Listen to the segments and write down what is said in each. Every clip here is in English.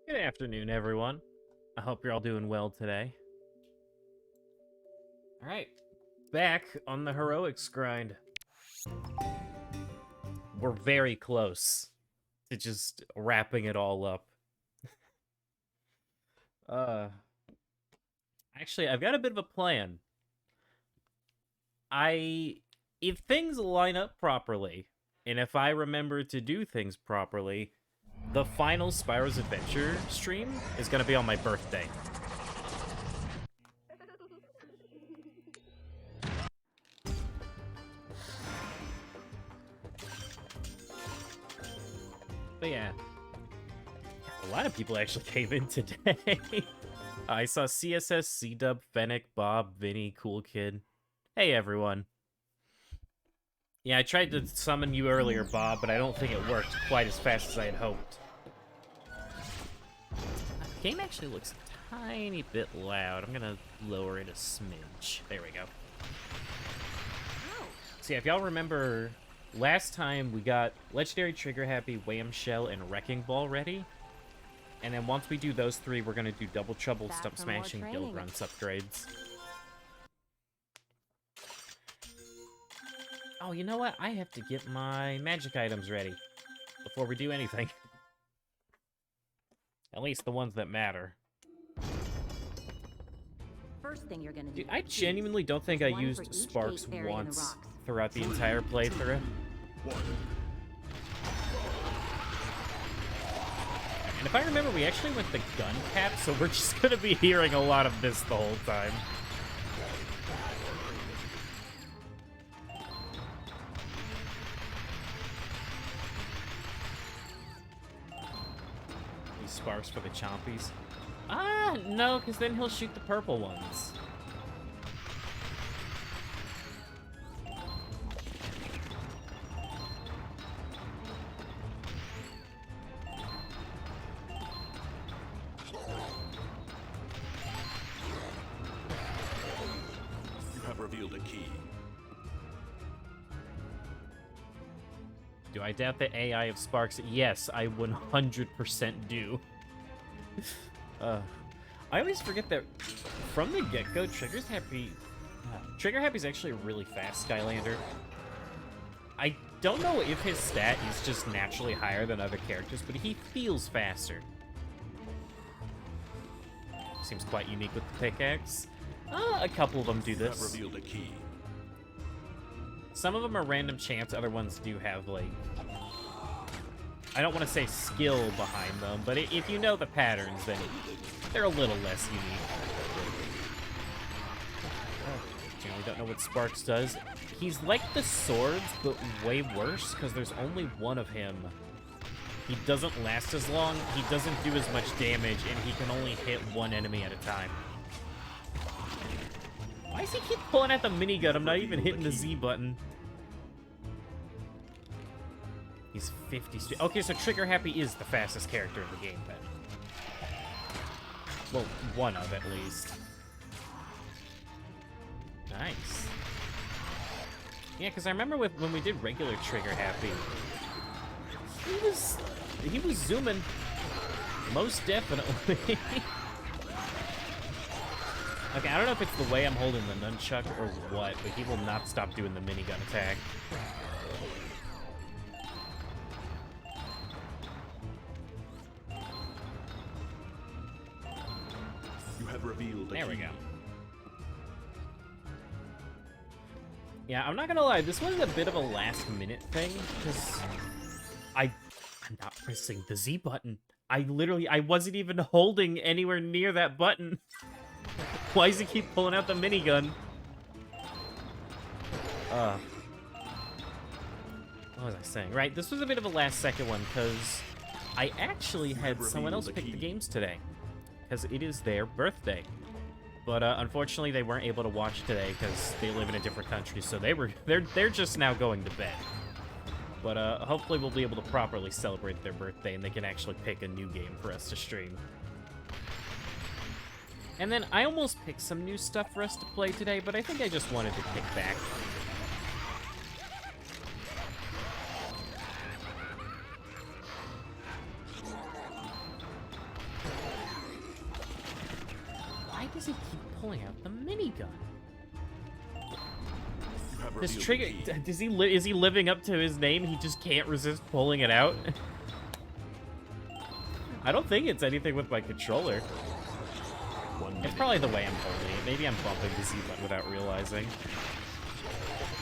Good afternoon, everyone. I hope you're all doing well today. Alright, back on the heroics grind. We're very close to just wrapping it all up. Actually, I've got a bit of a plan. If things line up properly, and if I remember to do things properly, the final Spyro's Adventure stream is going to be on my birthday. But yeah, a lot of people actually came in today. I saw CSS, C-Dub, Fennec, Bob, Vinny, Cool Kid. Hey, everyone. Yeah, I tried to summon you earlier, Bob, but I don't think it worked quite as fast as I had hoped. The game actually looks a tiny bit loud. I'm gonna lower it a smidge. There we go. So yeah, if y'all remember, last time we got Legendary Trigger Happy, Wham-Shell, and Wrecking Ball ready. And then once we do those three, we're gonna do Double Trouble, Stump Smashing, Guild Runs upgrades. Oh, you know what? I have to get my magic items ready before we do anything. At least the ones that matter. First thing you're gonna do. Dude, I genuinely don't think I used Sparks once throughout the entire playthrough. And if I remember, we actually went the gun cap, so we're just gonna be hearing a lot of this the whole time. These Sparks for the chompies. Ah, no, because then he'll shoot the purple ones. Revealed a key. Do I doubt the AI of Sparks? Yes, I 100% do. I always forget that from the get-go, Trigger Happy's actually a really fast Skylander. I don't know if his stat is just naturally higher than other characters, but he feels faster. Seems quite unique with the pickaxe. A couple of them do this. Revealed a key. Some of them are random chance, other ones do have, like... I don't want to say skill behind them, but if you know the patterns, then they're a little less unique. Generally don't know what Sparks does. He's like the swords, but way worse, because there's only one of him. He doesn't last as long, he doesn't do as much damage, and he can only hit one enemy at a time. Why does he keep pulling out the minigun? I'm not even hitting the Z button. He's 50 okay, so Trigger Happy is the fastest character in the game, then. Well, one of, at least. Nice. Yeah, because I remember when we did regular Trigger Happy, he was zooming. Most definitely. Okay, I don't know if it's the way I'm holding the nunchuck or what, but he will not stop doing the minigun attack. You have revealed a There we key. go. Yeah, I'm not gonna lie, this was a bit of a last-minute thing, because I'm not pressing the Z button. I wasn't even holding anywhere near that button. Why does he keep pulling out the minigun? What was I saying? Right, this was a bit of a last-second one, because I actually had someone else pick the games today, because it is their birthday. But unfortunately, they weren't able to watch today, because they live in a different country, so they're just now going to bed. But hopefully we'll be able to properly celebrate their birthday, and they can actually pick a new game for us to stream. And then I almost picked some new stuff for us to play today, but I think I just wanted to kick back. does he keep pulling out the minigun? You have This revealed trigger, a key. is he living up to his name? He just can't resist pulling it out? I don't think it's anything with my controller. It's probably the way I'm holding it. Maybe I'm bumping the Z button without realizing.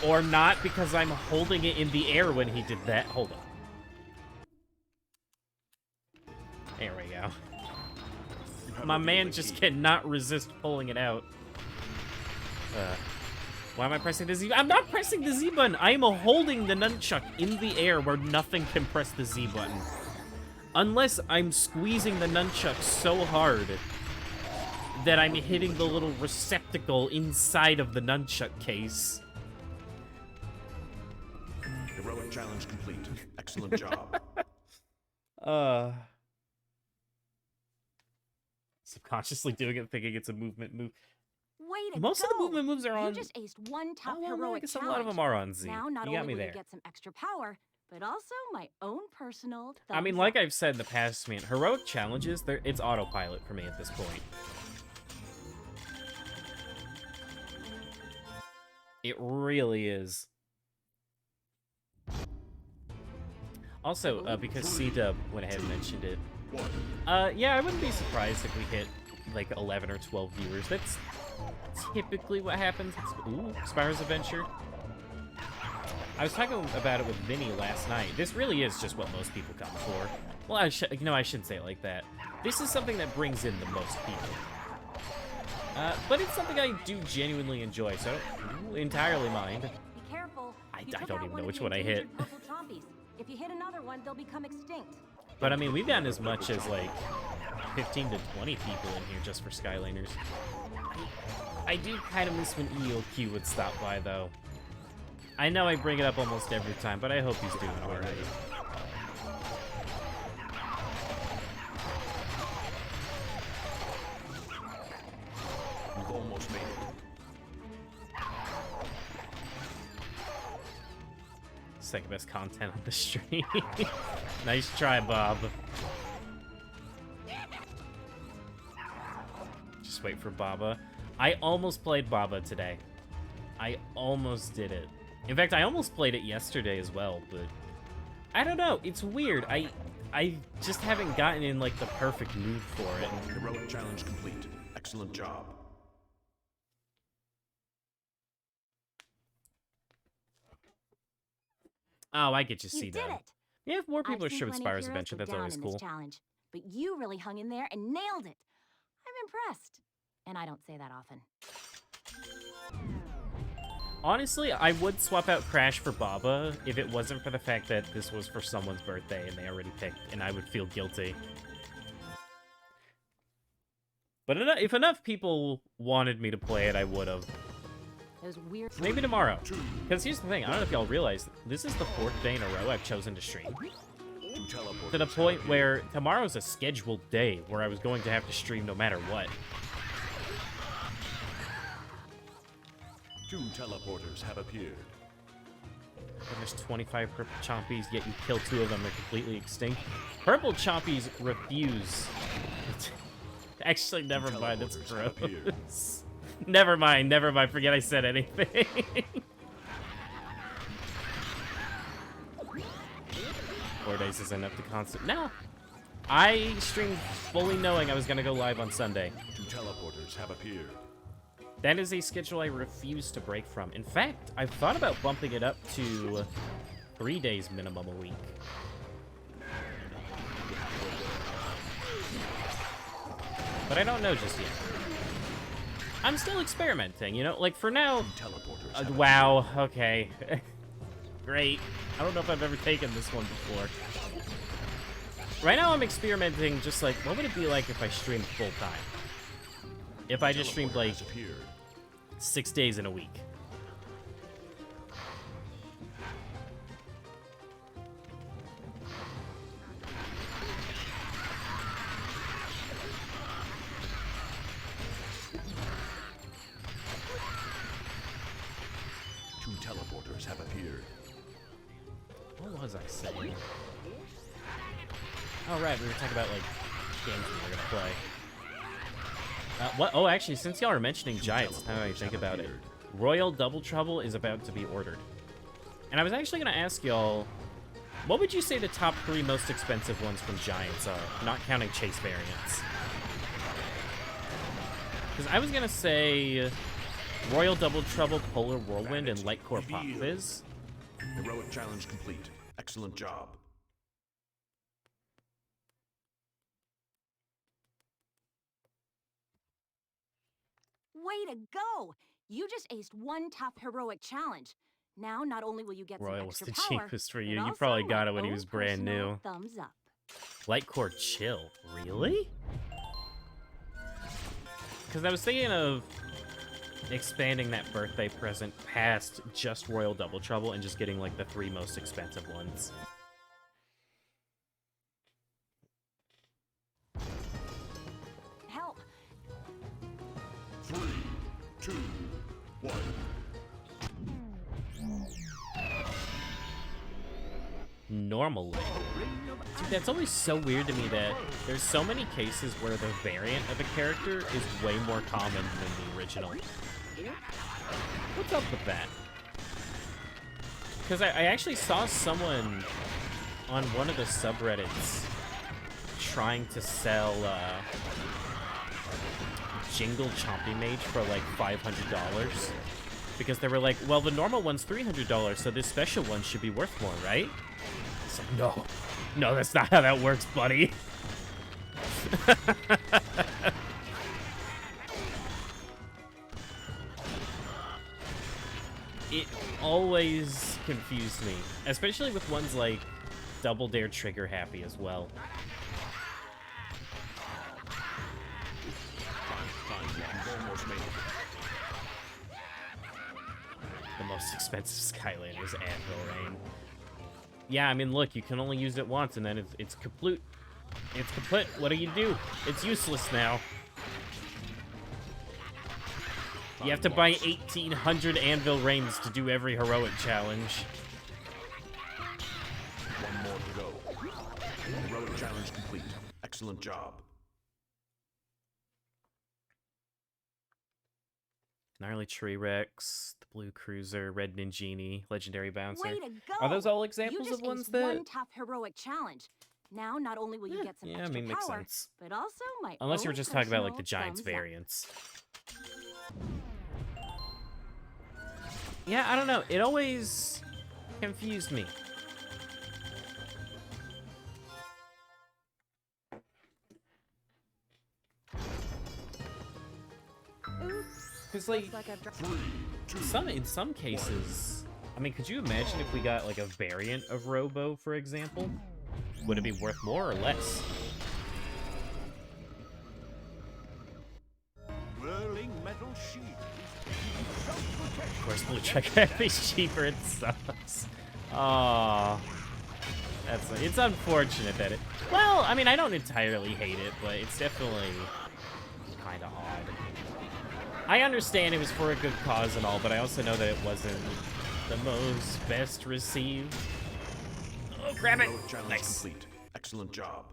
Or not, because I'm holding it in the air when he did that. Hold on. There we go. My man just cannot resist pulling it out. Why am I pressing the Z? I'm not pressing the Z button. I am holding the nunchuck in the air where nothing can press the Z button. Unless I'm squeezing the nunchuck so hard that I'm hitting the little receptacle inside of the nunchuck case. Heroic challenge complete. Excellent job. Subconsciously doing it, thinking it's a movement move. Way to Most go. of the movement moves are on. You just aced one tough Oh, well, heroic I guess challenge. a lot of them are on Z. Now, not You got only me will there. you get some extra power, but also my own personal I mean, thumbs like up. I've said in the past, man, heroic challenges, it's autopilot for me at this point. It really is. Also, because C-Dub went ahead and mentioned it, yeah, I wouldn't be surprised if we hit, like, 11 or 12 viewers. That's typically what happens. Ooh, Spyro's Adventure. I was talking about it with Vinny last night. This really is just what most people come for. Well, I shouldn't say it like that. This is something that brings in the most people. But it's something I do genuinely enjoy, so I don't entirely mind. Be careful. I You took don't out even one know of which the one I hit. endangered purple chompies. If you hit another one, they'll become extinct. But I mean, we've gotten as much as like 15 to 20 people in here just for Skylanders. I do kind of miss when EOQ would stop by, though. I know I bring it up almost every time, but I hope he's doing all right. You've almost made it. Second best content on the stream. Nice try, Bob. Just wait for Baba. I almost played Baba today. I almost did it. In fact, I almost played it yesterday as well, but I don't know. It's weird. I just haven't gotten in like the perfect mood for it. Heroic challenge complete. Excellent job. Oh, I get you, You see did that. it. Yeah, if more people I've are seen streaming plenty of Spyro's heroes Adventure, go that's down always in cool. this challenge, but you really hung in there and nailed it. I'm impressed. And I don't say that often. Honestly, I would swap out Crash for Baba if it wasn't for the fact that this was for someone's birthday and they already picked, and I would feel guilty. But if enough people wanted me to play it, I would have. Those weird. Maybe tomorrow. Because here's the thing, I don't know if y'all realize, this is the 4th day in a row I've chosen to stream. To the point where tomorrow's a scheduled day where I was going to have to stream no matter what. 2 teleporters have appeared. And there's 25 purple chompies, yet you kill 2 of them, they're completely extinct. Purple chompies refuse. Actually, never mind, it's gross. Never mind, forget I said anything. 4 days is enough to constant. No! I streamed fully knowing I was gonna go live on Sunday. 2 teleporters have appeared. That is a schedule I refuse to break from. In fact, I've thought about bumping it up to 3 days minimum a week. But I don't know just yet. I'm still experimenting, you know? Like, for now... wow, okay. Great. I don't know if I've ever taken this one before. Right now I'm experimenting just like, what would it be like if I streamed full-time? If I just streamed, like, 6 days in a week. Teleporters have appeared. What was I saying? Oh, right, we were talking about, like, games we were gonna play. What? Oh, actually, since y'all are mentioning giants, now that I think about it, Royal Double Trouble is about to be ordered. And I was actually going to ask y'all, what would you say the top 3 most expensive ones from Giants are, not counting chase variants? Because I was going to say Royal Double Trouble, Polar Whirlwind, and Light Core Pop Fizz. Heroic challenge complete. Excellent job. Way to go! You just aced one tough heroic challenge. Now, not only will you get Royal was some the extra power, cheapest for but you. You also probably my got it when he own was brand personal new. Thumbs up. Light Core Chill? Really? Because I was thinking of expanding that birthday present past just Royal Double Trouble and just getting, like, the 3 most expensive ones. Help! 3, 2, 1. Normally. Dude, that's always so weird to me that there's so many cases where the variant of a character is way more common than the original. What's up with that? Because I actually saw someone on one of the subreddits trying to sell Jingle Chompy Mage for like $500. Because they were like, well, the normal one's $300, so this special one should be worth more, right? It's like, no. No, that's not how that works, buddy. It always confused me, especially with ones like Double Dare Trigger Happy as well. The most expensive Skylanders, Anvil Rain. Yeah, I mean, look, you can only use it once, and then it's kaput. It's kaput. What do you do? It's useless now. You have to buy 1,800 Anvil Rains to do every heroic challenge. One more to go. Heroic challenge complete. Excellent job. Gnarly Tree Rex, the Blue Cruiser, Red Ninjini, Legendary Bouncer. Way to go! Are those all examples you just of ones aced that... one tough heroic challenge. Now, not only will you get some yeah, I extra mean, makes power, sense. but also my Unless you were own just talking about, like, the personal Giants thumbs up. variants. Yeah, I don't know. It always confused me. Because, like, in some cases, I mean, could you imagine if we got, like, a variant of Robo, for example? Would it be worth more or less? Whirling metal shield. Of course, Blue Trigger is cheaper, it sucks. Aww. It's unfortunate that it... Well, I mean, I don't entirely hate it, but it's definitely kind of odd. I understand it was for a good cause and all, but I also know that it wasn't the most best received. Oh, grab it! Heroic challenge Nice. complete. Excellent job.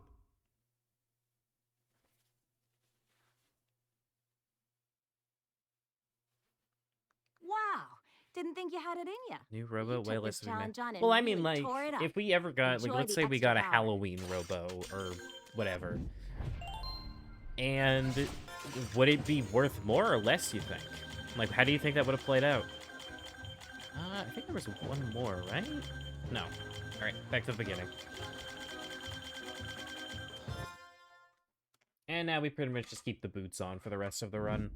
Wow! Didn't think you had it in ya. New Robo, You way took less this of a challenge on and Well, I mean, really like, tore it up. if we ever got, like, Enjoy let's the say we got a extra power. Halloween Robo or whatever, and would it be worth more or less, you think? Like, how do you think that would have played out? I think there was one more, right? No. All right, back to the beginning. And now we pretty much just keep the boots on for the rest of the run.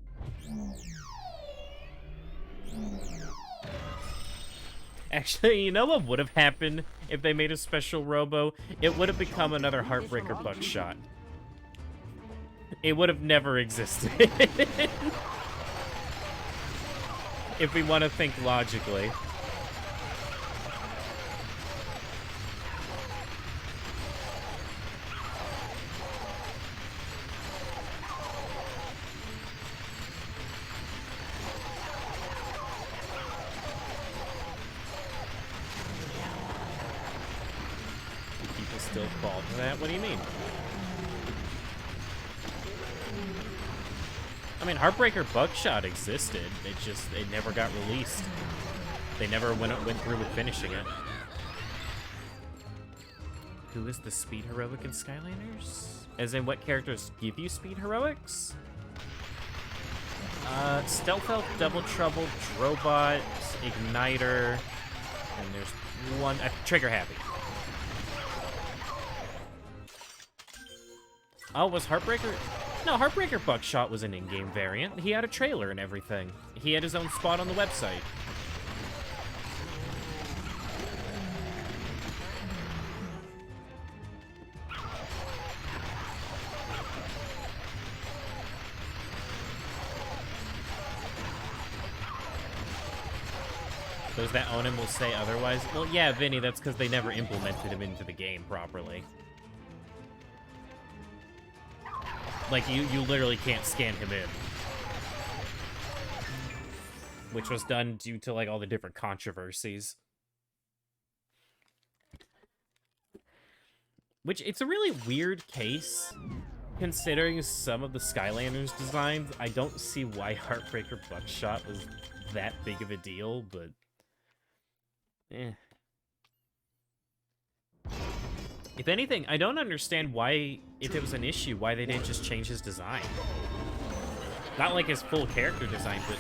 Actually, you know what would have happened if they made a special Robo? It would have become another Heartbreaker Buckshot. It would have never existed. If we want to think logically. Do people still fall for that? What do you mean? mean, Heartbreaker Buckshot existed. It never got released. They never went through with finishing it. Who is the speed heroic in Skylanders? As in, what characters give you speed heroics? Stealth Elf, Double Trouble, Drobot, Igniter, and there's one, Trigger Happy. Oh, was Heartbreaker? No, Heartbreaker Buckshot was an in-game variant. He had a trailer and everything. He had his own spot on the website. Those that own him will say otherwise. Well, yeah, Vinny, that's because they never implemented him into the game properly. Like, you literally can't scan him in. Which was done due to, like, all the different controversies. Which, it's a really weird case, considering some of the Skylanders designs. I don't see why Heartbreaker Buckshot was that big of a deal, but... eh. If anything, I don't understand why, if it was an issue, why they didn't just change his design. Not like his full character design, but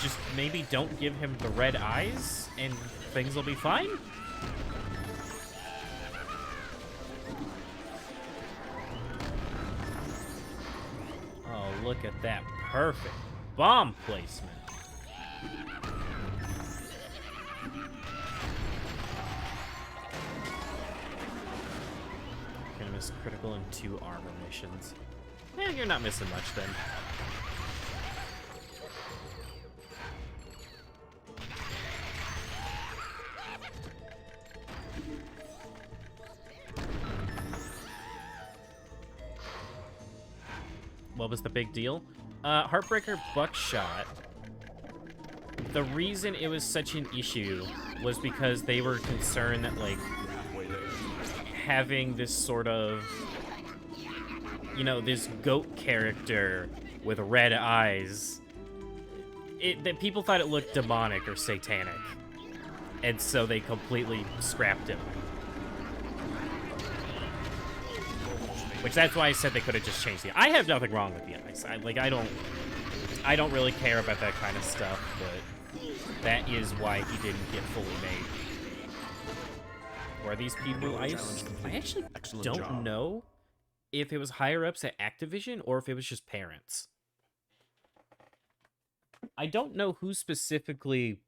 just maybe don't give him the red eyes, and things will be fine? Oh, look at that perfect bomb placement. Gonna miss critical and 2 armor missions. Eh, you're not missing much then. What was the big deal? Heartbreaker Buckshot. The reason it was such an issue was because they were concerned that, like, having this sort of, you know, this goat character with red eyes, that people thought it looked demonic or satanic. And so they completely scrapped him. Which, that's why I said they could have just changed the... I have nothing wrong with the eyes. I don't really care about that kind of stuff, but that is why he didn't get fully made. Or are these people... I actually don't know if it was higher-ups at Activision or if it was just parents. I don't know who specifically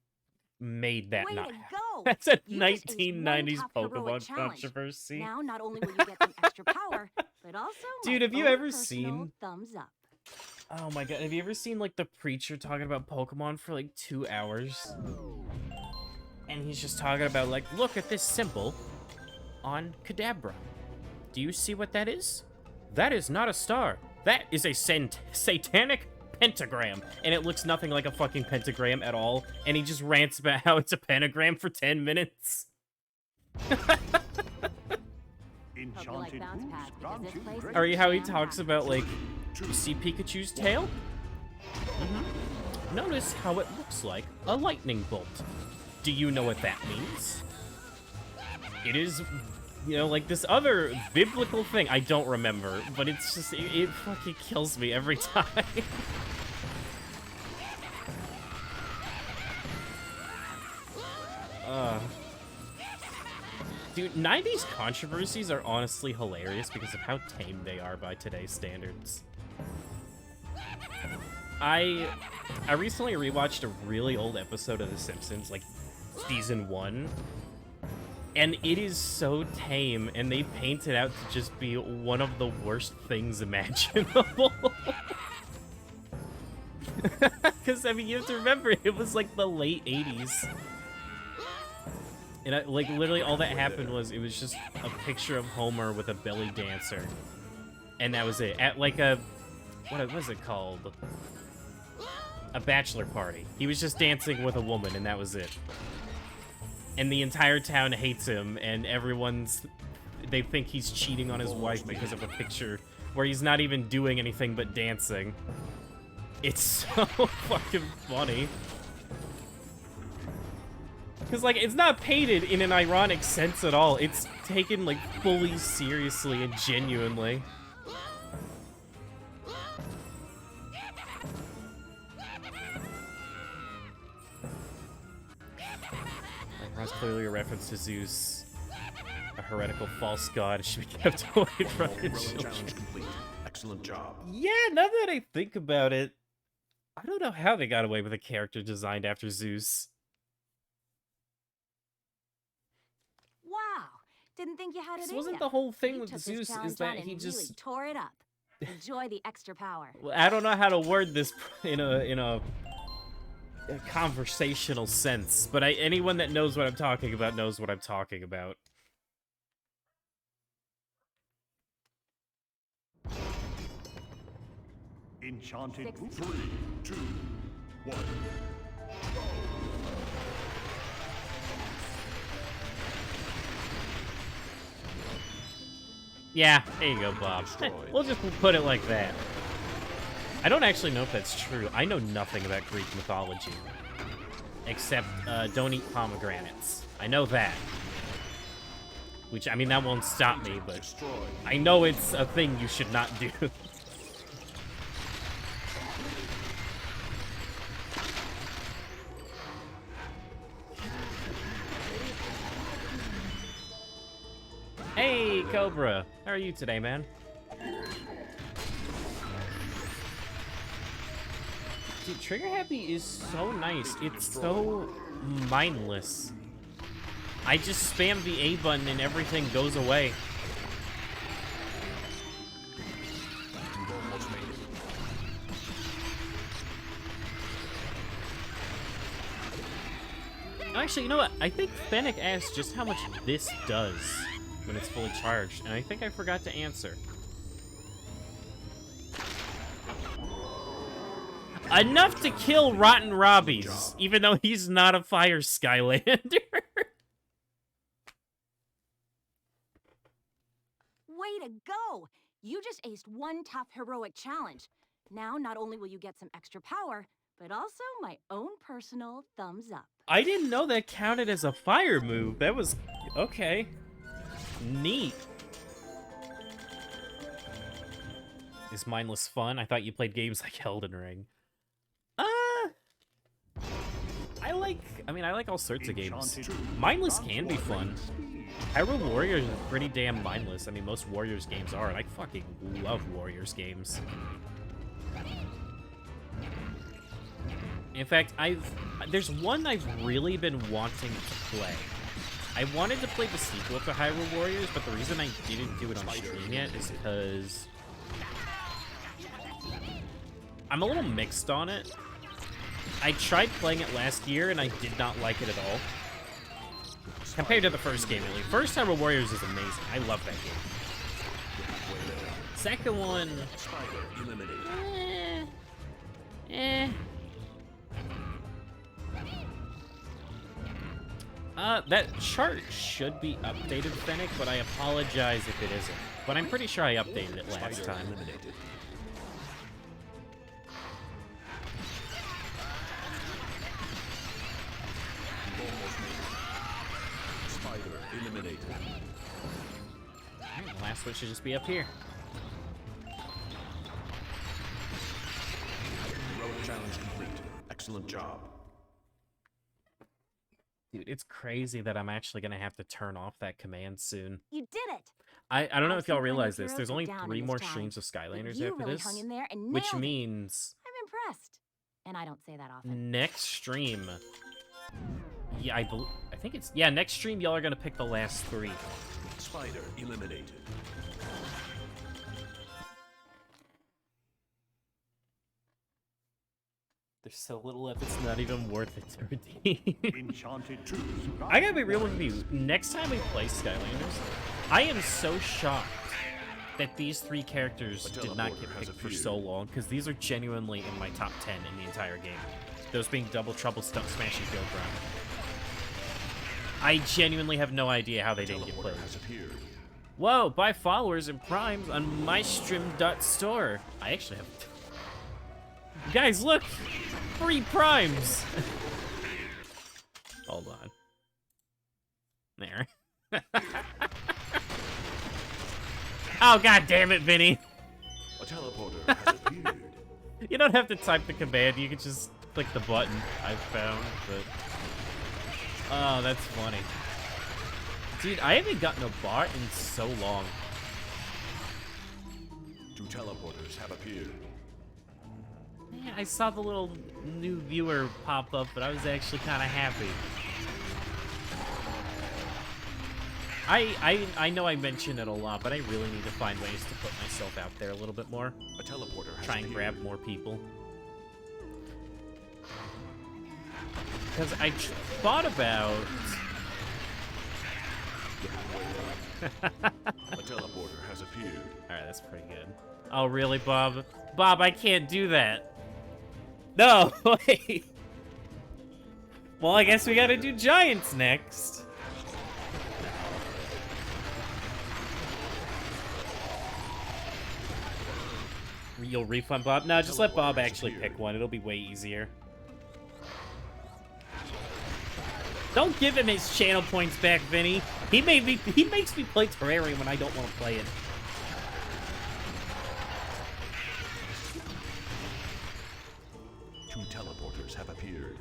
made that Way not to happen. go! That's a You just aced 1990s one top heroic Pokemon challenge. controversy. Now, not only will you get some extra power, but also Dude, my have you own ever personal seen- thumbs up. Oh my god, have you ever seen, like, the preacher talking about Pokemon for, like, 2 hours? And he's just talking about, like, look at this symbol on Kadabra. Do you see what that is? That is not a star. That is a satanic pentagram. And it looks nothing like a fucking pentagram at all. And he just rants about how it's a pentagram for 10 minutes. Hope you like bounce pads, because this place is Or how he jam-packed. talks about, like, do you see Pikachu's tail? Notice how it looks like a lightning bolt. Do you know what that means? It is, you know, like this other biblical thing. I don't remember, but it's just, it fucking kills me every time. Dude, 90s controversies are honestly hilarious because of how tame they are by today's standards. I recently rewatched a really old episode of The Simpsons, like season 1, and it is so tame, and they paint it out to just be one of the worst things imaginable. Because, I mean, you have to remember, it was like the late 80s. And, like, literally all that happened was, it was just a picture of Homer with a belly dancer. And that was it. At, like, a... what was it called? A bachelor party. He was just dancing with a woman, and that was it. And the entire town hates him, and they think he's cheating on his wife because of a picture where he's not even doing anything but dancing. It's so fucking funny. Because, like, it's not painted in an ironic sense at all. It's taken, like, fully seriously and genuinely. That's clearly a reference to Zeus, a heretical false god. Should be kept away from his children. Challenge complete. Excellent job. Yeah, now that I think about it, I don't know how they got away with a character designed after Zeus. Wow, didn't think you had it This in wasn't ya. the whole thing You with took this Zeus, is challenge that on he and just... really tore it up. Enjoy the extra power. Well, I don't know how to word this in a conversational sense, but anyone that knows what I'm talking about knows what I'm talking about. Enchanted. 6, 3, 2, 1. Yeah, there you go, Bob. We'll just put it like that. I don't actually know if that's true. I know nothing about Greek mythology. Except, don't eat pomegranates. I know that. Which, I mean, that won't stop me, but I know it's a thing you should not do. Hey, Cobra. How are you today, man? Dude, Trigger Happy is so nice. It's so mindless. I just spam the A button and everything goes away. You've almost made it. Actually, you know what? I think Fennec asked just how much this does when it's fully charged, and I think I forgot to answer. Enough to kill Rotten Robbies, even though he's not a fire Skylander. Way to go! You just aced one tough heroic challenge. Now, not only will you get some extra power, but also my own personal thumbs up. I didn't know that counted as a fire move. That was... okay. Neat. Is mindless fun? I thought you played games like Elden Ring. I mean, I like all sorts of games. Mindless can be fun. Hyrule Warriors is pretty damn mindless. I mean, most Warriors games are, and I fucking love Warriors games. In fact, there's one I've really been wanting to play. I wanted to play the sequel to Hyrule Warriors, but the reason I didn't do it on stream yet is because I'm a little mixed on it. I tried playing it last year, and I did not like it at all. Compared to the first game, really. First Hyrule Warriors is amazing. I love that game. Second one... that chart should be updated, Fennec, but I apologize if it isn't. But I'm pretty sure I updated it last time. Eliminated. Alright, the last one should just be up here. Heroic challenge complete. Excellent job. Dude, it's crazy that I'm actually gonna have to turn off that command soon. You did it! I don't know I've if y'all seen plenty of realize this. heroes There's go only down 3 in more this streams of time, but Skylanders you after really this. hung in there and Which nailed it. means I'm impressed. And I don't say that often. next stream... Yeah, I think it's... Yeah, next stream y'all are gonna pick the last 3. Spider eliminated. There's so little left, it's not even worth it to redeem. Enchanted 2. I gotta be real with you. Next time we play Skylanders, I am so shocked that these 3 characters did not get picked for so long, because these are genuinely in my top 10 in the entire game. Those being Double Trouble, Stump Smash, and Field Run. I genuinely have no idea how they didn't get played. Whoa, buy followers and primes on mystream.store. I actually have... Guys, look! 3 primes! Hold on. There. Oh, god damn it, Vinny! A teleporter has appeared. You don't have to type the command, you can just click the button, I've found, but... Oh, that's funny. Dude, I haven't gotten a bar in so long. 2 teleporters have appeared. Man, I saw the little new viewer pop up, but I was actually kind of happy. I know I mention it a lot, but I really need to find ways to put myself out there a little bit more. A teleporter has Try and appeared. grab more people. Because I thought about... A teleporter has appeared. Alright, that's pretty good. Oh, really, Bob? Bob, I can't do that. No, wait. Well, I guess we gotta do Giants next. You'll refund Bob? No, just let Bob actually pick one. It'll be way easier. Don't give him his channel points back, Vinny. He makes me play Terrarium when I don't want to play it. Two teleporters have appeared.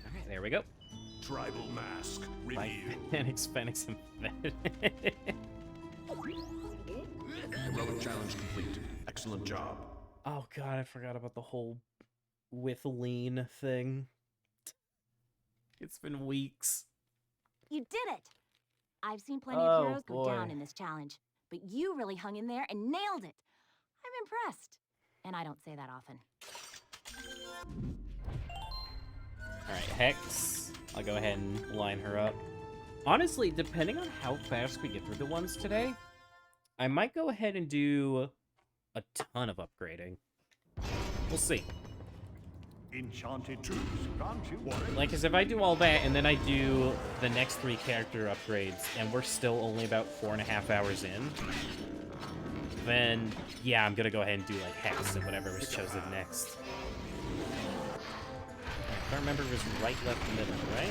Alright, there we go. Tribal mask My revealed. Fenix and Heroic challenge complete. Excellent job. Oh god, I forgot about the whole with lean thing. It's been weeks. You did it! I've seen plenty of Oh, heroes go down boy. in this challenge, but you really hung in there and nailed it. I'm impressed. And I don't say that often. Alright, Hex. I'll go ahead and line her up. Honestly, depending on how fast we get through the ones today, I might go ahead and do a ton of upgrading. We'll see. Enchanted truths grant you Like, cause if I do all that and then I do the next 3 character upgrades and we're still only about 4.5 hours in, then yeah, I'm gonna go ahead and do like Hex and whatever was chosen next. If I remember, it was right, left, middle, right?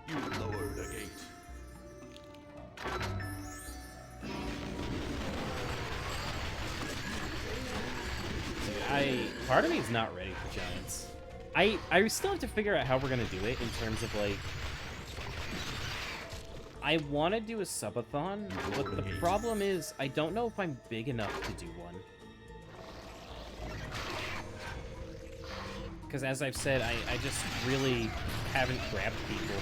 You lower the gate. Part of me is not ready for Giants. I still have to figure out how we're gonna do it in terms of like, I want to do a subathon, but the problem is I don't know if I'm big enough to do one. Because as I've said, I just really haven't grabbed people.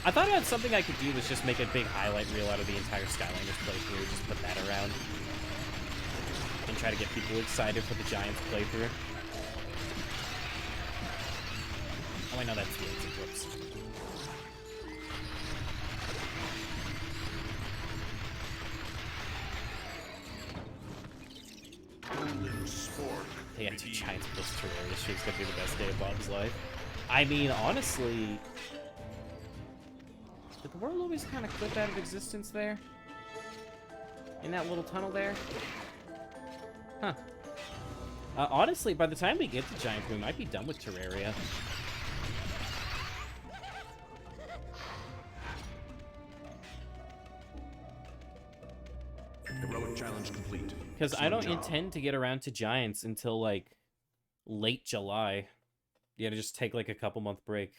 I thought about something I could do was just make a big highlight reel out of the entire Skylanders playthrough, just put that around. And try to get people excited for the Giants playthrough. Oh, I know that's the exit. Whoops. Golden sport. Yeah, 2 Giants plus Terraria. This shit's gonna be the best day of Bob's life. I mean, honestly... Did the world always kind of clip out of existence there? In that little tunnel there? Huh. Honestly, by the time we get to Giants, we might be done with Terraria. Heroic challenge complete. Because I don't Excellent job. intend to get around to Giants until, like, late July. You gotta just take, like, a couple-month break.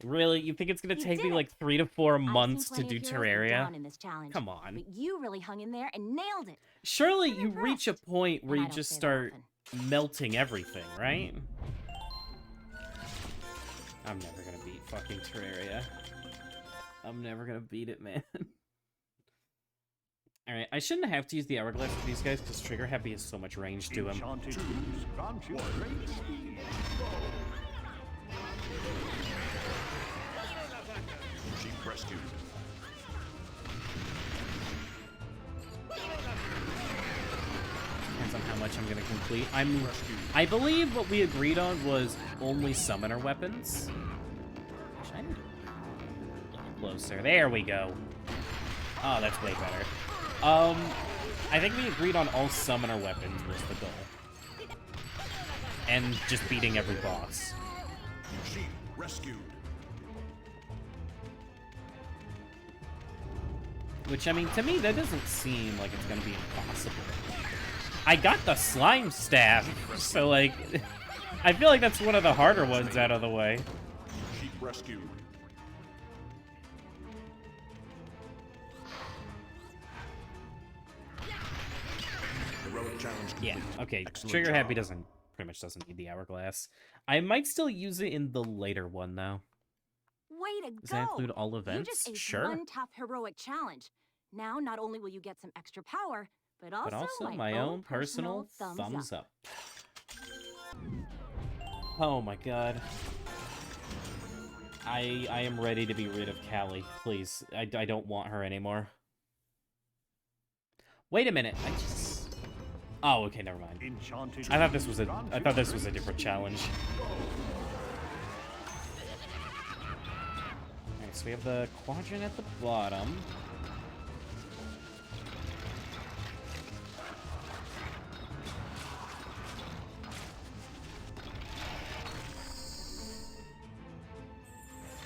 Really? You think it's gonna You take me, did like, it. 3 to 4 I've seen months to plenty do of heroes go Terraria? down in this challenge, Come on. but you really hung in there and nailed it. Surely I'm you reach a impressed. point where And you I don't just say that start often. melting everything, right? I'm never gonna beat fucking Terraria. I'm never gonna beat it, man. Alright, I shouldn't have to use the Hourglass with these guys because Trigger Happy has so much range to him. enchanted truths grant you great speed. Chief rescued. And much I'm gonna complete. I believe what we agreed on was only summoner weapons. Actually, I need to look closer. There we go. Oh, that's way better. I think we agreed on all summoner weapons was the goal. And just beating every boss. Sheep rescued. Which, I mean, to me, that doesn't seem like it's gonna be impossible. I got the slime staff, so, like, I feel like that's one of the harder ones out of the way. Sheep rescued. Heroic challenge complete. Yeah, okay. Excellent Trigger job. Happy pretty much doesn't need the hourglass. I might still use it in the later one, though. Way to Does go! that include all You events? just aced Sure. one tough heroic challenge. Now, not only will you get some extra power, but also, But also my own personal thumbs up. Oh my god. I am ready to be rid of Callie. Please. I don't want her anymore. Wait a minute. I just... Oh, okay, never mind. Enchanted I thought this was a trees different challenge. Alright, so we have the quadrant at the bottom.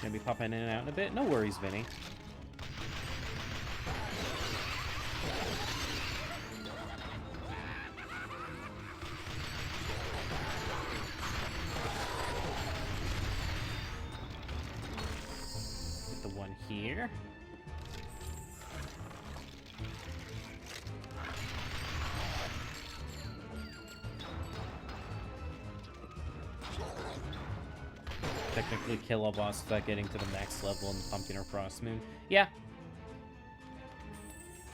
Gonna be popping in and out in a bit. No worries, Vinny. Get the one here. Technically kill a boss without getting to the max level in the Pumpkin or Frost Moon. Yeah,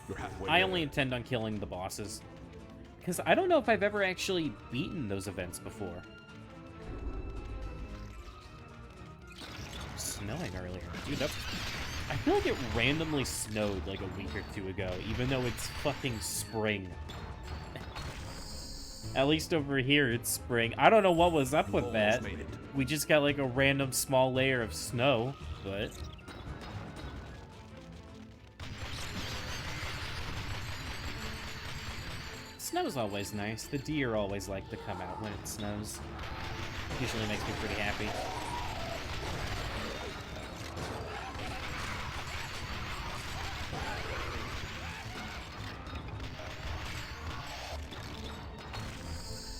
You're halfway I there. only intend on killing the bosses. Because I don't know if I've ever actually beaten those events before. Snowing earlier. Dude, that's... I feel like it randomly snowed like a week or two ago, even though it's fucking spring. At least over here, it's spring. I don't know what was up with that. Almost made it. We just got like a random small layer of snow, but... Snow's always nice. The deer always like to come out when it snows. Usually makes me pretty happy.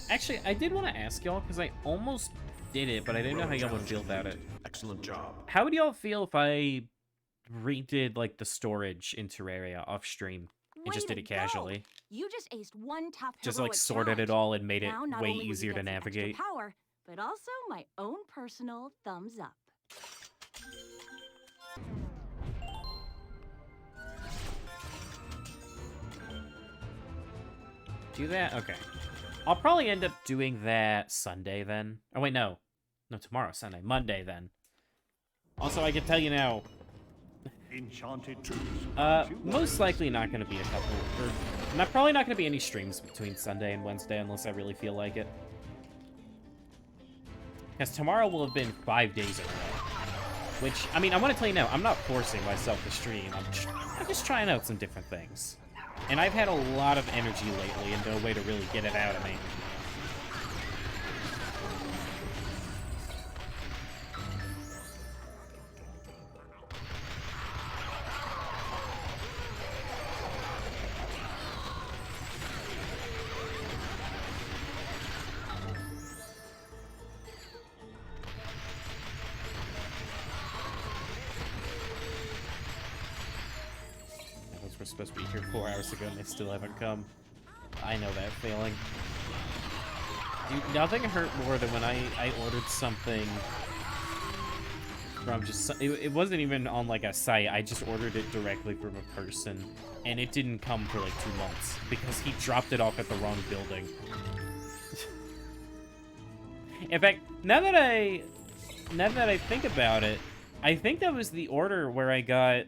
Actually, I did want to ask y'all, because I almost did it, but I didn't know how y'all would feel about it. Excellent job. How would y'all feel if I redid, like, the storage in Terraria off-stream and just Way did it to go. casually? You just aced one tough Just, heroic like, sorted it challenge. all and made it Now, not way only will you easier to get some extra navigate. power, but also my own personal thumbs up. Do that? Okay. I'll probably end up doing that Sunday then. Oh, wait, no. No, tomorrow, Sunday. Monday then. Also, I can tell you now, Enchanted trees. most likely not going to be a couple, or probably not going to be any streams between Sunday and Wednesday unless I really feel like it. Because tomorrow will have been 5 days in a row. Which, I mean, I want to tell you now, I'm not forcing myself to stream. I'm just trying out some different things. And I've had a lot of energy lately and no way to really get it out of me. We're supposed to be here 4 hours ago and they still haven't come. I know that feeling. Dude, nothing hurt more than when I ordered something from just... It wasn't even on, like, a site. I just ordered it directly from a person. And it didn't come for, like, 2 months. Because he dropped it off at the wrong building. In fact, now that I think about it, I think that was the order where I got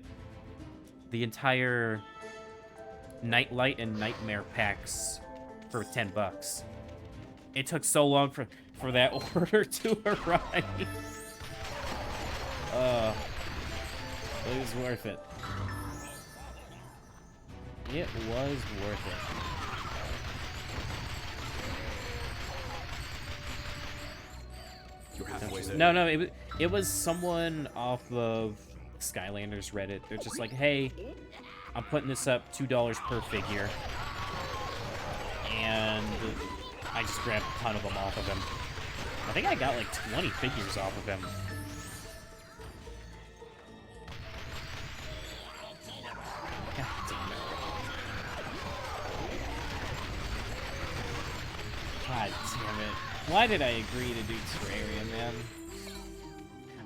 the entire Nightlight and Nightmare packs for 10 bucks. It took so long for that order to arrive. It was worth it. It was worth it. You're halfway there. No, it was someone off of Skylanders Reddit. They're just like, hey, I'm putting this up $2 per figure. And I just grabbed a ton of them off of him. I think I got like 20 figures off of him. God damn it. God damn it. Why did I agree to do Terraria, man?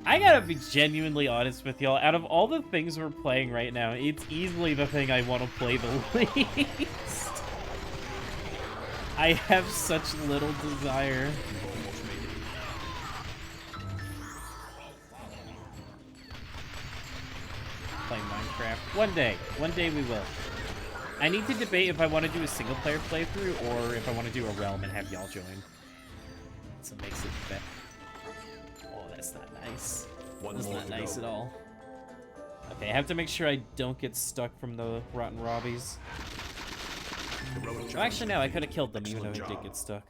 I gotta be genuinely honest with y'all. Out of all the things we're playing right now, it's easily the thing I want to play the least. I have such little desire. Play Minecraft. One day we will. I need to debate if I want to do a single player playthrough or if I want to do a realm and have y'all join. So it makes it better. Oh, that's not nice. That's not nice at all. Okay, I have to make sure I don't get stuck from the rotten robbies. Oh, actually, no, I could have killed them even though I did get stuck.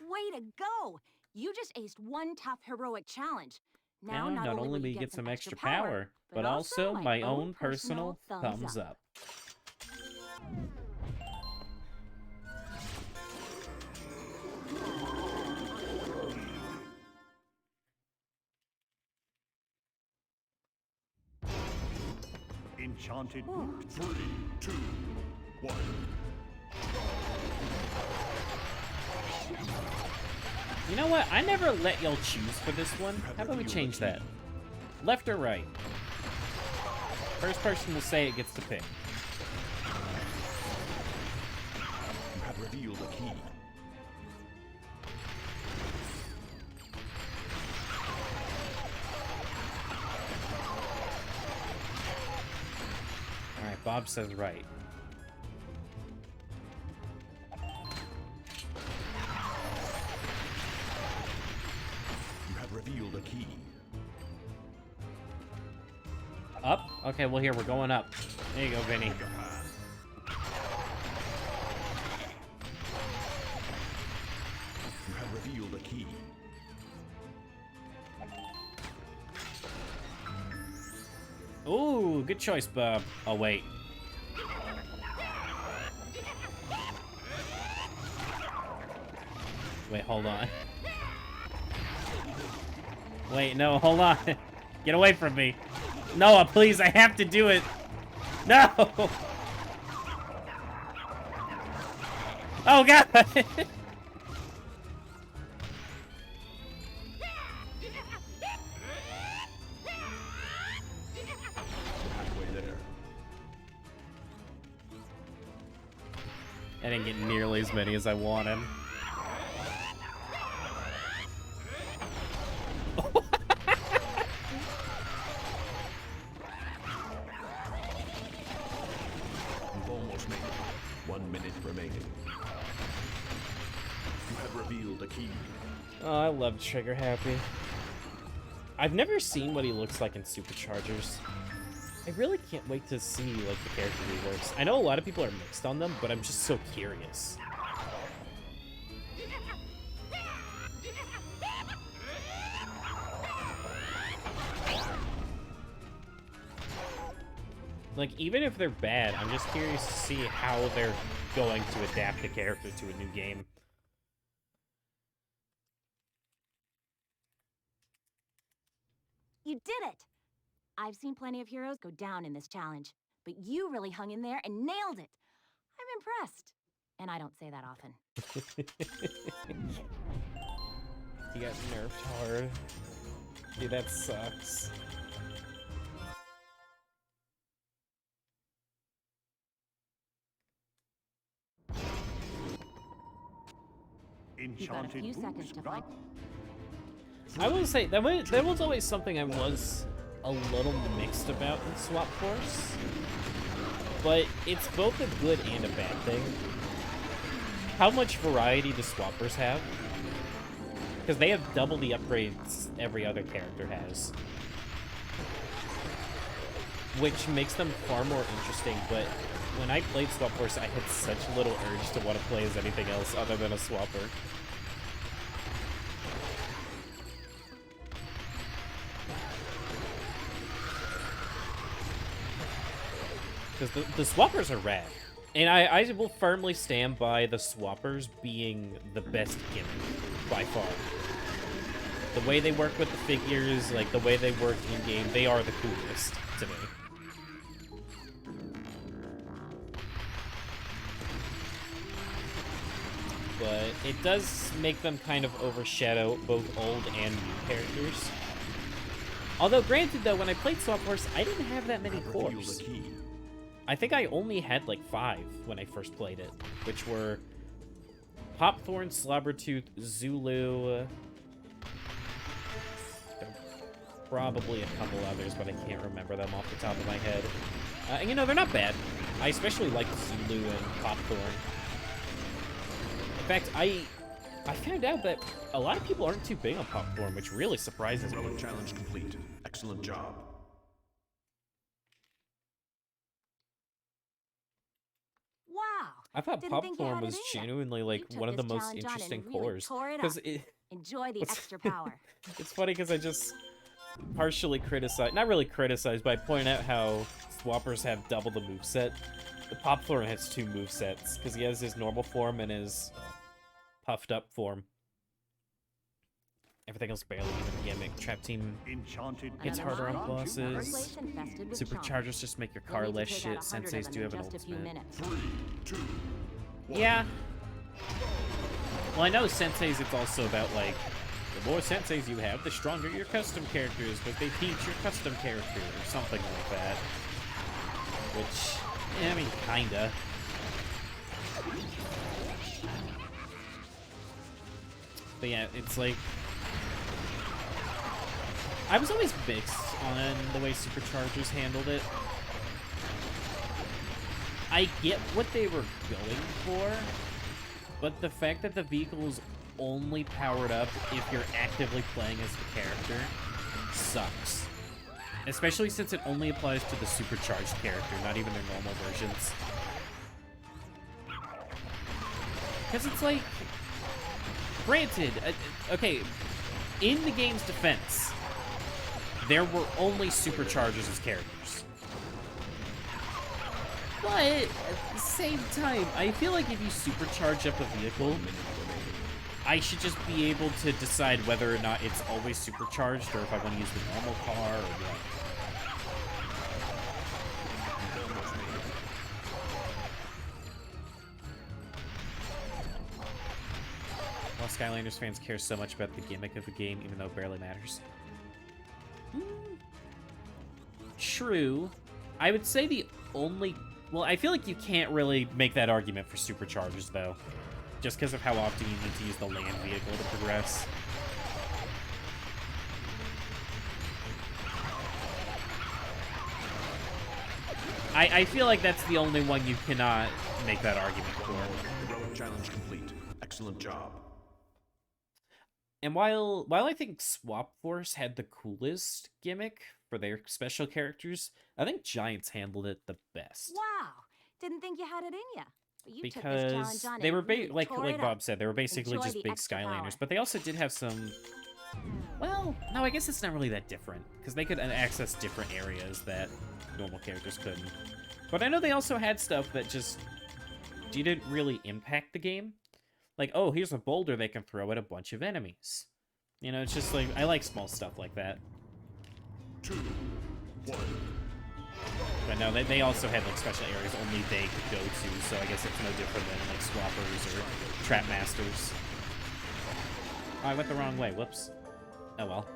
Way to go! You just aced one tough heroic challenge. Now, not only will you get some extra power, but also my own personal thumbs up. Enchanted. 3, 2, 1. You know what? I never let y'all choose for this one. How about we change that? Left or right? First person to say it gets to pick. You have revealed a key. Alright, Bob says right. You have revealed a key. Up? Okay, well here, we're going up. There you go, Vinny. Take a path. You have revealed a key. Ooh, good choice, Bob. Oh, wait. Wait, hold on. Wait, no, hold on. Get away from me. Noah, please, I have to do it. No! Oh, God! Halfway there. I didn't get nearly as many as I wanted. You've almost made it. 1 minute remaining. You have revealed a key. Oh, I love Trigger Happy. I've never seen what he looks like in Superchargers. I really can't wait to see like the character reworks. I know a lot of people are mixed on them, but I'm just so curious. Like, even if they're bad, I'm just curious to see how they're going to adapt the character to a new game. You did it! I've seen plenty of heroes go down in this challenge, but you really hung in there and nailed it. I'm impressed. And I don't say that often. He got nerfed hard. Dude, that sucks. You've got a few seconds to find. I will say, that was always something I was a little mixed about in Swap Force, but it's both a good and a bad thing. How much variety do swappers have? Because they have double the upgrades every other character has. Which makes them far more interesting, but when I played Swap Force, I had such little urge to want to play as anything else other than a swapper. Because the swappers are rad. And I will firmly stand by the swappers being the best gimmick, by far. The way they work with the figures, like the way they work in-game, they are the coolest to me. But it does make them kind of overshadow both old and new characters. Although, granted, though, when I played Swap Force, I didn't have that many cores. I think I only had, like, 5 when I first played it, which were Popthorn, Slobbertooth, Zulu, probably a couple others, but I can't remember them off the top of my head. And, you know, they're not bad. I especially like Zulu and Popthorn. In fact, I found out that a lot of people aren't too big on Popcorn, which really surprises me. Heroic challenge complete. Excellent job. Wow. I thought Didn't think you Popcorn had it was in ya. genuinely like You took one of the this most challenge on and interesting really cores. tore it Because up. it, Enjoy the What's- extra power. it's funny because I just partially criticized, not really criticized, but I point out how Swappers have double the moveset. The Popthorn has 2 movesets, because he has his normal form and his puffed up form. Everything else barely even gimmick. Trap Team Enchanted gets Another harder on mine? bosses. Another place infested with Superchargers charms. just make your We'll car need to less take shit. out 100 of Senseis them do in have an just a few ultimate. minutes. 3, 2, 1. Yeah. Well, I know Senseis, it's also about, like, the more Senseis you have, the stronger your custom character is, because they teach your custom character, or something like that. Which, yeah, I mean, kinda. But yeah, it's like... I was always mixed on the way Superchargers handled it. I get what they were going for, but the fact that the vehicle is only powered up if you're actively playing as the character sucks. Especially since it only applies to the supercharged character, not even their normal versions. Because it's like... Granted, okay, in the game's defense, there were only superchargers as characters. But, at the same time, I feel like if you supercharge up a vehicle, I should just be able to decide whether or not it's always supercharged, or if I want to use the normal car, or what. While Skylanders fans care so much about the gimmick of the game, even though it barely matters. True. I would say the only... Well, I feel like you can't really make that argument for superchargers, though. Just because of how often you need to use the land vehicle to progress. I feel like that's the only one you cannot make that argument for. Heroic challenge complete. Excellent job. And while I think Swap Force had the coolest gimmick for their special characters, I think Giants handled it the best. Wow. Didn't think you had it in ya. But you took this Because challenge on they and were really like tore it Bob up. said, they were basically Enjoy just the big extra Skylanders, power. but they also did have some... Well, no, I guess it's not really that different, because they could access different areas that normal characters couldn't. But I know they also had stuff that just didn't really impact the game. Like, oh, here's a boulder they can throw at a bunch of enemies. You know, it's just like, I like small stuff like that. 2, 1. But no, they also had, like, special areas only they could go to, so I guess it's no different than, like, Swappers or Trap Masters. Oh, I went the wrong way. Whoops. Oh, well.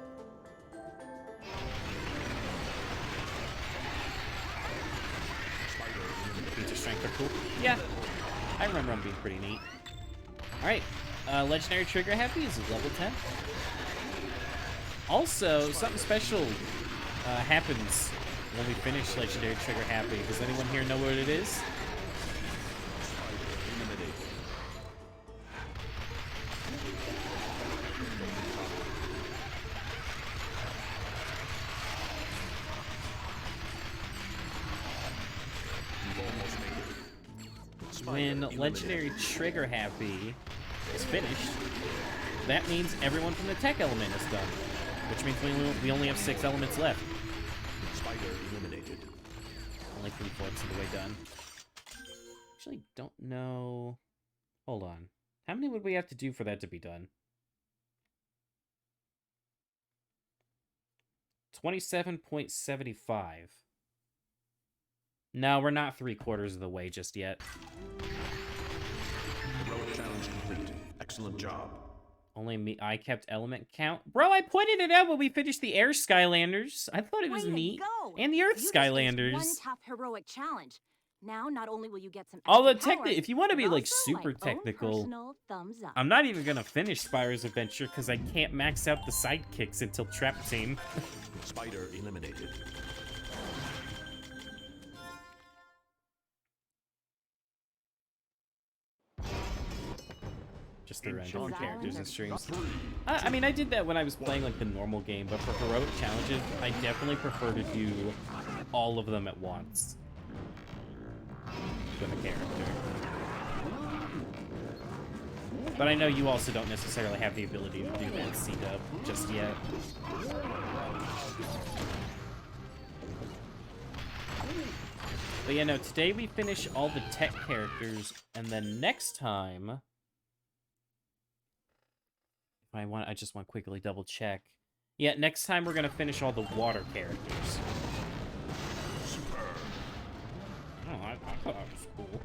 Feature strength are cool. Yeah. I remember them being pretty neat. Alright. Legendary Trigger Happy is level 10. Also, something special happens when we finish Legendary Trigger Happy. Does anyone here know what it is? When Legendary Trigger Happy is finished, that means everyone from the tech element is done, which means we only have 6 elements left. Spider eliminated. Only 3/4 of the way done. Actually, don't know. Hold on. How many would we have to do for that to be done? 27.75. No, we're not 3/4 of the way just yet. Heroic challenge complete. Excellent job. Only me. I kept element count. Bro, I pointed it out when we finished the Air Skylanders. I thought it was Way to neat. go. And the Earth You just Skylanders. aced one tough heroic challenge. Now, not only will you get some Although, extra power, if you want to be, but like, also super my own technical, personal thumbs up. I'm not even going to finish Spyro's Adventure because I can't max out the sidekicks until Trap Team. Spider eliminated. Just the random Enchanted. characters and streams. I mean, I did that when I was playing, like, the normal game, but for heroic challenges, I definitely prefer to do all of them at once. With a character. But I know you also don't necessarily have the ability to do that C-dub just yet. But yeah, no, today we finish all the tech characters, and then next time... I just want to quickly double check. Yeah, next time we're gonna finish all the water characters. Oh, I thought that was cool.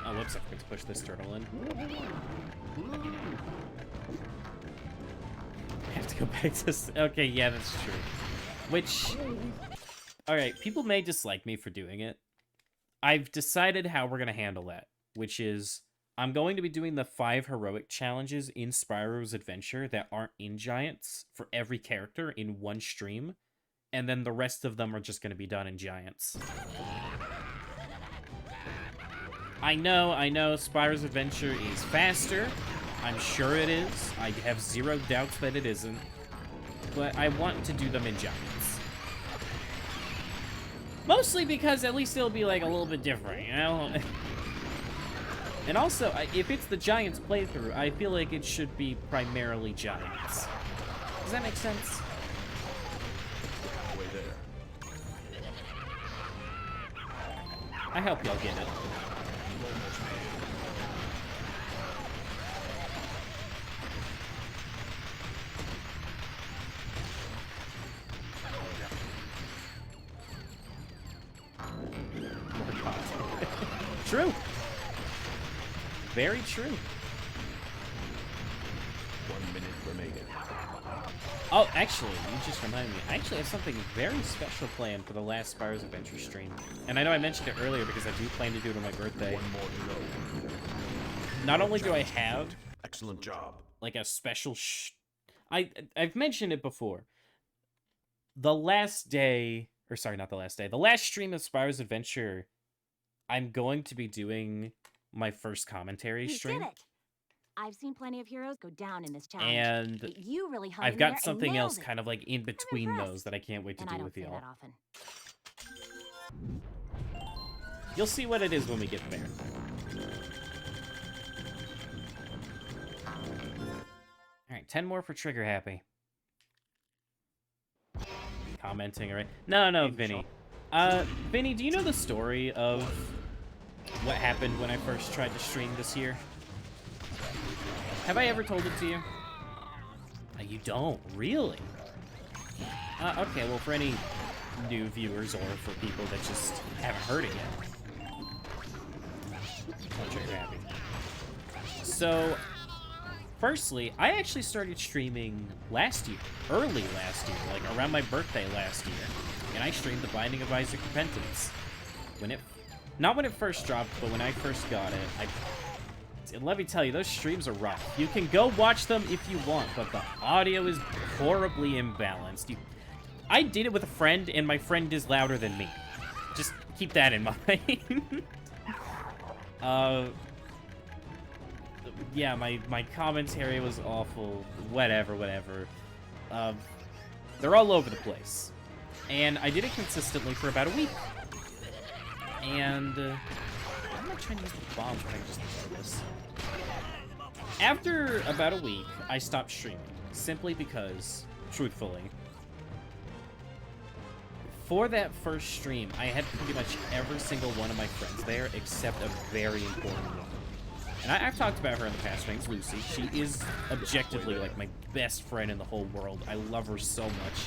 Oh, whoops, I forgot to push this turtle in. I have to go back to... Okay, yeah, that's true. Which... Alright, people may dislike me for doing it. I've decided how we're gonna handle that, which is... I'm going to be doing the 5 heroic challenges in Spyro's Adventure that aren't in Giants for every character in one stream, and then the rest of them are just going to be done in Giants. I know, Spyro's Adventure is faster. I'm sure it is. I have zero doubts that it isn't. But I want to do them in Giants. Mostly because at least it'll be, like, a little bit different, you know? And also, if it's the Giants playthrough, I feel like it should be primarily Giants. Does that make sense? Way there. I hope y'all get it. More content. True. Very true. 1 minute remaining. Oh, actually, you just reminded me. I actually have something very special planned for the last Spyro's Adventure stream. And I know I mentioned it earlier because I do plan to do it on my birthday. 1 more to go. Not only do I have, Excellent job. like, a special I've mentioned it before. The last day, or sorry, not the last day, the last stream of Spyro's Adventure, I'm going to be doing my first commentary You stream. did it. I've seen plenty of heroes go down in this challenge. And but you really hung I've in there got and something nailed else it. kind of like in between impressed. those that I can't wait to And do I don't with say y'all. that often. You'll see what it is when we get there. Alright, 10 more for Trigger Happy. Commenting, alright? No, Vinny. Vinny, do you know the story of what happened when I first tried to stream this year? Have I ever told it to you? You don't? Really? Okay, well, for any new viewers or for people that just haven't heard it yet. Oh, Trigger Happy. So, firstly, I actually started streaming last year. Early last year, like around my birthday last year. And I streamed The Binding of Isaac Repentance. Not when it first dropped, but when I first got it, and let me tell you, those streams are rough. You can go watch them if you want, but the audio is horribly imbalanced. I did it with a friend, and my friend is louder than me. Just keep that in mind. Yeah, my commentary was awful. Whatever. They're all over the place. And I did it consistently for about a week. And I'm not trying to use the bombs when I just do this. After about a week, I stopped streaming. Simply because, truthfully, for that first stream, I had pretty much every single one of my friends there, except a very important one. And I've talked about her in the past. Her name's Lucy. She is objectively, like, my best friend in the whole world. I love her so much.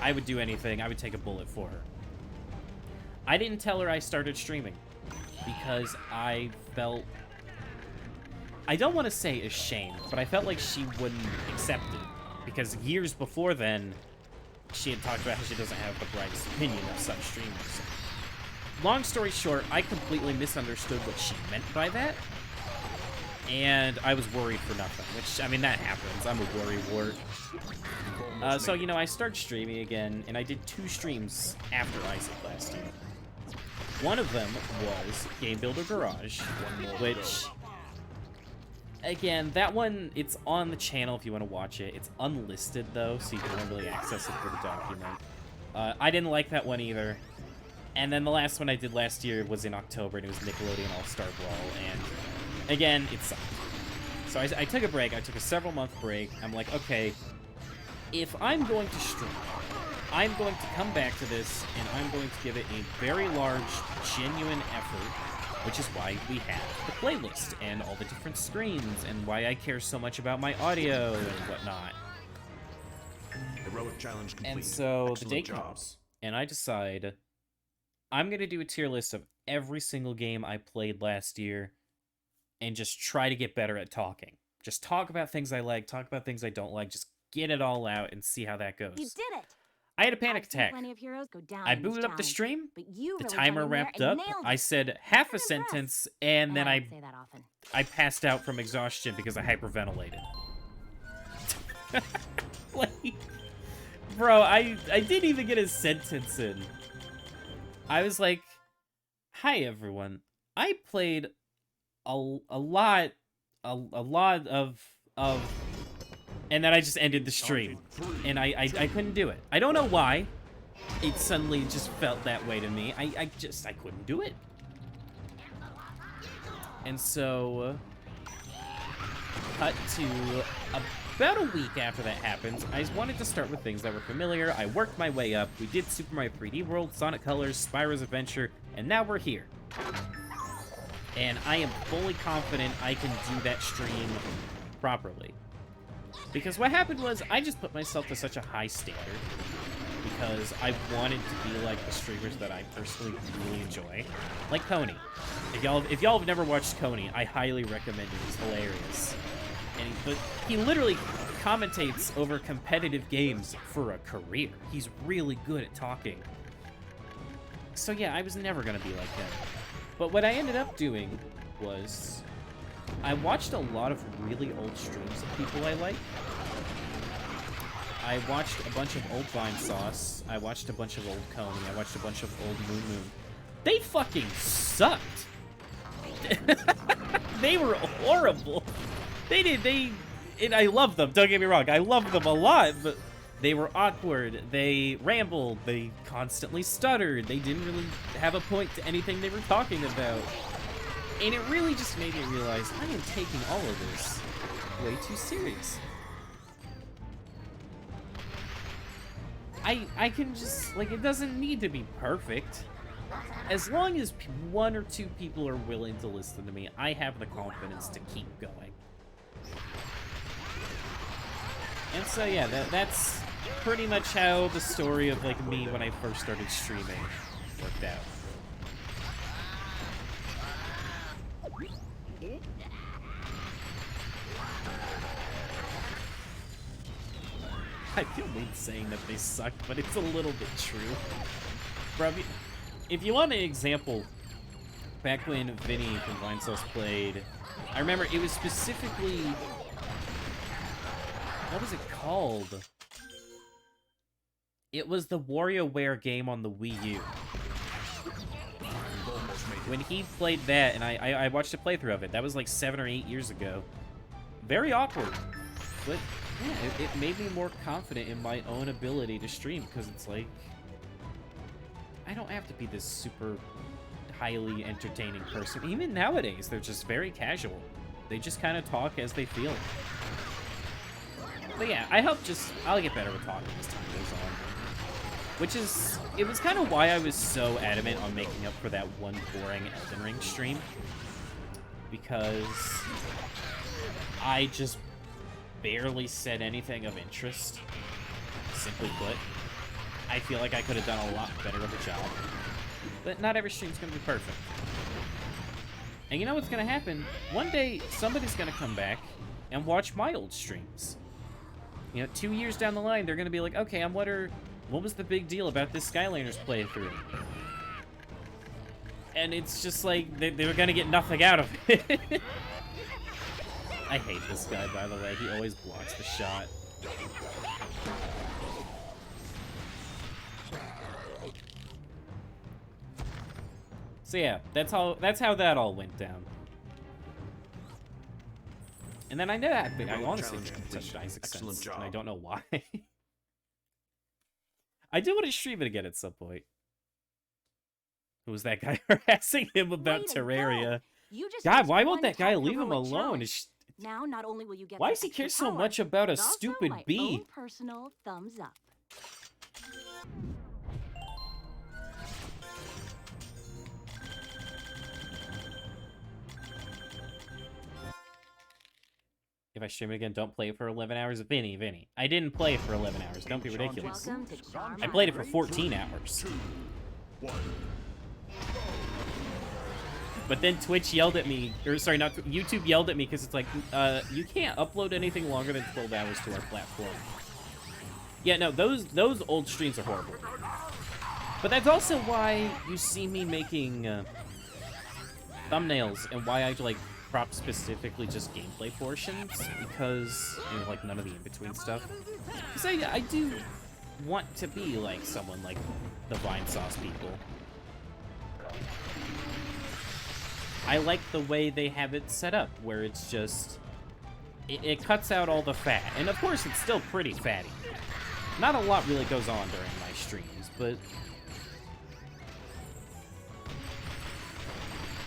I would do anything. I would take a bullet for her. I didn't tell her I started streaming because I felt... I don't want to say ashamed, but I felt like she wouldn't accept it. Because years before then, she had talked about how she doesn't have the brightest opinion of such streamers. Long story short, I completely misunderstood what she meant by that. And I was worried for nothing, which, I mean, that happens. I'm a worrywart. So, you know, I started streaming again, and I did 2 streams after Isaac last year. One of them was Game Builder Garage, which, again, that one, it's on the channel if you want to watch it. It's unlisted, though, so you can only really access it through the document. I didn't like that one either. And then the last one I did last year was in October, and it was Nickelodeon All-Star Brawl, and... again, it sucked. So I took a break. I took a several-month break. I'm like, okay, if I'm going to stream, I'm going to come back to this, and I'm going to give it a very large, genuine effort, which is why we have the playlist and all the different screens, and why I care so much about my audio and whatnot. Heroic challenge complete. And so Excellent the day job. comes, and I decide I'm going to do a tier list of every single game I played last year, and just try to get better at talking. Just talk about things I like, talk about things I don't like, just get it all out and see how that goes. You did it! I had a panic I've seen attack. plenty of heroes go down I in this booted up the challenge, stream, but you the really timer hung in there wrapped and up, nailed I it. said half a I'm impressed. sentence, and then I I don't say that often. passed out from exhaustion because I hyperventilated. Like, bro, I didn't even get a sentence in. I was like, hi everyone, I played a lot of, and then I just ended the stream, and I couldn't do it. I don't know why. It suddenly just felt that way to me. I couldn't do it. And so, cut to about a week after that happened, I wanted to start with things that were familiar. I worked my way up. We did Super Mario 3D World, Sonic Colors, Spyro's Adventure, and now we're here. And I am fully confident I can do that stream properly. Because what happened was, I just put myself to such a high standard, because I wanted to be like the streamers that I personally really enjoy. Like Coney. If y'all have never watched Coney, I highly recommend it. He's hilarious. But he literally commentates over competitive games for a career. He's really good at talking. So yeah, I was never gonna be like him. But what I ended up doing was, I watched a lot of really old streams of people I like. I watched a bunch of old Vine Sauce. I watched a bunch of old Coney. I watched a bunch of old Moon Moon. They fucking sucked. They were horrible. And I love them, don't get me wrong. I love them a lot, but they were awkward. They rambled. They constantly stuttered. They didn't really have a point to anything they were talking about. And it really just made me realize I am taking all of this way too serious. I can just, like, it doesn't need to be perfect. As long as 1 or 2 people are willing to listen to me, I have the confidence to keep going. And so, yeah, that's pretty much how the story of, like, me when I first started streaming worked out. I feel weird saying that they suck, but it's a little bit true. Bro, if you want an example, back when Vinny from Vine Sauce played, I remember it was specifically... what was it called? It was the WarioWare game on the Wii U. You've almost made it. When he played that, and I watched a playthrough of it, that was like 7 or 8 years ago. Very awkward. But, yeah, it made me more confident in my own ability to stream, because it's like... I don't have to be this super highly entertaining person. Even nowadays, they're just very casual. They just kind of talk as they feel. But yeah, I'll get better with talking as time goes on. Which is, it was kind of why I was so adamant on making up for that one boring Elden Ring stream. Because I just barely said anything of interest. Simply put, I feel like I could have done a lot better of a job. But not every stream's going to be perfect. And you know what's going to happen? One day, somebody's going to come back and watch my old streams. You know, 2 years down the line, they're going to be like, okay, what was the big deal about this Skylanders playthrough? And it's just like, they were going to get nothing out of it. I hate this guy, by the way. He always blocks the shot. So yeah, that's how that all went down. And then I know that I honestly think such Isaac sense, and I don't know why. I do want to stream it again at some point. Who was that guy harassing him about Terraria? God, why won't that guy leave him alone? Now, not only will you get why does he care so much about a stupid bee? Own personal thumbs up. If I stream it again, don't play it for 11 hours. Vinny. I didn't play it for 11 hours. Don't be ridiculous. I played it for 14 hours. But then Twitch yelled at me, or sorry, not YouTube yelled at me because it's like, you can't upload anything longer than 12 hours to our platform. Yeah, no, those old streams are horrible. But that's also why you see me making thumbnails and why I like crop specifically just gameplay portions, because, you know, like, none of the in-between stuff. Because I do want to be like someone like the Vine Sauce people. I like the way they have it set up, where it's just... It cuts out all the fat. And of course, it's still pretty fatty. Not a lot really goes on during my streams, but...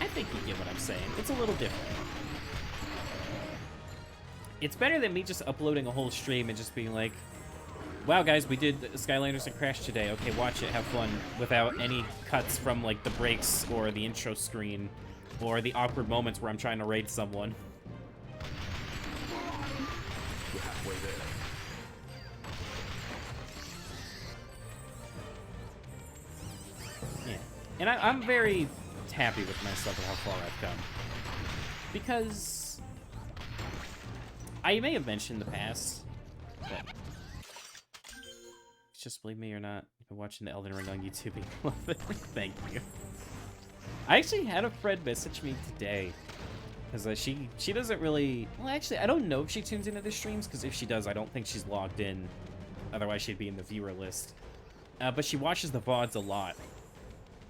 I think you get what I'm saying. It's a little different. It's better than me just uploading a whole stream and just being like, wow, guys, we did Skylanders and Crash today. Okay, watch it, have fun, without any cuts from, like, the breaks or the intro screen or the awkward moments where I'm trying to raid someone. We're halfway there. Yeah. And I'm very happy with myself and how far I've come. Because I may have mentioned in the past that, just believe me or not, you've been watching the Elden Ring on YouTube. Love it. Thank you. I actually had a friend message me today because she doesn't really, well, actually I don't know if she tunes into the streams, because if she does, I don't think she's logged in, otherwise she'd be in the viewer list. But she watches the VODs a lot.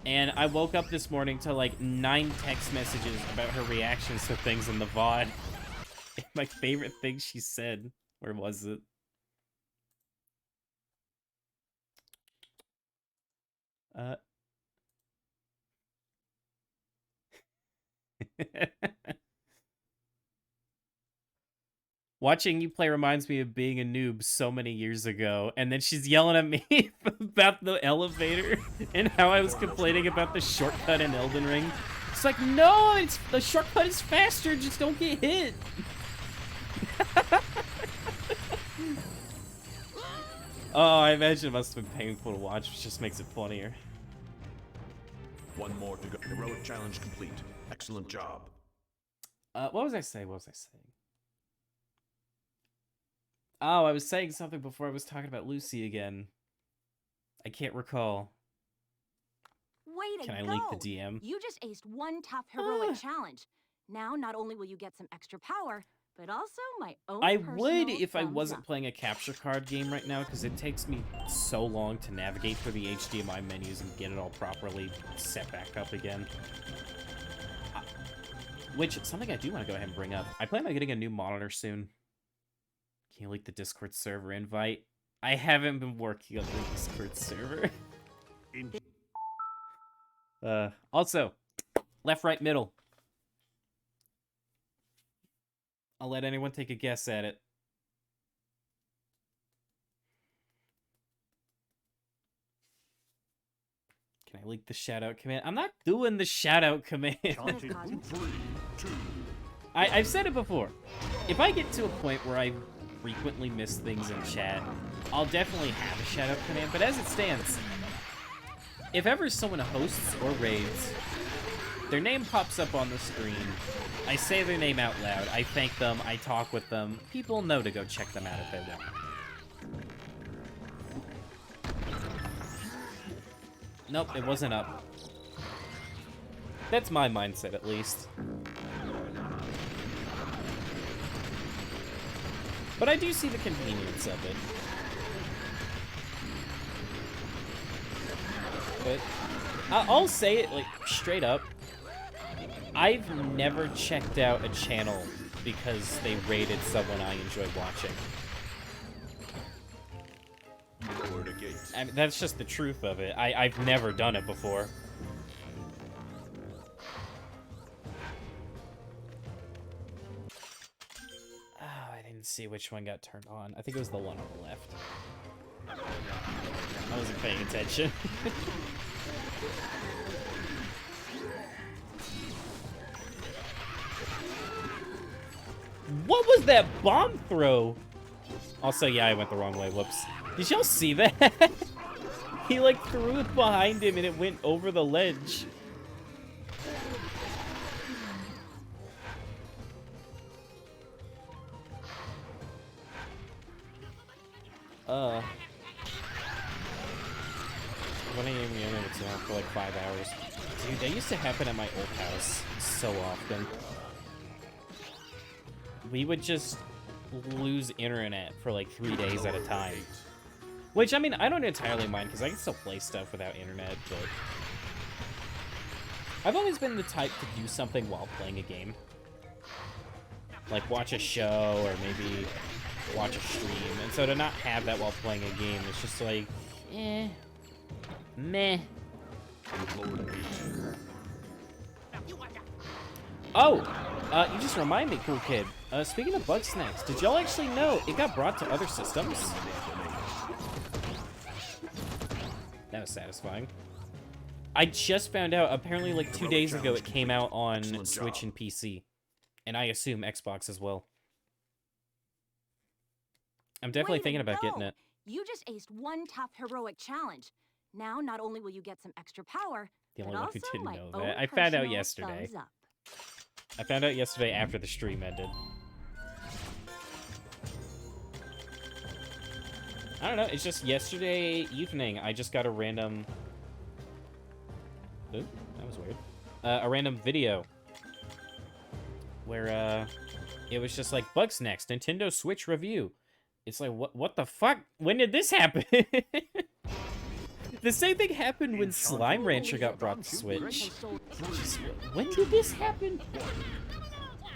And I woke up this morning to like 9 text messages about her reactions to things in the VOD. And my favorite thing she said, where was it? Watching you play reminds me of being a noob so many years ago, and then she's yelling at me about the elevator and how I was complaining about the shortcut in Elden Ring. It's like, no, the shortcut is faster, just don't get hit. Oh, I imagine it must have been painful to watch, which just makes it funnier. One more to go. Heroic challenge complete. Excellent job. What was I saying? Oh, I was saying something before I was talking about Lucy again. I can't recall. Way to go! Can I leak the DM? You just aced one tough heroic challenge. Now, not only will you get some extra power, but also my own I personal would if I thumbs wasn't up. playing a capture card game right now, because it takes me so long to navigate through the HDMI menus and get it all properly set back up again. Which, something I do want to go ahead and bring up. I plan on getting a new monitor soon. Can you leak the Discord server invite? I haven't been working on the Discord server. Also, left, right, middle. I'll let anyone take a guess at it. Can I leak the shoutout command? I'm not doing the shoutout command. Enchanted 3, 2. I've said it before. If I get to a point where I frequently miss things in chat, I'll definitely have a shoutout command. But as it stands, if ever someone hosts or raids, their name pops up on the screen, I say their name out loud, I thank them, I talk with them, people know to go check them out if they want. Nope, it wasn't up. That's my mindset, at least. But I do see the convenience of it. But I'll say it, like, straight up. I've never checked out a channel because they rated someone I enjoy watching. I mean, that's just the truth of it. I've never done it before. Oh, I didn't see which one got turned on. I think it was the one on the left. I wasn't paying attention. What was that bomb throw? Also, yeah, I went the wrong way. Whoops. Did y'all see that? He, like, threw it behind him and it went over the ledge. When I am young, it's on for like 5 hours. Dude, that used to happen at my old house so often. We would just lose internet for like 3 days at a time. Which, I mean, I don't entirely mind, because I can still play stuff without internet, but... I've always been the type to do something while playing a game. Like, watch a show, or maybe watch a stream. And so to not have that while playing a game, it's just like, meh. Oh! You just remind me, cool kid. Speaking of Bug Snacks, did y'all actually know it got brought to other systems? That was satisfying. I just found out, apparently like 2 days ago, it came out on Switch and PC. And I assume Xbox as well. I'm definitely thinking about getting it. You just aced one tough heroic challenge. Now, not only will you get some extra power, The but only one who also didn't my know own that. I found out personal yesterday. thumbs up. I found out yesterday after the stream ended. I don't know, it's just yesterday evening, I just got a random... Ooh, that was weird. A random video. Where, it was just like, Bugsnax, Nintendo Switch review. It's like, what the fuck? When did this happen? The same thing happened when Slime Rancher got brought to Switch. Just, when did this happen?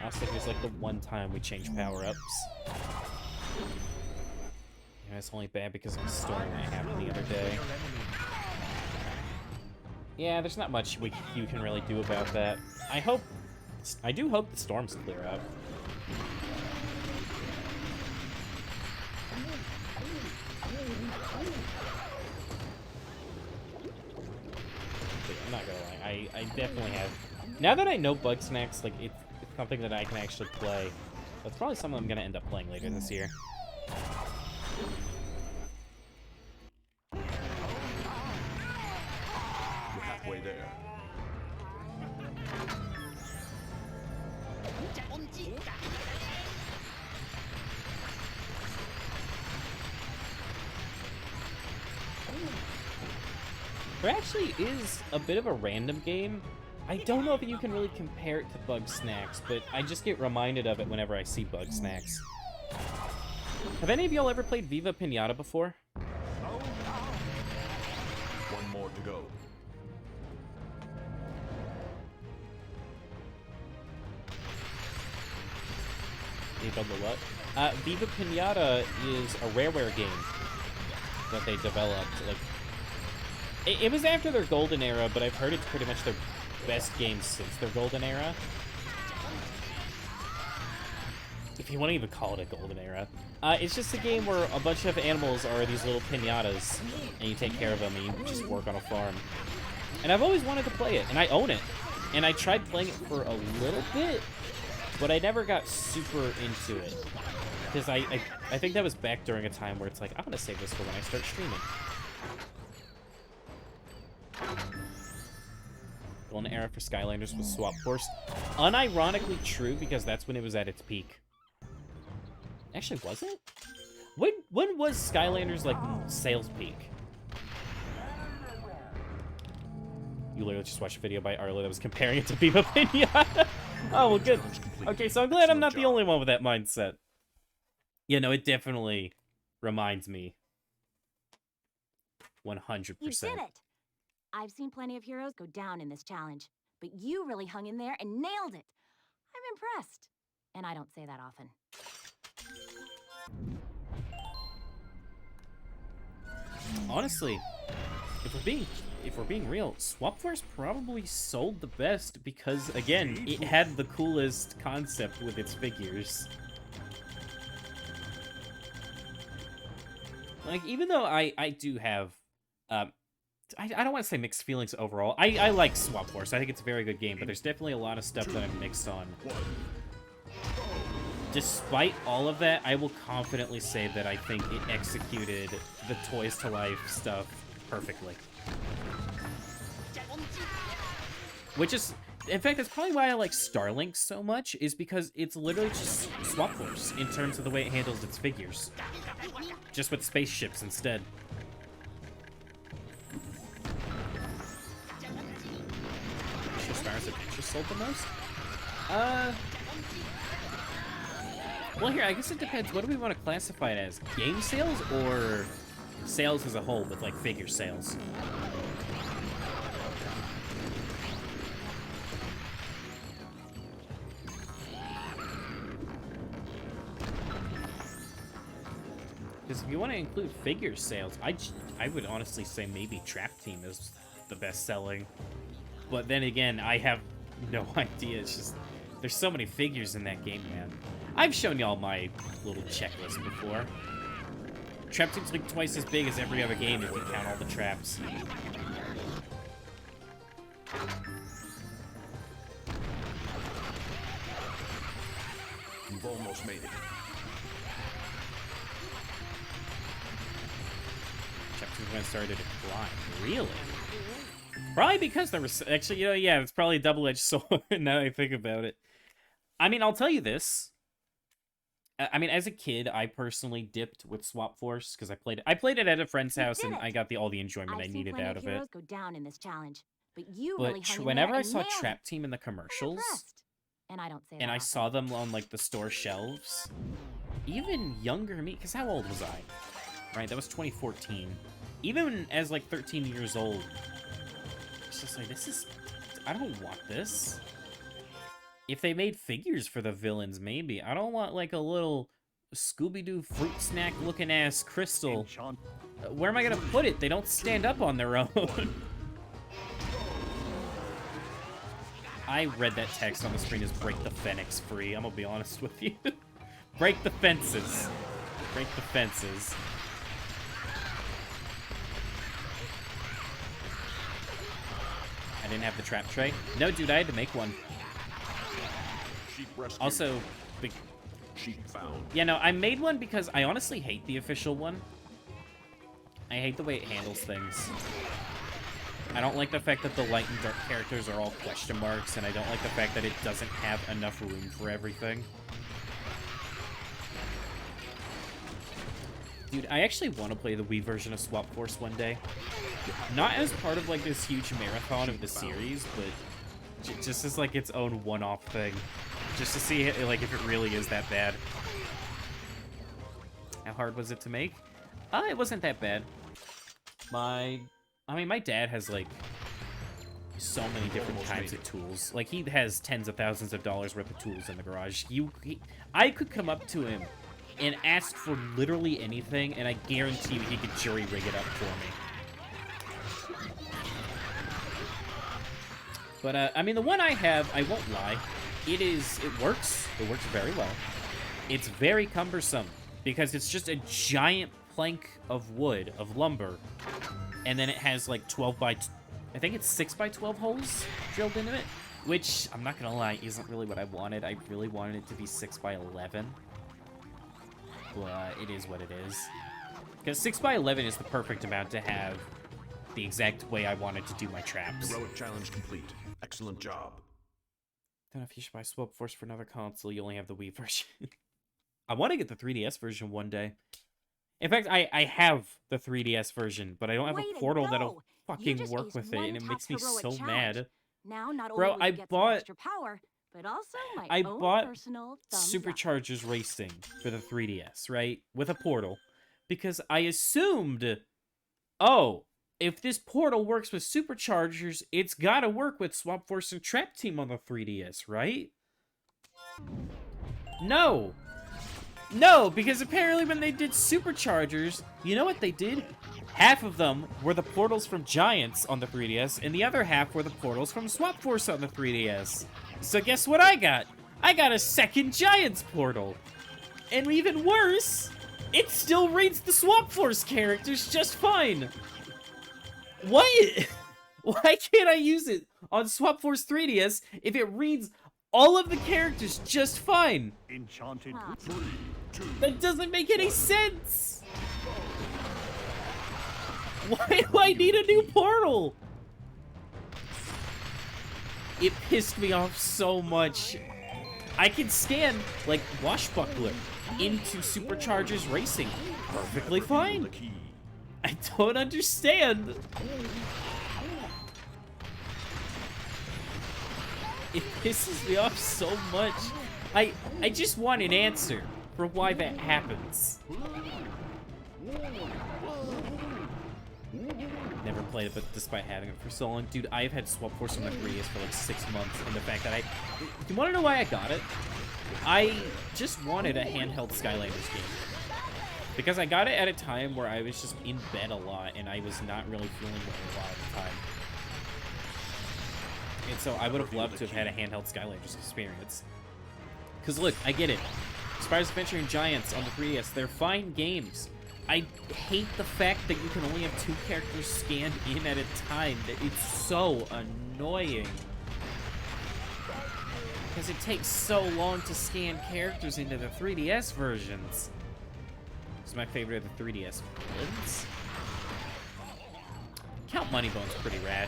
I was thinking it was like the one time we changed power-ups. And it's only bad because of the storm that happened the other day. Yeah, there's not much you can really do about that. I do hope the storms clear up. I'm not gonna lie, I definitely have. Now that I know Bugsnax, like, it's something that I can actually play. That's probably something I'm gonna end up playing later this year. You're halfway there. There actually is a bit of a random game I don't know if you can really compare it to Bug Snacks, but I just get reminded of it whenever I see Bug Snacks. Have any of y'all ever played Viva Pinata before? One more to go. Viva the what? Viva Pinata is a Rareware game that they developed. Like, it was after their golden era, but I've heard it's pretty much their best game since their golden era. If you want to even call it a golden era. It's just a game where a bunch of animals are these little pinatas, and you take care of them, and you just work on a farm. And I've always wanted to play it, and I own it. And I tried playing it for a little bit, but I never got super into it. Because I think that was back during a time where it's like, I'm going to save this for when I start streaming. Golden era for Skylanders was Swap Force. Unironically true, because that's when it was at its peak. Actually, was it? When was Skylanders, like, sales peak? You literally just watched a video by Arlo that was comparing it to Viva Pinata. Oh, well, good. Okay, so I'm glad I'm not the only one with that mindset. Yeah, no, it definitely reminds me. 100%. You did it! I've seen plenty of heroes go down in this challenge, but you really hung in there and nailed it. I'm impressed. And I don't say that often. Honestly, if we're being real, Swap Force probably sold the best because, again, it had the coolest concept with its figures. Like, even though I do have, I don't want to say mixed feelings overall. I like Swap Force. I think it's a very good game, but there's definitely a lot of stuff that I'm mixed on. Despite all of that, I will confidently say that I think it executed the Toys to Life stuff perfectly. Which is, in fact, that's probably why I like Starlink so much, is because it's literally just Swap Force in terms of the way it handles its figures. Just with spaceships instead. Spyro's Adventure sold the most? Well, here, I guess it depends. What do we want to classify it as? Game sales or sales as a whole with, like, figure sales? Because if you want to include figure sales, I would honestly say maybe Trap Team is the best-selling. But then again, I have no idea. It's just, there's so many figures in that game, man. I've shown y'all my little checklist before. Trap Team's like twice as big as every other game if you count all the traps. You've almost made it. Trap Team's when it started to decline. Really? Probably because there was... Actually, you know, yeah, it's probably a double-edged sword now that I think about it. I mean, I'll tell you this. I mean, as a kid, I personally dipped with Swap Force because I played it at a friend's house and I got all the enjoyment I needed out of it. Go down in this challenge, but you But really hung in whenever there I and saw nailed Trap it. Team in the commercials, And I don't say and that I often. saw them on like the store shelves, even younger me, because how old was I? Right, that was 2014. Even as like 13 years old, it's just like, this is, I don't want this. If they made figures for the villains, maybe. I don't want like a little Scooby-Doo fruit snack looking ass crystal. Where am I gonna put it? They don't stand up on their own. I read that text on the screen as break the Fenix free. I'm gonna be honest with you. Break the fences. Break the fences. I didn't have the trap tray. No, dude, I had to make one. Sheep rescued. Also, Sheep found. yeah, no, I made one because I honestly hate the official one. I hate the way it handles things. I don't like the fact that the light and dark characters are all question marks, and I don't like the fact that it doesn't have enough room for everything. Dude, I actually want to play the Wii version of Swap Force one day. Not as part of, like, this huge marathon of the series, but Just as, like, its own one-off thing. Just to see, like, if it really is that bad. How hard was it to make? It wasn't that bad. I mean, my dad has, like, so many different kinds of tools. Like, he has tens of thousands of dollars worth of tools in the garage. I could come up to him and ask for literally anything, and I guarantee you he could jury rig it up for me. But, I mean, the one I have, I won't lie, it works. It works very well. It's very cumbersome, because it's just a giant plank of wood, of lumber, and then it has, like, 12 by... I think it's 6 by 12 holes drilled into it, which, I'm not gonna lie, isn't really what I wanted. I really wanted it to be 6 by 11. But it is what it is. Because 6 by 11 is the perfect amount to have the exact way I wanted to do my traps. Heroic challenge complete. Excellent job. Don't know if you should buy Swap Force for another console. You only have the Wii version. I want to get the 3DS version one day. In fact, I have the 3DS version, but I don't have a portal that'll fucking work with it, and it makes me so mad. Now, not Bro, only will I you get some bought... extra power, but also my I own bought personal thumbs up. Superchargers Racing for the 3DS, right? With a portal. Because I assumed, oh, if this portal works with Superchargers, it's gotta work with Swap Force and Trap Team on the 3DS, right? No! No, because apparently when they did Superchargers, you know what they did? Half of them were the portals from Giants on the 3DS, and the other half were the portals from Swap Force on the 3DS. So guess what I got? I got a second Giants portal. And even worse, it still reads the Swap Force characters just fine. What? Why can't I use it on Swap Force 3DS if it reads all of the characters just fine? Enchanted. That doesn't make any sense. Why do I need a new portal? It pissed me off so much. I can scan, like, Washbuckler into Superchargers Racing perfectly fine. I don't understand. It pisses me off so much. I just want an answer for why that happens. Never played it, but despite having it for so long, dude, I've had Swap Force on my 3DS for like 6 months, and the fact that you want to know why I got it? I just wanted a handheld Skylanders game. Because I got it at a time where I was just in bed a lot, and I was not really feeling well a lot of the time. And so I would have loved to have had a handheld Skylanders experience. Because look, I get it. Spyro's Adventure and Giants on the 3DS, they're fine games. I hate the fact that you can only have 2 characters scanned in at a time. It's so annoying. Because it takes so long to scan characters into the 3DS versions. This is my favorite of the 3DS villains. Count Moneybone's pretty rad.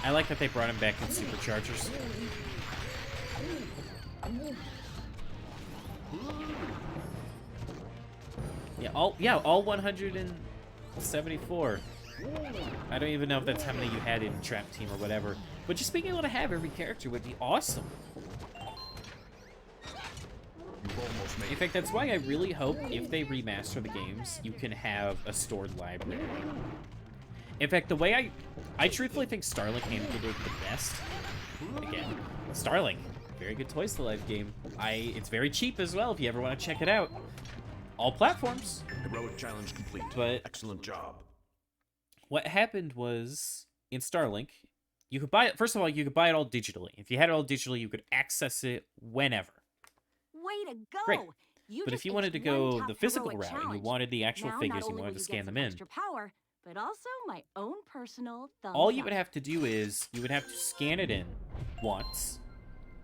I like that they brought him back in Superchargers. All 174. I don't even know if that's how many you had in Trap Team or whatever. But just being able to have every character would be awesome. In fact, that's why I really hope if they remaster the games, you can have a stored library. In fact, the way I truthfully think Starlink handled it the best. Again, Starlink, very good Toys to Life game. It's very cheap as well if you ever want to check it out. All platforms. Heroic challenge complete. But excellent job. What happened was in Starlink, you could buy it. First of all, you could buy it all digitally. If you had it all digitally, you could access it whenever. Way to go! Great. But if you wanted to go the physical route and you wanted the actual figures, you wanted to scan them in. Extra power, but also my own personal thumbs All you up. would have to do is you would have to scan it in once,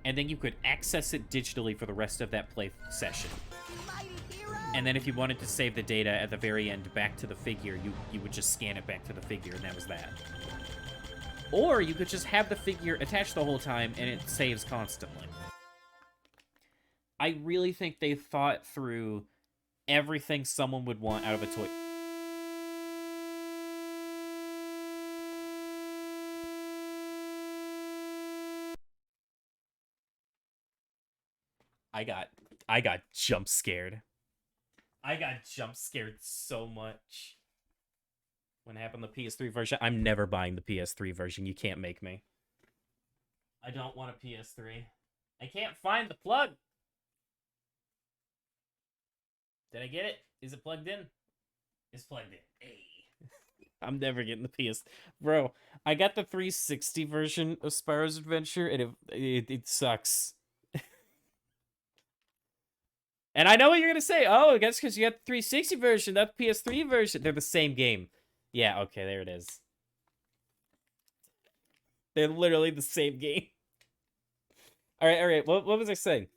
and then you could access it digitally for the rest of that play session. And then if you wanted to save the data at the very end back to the figure, you would just scan it back to the figure, and that was that. Or you could just have the figure attached the whole time, and it saves constantly. I really think they thought through everything someone would want out of a toy. I got jump scared. I got jump scared so much. When it happened on the PS3 version, I'm never buying the PS3 version. You can't make me. I don't want a PS3. I can't find the plug. Did I get it? Is it plugged in? It's plugged in. Hey. I'm never getting the PS. Bro, I got the 360 version of Spyro's Adventure, and it sucks. And I know what you're gonna say. Oh, I guess because you got the 360 version, not the PS3 version. They're the same game. Yeah, okay, there it is. They're literally the same game. All right. What was I saying?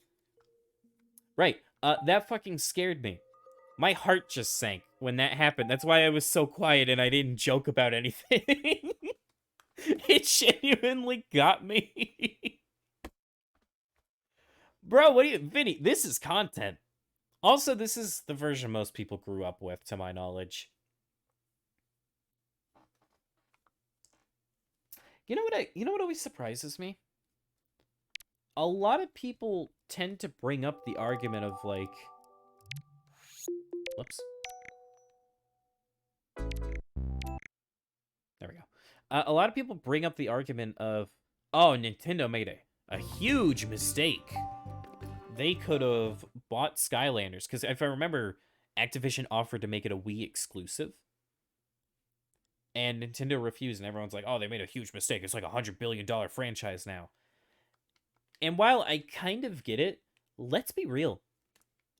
Right. That fucking scared me. My heart just sank when that happened. That's why I was so quiet and I didn't joke about anything. It genuinely got me. Bro, what do you... Vinny, this is content. Also, this is the version most people grew up with, to my knowledge. You know what always surprises me? A lot of people tend to bring up the argument of, like... Whoops. There we go. A lot of people bring up the argument of, oh, Nintendo made a huge mistake. They could have bought Skylanders, because if I remember, Activision offered to make it a Wii exclusive. And Nintendo refused, and everyone's like, oh, they made a huge mistake. It's like a $100 billion franchise now. And while I kind of get it, let's be real.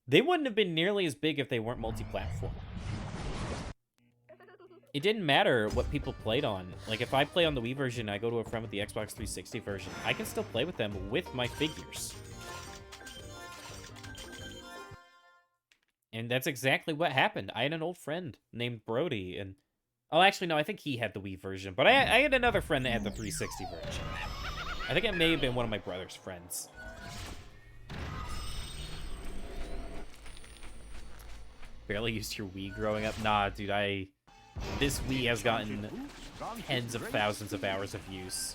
They wouldn't have been nearly as big if they weren't multi-platform. It didn't matter what people played on. Like, if I play on the Wii version and I go to a friend with the Xbox 360 version, I can still play with them with my figures. And that's exactly what happened. I had an old friend named Brody, and... Oh, actually, no, I think he had the Wii version, but I had another friend that had the 360 version. I think it may have been one of my brother's friends. Barely used your Wii growing up? Nah, dude, this Wii has gotten tens of thousands of hours of use.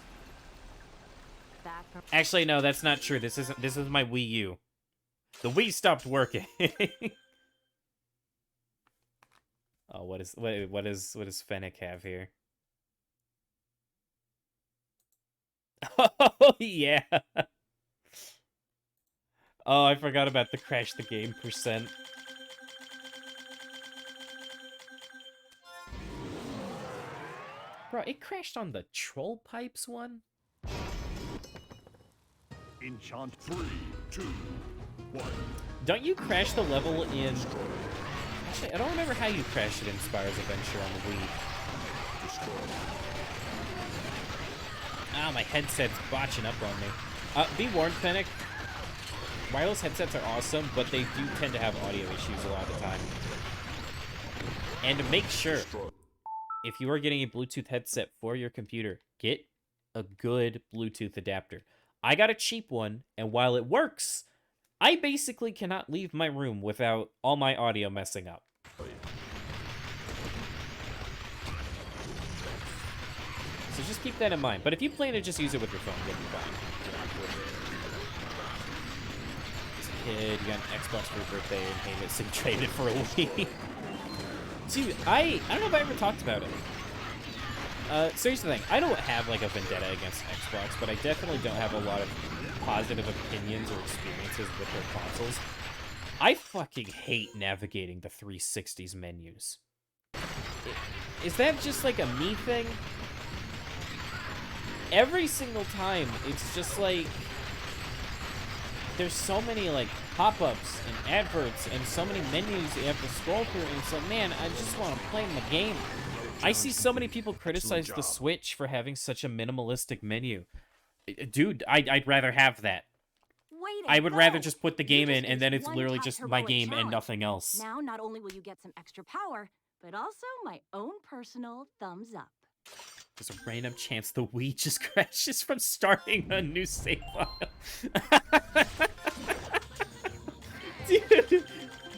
Actually, no, that's not true. This is my Wii U. The Wii stopped working. Oh, what does Fennec have here? Oh, yeah. Oh, I forgot about the crash the game %. Bro, it crashed on the Troll Pipes one? Enchant 3, 2, 1. Don't you crash the level in... Actually, I don't remember how you crashed it in Spyro's Adventure on the Wii. Ah, my headset's botching up on me. Be warned, Fennec. Wireless headsets are awesome, but they do tend to have audio issues a lot of the time. And to make sure, if you are getting a Bluetooth headset for your computer, get a good Bluetooth adapter. I got a cheap one, and while it works, I basically cannot leave my room without all my audio messing up. So just keep that in mind. But if you plan to just use it with your phone, you'll be fine. As a kid, you got an Xbox for your birthday and came it and traded for a Wii. Dude, I don't know if I ever talked about it. Seriously, thing, I don't have like a vendetta against Xbox, but I definitely don't have a lot of positive opinions or experiences with their consoles. I fucking hate navigating the 360's menus. Is that just like a me thing? Every single time, it's just like... There's so many like pop-ups and adverts and so many menus you have to scroll through, and it's like, man, I just want to play the game. I see so many people criticize the Switch for having such a minimalistic menu. Dude, I'd rather have that. I would rather just put the game in, and then it's literally just my game and nothing else. Now, not only will you get some extra power, but also my own personal thumbs up. There's a random chance the Wii just crashes from starting a new save file. Dude,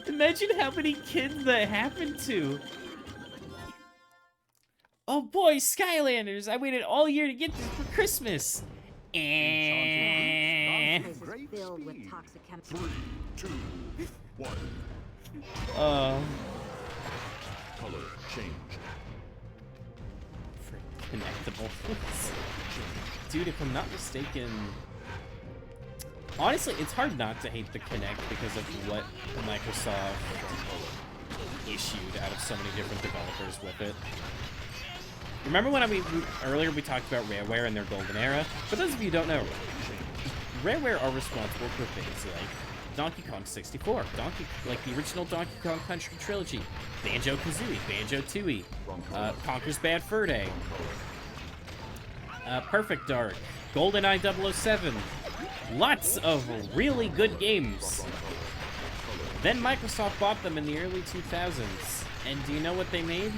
imagine how many kids that happened to. Oh boy, Skylanders! I waited all year to get this for Christmas. This place is Great filled with speed. toxic chemicals. 3, 2, 1. Color change. Connectable. Dude, if I'm not mistaken... Honestly, it's hard not to hate the Kinect because of what Microsoft issued out of so many different developers with it. Remember when earlier we talked about Rareware and their golden era? For those of you who don't know, Rareware are responsible for things like Donkey Kong 64, like the original Donkey Kong Country trilogy, Banjo-Kazooie, Banjo-Tooie, Conker's Bad Fur Day, Perfect Dark, GoldenEye 007, lots of really good games. Then Microsoft bought them in the early 2000s, and do you know what they made?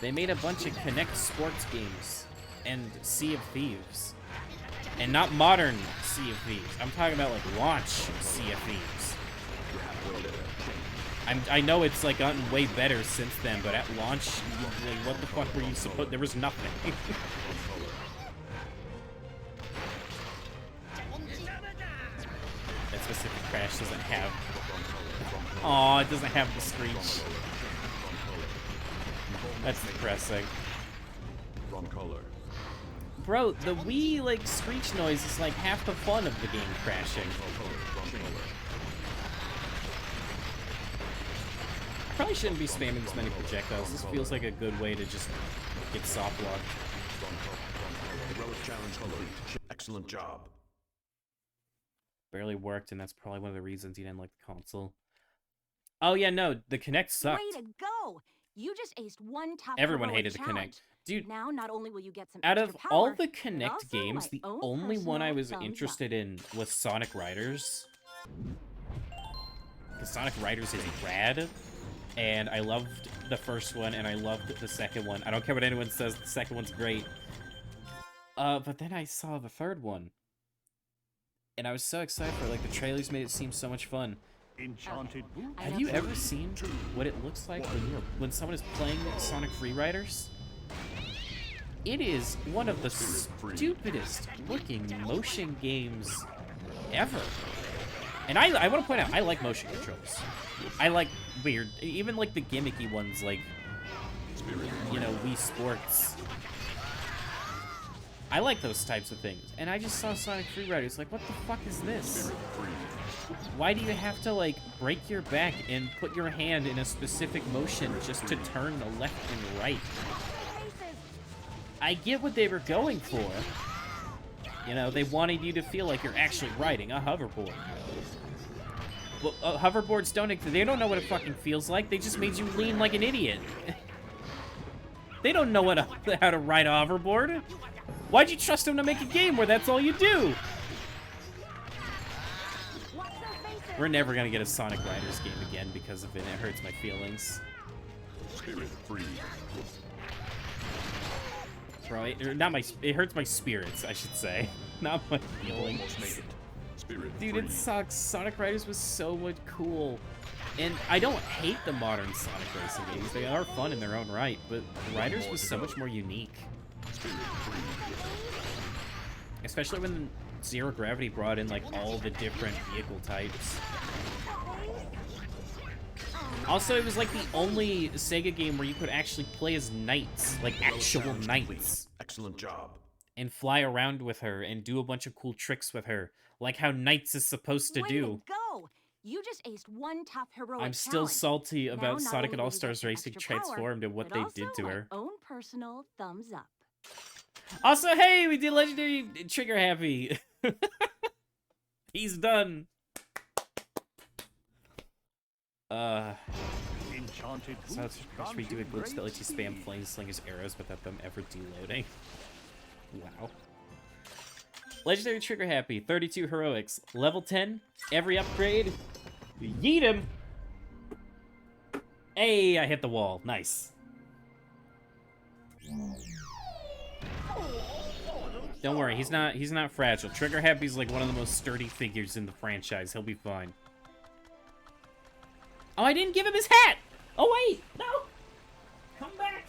They made a bunch of Kinect sports games and Sea of Thieves. And not modern Sea of Thieves. I'm talking about, like, launch Sea of Thieves. I know it's, like, gotten way better since then, but at launch, like, what the fuck were you supposed... There was nothing. That specific crash doesn't have... Aw, it doesn't have the screech. That's depressing. Wrong color. Bro, the Wii, like, screech noise is, like, half the fun of the game crashing. I probably shouldn't be spamming this many projectiles. This feels like a good way to just get soft locked. Heroic challenge complete. Excellent job. Barely worked, and that's probably one of the reasons you didn't like the console. Oh, yeah, no, the Kinect sucked. Way to go! You just aced one tough Everyone heroic hated the challenge. Kinect. Dude, Now, not only will you get some out extra of power, all the but Kinect also games, my the own only one I personal was thumbs interested in was Sonic Riders. Because Sonic Riders is rad, and I loved the first one, and I loved the second one. I don't care what anyone says, the second one's great. But then I saw the third one, and I was so excited for it. Like, the trailers made it seem so much fun. Enchanted boots. Have you ever seen what it looks like when someone is playing Sonic Free Riders? It is one of the stupidest looking motion games ever. And I want to point out, I like motion controls. I like weird, even like the gimmicky ones like, you know, Wii Sports. I like those types of things. And I just saw Sonic Free Riders, like, what the fuck is this? Why do you have to, like, break your back and put your hand in a specific motion just to turn the left and right? I get what they were going for. You know, they wanted you to feel like you're actually riding a hoverboard. Well, hoverboards they don't know what it fucking feels like. They just made you lean like an idiot. They don't know how to ride a hoverboard. Why'd you trust them to make a game where that's all you do? We're never gonna get a Sonic Riders game again because of it. It hurts my feelings. Spirit free. Bro, it hurts my spirits, I should say. Not my feelings. Almost made it. Spirit Dude, free. it sucks. Sonic Riders was so much cool. And I don't hate the modern Sonic racing games. They are fun in their own right, but Riders was so much more unique. Spirit free. Especially when Zero Gravity brought in, like, all the different vehicle types. Also, it was, like, the only Sega game where you could actually play as knights. Like, actual knights. Excellent job. And fly around with her and do a bunch of cool tricks with her. Like how Knights is supposed to Way do. to go! You just aced one tough heroic I'm still challenge. salty Now, about not Sonic only and will you All-Stars get some Racing extra power, transformed and what but they also did to my her. own personal thumbs up. Also, hey, we did Legendary Trigger Happy. He's done. Enchanted So boots. it's we do a glitch that lets you spam Flame Slinger's arrows without them ever deloading. Wow. Legendary Trigger Happy, 32 heroics, level 10, every upgrade. Yeet him! Hey, I hit the wall. Nice. Don't worry, he's not fragile. Trigger Happy's like one of the most sturdy figures in the franchise. He'll be fine. Oh, I didn't give him his hat! Oh, wait! No! Come back!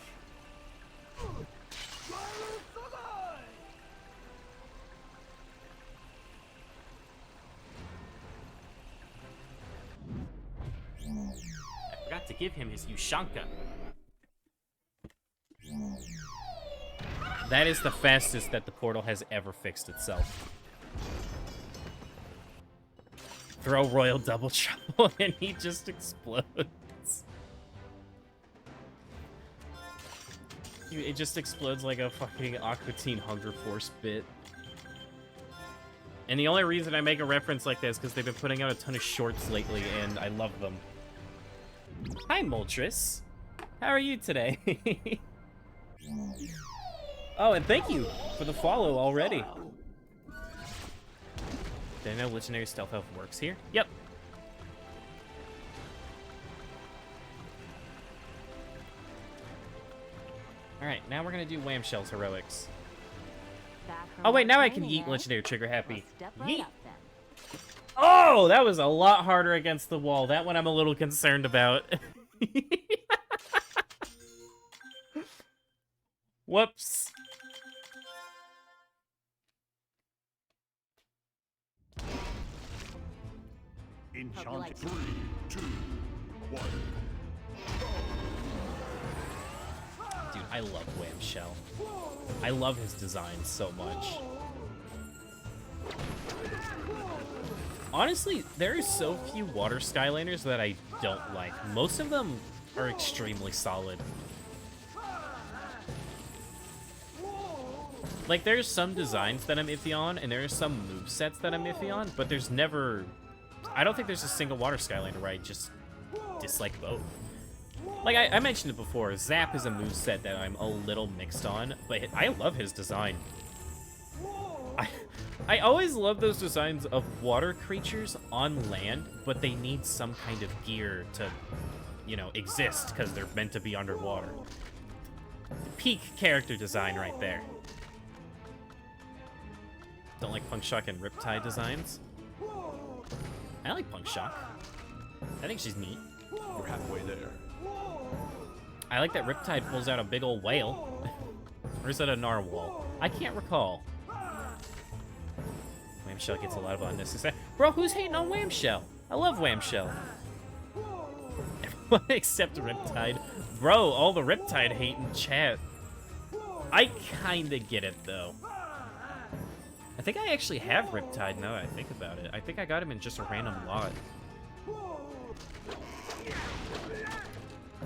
to give him his Ushanka. That is the fastest that the portal has ever fixed itself. Throw Royal Double Trouble and he just explodes. Dude, it just explodes like a fucking Aqua Teen Hunger Force bit. And the only reason I make a reference like this is because they've been putting out a ton of shorts lately, and I love them. Hi, Moltres. How are you today? Oh, and thank you for the follow already. Did I know Legendary Stealth Elf works here? Yep. Alright, now we're gonna do Wham-Shell's Heroics. Oh wait, now I can yeet Legendary Trigger Happy. Yeet! Oh, that was a lot harder against the wall. That one I'm a little concerned about. Whoops. Enchanted. 3, 2, 1. Dude, I love Wham-Shell. I love his design so much. Honestly, there are so few water Skylanders that I don't like. Most of them are extremely solid. Like, there's some designs that I'm iffy on, and there are some movesets that I'm iffy on, but there's never... I don't think there's a single water Skylander where I just dislike both. Like, I mentioned it before, Zap is a moveset that I'm a little mixed on, but I love his design. I always love those designs of water creatures on land, but they need some kind of gear to, you know, exist, because they're meant to be underwater. Peak character design right there. Don't like Punk Shock and Riptide designs. I like Punk Shock. I think she's neat. We're halfway there. I like that Riptide pulls out a big old whale. Or is that a narwhal? I can't recall. Wham-Shell gets a lot of unnecessary... Bro, who's hating on Wham-Shell? I love Wham-Shell. Everyone except Riptide. Bro, all the Riptide hate in chat. I kinda get it, though. I think I actually have Riptide now that I think about it. I think I got him in just a random lot.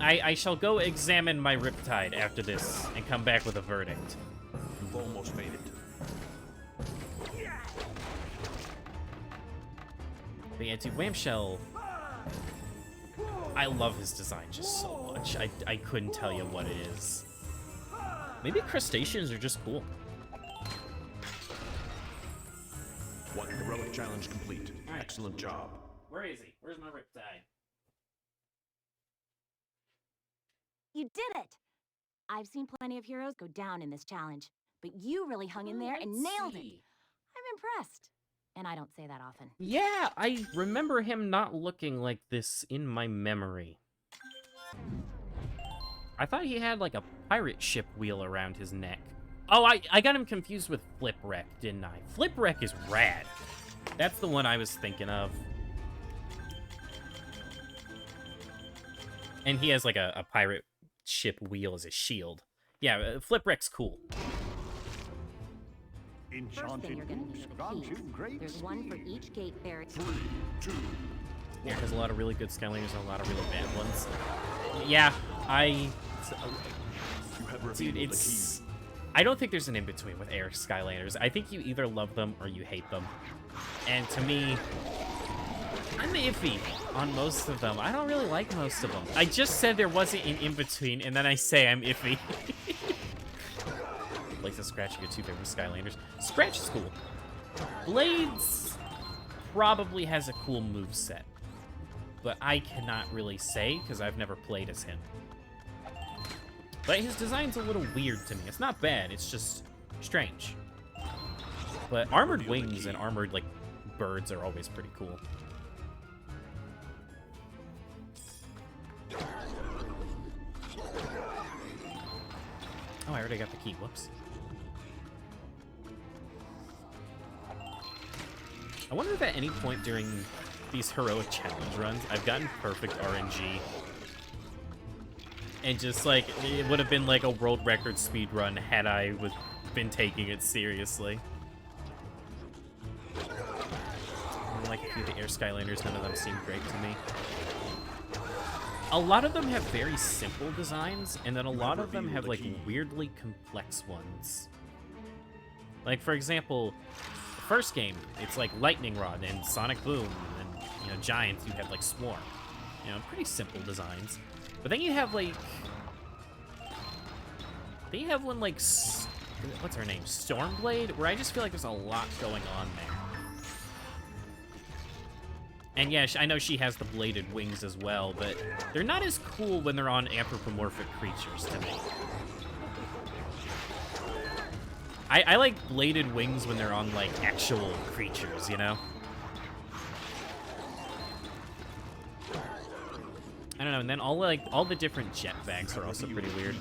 I shall go examine my Riptide after this and come back with a verdict. You've almost made it. But yeah, dude, Wham-Shell, I love his design just so much. I couldn't tell you what it is. Maybe crustaceans are just cool. One heroic challenge complete. Right. Excellent job. Where is he? Where's my Riptide? You did it! I've seen plenty of heroes go down in this challenge, but you really hung in there and nailed it. I'm impressed. And I don't say that often. Yeah, I remember him not looking like this in my memory. I thought he had like a pirate ship wheel around his neck. Oh, I got him confused with Flipwreck, didn't I? Flipwreck is rad. That's the one I was thinking of. And he has like a pirate ship wheel as a shield. Yeah, Flipwreck's cool. First thing you're gonna need are the keys. There's one for each gate fairy. 3, 2, Yeah, there's a lot of really good Skylanders and a lot of really bad ones. Yeah, you have revealed dude, the it's... key. I don't think there's an in-between with Air Skylanders. I think you either love them or you hate them. And to me, I'm iffy on most of them. I don't really like most of them. I just said there wasn't an in-between, and then I say I'm iffy. Blaze and Scratch are your two favorite Skylanders. Scratch is cool. Blades probably has a cool moveset, but I cannot really say because I've never played as him. But his design's a little weird to me. It's not bad, it's just strange. But armored wings and armored, like, birds are always pretty cool. Oh, I already got the key. Whoops. I wonder if at any point during these heroic challenge runs, I've gotten perfect RNG And just, like, it would have been like a world record speed run had I been taking it seriously. Like a few of the Air Skylanders, none of them seem great to me. A lot of them have very simple designs, and then a lot of them have, like, weirdly complex ones. Like, for example, the first game, it's like Lightning Rod and Sonic Boom, and, you know, Giants, you have, like, Swarm. You know, pretty simple designs. But then you have, like... Then you have one, like, what's her name? Stormblade? Where I just feel like there's a lot going on there. And yeah, I know she has the bladed wings as well, but they're not as cool when they're on anthropomorphic creatures to me. I like bladed wings when they're on, like, actual creatures, you know? I don't know, and then all the different jetpacks are also pretty weird.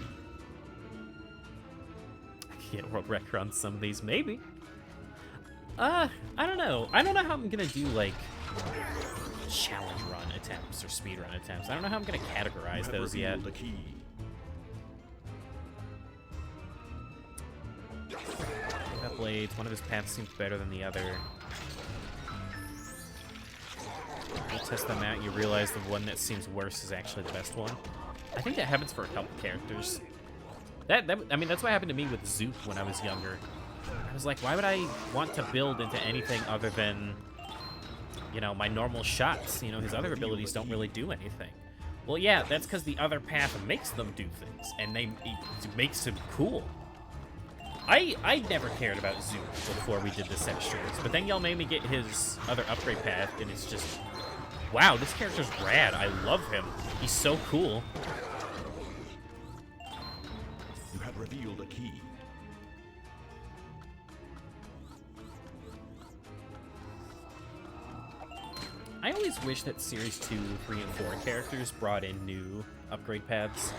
I can get world record on some of these, maybe. I don't know. I don't know how I'm gonna do, like, challenge run attempts or speed run attempts. I don't know how I'm gonna categorize those yet. That blades, one of his paths seems better than the other. You test them out, you realize the one that seems worse is actually the best one. I think that happens for a couple characters. I mean, that's what happened to me with Zoop when I was younger. I was like, why would I want to build into anything other than, you know, my normal shots? You know, his other abilities don't really do anything. Well, yeah, that's because the other path makes them do things, and it makes him cool. I never cared about Zoop before we did this set of streams, but then y'all made me get his other upgrade path, and it's just, wow, this character's rad. I love him. He's so cool. You have revealed a key. I always wish that Series 2, 3, and 4 characters brought in new upgrade paths.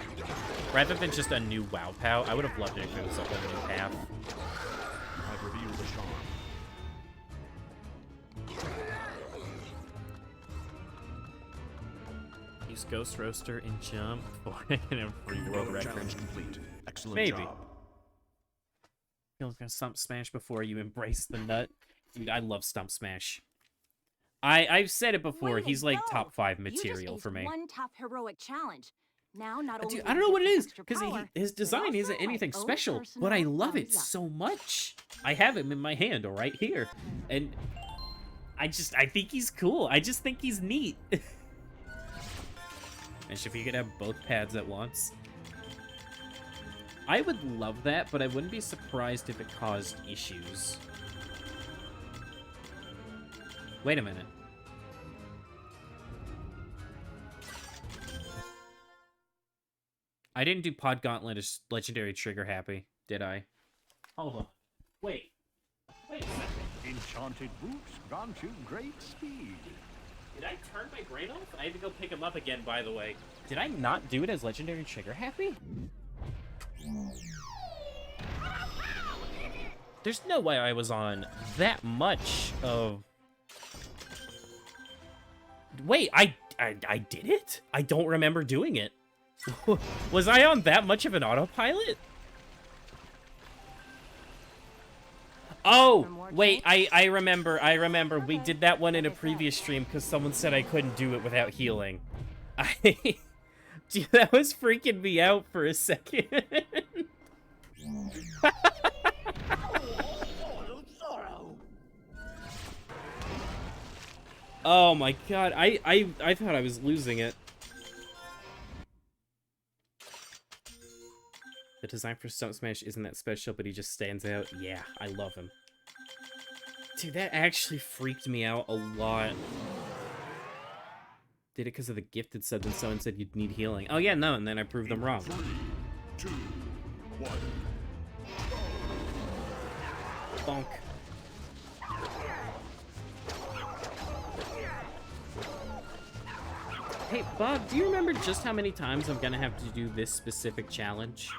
Rather than just a new WoW POW, I would have loved it if it was a whole new path. You have revealed the charm. Use Ghost Roaster and jump for a free world record. Challenge complete. Excellent Maybe. job. You're gonna Stump Smash before you embrace the nut. Dude, I love Stump Smash. I've said it before, Way to he's like go! top 5 You material just for me. aced one tough heroic challenge. Now, not only Dude, will I don't you know what it get is, extra because power, his but design also isn't my anything own special, but I personal love it thumbs up. so much. I have him in my hand right here, and I think he's cool. I just think he's neat. And if you could have both pads at once. I would love that, but I wouldn't be surprised if it caused issues. Wait a minute. I didn't do Pod Gauntlet as Legendary Trigger happy, did I? Hold on. Wait. Wait a second. Enchanted boots grant you great speed. Did I turn my brain off? I had to go pick him up again, by the way. Did I not do it as Legendary Trigger happy? There's no way I was on that much of... Wait, I did it? I don't remember doing it. Was I on that much of an autopilot? Oh, wait, I remember. We did that one in a previous stream because someone said I couldn't do it without healing. Dude, that was freaking me out for a second. Oh my god, I thought I was losing it. The design for Stump Smash isn't that special, but he just stands out. Yeah, I love him. Dude, that actually freaked me out a lot. Did it because of the gifted sub, and someone said you'd need healing. Oh yeah, no, and then I proved them wrong. 3, 2, 1. Bonk. Hey, Bob, do you remember just how many times I'm gonna have to do this specific challenge?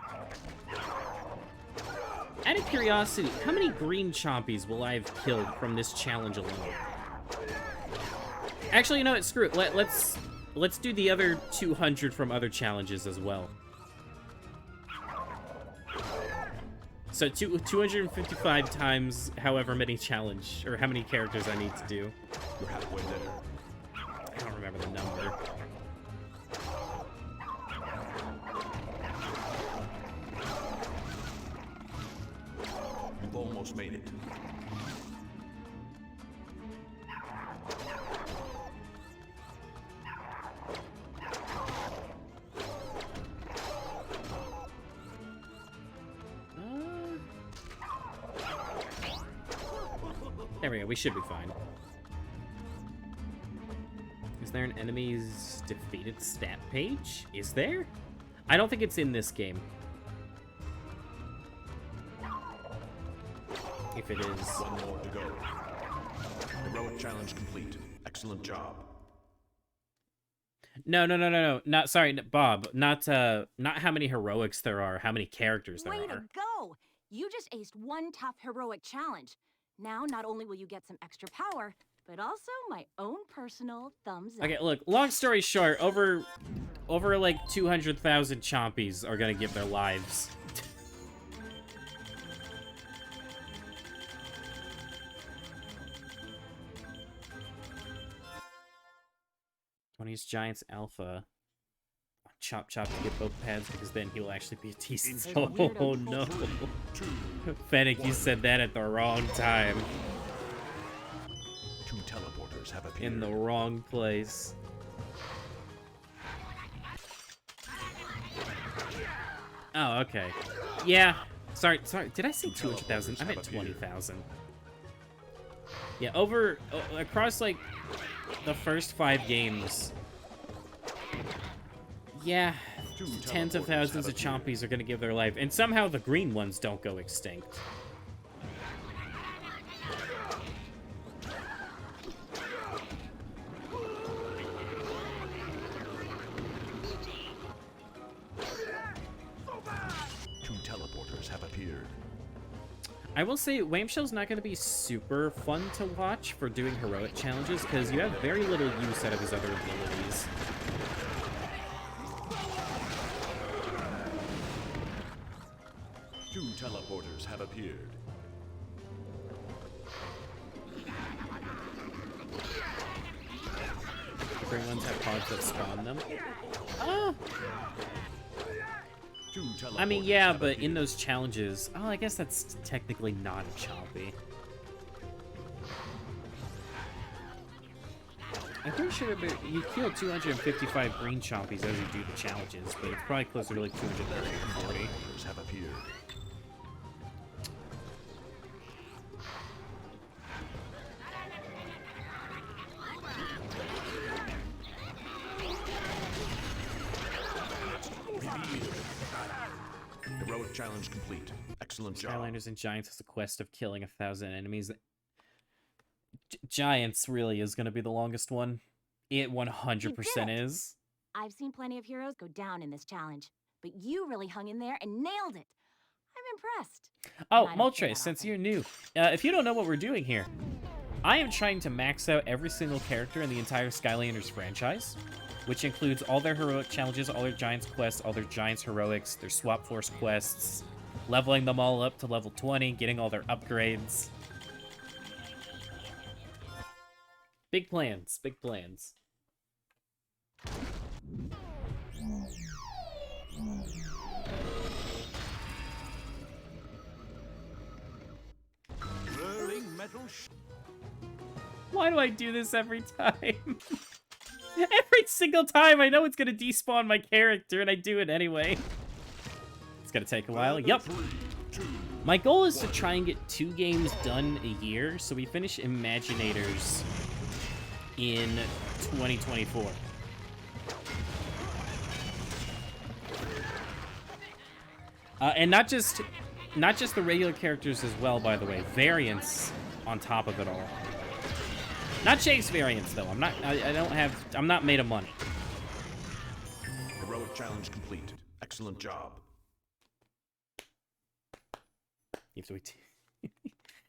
Out of curiosity, how many green chompies will I have killed from this challenge alone? Actually, you know what? Screw it. Let's do the other 200 from other challenges as well. So 255 times however many challenge, or how many characters I need to do. You're halfway there. I don't remember the number. You've almost made it. There we go, we should be fine. Is there an enemy's defeated stat page? Is there? I don't think it's in this game. If it is... One more to go. Heroic challenge complete. Excellent job. No. Not, sorry, Bob. Not how many heroics there are, how many characters there Way are. to go! You just aced one tough heroic challenge. Now, not only will you get some extra power, but also my own personal thumbs up. Okay, look, long story short, over like 200,000 chompies are gonna give their lives. 20's Giants Alpha. Chop to get both pads, because then he will actually be a decent. Oh no. Fennec, you said that at the wrong time. 2 teleporters have appeared. In the wrong place. Oh, okay. Yeah. Sorry. Did I say 200,000? I meant 20,000. Yeah, across, like, the first 5 games. Yeah, tens of thousands of chompies are gonna give their life, and somehow the green ones don't go extinct. Two teleporters have appeared. I will say, Wham-Shell's not going to be super fun to watch for doing heroic challenges, because you have very little use out of his other abilities. Two teleporters have appeared. Green ones have pods that spawn them. Oh! I mean, yeah, but in those challenges... Oh, I guess that's technically not a chompy. I'm pretty sure that you kill 255 green chompies as you do the challenges, but it's probably closer to like 230 or 40. Have appeared. Heroic challenge complete. Excellent job. Skylanders and Giants has a quest of killing 1,000 enemies. Giants really is going to be the longest one. It 100% is. I've seen plenty of heroes go down in this challenge, but you really hung in there and nailed it. I'm impressed. Oh, Moltres, since you're new, if you don't know what we're doing here, I am trying to max out every single character in the entire Skylanders franchise, which includes all their heroic challenges, all their Giants quests, all their Giants heroics, their Swap Force quests, leveling them all up to level 20, getting all their upgrades. Big plans, big plans. Why do I do this every time? Every single time I know it's gonna despawn my character and I do it anyway. It's gonna take a while. Yup. My goal is to try and get 2 games done a year, so we finish Imaginators in 2024. And not just the regular characters as well, by the way. Variants on top of it all. Not Chase variants though. I'm not made of money. Heroic challenge completed. Excellent job. You have to wait.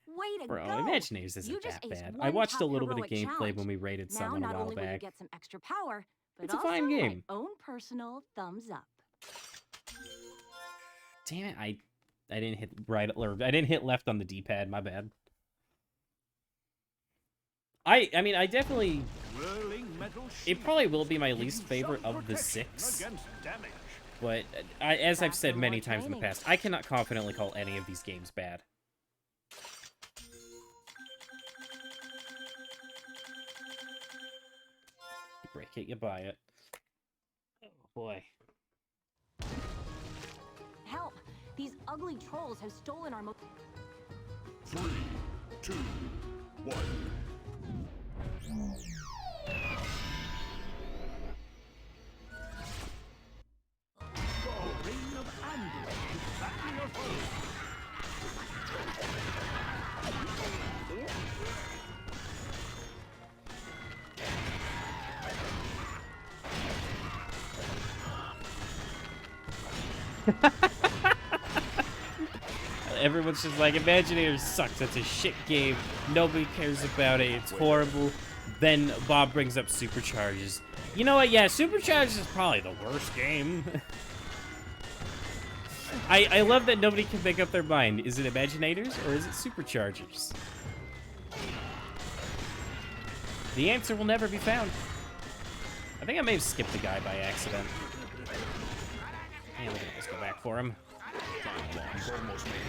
Way to Bro, go. Imaginators isn't that bad. I watched a little bit of gameplay when we raided someone a while Now, not only will you back. get some extra power, but It's a also fine game. my own personal thumbs up. Damn it, I didn't hit right, or I didn't hit left on the D-pad. My bad. I mean, I definitely. It probably will be my least favorite of the 6. But as I've said many times in the past, I cannot confidently call any of these games bad. You break it, you buy it. Oh boy. Help! These ugly trolls have stolen our 3, 2, 1. Everyone's just like, Imagineers sucks. It's a shit game. Nobody cares about it. It's horrible. Then Bob brings up Supercharges. You know what? Yeah, Supercharges is probably the worst game. I love that nobody can make up their mind. Is it Imaginators or is it Superchargers? The answer will never be found. I think I may have skipped a guy by accident. Yeah, let's go back for him. Almost made it.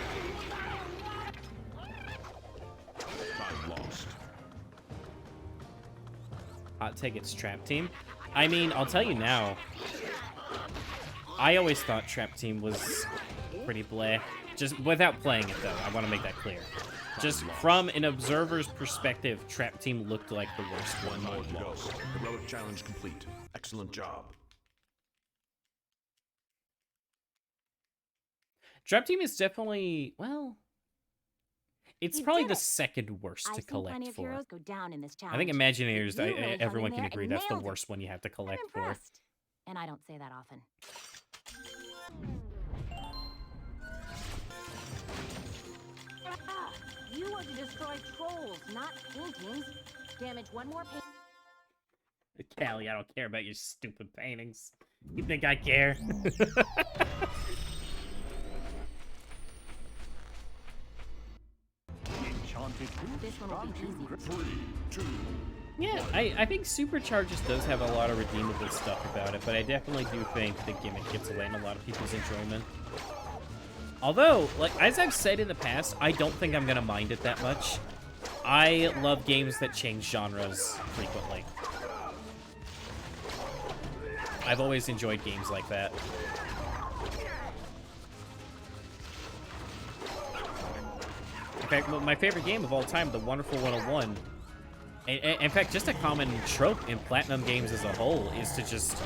Time lost. Hot Tickets Trap Team. I mean, I'll tell you now. I always thought Trap Team was pretty bleh. Just without playing it, though. I want to make that clear. Just from an observer's perspective, Trap Team looked like the worst one. One more to go. Heroic challenge complete. Excellent job. Trap Team is definitely, well, it's You probably did the it. second worst I've to seen plenty collect of for. heroes go down in this I think challenge. Imagineers, You really hung everyone in can there agree and that's the nailed it. worst one you have to collect I'm for. impressed. And I don't say that often. Ah, you want to destroy trolls, not paintings. Damage one more paint. Callie, I don't care about your stupid paintings. You think I care? Enchanted This one will be easy. 3, 2, Yeah, I think Supercharges does have a lot of redeemable stuff about it, but I definitely do think the gimmick gets away in a lot of people's enjoyment. Although, like, as I've said in the past, I don't think I'm gonna mind it that much. I love games that change genres frequently. I've always enjoyed games like that. In fact, my favorite game of all time, The Wonderful 101. In fact, just a common trope in Platinum games as a whole is to just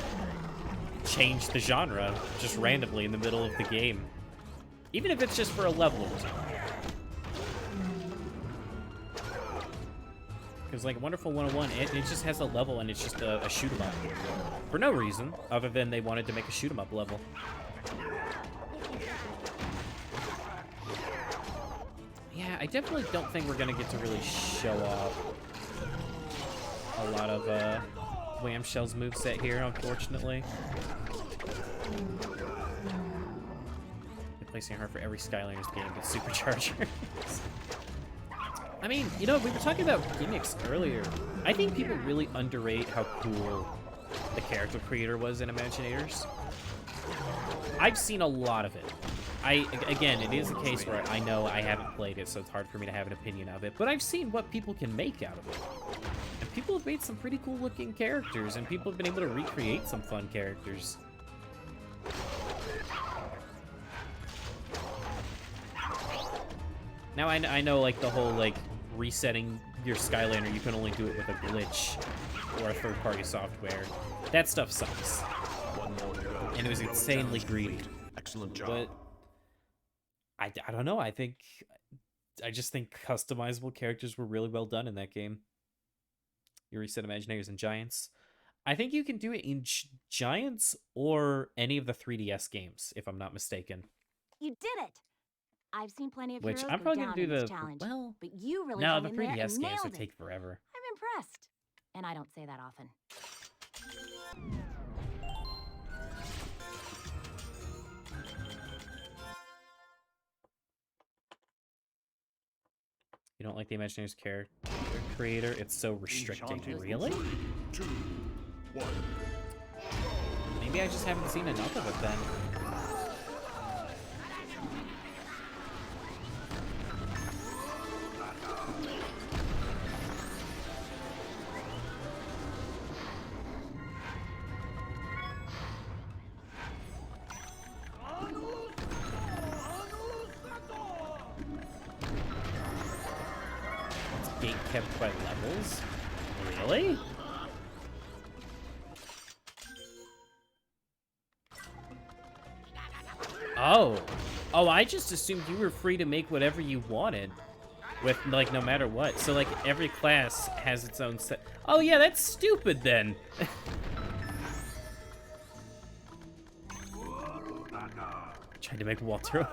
change the genre just randomly in the middle of the game. Even if it's just for a level or two. Because, like, Wonderful 101, it just has a level and it's just a shoot-'em-up. For no reason, other than they wanted to make a shoot-'em-up level. Yeah, I definitely don't think we're going to get to really show off a lot of Wham-Shell's moveset here, unfortunately. Replacing her for every Skylanders game but Superchargers. I mean, you know, we were talking about gimmicks earlier. I think people really underrate how cool the character creator was in Imaginators. I've seen a lot of it. Again, it is a case where I know I haven't played it, so it's hard for me to have an opinion of it, but I've seen what people can make out of it. And people have made some pretty cool looking characters, and people have been able to recreate some fun characters. Now, I know, like, the whole, like, resetting your Skylander, you can only do it with a glitch or a third-party software. That stuff sucks. One more to go. And it was insanely greedy. Excellent job. But I don't know. I just think customizable characters were really well done in that game. You reset Imagineers and Giants. I think you can do it in Giants or any of the 3DS games, if I'm not mistaken. You did it. I've seen plenty of Which heroes I'm go probably down gonna do in this the challenge. well. But you really No, hung the in there 3DS and games nailed would it. take forever. I'm impressed. And I don't say that often. You don't like the Imagineers character creator? It's so restricting. Enchanted. Really? 2, 1. Maybe I just haven't seen enough of it then. Gate kept by levels? Really? Oh. Oh, I just assumed you were free to make whatever you wanted. With, like, no matter what. So, like, every class has its own set. Oh, yeah, that's stupid then. Tried to make Walter.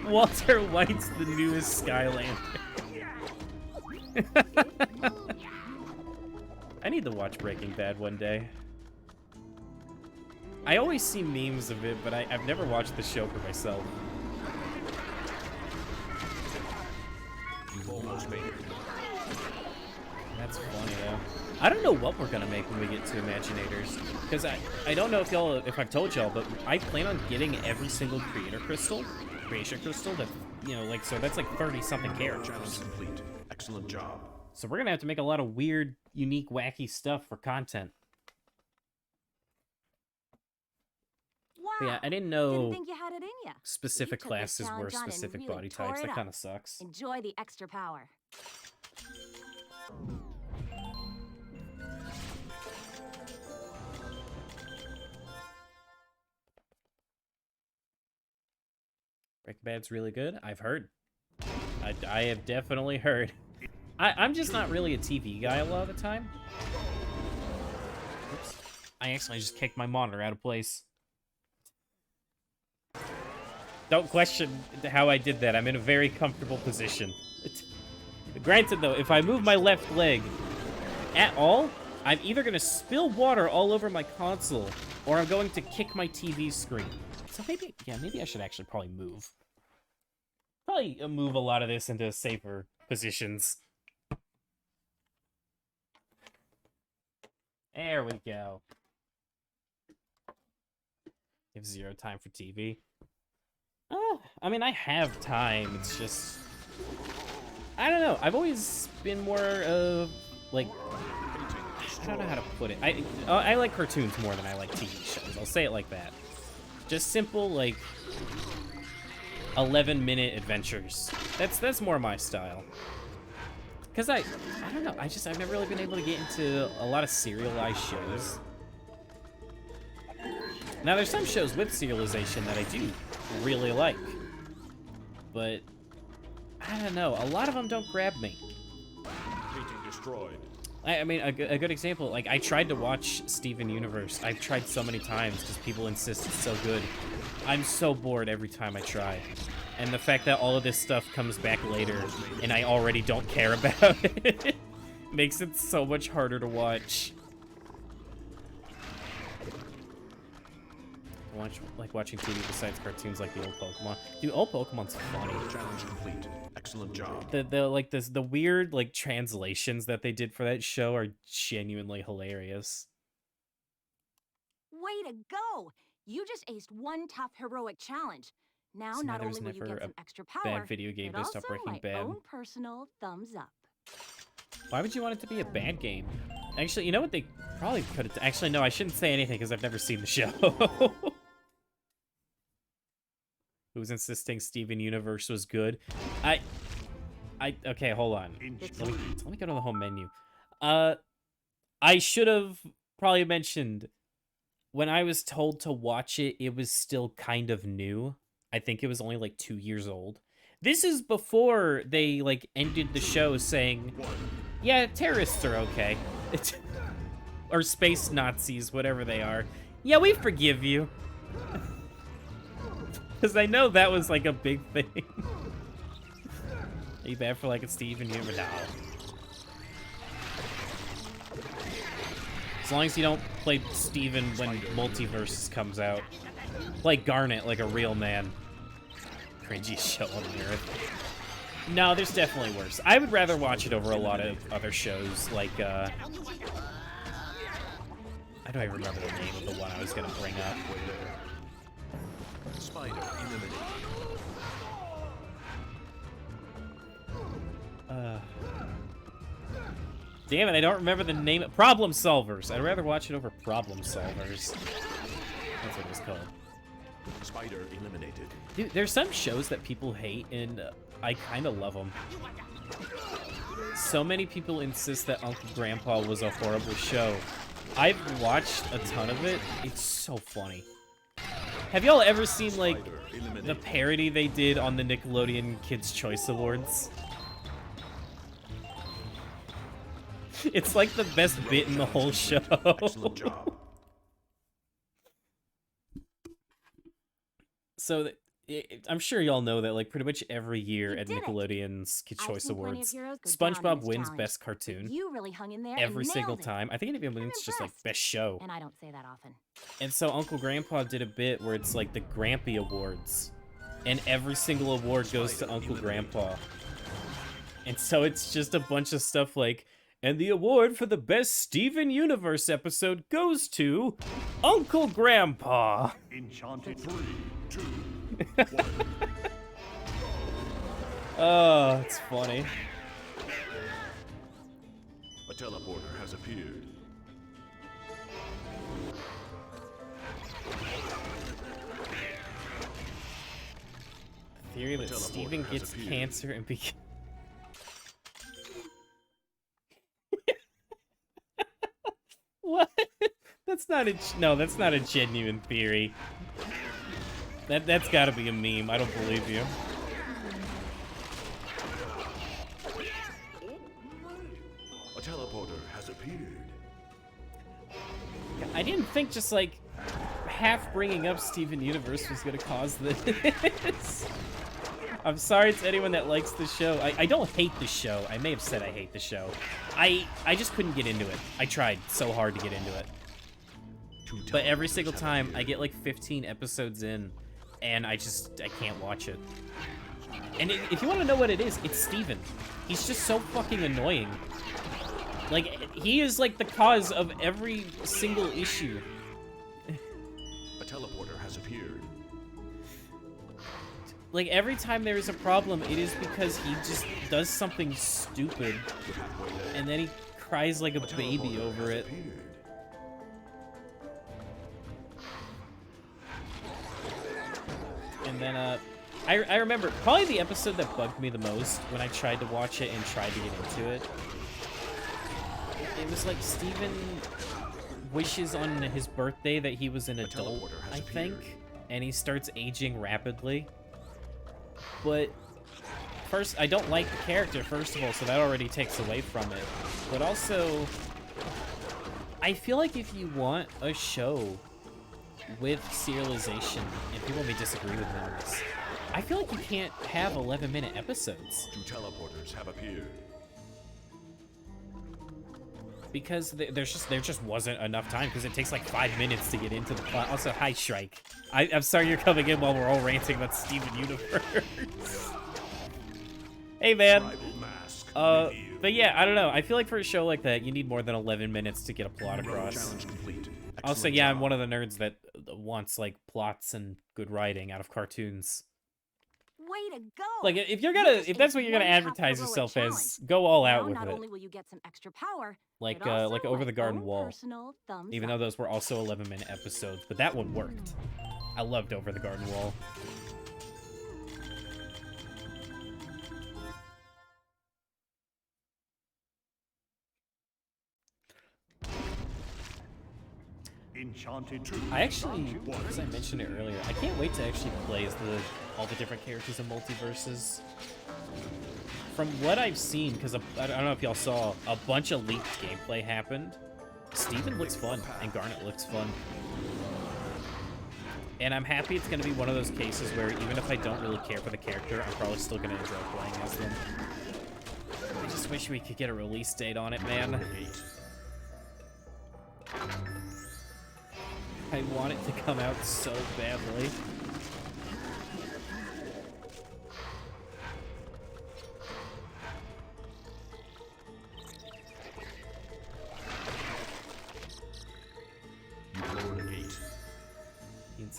Walter White's the newest Skylander. I need to watch Breaking Bad one day. I always see memes of it, but I've never watched the show for myself. You've almost made it. That's funny, though. I don't know what we're gonna make when we get to Imaginators, because I don't know if I've told y'all, but I plan on getting every single creation crystal that, you know, like, so that's like 30-something Challenge characters. complete. Excellent job. So we're gonna have to make a lot of weird, unique, wacky stuff for content. Wow. But yeah, I didn't know Didn't think you had it in ya. specific You took this classes were challenge on and specific really body tore types. it That up. kind of sucks. Enjoy the extra power. Breaking Bad's really good. I've heard. I have definitely heard. I'm just not really a TV guy a lot of the time. Oops. I accidentally just kicked my monitor out of place. Don't question how I did that. I'm in a very comfortable position. Granted, though, if I move my left leg at all, I'm either going to spill water all over my console, or I'm going to kick my TV screen. So maybe, yeah, maybe I should actually probably move. Probably move a lot of this into safer positions. There we go. You have 0 time for TV. I mean, I have time. It's just... I don't know. I've always been more of, like... I don't know how to put it. I like cartoons more than I like TV shows. I'll say it like that. Just simple, like... 11-minute adventures. That's more my style. Because I don't know, I've never really been able to get into a lot of serialized shows. Now, there's some shows with serialization that I do really like. But, I don't know, a lot of them don't grab me. Painting destroyed. I mean, a good example, like, I tried to watch Steven Universe. I've tried so many times because people insist it's so good. I'm so bored every time I try. And the fact that all of this stuff comes back later and I already don't care about it makes it so much harder to watch. Like watching TV besides cartoons like the old Pokemon. Dude, old Pokemon's funny. Challenge complete. Excellent job. The weird like translations that they did for that show are genuinely hilarious. Way to go! You just aced one tough heroic challenge. Now, So now not there's only will you never get a some extra power, Bad video game but based also off Breaking my Bad. own personal thumbs up. Why would you want it to be a bad game? Actually, you know what they probably could have... Actually, no, I shouldn't say anything because I've never seen the show. Who's insisting Steven Universe was good? Okay, hold on. Let me go to the home menu. I should have probably mentioned when I was told to watch it, it was still kind of new. I think it was only like 2 years old. This is before they like ended the show saying, yeah, terrorists are okay. Or space Nazis, whatever they are. Yeah, we forgive you. Because I know that was like a big thing. Are you bad for like a Steven Universe? No. As long as you don't play Steven when Multiverses comes out. Play Garnet like a real man. cringiest show on the earth. No, there's definitely worse. I would rather watch it over a lot of other shows, like, I don't even remember the name of the one I was gonna bring up. Spider eliminated. Damn it, I don't remember the name. Problem Solvers. I'd rather watch it over Problem Solvers. That's what it was called. Spider eliminated. Dude, there's some shows that people hate, and I kind of love them. So many people insist that Uncle Grandpa was a horrible show. I've watched a ton of it. It's so funny. Have y'all ever seen, like, the parody they did on the Nickelodeon Kids' Choice Awards? It's like the best bit in the whole show. Excellent job. So, I'm sure y'all know that, like, pretty much every year at did it. Nickelodeon's Kids' I've Choice seen plenty of Awards, heroes go down in SpongeBob this wins challenge, Best but Cartoon You really hung in there every and single nailed it. time. I think it even wins just, like, impressed. Best Show. And I don't say that often. And so Uncle Grandpa did a bit where it's like the Grampy Awards. And every single award goes to Uncle Grandpa. And so it's just a bunch of stuff like, and the award for the best Steven Universe episode goes to Uncle Grandpa. Enchanted 3, 2, 1. Oh, it's funny. A teleporter has appeared. Theory that teleporter Steven has gets appeared. cancer and What? That's not a no. That's not a genuine theory. That's got to be a meme. I don't believe you. A teleporter has appeared. I didn't think just like half bringing up Steven Universe was gonna cause this. I'm sorry to anyone that likes the show. I don't hate the show. I may have said I hate the show. I just couldn't get into it. I tried so hard to get into it. But every single time I get like 15 episodes in and I can't watch it. And if you want to know what it is, it's Steven. He's just so fucking annoying. Like, he is like the cause of every single issue. A teleporter has appeared. Like, every time there is a problem, it is because he just does something stupid, and then he cries like a baby over it. And then, I remember, probably the episode that bugged me the most when I tried to watch it and tried to get into it. It was like Steven wishes on his birthday that he was an adult, I think, and he starts aging rapidly. But first, I don't like the character, first of all, so that already takes away from it. But also, I feel like if you want a show with serialization, and people may disagree with me on this, I feel like you can't have 11-minute episodes. 2 teleporters have appeared. Because there just wasn't enough time, because it takes like 5 minutes to get into the plot. Also, hi, Shrike. I'm sorry you're coming in while we're all ranting about Steven Universe. Hey, man. But yeah, I don't know. I feel like for a show like that, you need more than 11 minutes to get a plot across. Challenge complete. Also, yeah, I'm one of the nerds that wants like plots and good writing out of cartoons. Way to go! Like, if you're You gonna, just if that's what aced you're gonna one advertise top yourself heroic as, go all out Now, with not it. only will you get some extra power, Like, but also like Over my the Garden own Wall. personal thumbs Even up. though those were also 11-minute episodes, but that one worked. I loved Over the Garden Wall. Enchanted I actually, as I mentioned it earlier, I can't wait to actually play as all the different characters in Multiverses. From what I've seen, because I don't know if y'all saw, a bunch of leaked gameplay happened. Steven looks fun, and Garnet looks fun. And I'm happy it's going to be one of those cases where even if I don't really care for the character, I'm probably still going to enjoy playing as them. I just wish we could get a release date on it, man. I want it to come out so badly.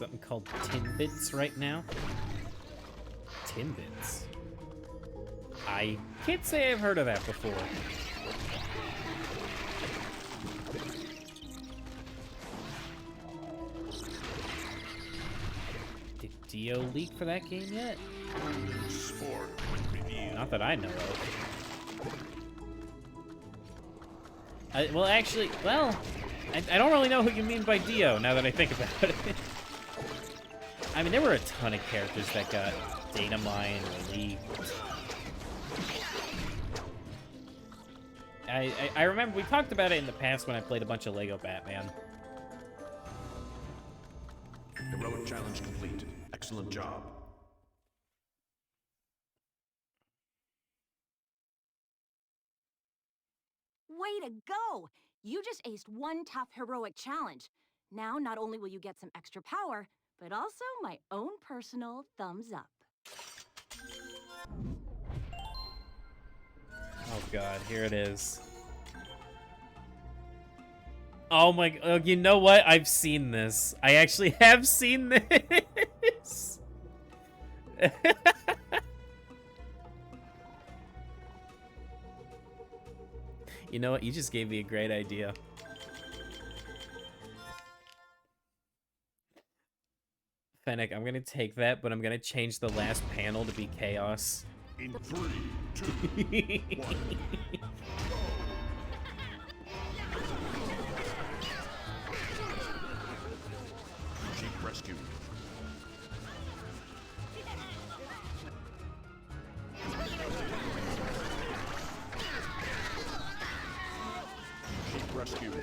something called Timbits right now. Timbits? I can't say I've heard of that before. Did Dio leak for that game yet? Sport review. Not that I know of. Well, actually, I don't really know who you mean by Dio, now that I think about it. I mean, there were a ton of characters that got data mined or leaked. I remember we talked about it in the past when I played a bunch of Lego Batman. Heroic challenge complete. Excellent job. Way to go! You just aced one tough heroic challenge. Now, not only will you get some extra power, but also my own personal thumbs up. Oh god, here it is. Oh my, you know what? I've seen this. I actually have seen this. You know what? You just gave me a great idea. Fennec, I'm gonna take that, but I'm gonna change the last panel to be chaos. In 3, 2, 1. Sheep rescued. Sheep rescued.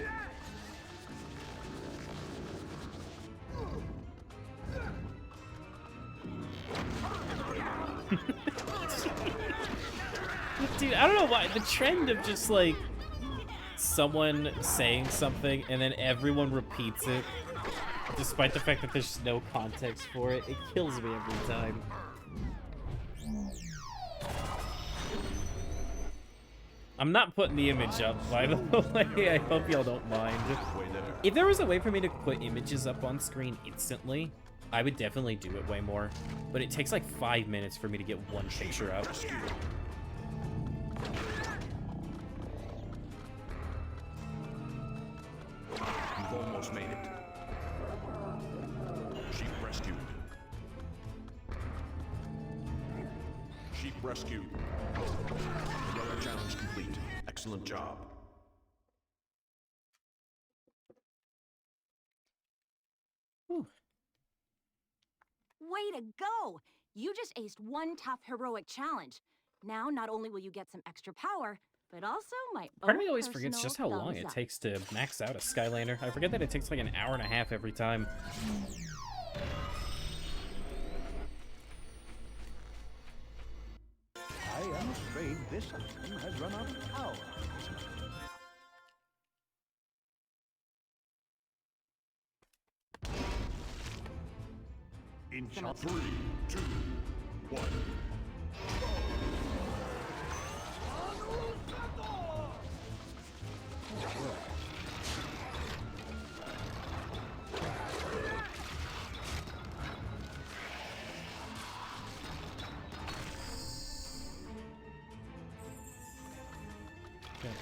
Dude, I don't know why. The trend of just, like, someone saying something and then everyone repeats it, despite the fact that there's no context for it, it kills me every time. I'm not putting the image up, by the way. I hope y'all don't mind. If there was a way for me to put images up on screen instantly, I would definitely do it way more. But it takes like 5 minutes for me to get one picture up. You've almost made it. Sheep rescued. Sheep rescued. Heroic challenge complete. Excellent job. Whew. Way to go! You just aced one tough heroic challenge. Now, not only will you get some extra power, but also my own Part of me always forgets just how long thumbs it up. takes to max out a Skylander. I forget that it takes like an hour and a half every time. I am afraid this item has run out of power. In shot 3, 2, 1.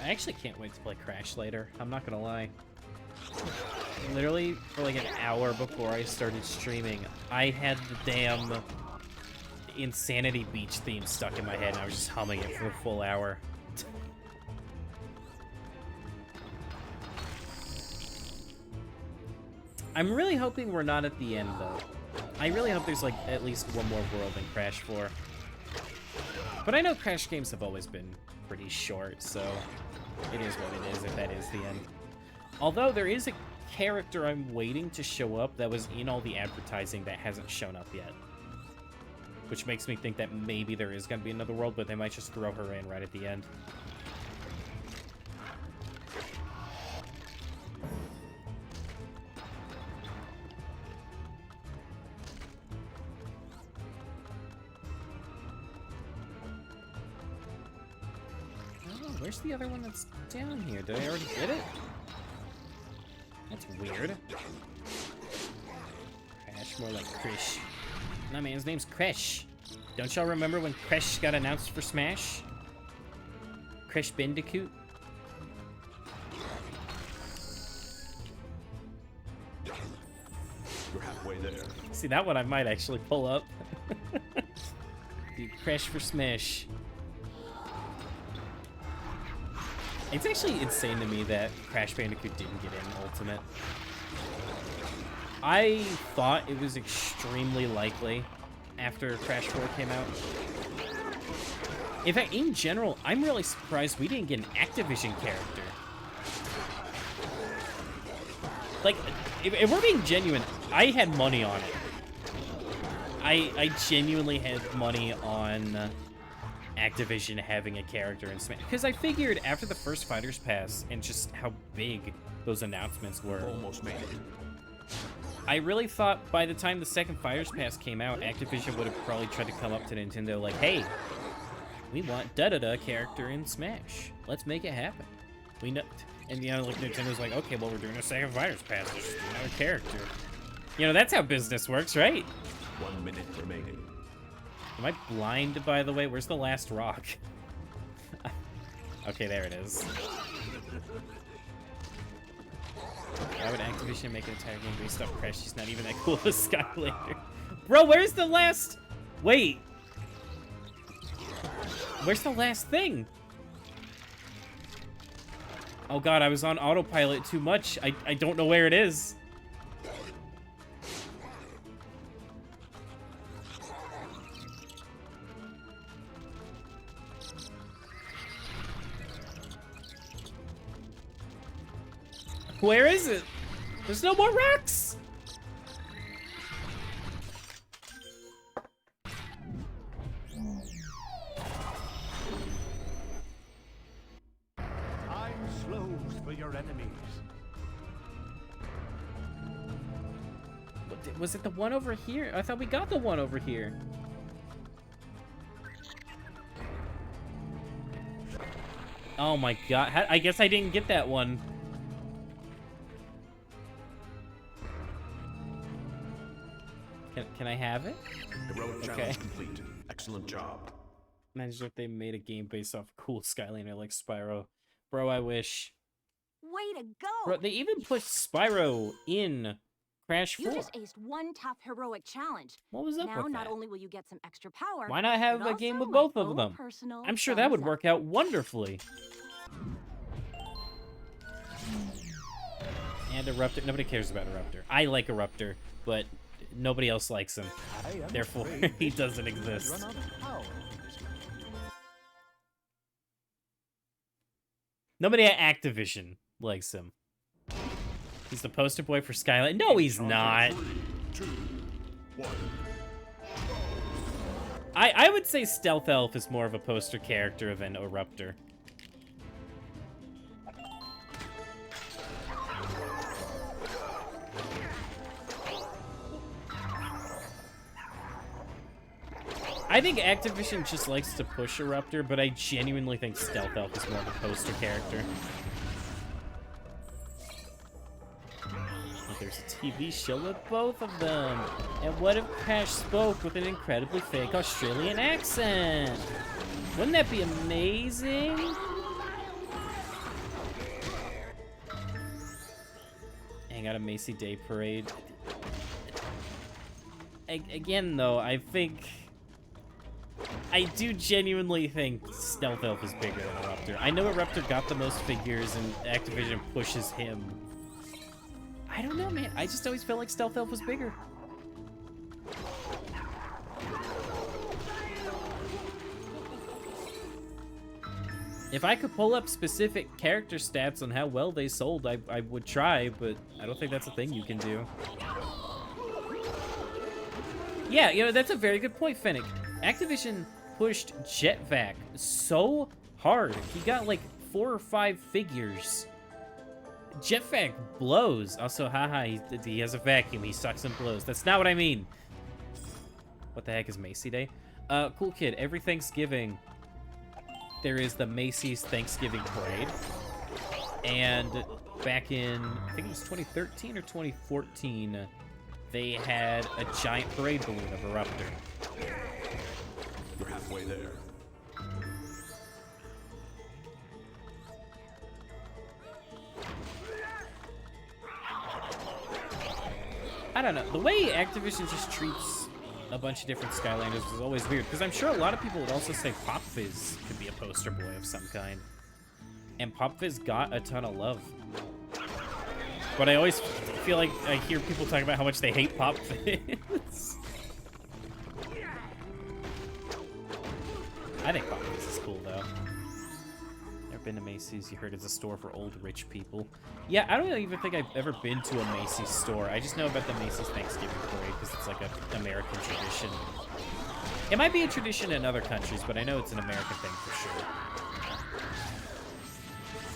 I actually can't wait to play Crash later. I'm not gonna lie. Literally, for like an hour before I started streaming, I had the damn Insanity Beach theme stuck in my head, and I was just humming it for a full hour. I'm really hoping we're not at the end, though. I really hope there's, like, at least one more world in Crash 4. But I know Crash games have always been pretty short, so it is what it is if that is the end. Although there is a character I'm waiting to show up that was in all the advertising that hasn't shown up yet. Which makes me think that maybe there is going to be another world, but they might just throw her in right at the end. Oh, where's the other one that's down here? Did I already get it? That's weird. Crash Krish, more like Krish. No, man, his name's Krish. Don't y'all remember when Krish got announced for Smash? Krish Bandicoot? You're halfway there. See, that one I might actually pull up. Dude, Crash for Smash. It's actually insane to me that Crash Bandicoot didn't get in Ultimate. I thought it was extremely likely after Crash 4 came out. In fact, in general, I'm really surprised we didn't get an Activision character. Like, if we're being genuine, I had money on it. I genuinely had money on Activision having a character in Smash. Because I figured after the first Fighters Pass and just how big those announcements were. Almost made it. I really thought by the time the second Fighters Pass came out, Activision would have probably tried to come up to Nintendo like, hey, we want da-da-da character in Smash. Let's make it happen. We know... And, you know, like, Nintendo's like, okay, well, we're doing a second Fighters Pass. Let's just do another character. You know, that's how business works, right? 1 minute remaining. Am I blind, by the way? Where's the last rock? Okay, there it is. Why would Activision make an entire game based off Crash? She's not even that cool as Skylander. Bro, where's the last... Wait. Where's the last thing? Oh god, I was on autopilot too much. I don't know where it is. Where is it? There's no more rocks! Time slows for your enemies. Was it the one over here? I thought we got the one over here. Oh my god. I guess I didn't get that one. Can I have it? Heroic challenge complete. Excellent job. Imagine if they made a game based off cool Skylander like Spyro. Bro, I wish. Way to go! Bro, they even put Spyro in Crash 4. You just aced one tough heroic challenge. What was up Now, with not that? only will you get some extra power, Why not have but a game also with both my of own them? personal I'm sure that would thumbs up. work out wonderfully. And Eruptor. Nobody cares about Eruptor. I like Eruptor, but nobody else likes him. Therefore, he doesn't exist. Run out of power. Nobody at Activision likes him. He's the poster boy for Skyline. No, he's not. 3, 2, 1. I would say Stealth Elf is more of a poster character than Eruptor. I think Activision just likes to push Eruptor, but I genuinely think Stealth Elf is more of a poster character. There's a TV show with both of them. And what if Crash spoke with an incredibly fake Australian accent? Wouldn't that be amazing? Hang out a Macy Day Parade. Again, though, I do genuinely think Stealth Elf is bigger than Eruptor. I know Eruptor got the most figures and Activision pushes him. I don't know, man. I just always felt like Stealth Elf was bigger. If I could pull up specific character stats on how well they sold, I would try, but I don't think that's a thing you can do. Yeah, you know, that's a very good point, Fennec. Activision pushed Jetvac so hard. He got like 4 or 5 figures. Jetvac blows. Also, haha, he has a vacuum. He sucks and blows. That's not what I mean. What the heck is Macy Day? Cool kid. Every Thanksgiving, there is the Macy's Thanksgiving Parade. And back in, I think it was 2013 or 2014, they had a giant parade balloon of Eruptor. You're halfway there. I don't know. The way Activision just treats a bunch of different Skylanders is always weird, because I'm sure a lot of people would also say Pop Fizz could be a poster boy of some kind. And Pop Fizz got a ton of love. But I always feel like I hear people talk about how much they hate Pop Fizz. I think Pop Fizz is cool, though. Never been to Macy's. You heard it's a store for old rich people. Yeah, I don't even think I've ever been to a Macy's store. I just know about the Macy's Thanksgiving Parade because it's like an American tradition. It might be a tradition in other countries, but I know it's an American thing for sure.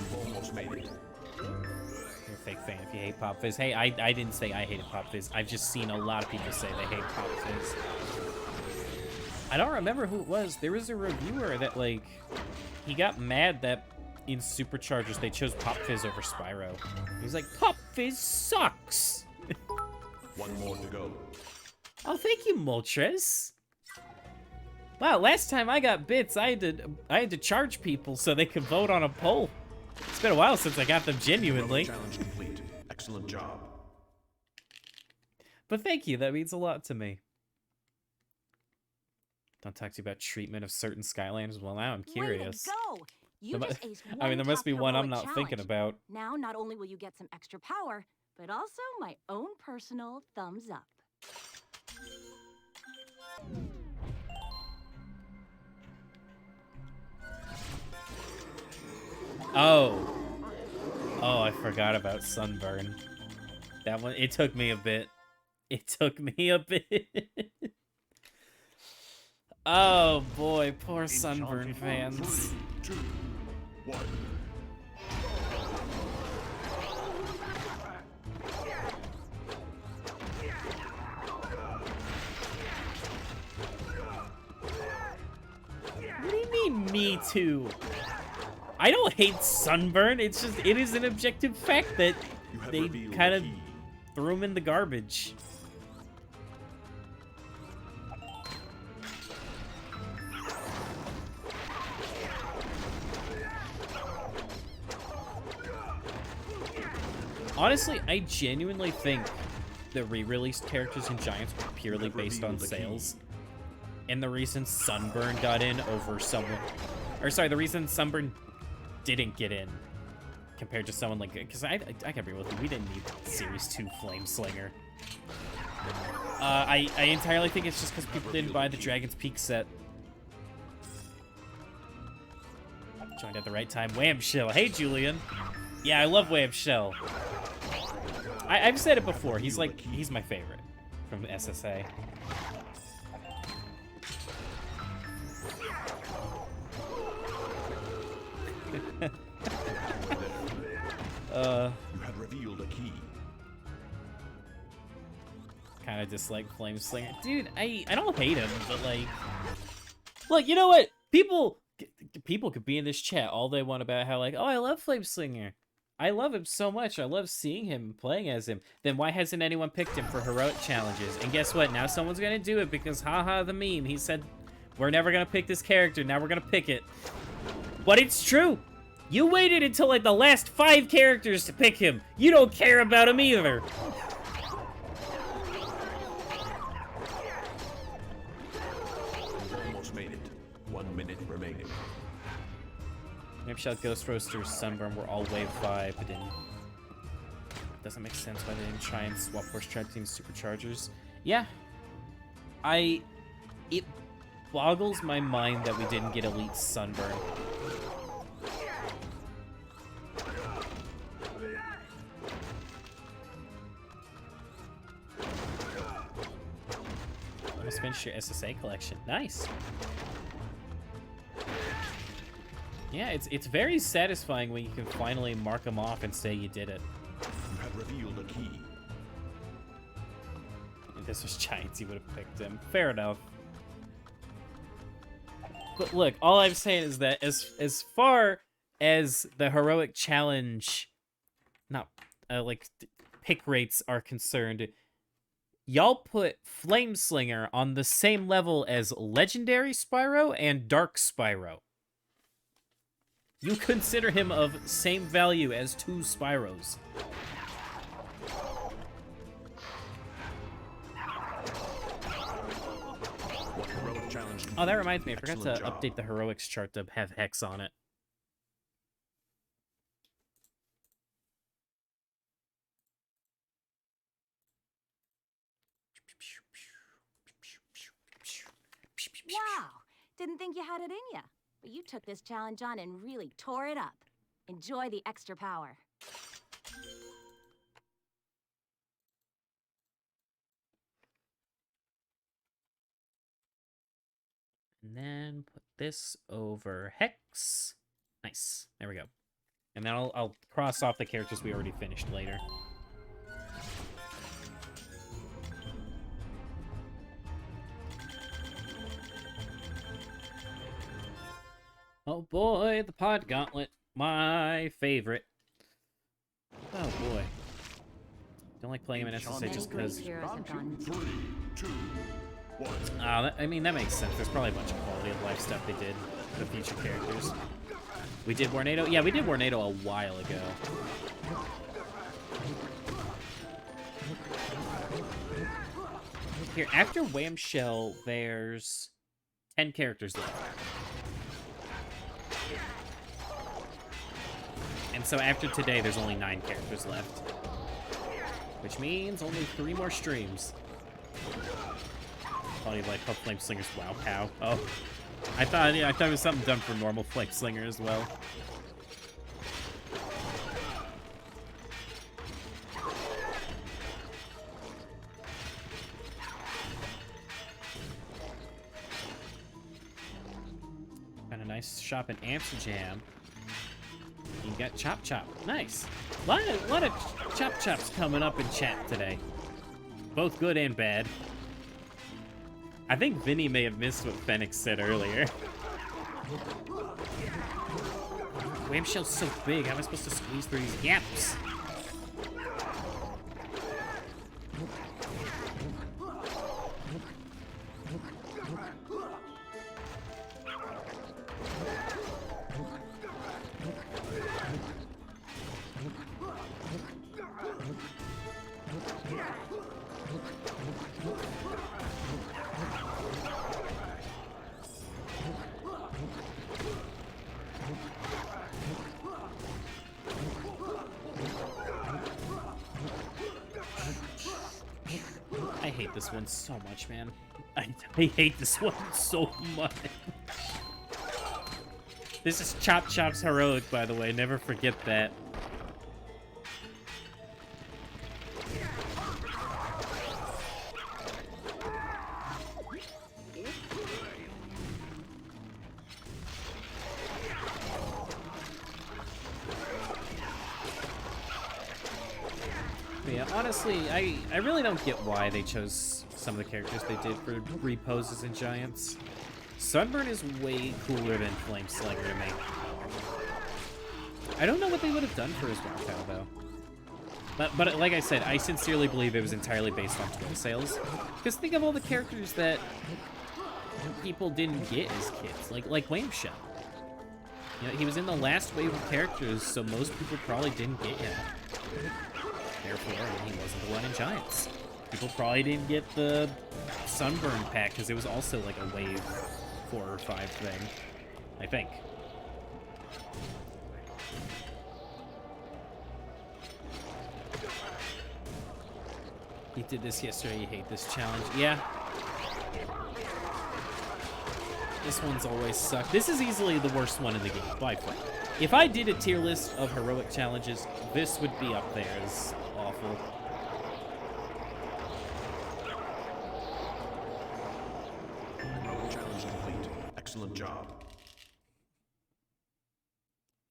You've almost made it. You're a fake fan if you hate Pop Fizz. Hey, I didn't say I hated Pop Fizz. I've just seen a lot of people say they hate Pop Fizz. I don't remember who it was. There was a reviewer that, like, he got mad that in Superchargers they chose Pop Fizz over Spyro. He was like, Pop Fizz sucks! One more to go. Oh, thank you, Moltres. Wow, last time I got bits, I had to charge people so they could vote on a poll. It's been a while since I got them genuinely. Challenge complete. Excellent job. But thank you, that means a lot to me. Don't talk to you about treatment of certain Skylanders. Well, now I'm curious. Way to go! You just aced I mean, there must tough be one I'm heroic not thinking challenge. about. Now, not only will you get some extra power, but also my own personal thumbs up. Oh. Oh, I forgot about Sunburn. That one, it took me a bit. It took me a bit. Oh boy, poor Sunburn fans. 3, 2, 1. What do you mean, me too? I don't hate Sunburn. It's just, it is an objective fact that they kind of threw him in the garbage. Honestly, I genuinely think the re-released characters in Giants were purely based on sales. And the reason Sunburn got in over someone... Or sorry, the reason Sunburn didn't get in compared to someone like... Because I gotta be with you, we didn't need Series 2 Flameslinger. I entirely think it's just because people didn't buy the Dragon's Peak set. Joined at the right time. Wham-Shell. Hey, Julian. Yeah, I love Wham-Shell. I've said it before. He's my favorite from SSA. You had revealed a key. Kind of dislike Flameslinger. Dude, I don't hate him, but like... Look, you know what? People could be in this chat all they want about how like, oh, I love Flameslinger. I love him so much. I love seeing him, playing as him. Then why hasn't anyone picked him for heroic challenges? And guess what? Now someone's gonna do it because haha the meme. He said, we're never gonna pick this character. Now we're gonna pick it. But it's true. You waited until like the last 5 characters to pick him. You don't care about him either. You almost made it. 1 minute remaining. Wham-Shell, Ghost Roasters, Sunburn were all wave 5, but didn't... Doesn't make sense why they didn't try and swap Horse Trap Team Superchargers. Yeah. It boggles my mind that we didn't get Elite Sunburn. Almost finished your SSA collection. Nice. Yeah, it's very satisfying when you can finally mark them off and say you did it. You had revealed a key. If this was Giants, you would have picked him. Fair enough. But look, all I'm saying is that as far as the heroic challenge, not like pick rates are concerned, y'all put Flameslinger on the same level as Legendary Spyro and Dark Spyro. You consider him of same value as 2 Spyros. What heroic challenge Oh, that reminds me, I forgot to Excellent job. update the heroics chart to have Hex on it. Wow! Didn't think you had it in ya. But you took this challenge on and really tore it up. Enjoy the extra power. And then put this over Hex. Nice. There we go. And then I'll cross off the characters we already finished later. Oh boy, the Pod Gauntlet. My favorite. Oh boy. Don't like playing him in SSA Many just great because... heroes have gone. 3, 2, 1. I mean, that makes sense. There's probably a bunch of quality of life stuff they did for future characters. We did Warnado? Yeah, we did Warnado a while ago. Here, after Wham-Shell, there's 10 characters left. And so after today, there's only 9 characters left. Which means only 3 more streams. Probably like how Flame Slinger's Wow Pow. Oh. I thought it was something done for normal Flame Slinger as well. Got a nice shop in Amsterdam. You got Chop Chop. Nice. A lot of Chop Chops coming up in chat today. Both good and bad. I think Vinny may have missed what Fenix said earlier. Wham-Shell's so big, how am I supposed to squeeze through these gaps? I hate this one so much, man. I hate this one so much. This is Chop Chop's heroic, by the way. Never forget that. But yeah, honestly, I really don't get why they chose some of the characters they did for reposes and giants. Sunburn is way cooler than Flame Slinger to me. I don't know what they would have done for his Wow though. But like I said, I sincerely believe it was entirely based on toy sales. Because think of all the characters that people didn't get as kids, like Wham-Shell. You know, he was in the last wave of characters, so most people probably didn't get him. Therefore, he wasn't the one in Giants. People probably didn't get the Sunburn pack because it was also like a wave 4 or 5 thing, I think. He did this yesterday, you hate this challenge. Yeah. This one's always sucked. This is easily the worst one in the game, by far. If I did a tier list of heroic challenges, this would be up there as awful. Heroic challenge complete. Excellent job.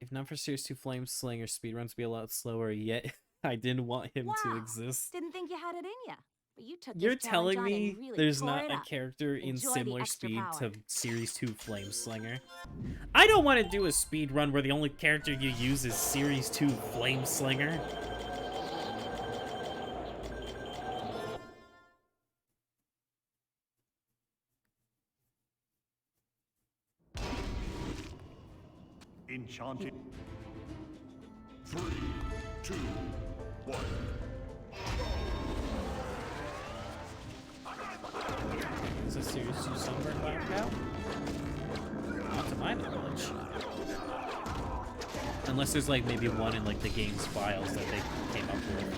If not for Series 2 Flame Slinger, speedruns would be a lot slower, yet I didn't want him to exist. Didn't think you had it in ya. But you took You're this challenge telling on me and really there's tore not it a up. character in Enjoy the similar extra speed power. to Series 2 Flame Slinger? I don't want to do a speed run where the only character you use is Series 2 Flame Slinger. Enchanted. 3, 2, 1. Is this series 2 Sunburn Wow? Not to my knowledge. Unless there's like maybe one in like the game's files that they came up with.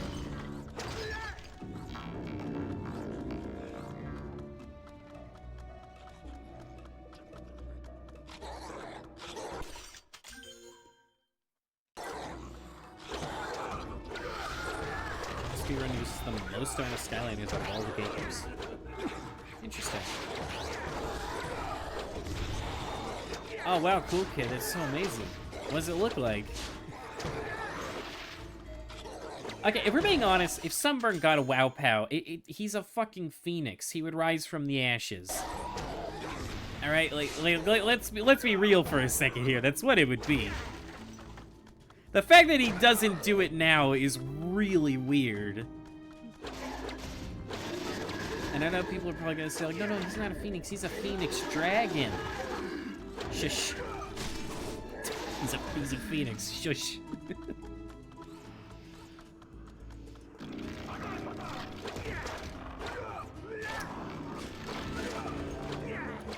Speedrun uses the most amount of Skylanders out of all the games. Interesting. Oh wow, cool kid, that's so amazing. What does it look like? Okay, if we're being honest, if Sunburn got a Wow Pow, he's a fucking phoenix. He would rise from the ashes. All right, let's be real for a second here. That's what it would be. The fact that he doesn't do it now is really weird. And I know people are probably gonna say, like, no, he's not a phoenix. He's a phoenix dragon. Shush. He's a phoenix. Shush.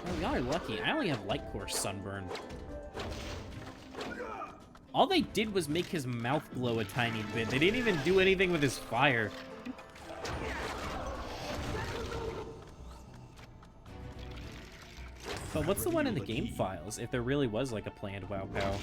Oh, y'all are lucky. I only have Light Course Sunburn. All they did was make his mouth glow a tiny bit. They didn't even do anything with his fire. But what's the one in the game files, if there really was, like, a planned Wow Pow?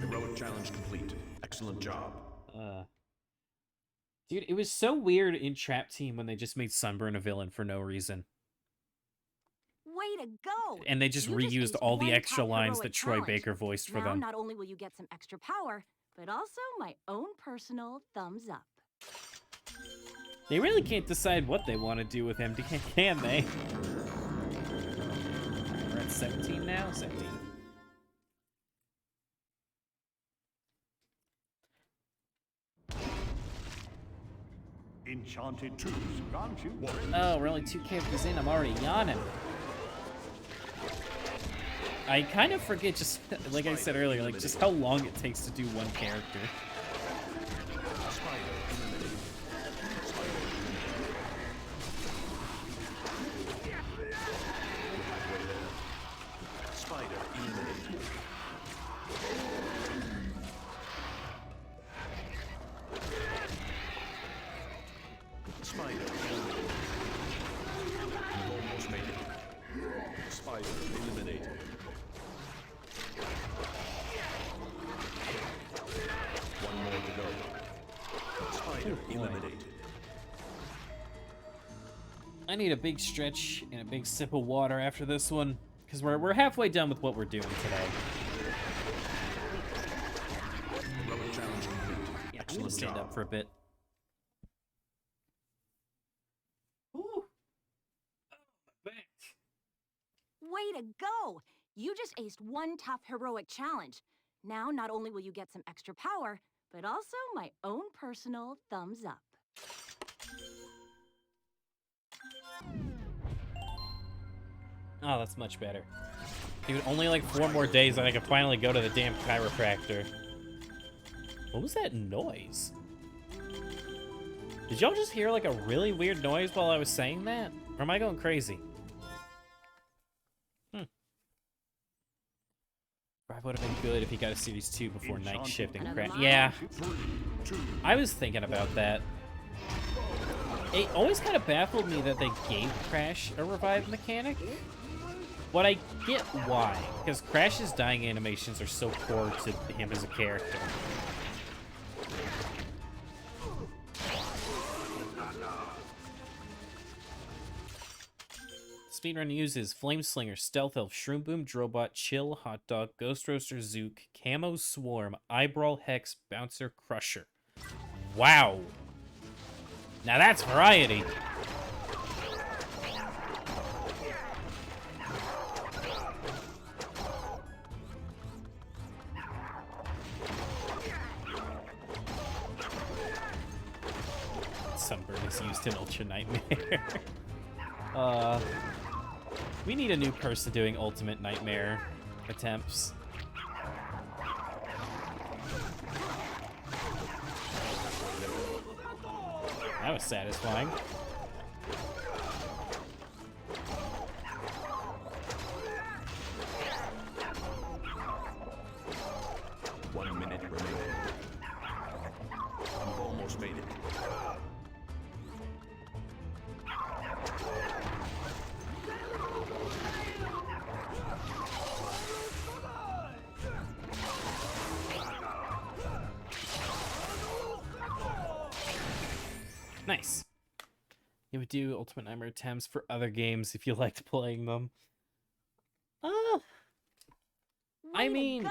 Heroic challenge complete. Excellent job. Dude, it was so weird in Trap Team when they just made Sunburn a villain for no reason. Way to go! And they just reused all the extra lines that Troy Baker voiced for them. Not only will you get some extra power, but also my own personal thumbs up. They really can't decide what they want to do with him, can they? We're at 17 now? 17. Enchanted tools, gone you? Oh, we're only 2 characters in. I'm already yawning. I kind of forget, just like I said earlier, like just how long it takes to do one character. I need a big stretch and a big sip of water after this one, because we're halfway done with what we're doing today. Yeah, I'm gonna stand up for a bit. Ooh. Oh, my back. Way to go! You just aced one tough heroic challenge. Now, not only will you get some extra power, but also my own personal thumbs up. Oh, that's much better. Dude, only like 4 more days and I can finally go to the damn chiropractor. What was that noise? Did y'all just hear like a really weird noise while I was saying that? Or am I going crazy? Probably would have been good if he got a Series 2 before Night Shift and crash. Yeah. I was thinking about that. It always kind of baffled me that they gave Crash a revive mechanic. But I get why, because Crash's dying animations are so core to him as a character. Speedrun uses Flameslinger, Stealth Elf, Shroom Boom, Drobot, Chill, Hot Dog, Ghost Roaster, Zook, Camo Swarm, Eyebrawl, Hex, Bouncer, Crusher. Wow. Now that's variety. Sunburn is used in Ultra Nightmare. We need a new person doing Ultimate Nightmare attempts. That was satisfying. One minute remaining. You've almost made it. Nice. You would do Ultimate Nightmare attempts for other games if you liked playing them. I mean,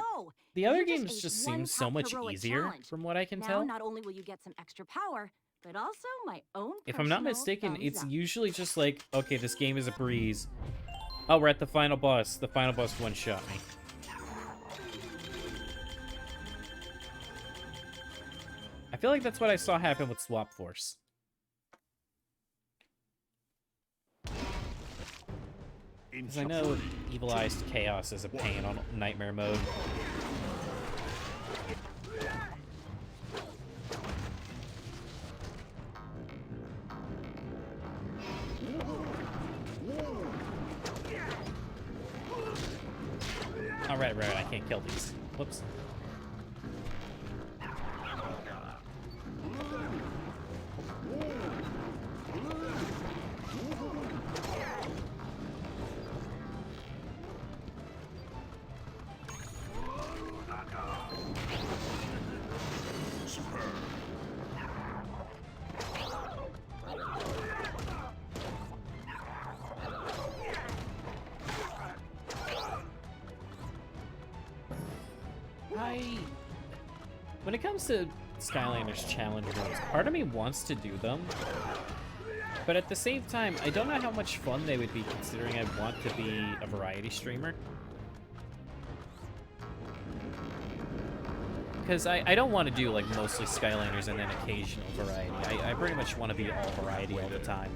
the other games just seem so much easier from what I can tell. Not only will you get some extra power, but also my own If I'm not personal mistaken, thumbs it's up. usually just like, okay, this game is a breeze. Oh, we're at the final boss. The final boss one-shot me. I feel like that's what I saw happen with Swap Force. Because I know Evil Eyes Chaos is a pain on Nightmare mode. Oh, right, I can't kill these. Whoops. When it comes to Skylanders challenge rooms, part of me wants to do them, but at the same time, I don't know how much fun they would be considering I want to be a variety streamer. Because I don't want to do like mostly Skylanders and then occasional variety. I pretty much want to be all variety all the time.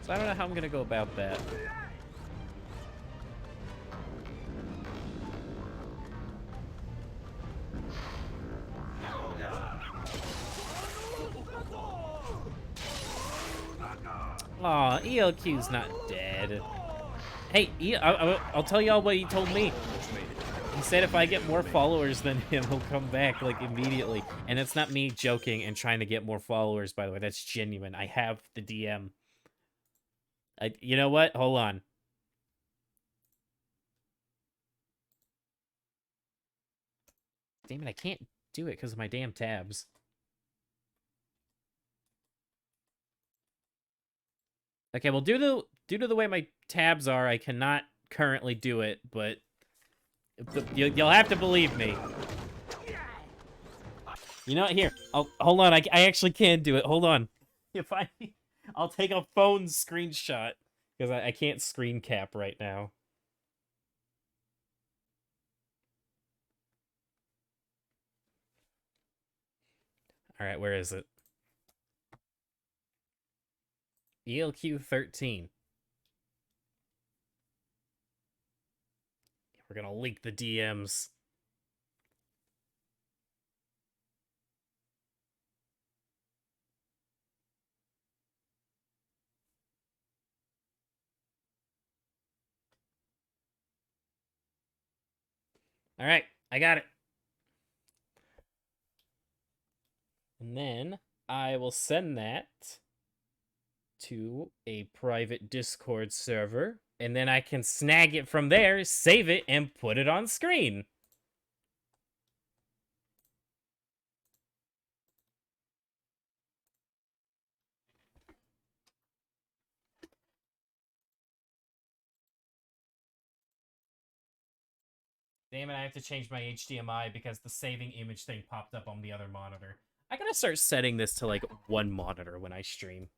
So I don't know how I'm going to go about that. Aw, ELQ's not dead. Hey, I'll tell y'all what he told me. He said if I get more followers than him, he'll come back, like, immediately. And it's not me joking and trying to get more followers, by the way. That's genuine. I have the DM. You know what? Hold on. Damn it, I can't do it because of my damn tabs. Okay, well, due to the way my tabs are, I cannot currently do it, but you'll have to believe me. You know what? Here, hold on. I actually can do it. Hold on. I'll take a phone screenshot because I can't screen cap right now. All right, where is it? ELQ 13. We're gonna leak the DMs. All right, I got it. And then I will send that to a private Discord server, and then I can snag it from there, save it, and put it on screen. Damn it, I have to change my HDMI because the saving image thing popped up on the other monitor. I gotta start setting this to, like, one monitor when I stream.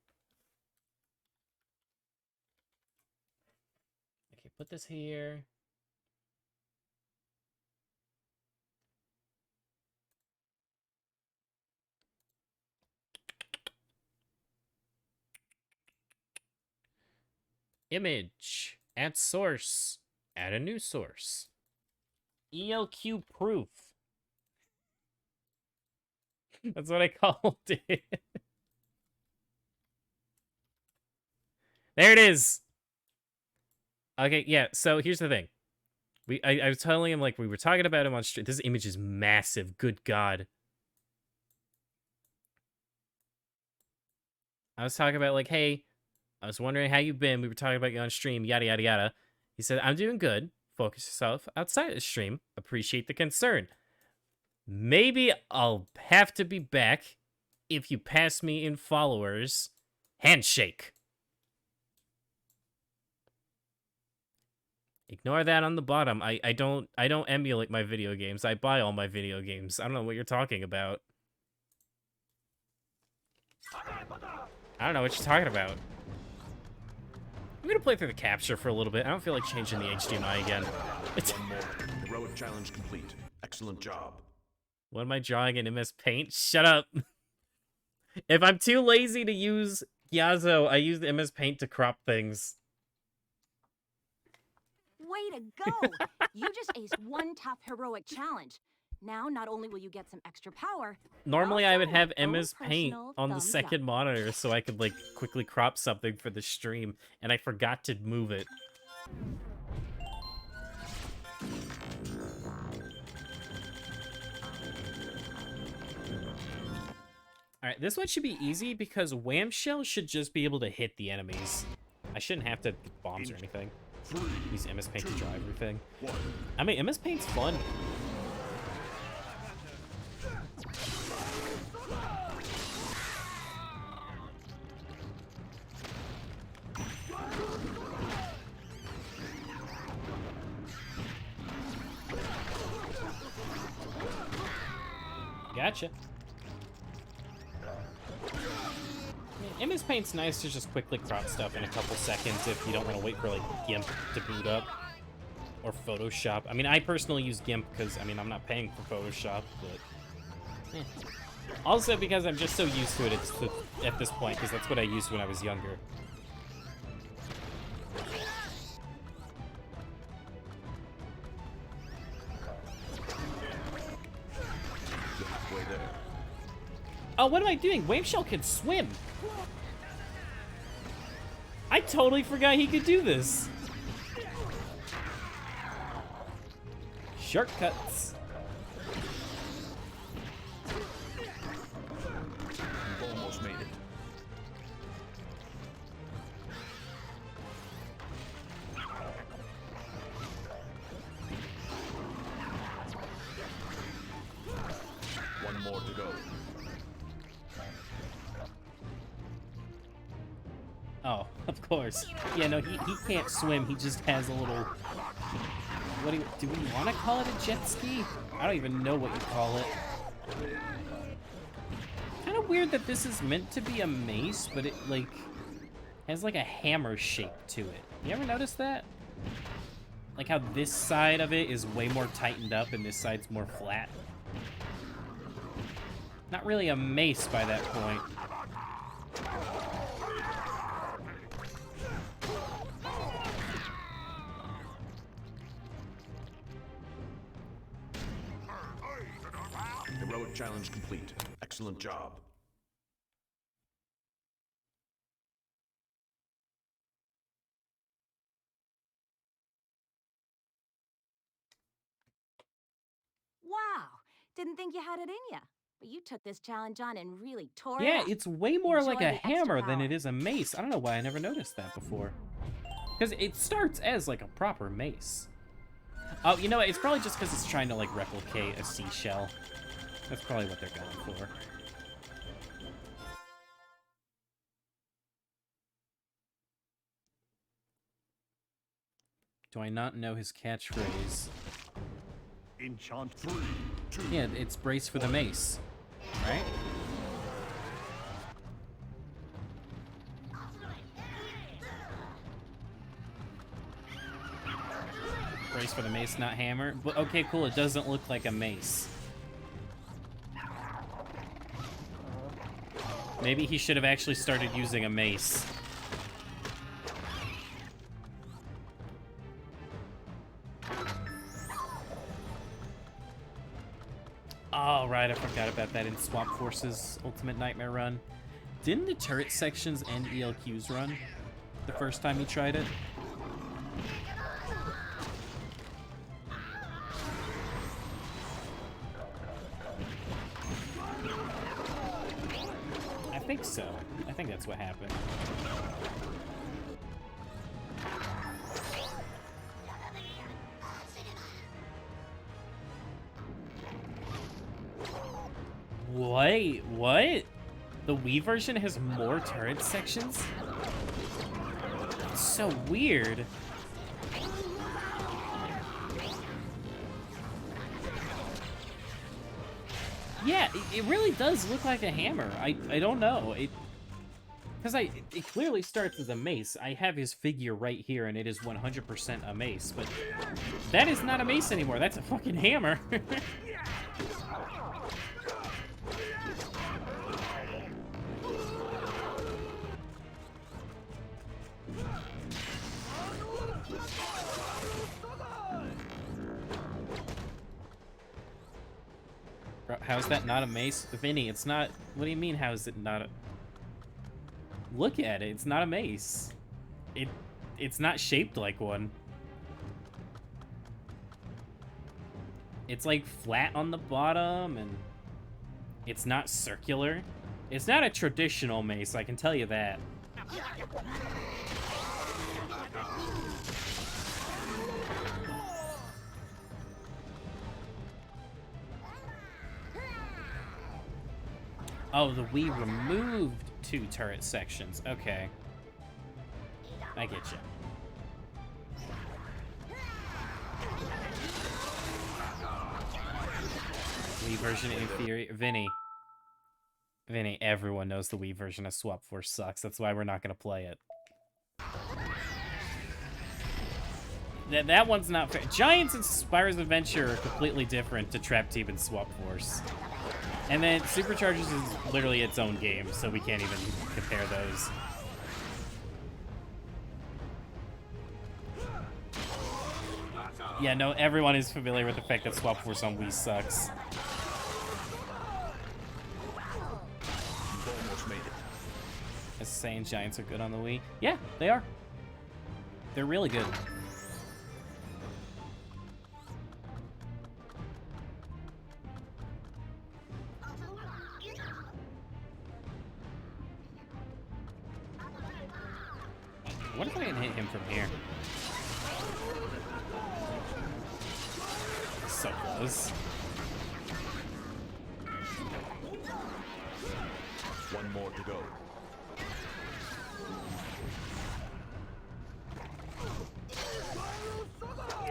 Okay, put this here. Image. Add source. Add a new source. ELQ proof. That's what I called it. There it is. Okay, yeah, so here's the thing. I was telling him, like, we were talking about him on stream. This image is massive. Good God. I was talking about, like, hey, I was wondering how you've been. We were talking about you on stream, yada, yada, yada. He said, I'm doing good. Focus yourself outside of the stream. Appreciate the concern. Maybe I'll have to be back if you pass me in followers. Handshake. Ignore that on the bottom. I don't emulate my video games. I buy all my video games. I don't know what you're talking about. I don't know what you're talking about. I'm gonna play through the capture for a little bit. I don't feel like changing the HDMI again. One more. Heroic challenge complete. Excellent job. What am I drawing in MS Paint? Shut up. If I'm too lazy to use Yazo, I use the MS Paint to crop things. Way to go! You just aced one tough heroic challenge. Now, not only will you get some extra power... Normally, I would also have your own MS Paint personal on the thumbs second up. monitor so I could, like, quickly crop something for the stream, and I forgot to move it. Alright, this one should be easy because Wham-Shell should just be able to hit the enemies. I shouldn't have to get bombs or anything. Use MS Paint to draw everything. I mean, MS Paint's fun. Gotcha. MS Paint's nice to just quickly crop stuff in a couple seconds if you don't want to wait for, like, GIMP to boot up. Or Photoshop. I mean, I personally use GIMP because, I mean, I'm not paying for Photoshop, but... Also because I'm just so used to it at this point, because that's what I used when I was younger. Halfway there. Oh, what am I doing? Wham-Shell can swim! I totally forgot he could do this. Shortcuts. You've almost made it. One more to go. Oh, of course. Yeah, no, he can't swim. He just has a little... What do we want to call it a jet ski? I don't even know what you call it. Kind of weird that this is meant to be a mace, but it, like, has, like, a hammer shape to it. You ever notice that? Like how this side of it is way more tightened up and this side's more flat? Not really a mace by that point. Heroic challenge complete. Excellent job. Wow! Didn't think you had it in ya. But you took this challenge on and really tore it Yeah, up. it's way more Enjoy like a the extra hammer than power. it is a mace. I don't know why I never noticed that before. Because it starts as, like, a proper mace. Oh, you know what? It's probably just because it's trying to, like, replicate a seashell. That's probably what they're going for. Do I not know his catchphrase? Enchant 3, 2, Yeah, it's brace for the mace, right? Brace for the mace, not hammer. But okay, cool. It doesn't look like a mace. Maybe he should have actually started using a mace. right, I forgot about that in Swap Force's Ultimate Nightmare run. Didn't the turret sections and ELQs run the first time you tried it? I think so. I think that's what happened. Wait, what? The Wii version has more turret sections? It's so weird. Yeah, it really does look like a hammer. I don't know. Because it clearly starts as a mace. I have his figure right here, and it is 100% a mace. But that is not a mace anymore. That's a fucking hammer. How is that not a mace? Vinny, it's not... What do you mean, how is it not a... Look at it, it's not a mace. It's not shaped like one. It's like flat on the bottom, and it's not circular. It's not a traditional mace, I can tell you that. Oh, the Wii removed 2 turret sections. Okay. I get you. Wii version inferior. Vinny, everyone knows the Wii version of Swap Force sucks. That's why we're not going to play it. That one's not fair. Giants and Spyro's Adventure are completely different to Trap Team and Swap Force. And then Superchargers is literally its own game, so we can't even compare those. Yeah, no, everyone is familiar with the fact that Swap Force on Wii sucks. As saying Giants are good on the Wii. Yeah, they are. They're really good. What if I can hit him from here? So close. One more to go.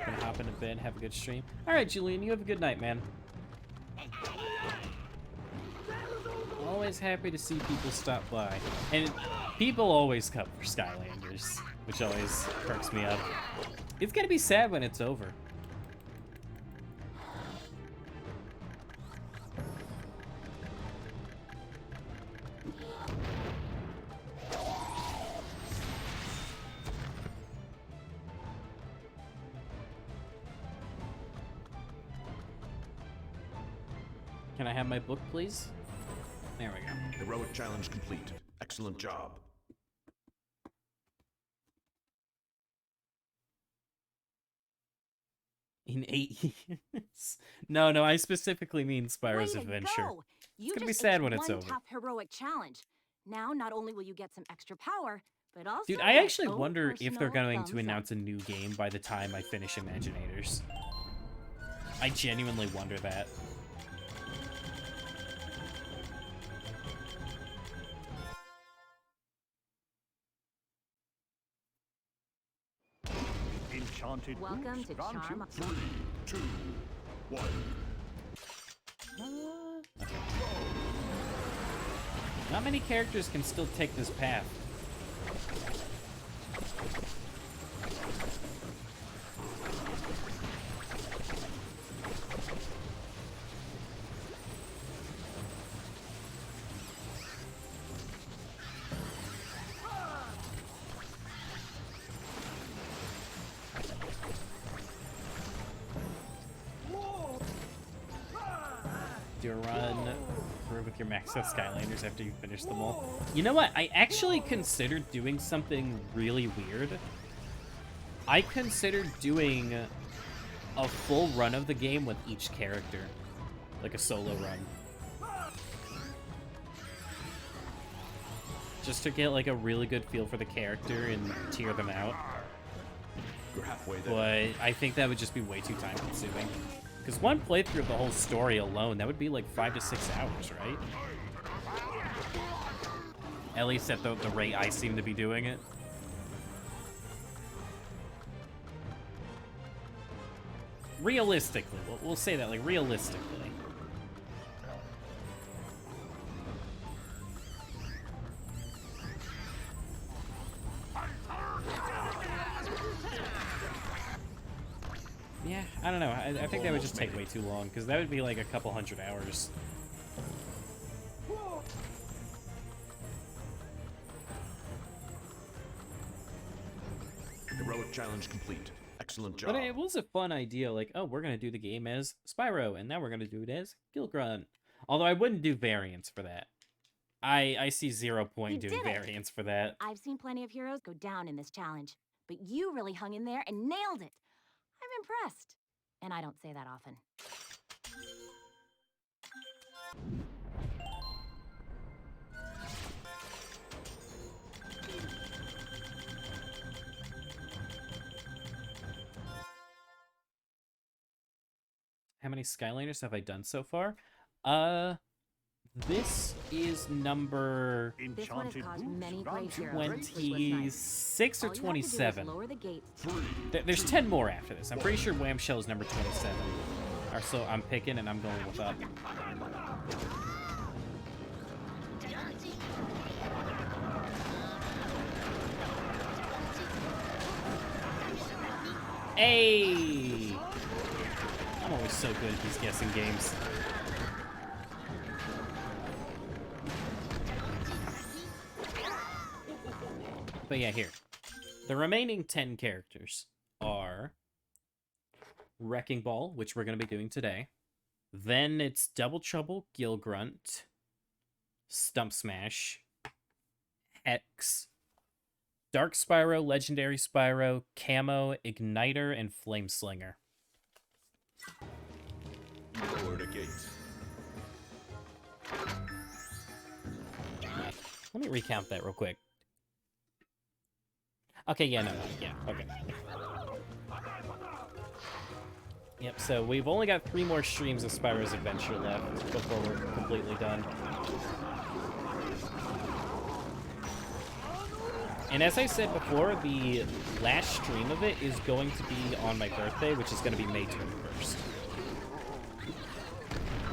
Gonna hop into bed, have a good stream. Alright, Julian, you have a good night, man. Always happy to see people stop by. And people always come for Skylanders, which always perks me up. It's gonna be sad when it's over. Can I have my book, please? There we go. Heroic challenge complete. Excellent job. In 8 years? No, I specifically mean Spyro's Adventure. It's gonna be sad when it's over. Tough heroic challenge. Now, not only will you get some extra power, but also Dude, I my actually own wonder if they're personal going to thumbs up. announce a new game by the time I finish Imaginators. I genuinely wonder that. Enchanted Welcome boots to grant you Charm. 3, 2, 1. Okay. Not many characters can still take this path. run through with your maxed out Skylanders after you finish them all. You know what? I actually considered doing something really weird. I considered doing a full run of the game with each character. Like a solo run. Just to get like a really good feel for the character and tier them out. You're halfway there. But I think that would just be way too time consuming. Because one playthrough of the whole story alone, that would be like 5 to 6 hours, right? At least at the rate I seem to be doing it. Realistically, we'll say that, like, realistically. Yeah, I don't know. I think that would just take way too long, because that would be like a couple hundred hours. Heroic challenge complete. Excellent job. But it was a fun idea, like, oh, we're going to do the game as Spyro, and now we're going to do it as Gilgrunt. Although I wouldn't do variants for that. I see 0 point doing variants for that. I've seen plenty of heroes go down in this challenge, but you really hung in there and nailed it. I'm impressed. And I don't say that often. How many Skylanders have I done so far? This is number This one has caused many grave heroes. 26 or All you have to do is 27. lower the gates. There's 10 more after this. I'm pretty sure Wham-Shell is number 27. Or so I'm picking, and I'm going with up. Hey! I'm always so good at these guessing games. But yeah, here. The remaining 10 characters are Wrecking Ball, which we're going to be doing today. Then it's Double Trouble, Gilgrunt, Stump Smash, Hex, Dark Spyro, Legendary Spyro, Camo, Igniter, and Flame Slinger. Lower the gate. Let me recount that real quick. Okay, yeah, no, yeah, okay. Yep, so we've only got 3 more streams of Spyro's Adventure left before we're completely done. And as I said before, the last stream of it is going to be on my birthday, which is going to be May 21st.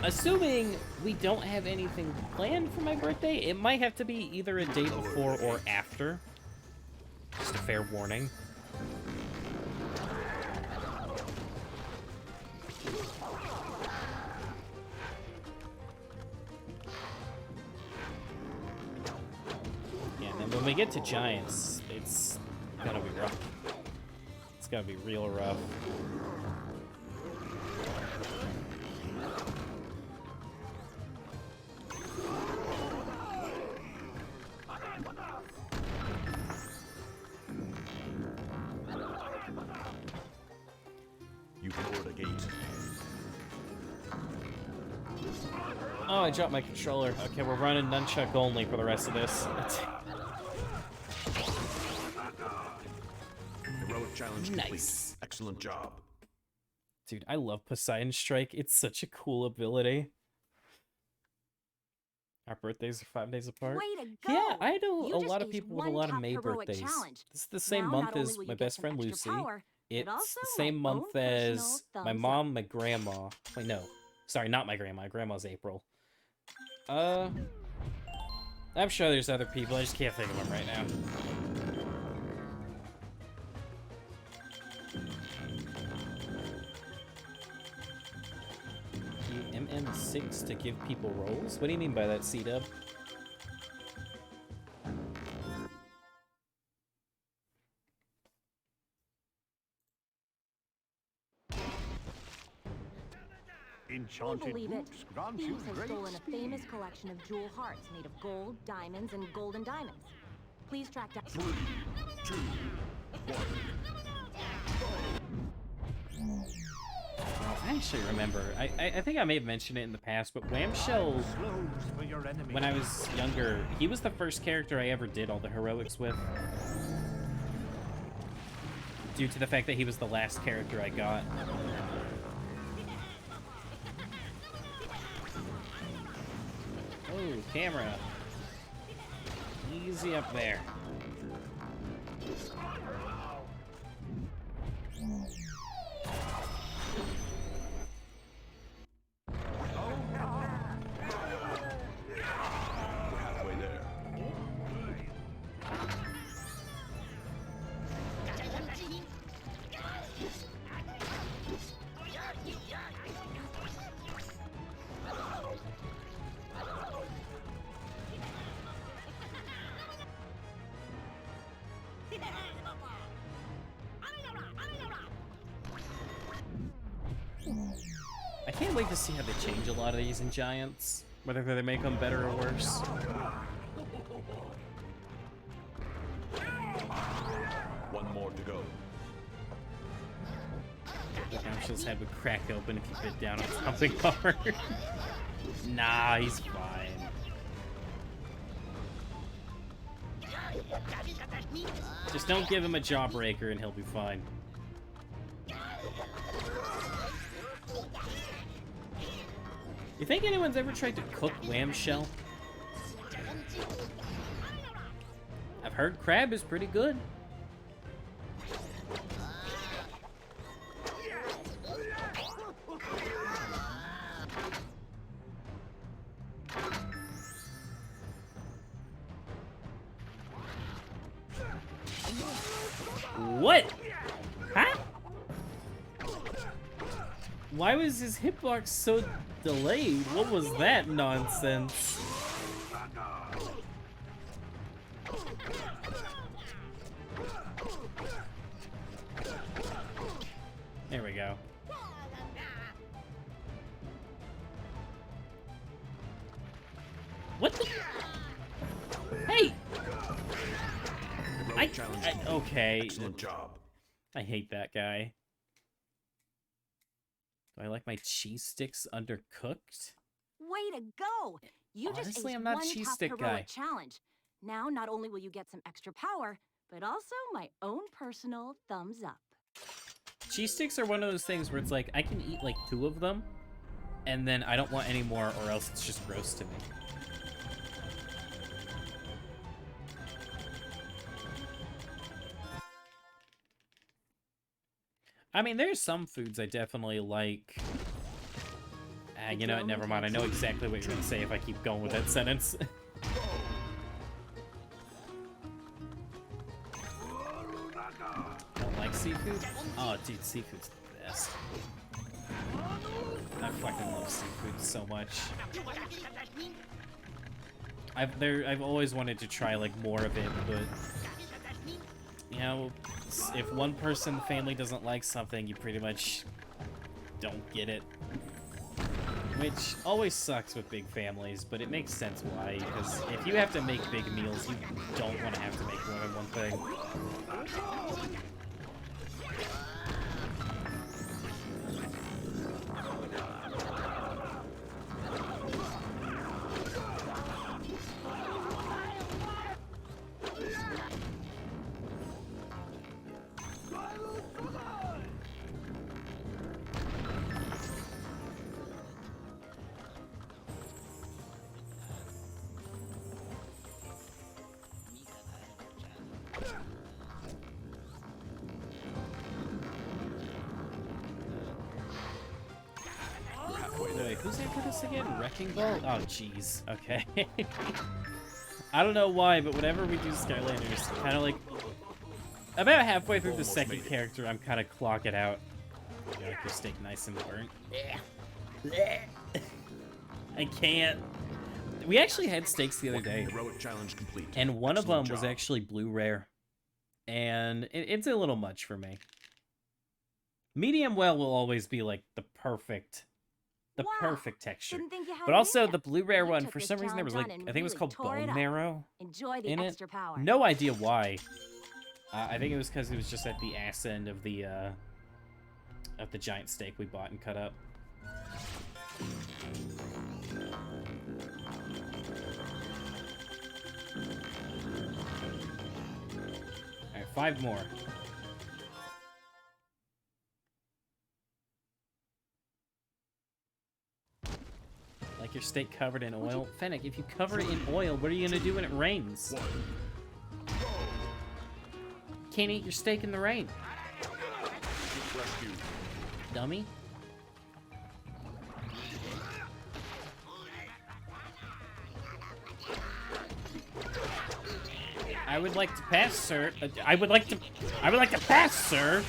Assuming we don't have anything planned for my birthday, it might have to be either a day before or after. Just a fair warning. Yeah, and then when we get to Giants, it's gonna be rough. It's gonna be real rough. You lower the gate. Oh, I dropped my controller. Okay, we're running nunchuck only for the rest of this. Heroic challenge complete. Nice. Excellent job. Dude, I love Poseidon Strike. It's such a cool ability. Our birthdays are 5 days apart. Way to go! Yeah, I know You a just lot of aced people with a one lot of top May heroic birthdays. challenge. This is the same Now, month not only as will you my get best some friend extra Lucy. power, but It's also the same my month own as personal my thumbs mom, up. my grandma. Wait, no. Sorry, not my grandma. My grandma's April. I'm sure there's other people. I just can't think of them right now. MM6 to give people rolls? What do you mean by that, C-Dub? You enchanted believe it? boots grant you Thieves have great stolen a speed. famous collection of jewel hearts made of gold, diamonds, and golden diamonds. Please track down. 3, 2, 1. I actually remember. I think I may have mentioned it in the past, but Wham-Shell, Slows for your enemy. when I was younger, he was the first character I ever did all the heroics with. Due to the fact that he was the last character I got. Oh, camera. Easy up there. We're halfway there. I can't wait to see how they change a lot of these in Giants. Whether they make them better or worse. One more to go. Wham-Shell's head would crack open if you bit down on something hard. Nah, he's fine. Just don't give him a jawbreaker and he'll be fine. You think anyone's ever tried to cook Wham-Shell? I've heard crab is pretty good. What? Huh? Why was his hitbox so delayed? What was that nonsense? There we go. What the? Hey! Okay. Excellent job. I hate that guy. Do I like my cheese sticks undercooked? Way to go! You just Honestly, aced I'm not one cheese tough stick heroic guy. challenge. Now, not only will you get some extra power, but also my own personal thumbs up. Cheese sticks are one of those things where it's like, I can eat like 2 of them, and then I don't want any more, or else it's just gross to me. I mean, there's some foods I definitely like. You know what, never mind. I know exactly what you're gonna say if I keep going with that sentence. Don't like seafood? Oh, dude, seafood's the best. I fucking love seafood so much. I've always wanted to try like more of it, but you know, if one person in the family doesn't like something, you pretty much don't get it. Which always sucks with big families, but it makes sense why, because if you have to make big meals, you don't want to have to make more than one thing. Wait, who's after this again? Wrecking Ball? Oh, jeez. Okay. I don't know why, but whenever we do Skylanders, kind of like... About halfway through the second character, I'm kind of clocking out. You know, like your steak nice and burnt. I can't. We actually had steaks the other day. Heroic challenge complete. And one of them Excellent was job. actually blue rare. And it's a little much for me. Medium well will always be like the perfect the Wow, perfect texture. didn't think you had But it in also ya. the blue rare You one, took for this some reason there was challenge like, on I and think it was really called tore it bone up. marrow Enjoy the in it. extra power. No idea why. I think it was because it was just at the ass end of the giant steak we bought and cut up. Alright, 5 more. Like your steak covered in oil? Fennec, if you cover it in oil, what are you gonna do when it rains? Can't eat your steak in the rain. Dummy. I would like to pass, sir. I would like to pass, sir.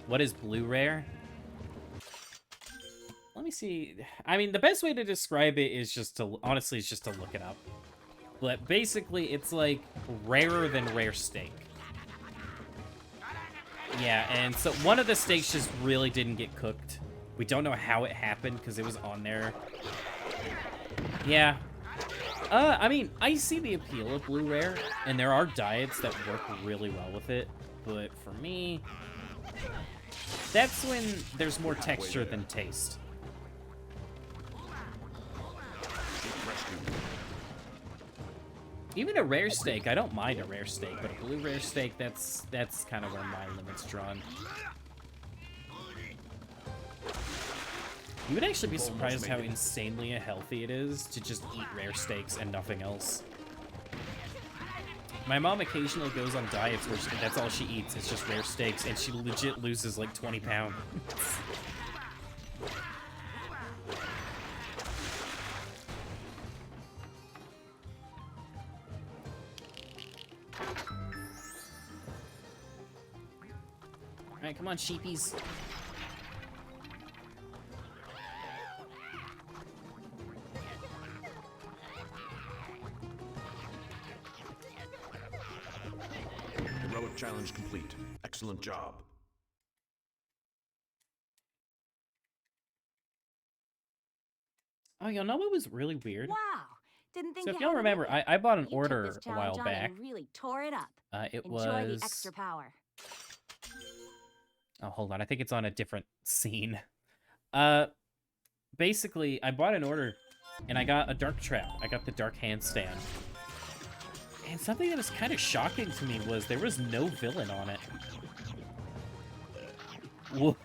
What is blue rare? Let me see. I mean, the best way to describe it is just to, honestly, is just to look it up. But basically, it's like rarer than rare steak. Yeah, and so one of the steaks just really didn't get cooked. We don't know how it happened because it was on there. Yeah. I mean, I see the appeal of blue rare, and there are diets that work really well with it. But for me, that's when there's more texture than taste. Even a rare steak, I don't mind a rare steak, but a blue rare steak, that's kind of where my limit's drawn. You would actually be surprised how insanely healthy it is to just eat rare steaks and nothing else. My mom occasionally goes on diets where that's all she eats, it's just rare steaks, and she legit loses like 20 pounds. Alright, come on, sheepies. Heroic challenge complete. Excellent job. Oh, y'all know what was really weird? Wow, didn't think So you if y'all had it in remember, ya. I bought an You took order this a while challenge on back. and really tore it up. It Enjoy was... the extra power. Oh, hold on. I think it's on a different scene. Basically, I bought an order, and I got a dark trap. I got the dark handstand. And something that was kind of shocking to me was there was no villain on it. Whoa.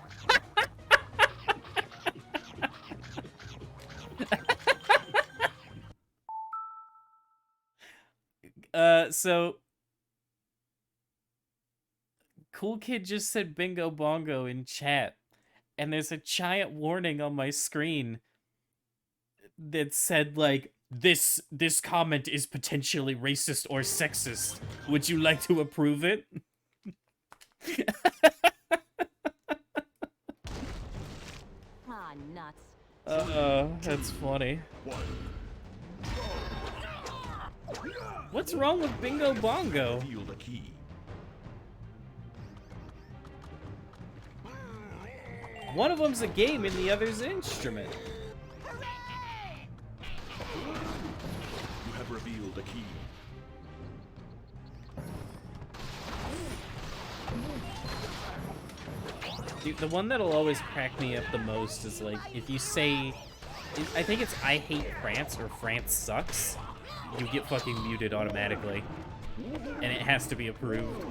So... Cool Kid just said bingo bongo in chat, and there's a giant warning on my screen that said, like, this comment is potentially racist or sexist. Would you like to approve it? Ah, nuts. That's funny. What's wrong with bingo bongo? Reveal the key. One of them's a game and the other's an instrument. You have revealed the key. Dude, the one that'll always crack me up the most is, like, if you say... I think it's I hate France or France sucks, you get fucking muted automatically. And it has to be approved.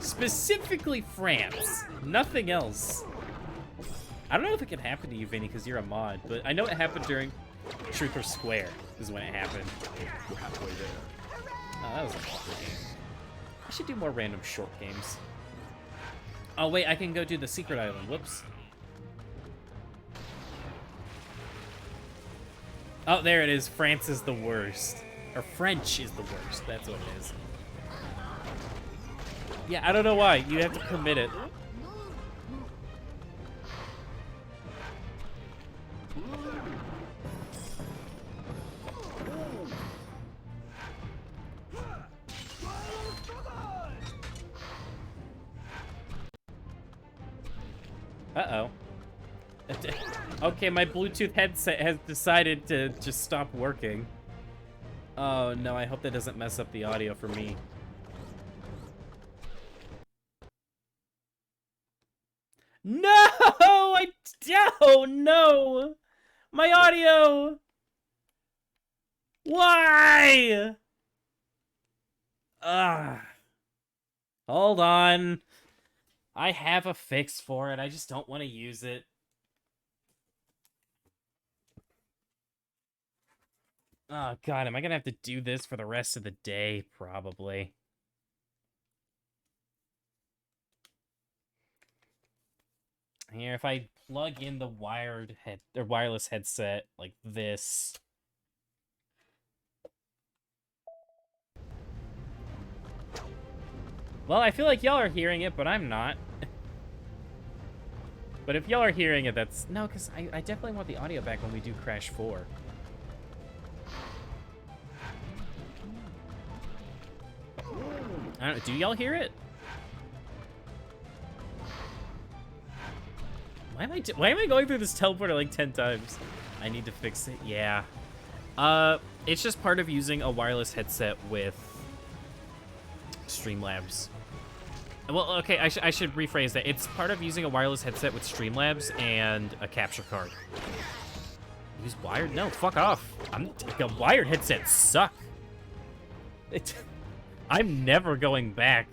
Specifically France. Nothing else. I don't know if it can happen to you, Vinny, because you're a mod, but I know it happened during Truth or Square is when it happened. You're halfway there. Oh, that was a awkward game. I should do more random short games. Oh, wait, I can go do the secret island. Whoops. Oh, there it is. France is the worst. Or French is the worst. That's what it is. Yeah, I don't know why. You have to permit it. Uh-oh. Okay, my Bluetooth headset has decided to just stop working. Oh, no, I hope that doesn't mess up the audio for me. No! Oh, no! My audio! Why? Hold on. I have a fix for it. I just don't want to use it. Oh, God. Am I going to have to do this for the rest of the day? Probably. Here, if I plug in the wireless headset like this. Well, I feel like y'all are hearing it, but I'm not. But if y'all are hearing it, that's... No, because I definitely want the audio back when we do Crash 4. I don't know, do y'all hear it? Why am I going through this teleporter like 10 times? I need to fix it. Yeah. It's just part of using a wireless headset with Streamlabs. Well, okay, I should rephrase that. It's part of using a wireless headset with Streamlabs and a capture card. Use wired? No, fuck off. Wired headsets suck. I'm never going back.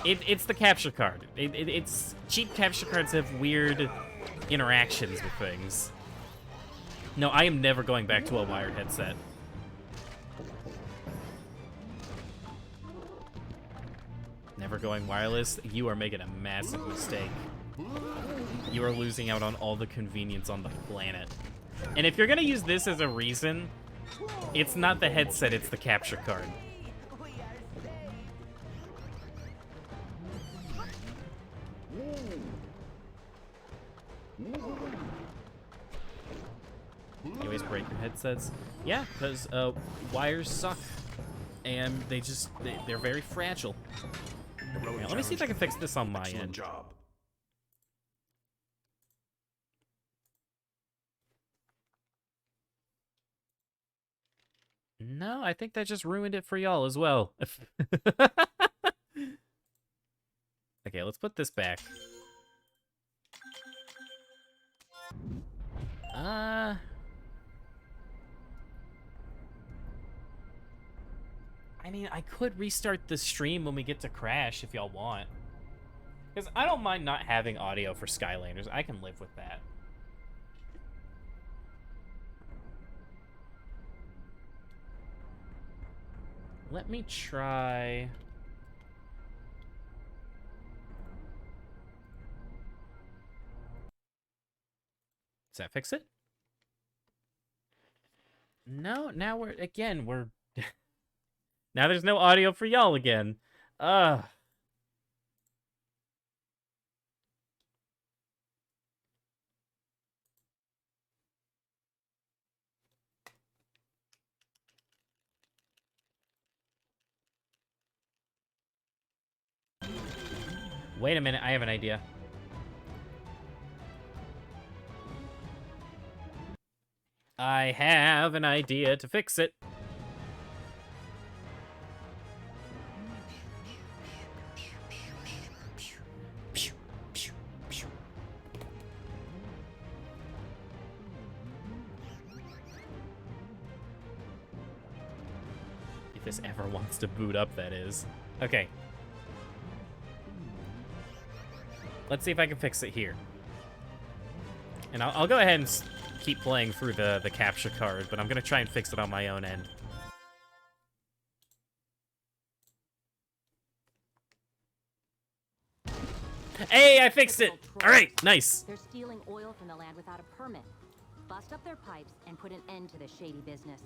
It's the capture card. It's cheap capture cards have weird interactions with things. No, I am never going back to a wired headset. Never going wireless? You are making a massive mistake. You are losing out on all the convenience on the planet. And if you're gonna use this as a reason, it's not the headset, it's the capture card. You always break your headsets? Yeah, because wires suck. And they're very fragile. Yeah, let me see if I can fix this on my end. Job. No, I think that just ruined it for y'all as well. Okay, let's put this back. I mean, I could restart the stream when we get to Crash if y'all want. Because I don't mind not having audio for Skylanders. I can live with that. Let me try... Does that fix it? No, now we're now there's no audio for y'all again. Wait a minute, I have an idea. I have an idea to fix it. If this ever wants to boot up, that is. Okay. Let's see if I can fix it here. And I'll go ahead and keep playing through the capture card, but I'm going to try and fix it on my own end. Hey, I fixed it! Alright, nice! They're stealing oil from the land without a permit. Bust up their pipes and put an end to this shady business.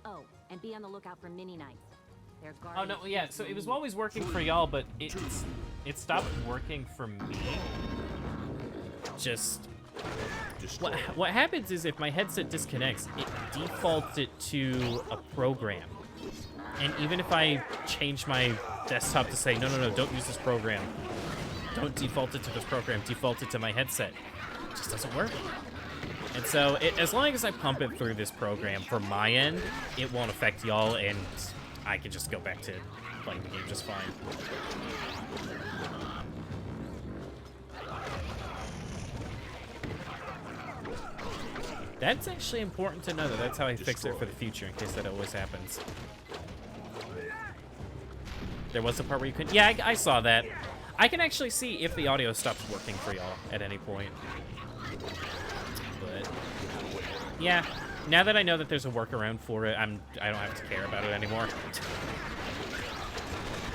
Oh, and be on the lookout for mini knights. They're Oh, no, yeah, so it was always working for y'all, but it stopped working for me. Just... What happens is if my headset disconnects, it defaults it to a program. And even if I change my desktop to say, no, don't use this program, don't default it to this program, default it to my headset. It just doesn't work. And so, as long as I pump it through this program for my end, it won't affect y'all, and I can just go back to playing the game just fine. That's actually important to know, that that's how I fix it for the future, in case that always happens. There was a part where you couldn't... Yeah, I saw that. I can actually see if the audio stops working for y'all at any point. But... yeah, now that I know that there's a workaround for it, I don't have to care about it anymore.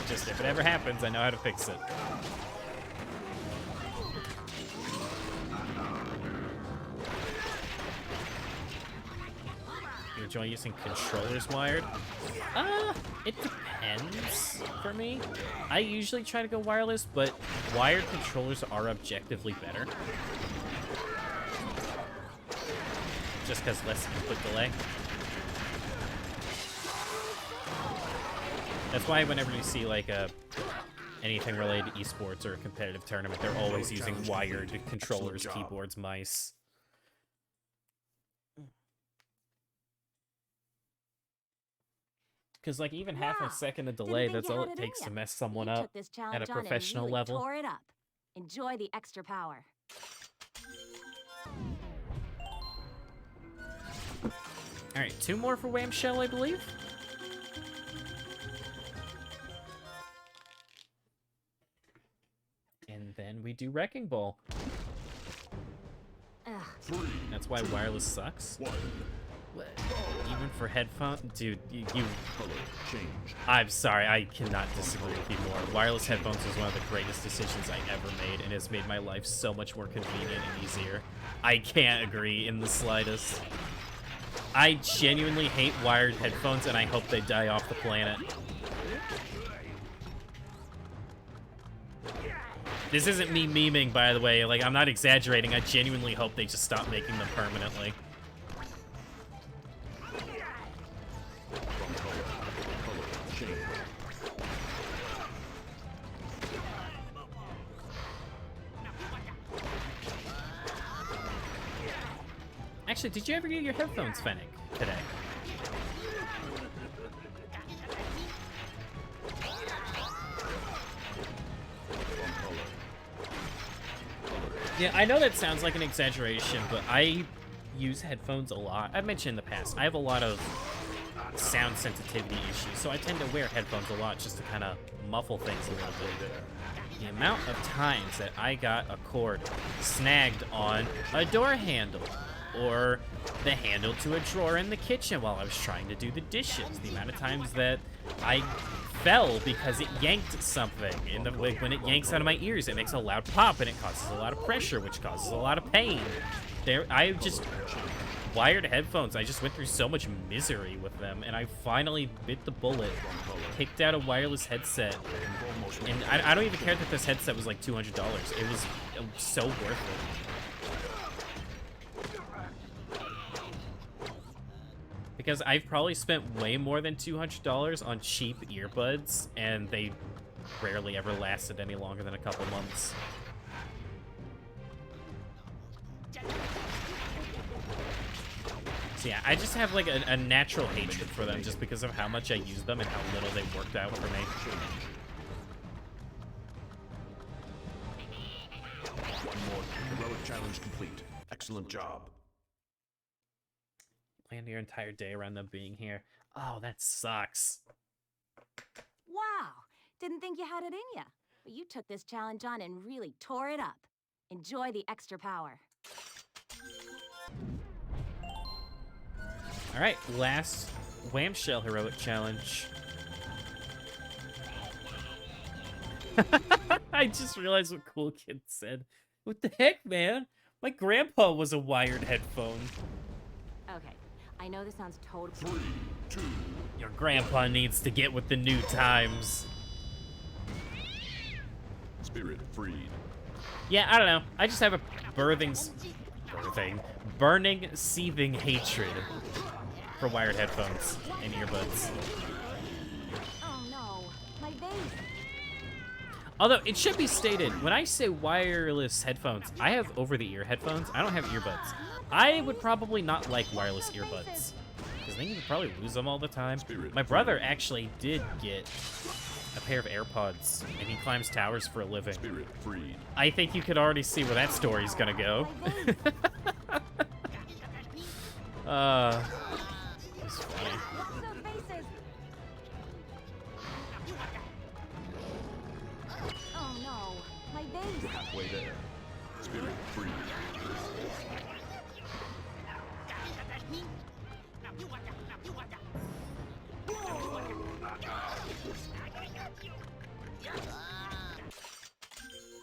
Just if it ever happens, I know how to fix it. You enjoy using controllers wired? It depends for me. I usually try to go wireless, but wired controllers are objectively better. Just because less input delay. That's why whenever you see like anything related to esports or a competitive tournament, they're always using wired controllers, keyboards, mice. Because like even half a second of delay, that's all it takes to mess someone up at a professional level. Tore it up. Enjoy the extra power. All right, 2 more for Wham-Shell, I believe. And then we do Wrecking Ball. Ugh. That's why wireless sucks. Even for headphones, dude, you I'm sorry, I cannot disagree with you more. Wireless headphones was one of the greatest decisions I ever made, and has made my life so much more convenient and easier. I can't agree in the slightest. I genuinely hate wired headphones, and I hope they die off the planet. This isn't me memeing, by the way. Like, I'm not exaggerating. I genuinely hope they just stop making them permanently. Actually, did you ever get your headphones, Fennec, today? Yeah, I know that sounds like an exaggeration, but I use headphones a lot. I've mentioned in the past, I have a lot of sound sensitivity issues, so I tend to wear headphones a lot just to kind of muffle things a little bit. The amount of times that I got a cord snagged on a door handle, or the handle to a drawer in the kitchen while I was trying to do the dishes. The amount of times that I fell because it yanked something. Like when it yanks out of my ears, it makes a loud pop and it causes a lot of pressure, which causes a lot of pain. I just wired headphones. I just went through so much misery with them, and I finally bit the bullet, picked out a wireless headset, and I don't even care that this headset was like $200. It was so worth it. Because I've probably spent way more than $200 on cheap earbuds, and they rarely ever lasted any longer than a couple months. So yeah, I just have like a natural hatred for them just because of how much I use them and how little they worked out for me. One more heroic challenge complete. Excellent job. Plan your entire day around them being here. Oh, that sucks. Wow. Didn't think you had it in ya. But you took this challenge on and really tore it up. Enjoy the extra power. All right, last Wham-Shell heroic challenge. I just realized what Cool Kid said. What the heck, man? My grandpa was a wired headphone. Okay. I know this sounds totally... 3, 2. Your grandpa needs to get with the new times. Spirit freed. Yeah, I don't know. I just have a burning, seething hatred for wired headphones and earbuds. Oh no, my vase. Although, it should be stated, when I say wireless headphones, I have over-the-ear headphones. I don't have earbuds. I would probably not like wireless earbuds, because then you would probably lose them all the time. My brother actually did get a pair of AirPods, and he climbs towers for a living. I think you could already see where that story's gonna go. It's funny. Oh no, my vase. Halfway there. Spirit free.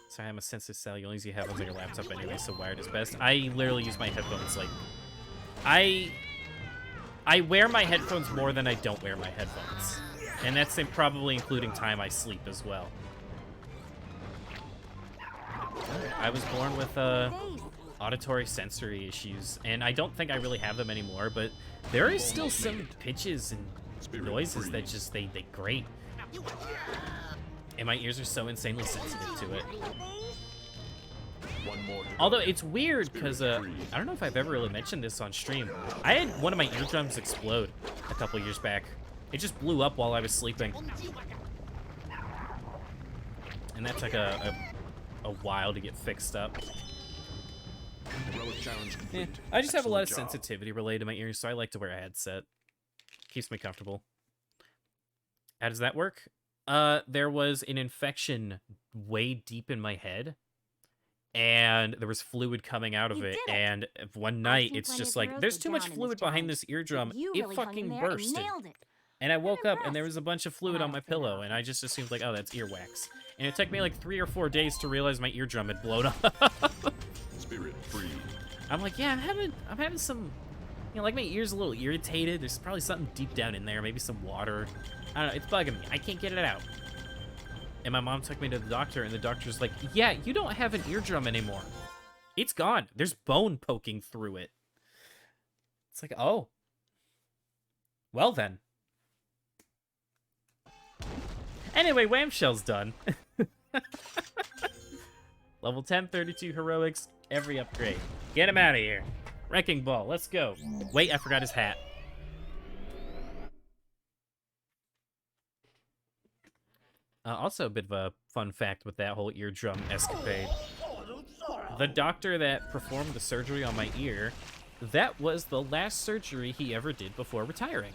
Sorry, I'm a sensitive cell. You only use your headphones on your laptop anyway, so wired is best. I literally use my headphones like... I wear my headphones more than I don't wear my headphones. And that's probably including time I sleep as well. I was born with auditory sensory issues, and I don't think I really have them anymore, but there is still some pitches and noises that just, they grate. And my ears are so insanely sensitive to it. Although it's weird, because I don't know if I've ever really mentioned this on stream. I had one of my eardrums explode a couple years back. It just blew up while I was sleeping. And that took a while to get fixed up. Yeah, I just have a lot of sensitivity related to my ears, so I like to wear a headset. Keeps me comfortable. How does that work? There was an infection way deep in my head, and there was fluid coming out of it, and one night it's just like, there's too much fluid behind this eardrum, it fucking bursted. And I woke up, and there was a bunch of fluid on my pillow, and I just assumed, like, oh, that's earwax. And it took me, like, 3 or 4 days to realize my eardrum had blown up. Spirit free. I'm like, yeah, I'm having some, you know, like, my ear's a little irritated. There's probably something deep down in there, maybe some water. I don't know, it's bugging me. I can't get it out. And my mom took me to the doctor, and the doctor's like, yeah, you don't have an eardrum anymore. It's gone. There's bone poking through it. It's like, oh. Well, then. Anyway, Wham-Shell's done. Level 10, 32 heroics, every upgrade. Get him out of here. Wrecking Ball, let's go. Wait, I forgot his hat. Also, a bit of a fun fact with that whole eardrum escapade. The doctor that performed the surgery on my ear, that was the last surgery he ever did before retiring.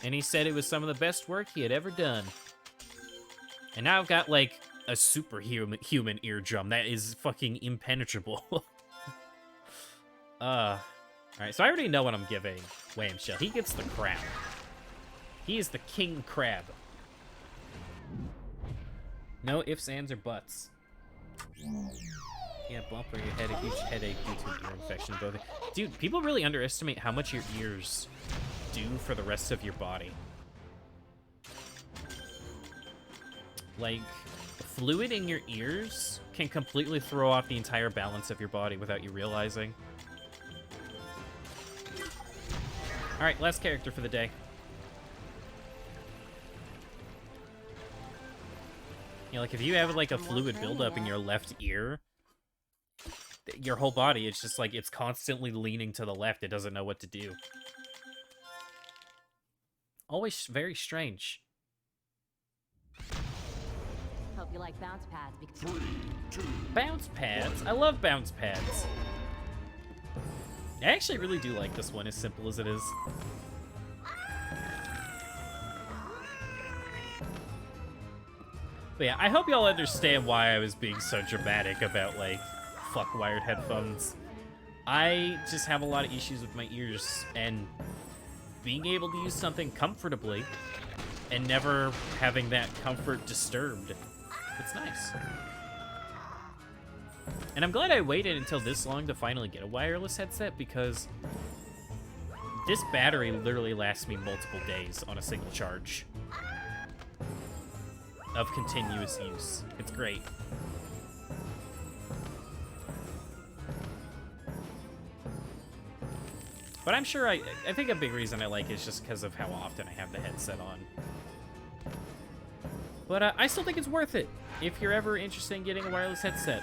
And he said it was some of the best work he had ever done. And now I've got, like, a superhuman eardrum that is fucking impenetrable. Alright, so I already know what I'm giving Wham-Shell. He gets the crab. He is the king crab. No ifs, ands, or buts. Yeah, bump or your head, a huge headache due to an ear infection. Both. Dude, people really underestimate how much your ears do for the rest of your body. Like, fluid in your ears can completely throw off the entire balance of your body without you realizing. Alright, last character for the day. You know, like, if you have, like, a fluid buildup in your left ear, your whole body, it's just, like, it's constantly leaning to the left. It doesn't know what to do. Always very strange. Hope you like bounce pads. Because... 3, 2. Bounce pads? I love bounce pads. I actually really do like this one, as simple as it is. But yeah, I hope y'all understand why I was being so dramatic about, like, fuck wired headphones. I just have a lot of issues with my ears, and being able to use something comfortably and never having that comfort disturbed, it's nice. And I'm glad I waited until this long to finally get a wireless headset, because this battery literally lasts me multiple days on a single charge of continuous use. It's great. But I'm sure I think a big reason I like it is just because of how often I have the headset on. But I still think it's worth it if you're ever interested in getting a wireless headset.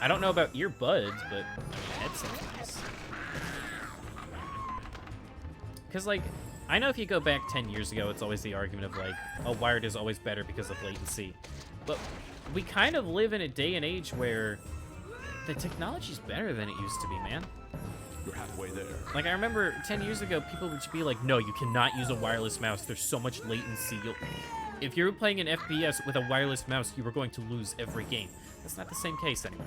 I don't know about earbuds, but I mean, headset's nice. Because, like, I know if you go back 10 years ago, it's always the argument of, like, oh, wired is always better because of latency. But we kind of live in a day and age where the technology's better than it used to be, man. You're halfway there. Like, I remember 10 years ago, people would be like, no, you cannot use a wireless mouse. There's so much latency. If you're playing an FPS with a wireless mouse, you are going to lose every game. That's not the same case anymore.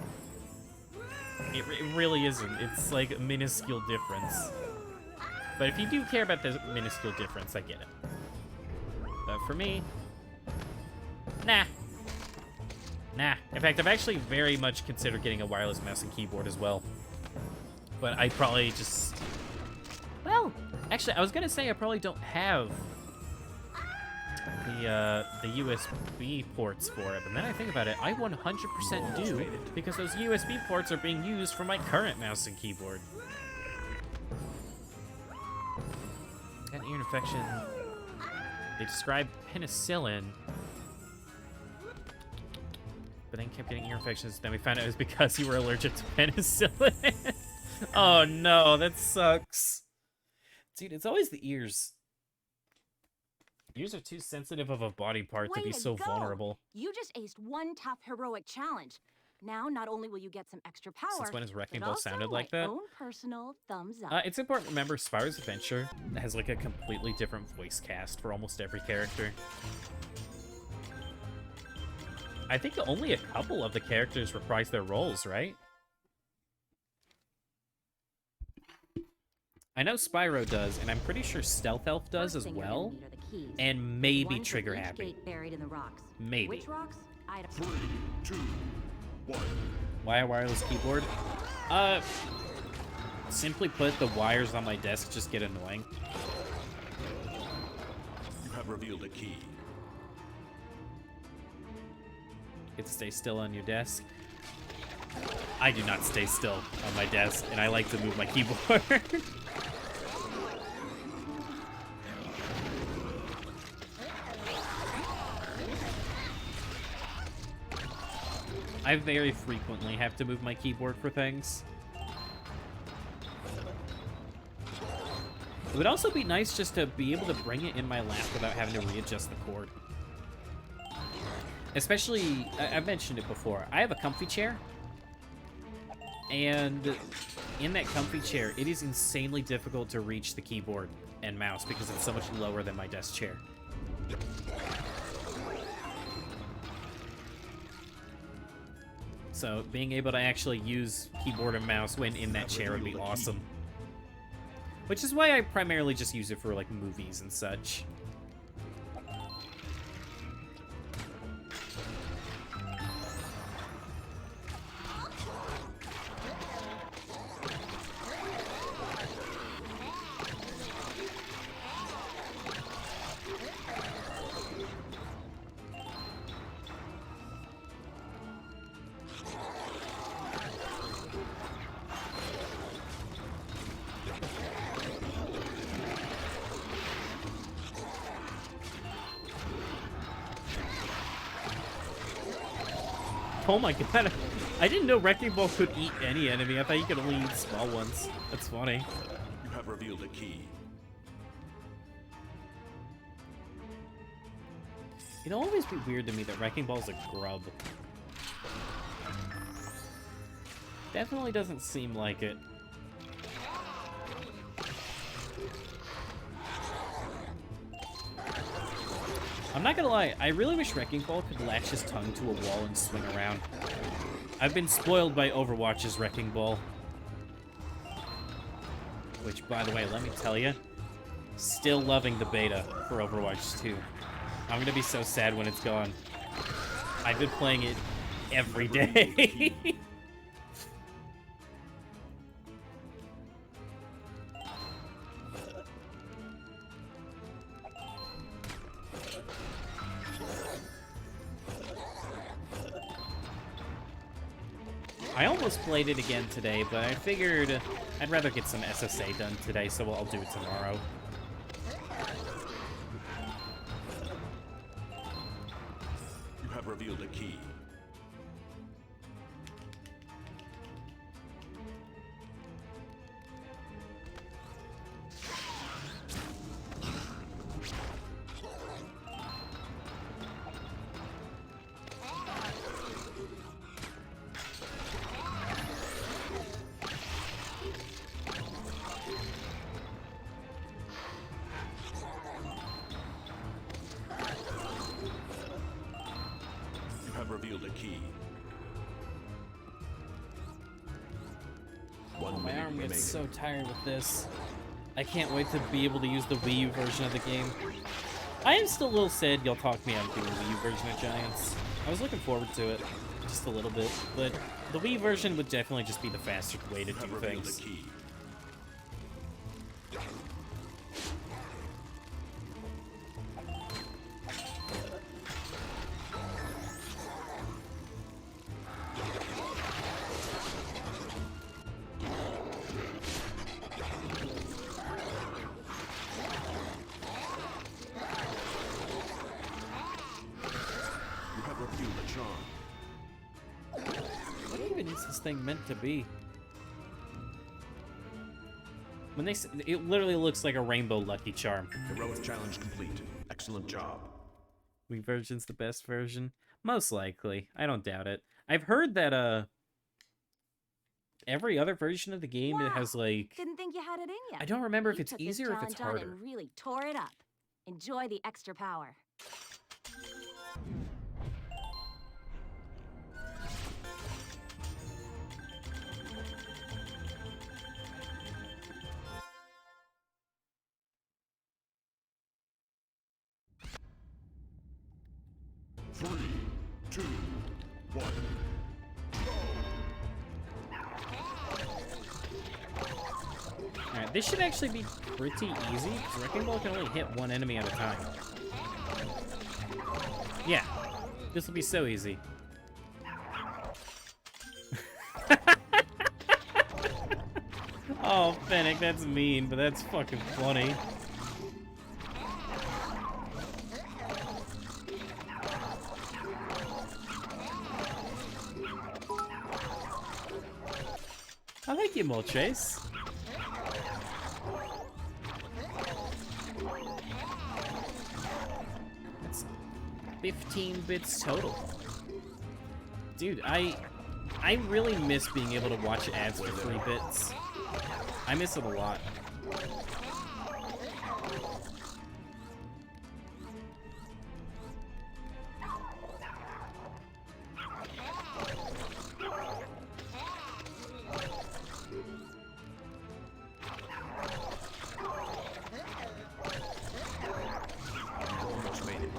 It really isn't. It's like a minuscule difference. But if you do care about the minuscule difference, I get it. But for me, nah. Nah. In fact, I've actually very much considered getting a wireless mouse and keyboard as well. But I probably just... Well, actually, I was going to say I probably don't have the USB ports for it. But then I think about it, I 100% do, because those USB ports are being used for my current mouse and keyboard. Got an ear infection. They described penicillin, but then kept getting ear infections. Then we found out it was because you were allergic to penicillin. Oh no, that sucks. Dude, it's always the ears. Ears are too sensitive of a body part to be so vulnerable. You just aced one tough heroic challenge. Now, not only will you get some extra power, Since when has Wrecking but Ball also sounded like my that? own personal thumbs up. It's important to remember Spyro's Adventure has like a completely different voice cast for almost every character. I think only a couple of the characters reprise their roles, right? I know Spyro does, and I'm pretty sure Stealth Elf does First as thing you're well. gonna need are the keys. And maybe One for Trigger each Happy. gate buried in the rocks. Maybe. Which rocks? I don't 3, 2, 1. Why a wireless keyboard? Simply put, the wires on my desk just get annoying. You have revealed a key. It stay still on your desk. I do not stay still on my desk, and I like to move my keyboard. I very frequently have to move my keyboard for things. It would also be nice just to be able to bring it in my lap without having to readjust the cord. Especially, I've mentioned it before, I have a comfy chair. And in that comfy chair, it is insanely difficult to reach the keyboard and mouse because it's so much lower than my desk chair. So being able to actually use keyboard and mouse when in that chair would be awesome. Which is why I primarily just use it for, like, movies and such. Oh my god, I didn't know Wrecking Ball could eat any enemy. I thought you could only eat small ones. That's funny. You have revealed a key. It'll always be weird to me that Wrecking Ball's a grub. Definitely doesn't seem like it. I'm not gonna lie, I really wish Wrecking Ball could latch his tongue to a wall and swing around. I've been spoiled by Overwatch's Wrecking Ball. Which, by the way, let me tell you, still loving the beta for Overwatch 2. I'm gonna be so sad when it's gone. I've been playing it every day. I almost played it again today, but I figured I'd rather get some SSA done today, so I'll do it tomorrow. revealed a key. Revealed a key. My arm gets so tired with this. I can't wait to be able to use the Wii U version of the game. I am still a little sad y'all talked me out of doing the Wii U version of Giants. I was looking forward to it, just a little bit, but the Wii version would definitely just be the faster way to do things. What even is this thing meant to be? When they, it literally looks like a rainbow Lucky Charm. Heroic challenge complete. Excellent job. Wii version's the best version? Most likely. I don't doubt it. I've heard that every other version of the game it has like Didn't think you had it in you. I don't remember if You it's took this easier or if it's challenge on harder. and really tore it up. Enjoy the extra power. Three, two, one. Alright, this should actually be pretty easy, because Wrecking Ball can only hit one enemy at a time. Yeah, this will be so easy. Oh, Fennec, that's mean, but that's fucking funny. I like you, Moltres. That's 15 bits total. Dude, I really miss being able to watch ads for 3 bits. I miss it a lot. Almost made it.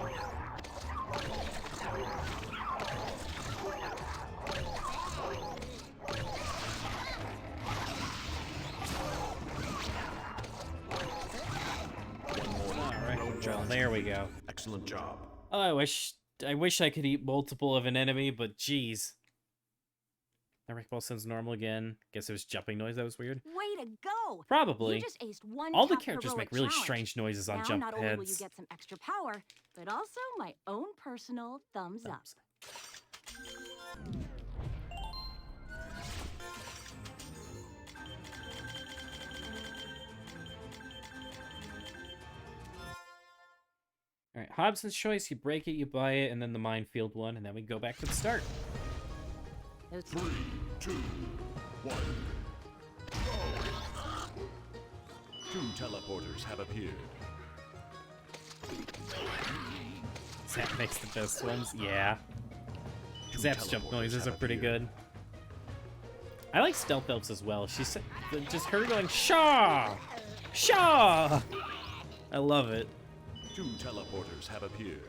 Well, there we go. Excellent job. Oh, I wish I could eat multiple of an enemy, but jeez. That wreck ball sounds normal again. Guess it was jumping noise that was weird. Way to go! Probably. You just aced one All the top characters heroic make really challenge. strange noises on Now, jump not only will you pads. get some extra power, but also my own personal thumbs up. Alright, Hobson's Choice, you break it, you buy it, and then the minefield one, and then we go back to the start. Those 3, 2, 1. Two teleporters have appeared. Zap makes the best ones, yeah. Zap's jump noises are pretty good. I like Stealth Elves as well. She's just her going, Shaw! Shaw! I love it. Two teleporters have appeared.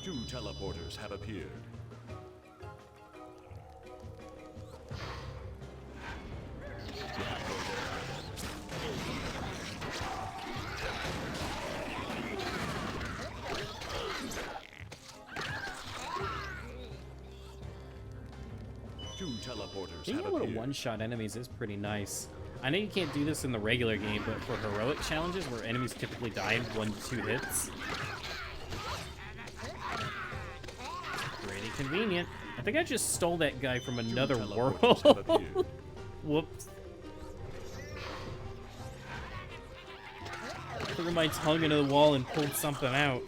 Two teleporters have appeared. teleporters Being have able to appeared. one-shot enemies is pretty nice. I know you can't do this in the regular game, but for heroic challenges where enemies typically die in 1 to 2 hits, pretty convenient. I think I just stole that guy from another teleporters have world. appeared. Whoops. Threw my tongue into the wall and pulled something out.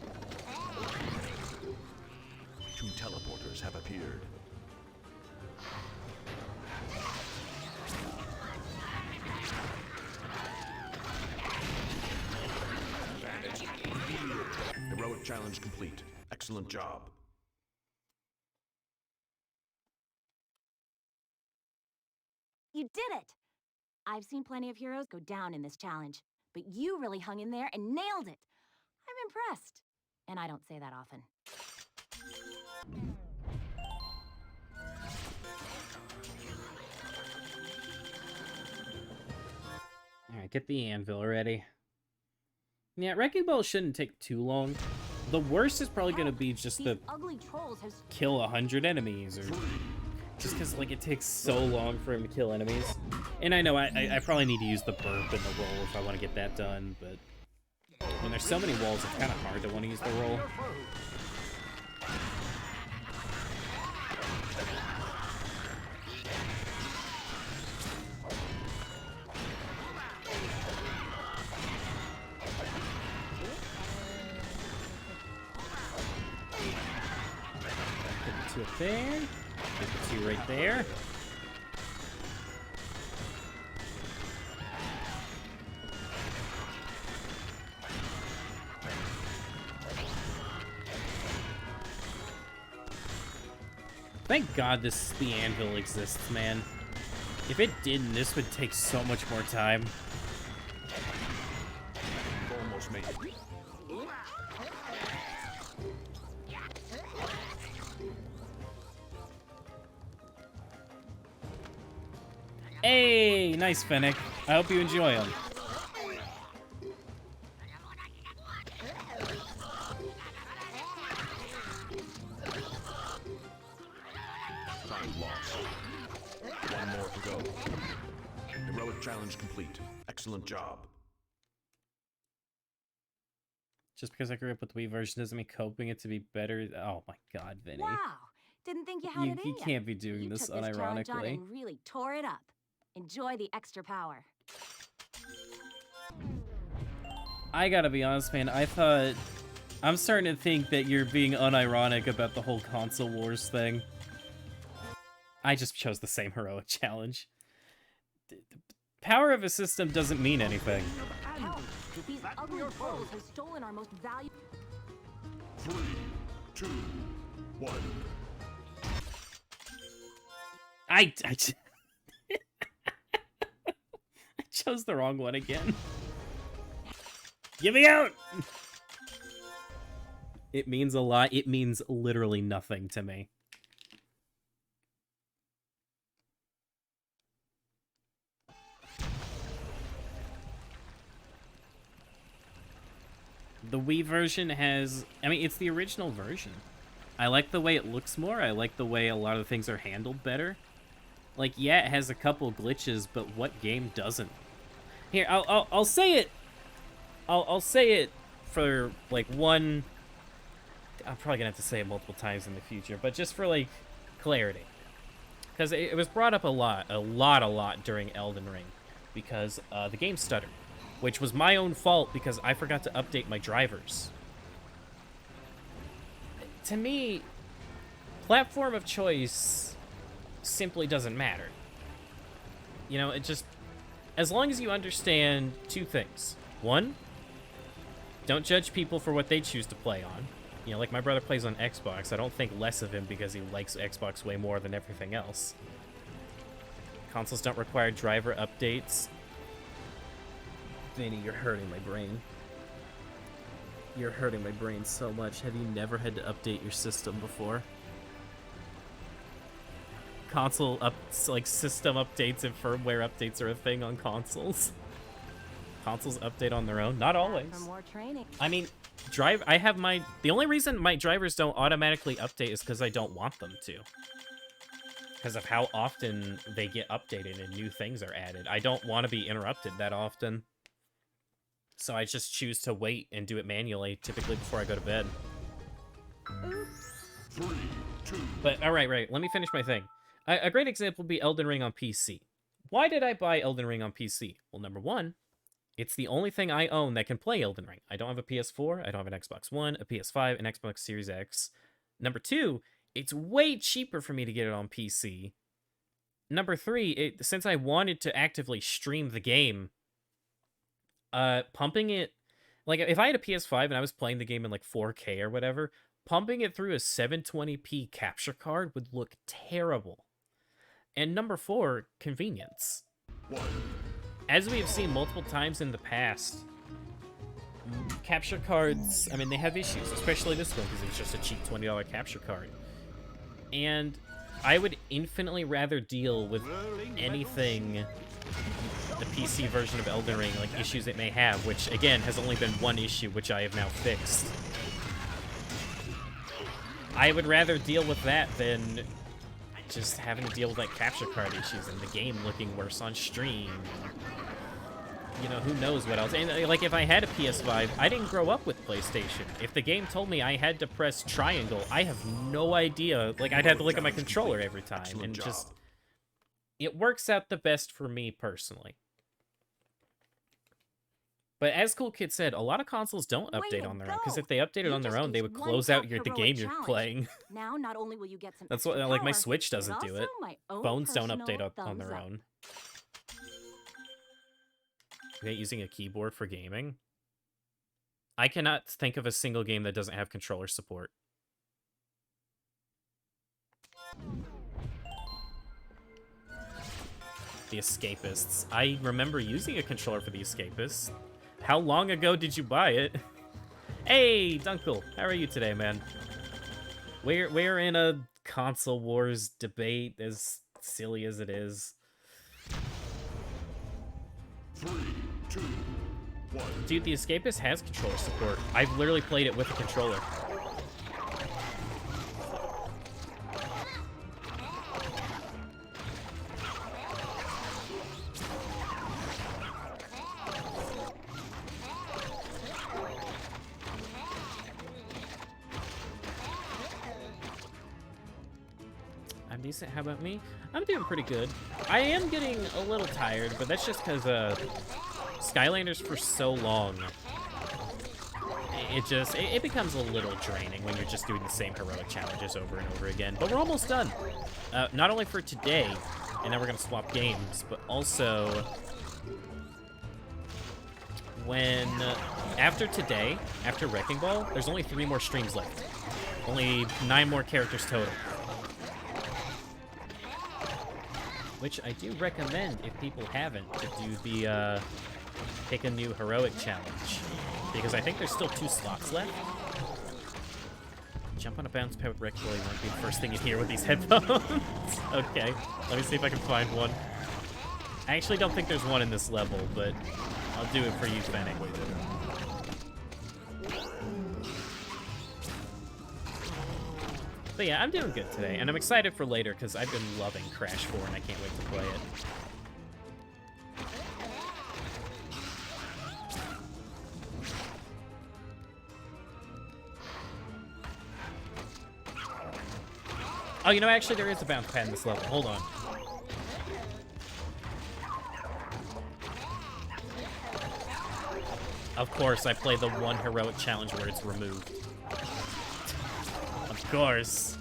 2 teleporters have appeared. Heroic challenge complete. Excellent job. You did it! I've seen plenty of heroes go down in this challenge, but you really hung in there and nailed it. I'm impressed. And I don't say that often. Alright, get the anvil ready. Yeah, Wrecking Ball shouldn't take too long. The worst is probably gonna be just These the ugly trolls have kill 100 enemies, or just because like it takes so long for him to kill enemies. And I know I probably need to use the burp and the roll if I want to get that done, but when there's so many walls, it's kind of hard to want to use the roll. Put the 2 up there. Put the 2 right there. Thank God the anvil exists, man. If it didn't, this would take so much more time. Almost made it. Hey, nice, Fennec. I hope you enjoy them. Time lost. 1 more to go. Heroic challenge complete. Excellent job. Just because I grew up with the Wii version doesn't mean coping it to be better. Oh my God, Vinny. Wow! Didn't think you had it in You ya. can't be doing You this took this challenge on unironically. and really tore it up. Enjoy the extra power. I gotta be honest, man. I'm starting to think that you're being unironic about the whole console wars thing. I just chose the same heroic challenge. Power of a system doesn't mean anything. Help! These ugly trolls have stolen our most valuable... 3, 2, 1. I chose the wrong one again. Get me out! It means a lot. It means literally nothing to me. The Wii version has... I mean, it's the original version. I like the way it looks more. I like the way a lot of things are handled better. Like, yeah, it has a couple glitches, but what game doesn't? Here, I'll say it. I'll say it for like one. I'm probably gonna have to say it multiple times in the future, but just for like clarity, because it was brought up a lot during Elden Ring, because the game stuttered, which was my own fault because I forgot to update my drivers. To me, platform of choice simply doesn't matter. You know, it just, as long as you understand 2 things. 1, don't judge people for what they choose to play on. You know, like my brother plays on Xbox. I don't think less of him because he likes Xbox way more than everything else. Consoles don't require driver updates. Vinny, you're hurting my brain. You're hurting my brain so much. Have you never had to update your system before? System updates and firmware updates are a thing on consoles. Consoles update on their own, not always. For more training. I mean, the only reason my drivers don't automatically update is because I don't want them to. because of how often they get updated and new things are added. I don't want to be interrupted that often. So I just choose to wait and do it manually, typically before I go to bed. 3, 2. But, alright, right, let me finish my thing. A great example would be Elden Ring on PC. Why did I buy Elden Ring on PC? Well, number one, it's the only thing I own that can play Elden Ring. I don't have a PS4, I don't have an Xbox One, a PS5, an Xbox Series X. Number two, it's way cheaper for me to get it on PC. Number three, since I wanted to actively stream the game, pumping it... Like, if I had a PS5 and I was playing the game in, like, 4K or whatever, pumping it through a 720p capture card would look terrible. And number four, convenience. 1. As we have seen multiple times in the past, capture cards, I mean, they have issues, especially this one, because it's just a cheap $20 capture card. And I would infinitely rather deal with anything the PC version of Elden Ring, like issues it may have, which, again, has only been one issue, which I have now fixed. I would rather deal with that than just having to deal with, like, capture card issues and the game looking worse on stream. You know, who knows what else. And, like, if I had a PS5, I didn't grow up with PlayStation. If the game told me I had to press triangle, I have no idea. Like, I'd have to look at my controller every time. And just... It works out the best for me, personally. But as Cool Kid said, a lot of consoles don't update on their own, because if they updated on their own, they would close out the game you're playing. Now, not only will you get some That's what, like, my power, Switch doesn't do but it. also my own Phones don't personal update on thumbs their up. own. Okay, using a keyboard for gaming? I cannot think of a single game that doesn't have controller support. The Escapists. I remember using a controller for the Escapists. How long ago did you buy it? Hey, Dunkel, how are you today, man? We're in a console wars debate, as silly as it is. 3, 2, 1. Dude, the Escapist has controller support. I've literally played it with a controller. I'm decent. How about me? I'm doing pretty good. I am getting a little tired, but that's just because Skylanders for so long. It becomes a little draining when you're just doing the same heroic challenges over and over again. But we're almost done. Not only for today, and then we're gonna swap games, but also when after today, after Wrecking Ball, there's only 3 more streams left. Only 9 more characters total. Which I do recommend if people haven't, to do the pick a new heroic challenge, because I think there's still 2 slots left. Jump on a bounce pad with Rick Boy won't be the first thing you hear with these headphones. Okay, let me see if I can find one. I actually don't think there's one in this level, but I'll do it for you, Fennec. But yeah, I'm doing good today, and I'm excited for later because I've been loving Crash 4 and I can't wait to play it. Oh, you know, actually there is a bounce pad in this level. Hold on. Of course, I play the one heroic challenge where it's removed. Of course.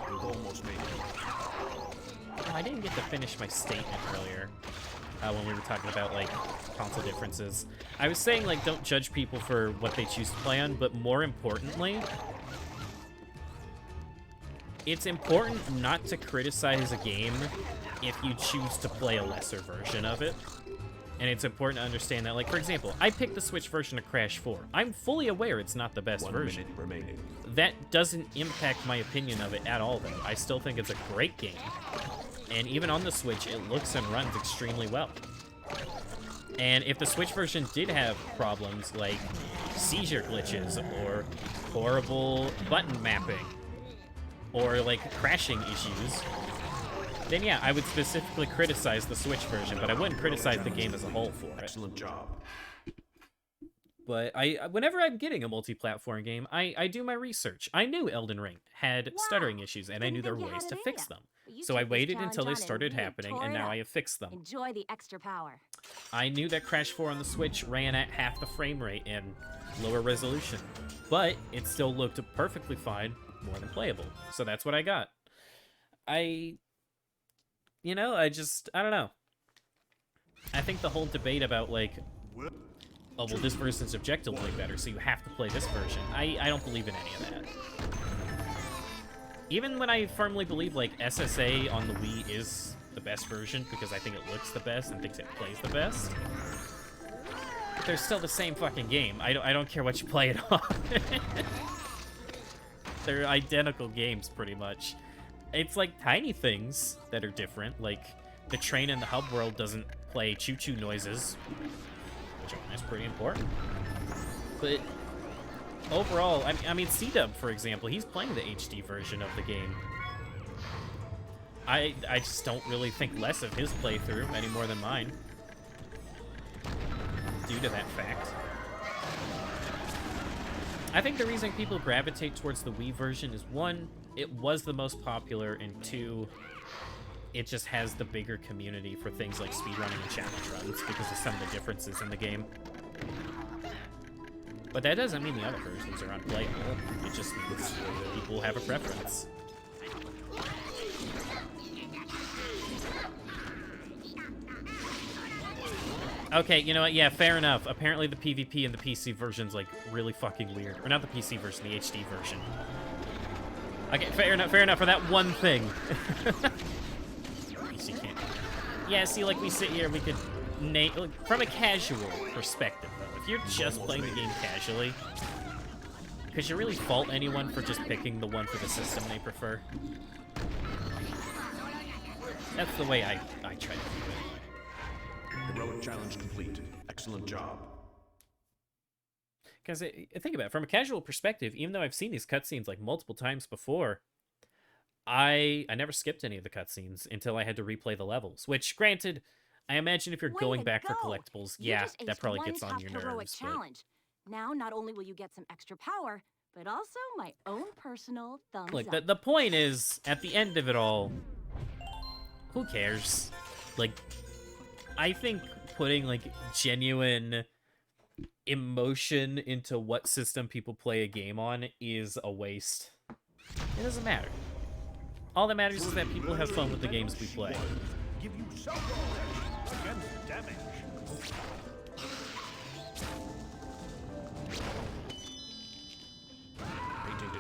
You've almost made it. Oh, I didn't get to finish my statement earlier when we were talking about, like, console differences. I was saying, like, don't judge people for what they choose to play on, but more importantly, it's important not to criticize a game if you choose to play a lesser version of it. And it's important to understand that, like, for example, I picked the Switch version of Crash 4. I'm fully aware it's not the best 1 version. minute remaining. That doesn't impact my opinion of it at all, though. I still think it's a great game. And even on the Switch, it looks and runs extremely well. And if the Switch version did have problems like seizure glitches or horrible button mapping or like crashing issues, then yeah, I would specifically criticize the Switch version, but I wouldn't criticize the game as a whole for it. Excellent job. But whenever I'm getting a multi-platform game, I do my research. I knew Elden Ring had stuttering issues, and I knew there were ways to fix them. So I waited until they started happening, and now I have fixed them. Enjoy the extra power. I knew that Crash 4 on the Switch ran at half the frame rate and lower resolution, but it still looked perfectly fine, more than playable. So that's what I got. I don't know. I think the whole debate about, like, oh, well, this version's objectively better, so you have to play this version. I don't believe in any of that. Even when I firmly believe, like, SSA on the Wii is the best version, because I think it looks the best and thinks it plays the best, they're still the same fucking game. I don't care what you play it on. They're identical games, pretty much. It's like tiny things that are different, like the train in the hub world doesn't play choo-choo noises, which is pretty important. But overall, I mean, C-Dub, for example, he's playing the HD version of the game. I just don't really think less of his playthrough any more than mine, due to that fact. I think the reason people gravitate towards the Wii version is, one, it was the most popular, and two, it just has the bigger community for things like speedrunning and challenge runs because of some of the differences in the game. But that doesn't mean the other versions are unplayable. It just means people have a preference. Okay, you know what? Yeah, fair enough. Apparently the PvP in the PC version's, like, really fucking weird. Or not the PC version, the HD version. Okay, fair enough for that one thing. PC can't. Yeah, see, like, we sit here, we could name... Like, from a casual perspective, though, if you're just playing the game casually, could you really fault anyone for just picking the one for the system they prefer? That's the way I try to view it. Heroic challenge complete. Excellent job. Because think about it, from a casual perspective, even though I've seen these cutscenes like multiple times before, I never skipped any of the cutscenes until I had to replay the levels. Which, granted, I imagine if you're going back for collectibles, yeah, that probably gets on your nerves. Challenge. Now, not only will you get some extra power, but also my own personal thumbs Like, up. the point is, at the end of it all, who cares? Like, I think putting, like, genuine emotion into what system people play a game on is a waste. It doesn't matter. All that matters is that people have fun with the games we play. Give you some against damage.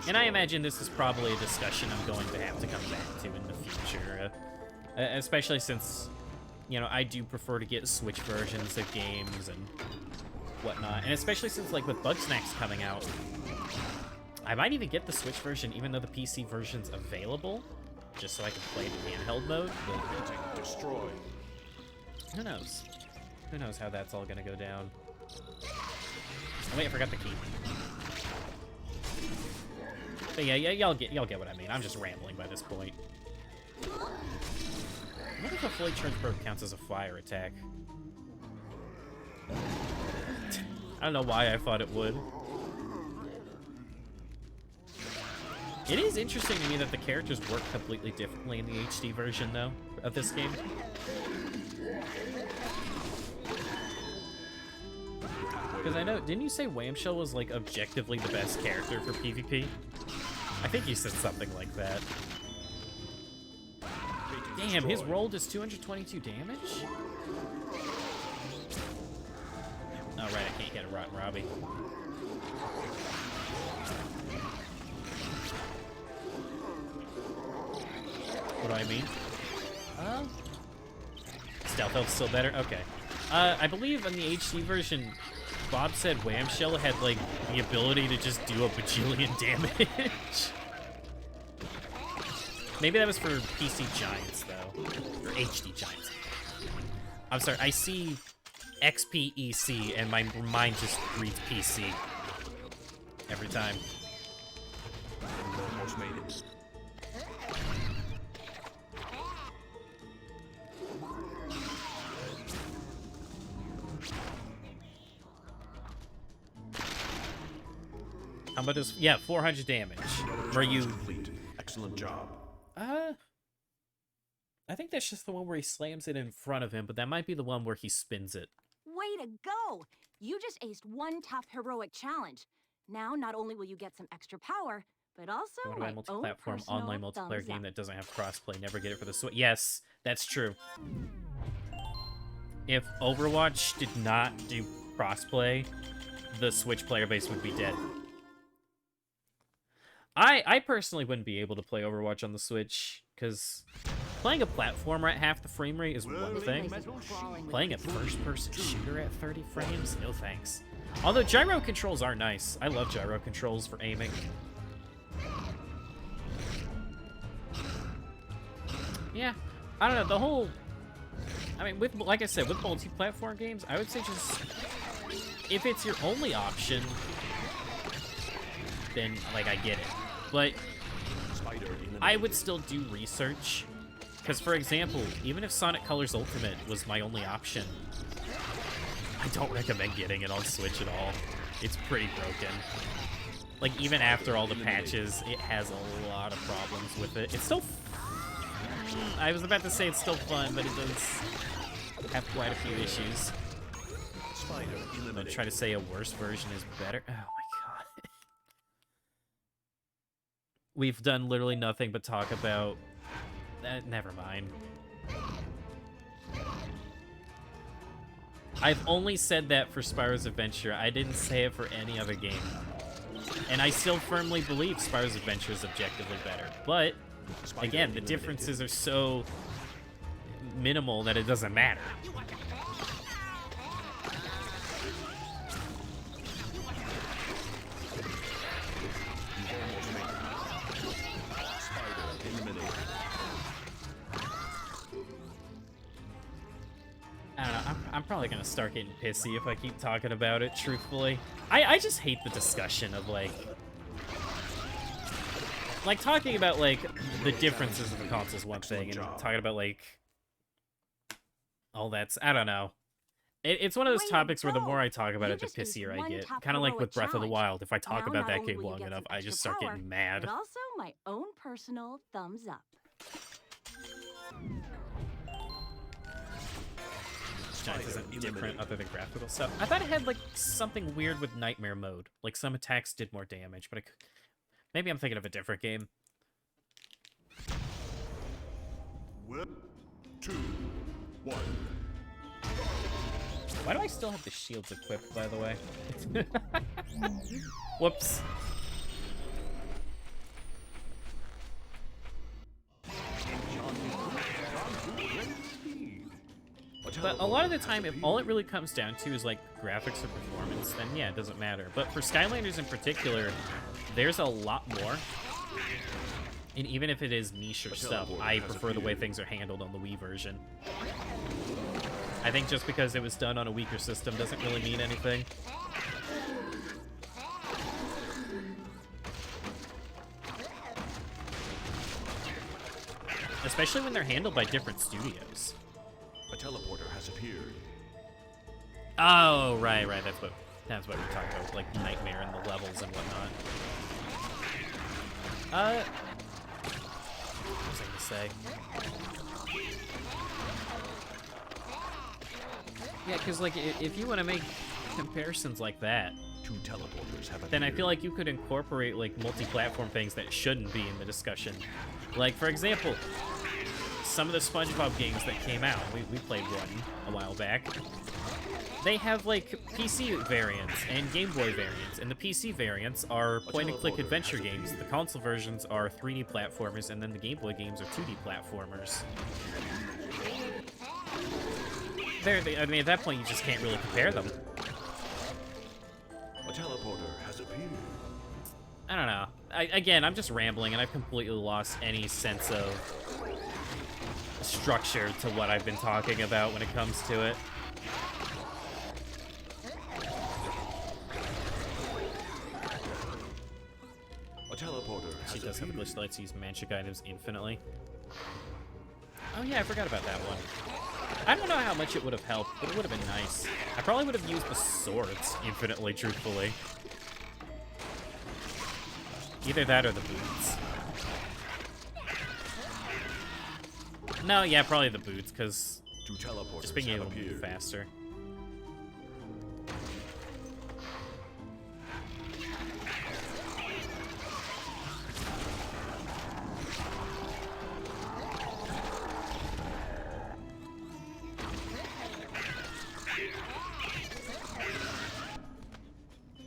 And I imagine this is probably a discussion I'm going to have to come back to in the future. Especially since, you know, I do prefer to get Switch versions of games and whatnot. And especially since, like, with Bugsnax coming out, I might even get the Switch version even though the PC version's available, just so I can play it in handheld mode. But Destroy. who knows? Who knows how that's all gonna go down. Oh, wait, I forgot the key. But yeah, y'all get what I mean. I'm just rambling by this point. I wonder if a fully charged bird counts as a fire attack. I don't know why I thought it would. It is interesting to me that the characters work completely differently in the HD version, though, of this game. Because I know, didn't you say Wham-Shell was, like, objectively the best character for PvP? I think you said something like that. Damn, his roll does 222 damage? Oh, right, I can't get a Rotten Robbie. What do I mean? Stealth Elf's still better? Okay. I believe in the HD version, Bob said Wham-Shell had, like, the ability to just do a bajillion damage. Maybe that was for PC Giants, though. Or HD Giants. I'm sorry, I see XPEC, and my mind just reads PC. Every time. Almost made it. How about this? Yeah, 400 damage. Where you... Complete. Excellent job. I think that's just the one where he slams it in front of him, but that might be the one where he spins it. Way to go! You just aced one tough heroic challenge. Now, not only will you get some extra power, but also What my about own multi-platform personal online multiplayer thumbs game up. that doesn't have crossplay? Never get it for the Switch. Yes, that's true. If Overwatch did not do crossplay, the Switch player base would be dead. I personally wouldn't be able to play Overwatch on the Switch, because playing a platformer at half the frame rate is one thing. Playing a first-person shooter at 30 frames? No thanks. Although gyro controls are nice. I love gyro controls for aiming. Yeah, I don't know, the whole... I mean, with, like I said, with multi-platform games, I would say just... If it's your only option, then, like, I get it. But I would still do research. Because, for example, even if Sonic Colors Ultimate was my only option, I don't recommend getting it on Switch at all. It's pretty broken. Like, even after all the patches, it has a lot of problems with it. It's still... I was about to say it's still fun, but it does have quite a few issues. I'm gonna try to say a worse version is better. Oh my god. We've done literally nothing but talk about... never mind. I've only said that for Spyro's Adventure. I didn't say it for any other game. And I still firmly believe Spyro's Adventure is objectively better. But, again, the differences are so minimal that it doesn't matter. I don't know, I'm probably gonna start getting pissy if I keep talking about it, truthfully. I just hate the discussion of, like, talking about, like, the differences of the consoles one thing, and talking about, like, all that's, I don't know. It's one of those topics where the more I talk about it, the pissier I get. Kind of like with Breath of the Wild. If I talk about that game long enough, I just start getting mad. But also my own personal thumbs up. Giants isn't different other than graphical stuff. I thought it had, like, something weird with Nightmare Mode. Like, some attacks did more damage, but maybe I'm thinking of a different game. 2, 1. Why do I still have the shields equipped, by the way? Whoops. But a lot of the time, if all it really comes down to is, like, graphics or performance, then yeah, it doesn't matter. But for Skylanders in particular, there's a lot more. And even if it is niche or stuff, I prefer the way things are handled on the Wii version. I think just because it was done on a weaker system doesn't really mean anything. Especially when they're handled by different studios. A teleporter has appeared. Oh, right, that's what we're talking about, like Nightmare and the levels and whatnot. What was I gonna say? Yeah, because, like, if you want to make comparisons like that, 2 teleporters have appeared. then I feel like you could incorporate, like, multi-platform things that shouldn't be in the discussion. Like, for example, some of the SpongeBob games that came out, we played one a while back, they have, like, PC variants and Game Boy variants, and the PC variants are point-and-click adventure games. The console versions are 3D platformers, and then the Game Boy games are 2D platformers. I mean, at that point, you just can't really compare them. A teleporter has appeared. I don't know. again, I'm just rambling, and I've completely lost any sense of structure to what I've been talking about when it comes to it. A teleporter She has does have a appeared. glitch that lets you use magic items infinitely. Oh yeah, I forgot about that one. I don't know how much it would have helped, but it would have been nice. I probably would have used the swords infinitely, truthfully. Either that or the boots. No, yeah, probably the boots, because Two teleporters just being have able to move appeared. faster.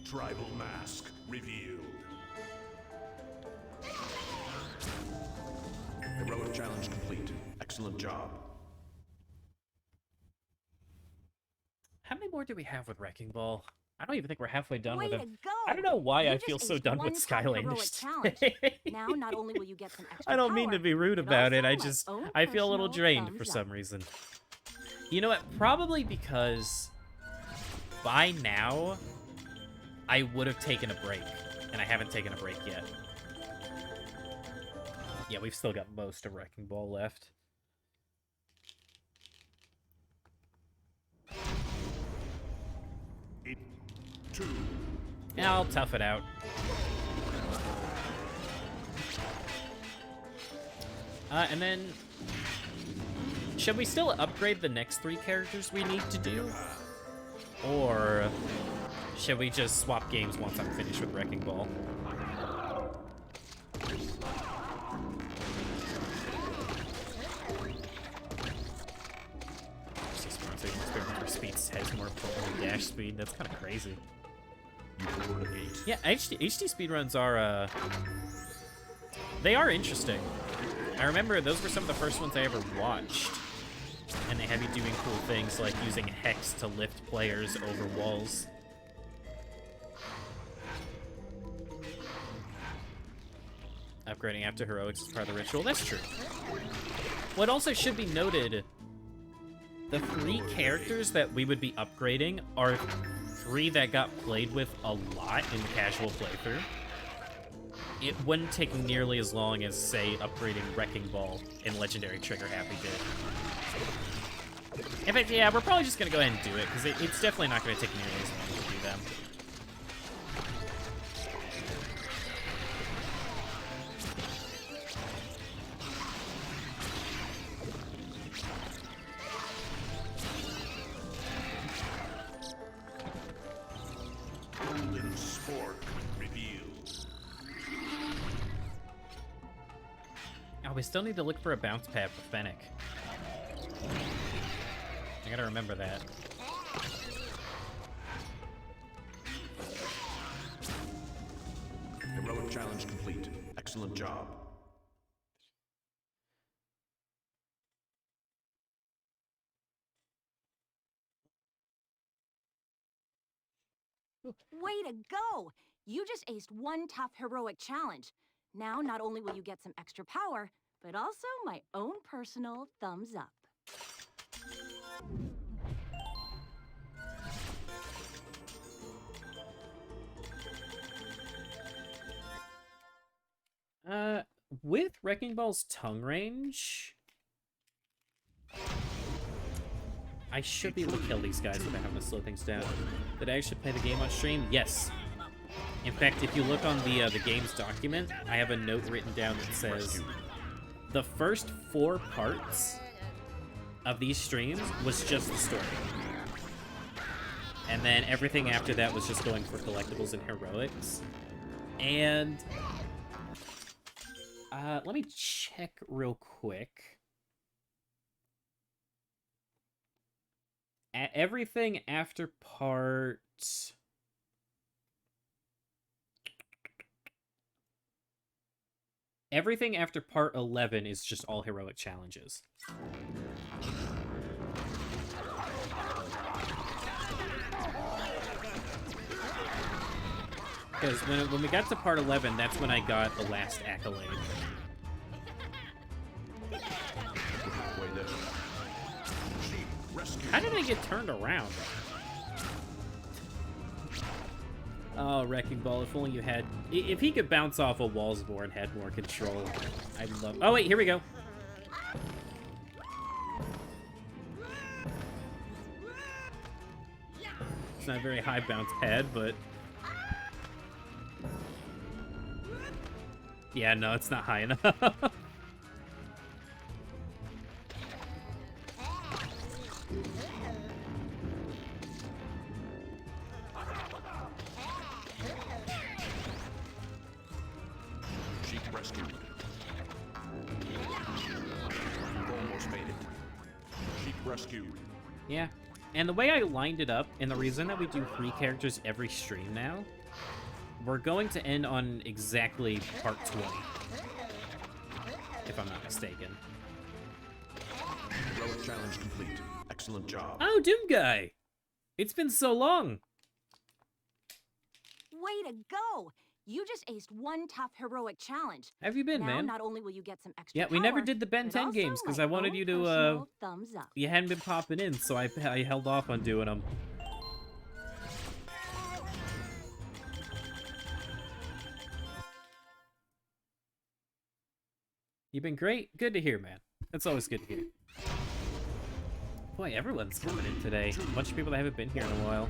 Tribal mask revealed. Heroic challenge complete. Excellent job. How many more do we have with Wrecking Ball? I don't even think we're halfway done Way with to it. go! I don't know why You I just feel so aced done one with tough heroic Skylanders challenge. today. Now, not only will you get some extra I don't mean to power, be rude but about it. also my own I feel a little personal drained thumbs for up. some reason. You know what? Probably because by now I would have taken a break, and I haven't taken a break yet. Yeah, we've still got most of Wrecking Ball left. Two. Yeah, I'll tough it out. And then... should we still upgrade the next 3 characters we need to do? Or should we just swap games once I'm finished with Wrecking Ball? Speed has more important than dash speed. That's kind of crazy. You rolled an 8. Yeah, HD speedruns are, they are interesting. I remember those were some of the first ones I ever watched. And they had me doing cool things like using Hex to lift players over walls. Upgrading after heroics is part of the ritual. That's true. What also should be noted, the 3 characters that we would be upgrading are 3 that got played with a lot in the casual playthrough. It wouldn't take nearly as long as, say, upgrading Wrecking Ball in Legendary Trigger Happy did. In fact, yeah, we're probably just going to go ahead and do it, because it's definitely not going to take nearly as long to do them. Golden Sport revealed. Oh, we still need to look for a bounce pad for Fennec. I gotta remember that. Heroic challenge complete. Excellent job. Way to go! You just aced one tough heroic challenge. Now, not only will you get some extra power, but also my own personal thumbs up. With Wrecking Ball's tongue range, I should be able to kill these guys without having to slow things down. Did I actually play the game on stream? Yes. In fact, if you look on the game's document, I have a note written down that says the first 4 parts of these streams was just the story. And then everything after that was just going for collectibles and heroics. And let me check real quick. Everything after part... Everything after part 11 is just all heroic challenges. because when we got to part 11, that's when I got the last accolade. We're halfway there. Sheep rescue. How did I get turned around? Oh, Wrecking Ball, if only you had... If he could bounce off of walls more and had more control, I'd love... Oh, wait, here we go. It's not a very high bounce pad, but... Yeah, no, it's not high enough. Sheep rescued. You've almost made it. Sheep rescued. Yeah. And the way I lined it up, and the reason that we do 3 characters every stream now, we're going to end on exactly part 20. If I'm not mistaken. Heroic challenge complete. Excellent job. Oh, Doom Guy! It's been so long! Way to go! You just aced one tough heroic challenge. How have you been, Now, man? not only will you get some extra Yeah, we never power, did the Ben but 10 also games, because my I wanted own you to, personal thumbs up. You hadn't been popping in, so I held off on doing them. You've been great. Good to hear, man. That's always good to hear. Boy, everyone's coming in today. A bunch of people that haven't been here in a while.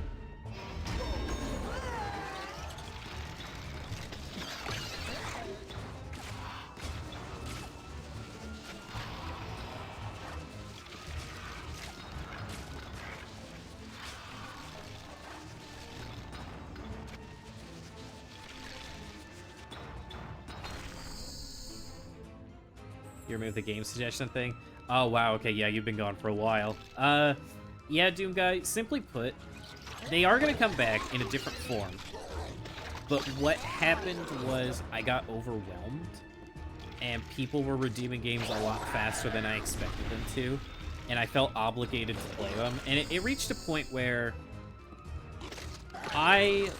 You remove the game suggestion thing? Oh, wow, okay, yeah, you've been gone for a while. Yeah, Doom Guy, simply put, they are gonna come back in a different form. But what happened was I got overwhelmed, and people were redeeming games a lot faster than I expected them to, and I felt obligated to play them. And it reached a point where I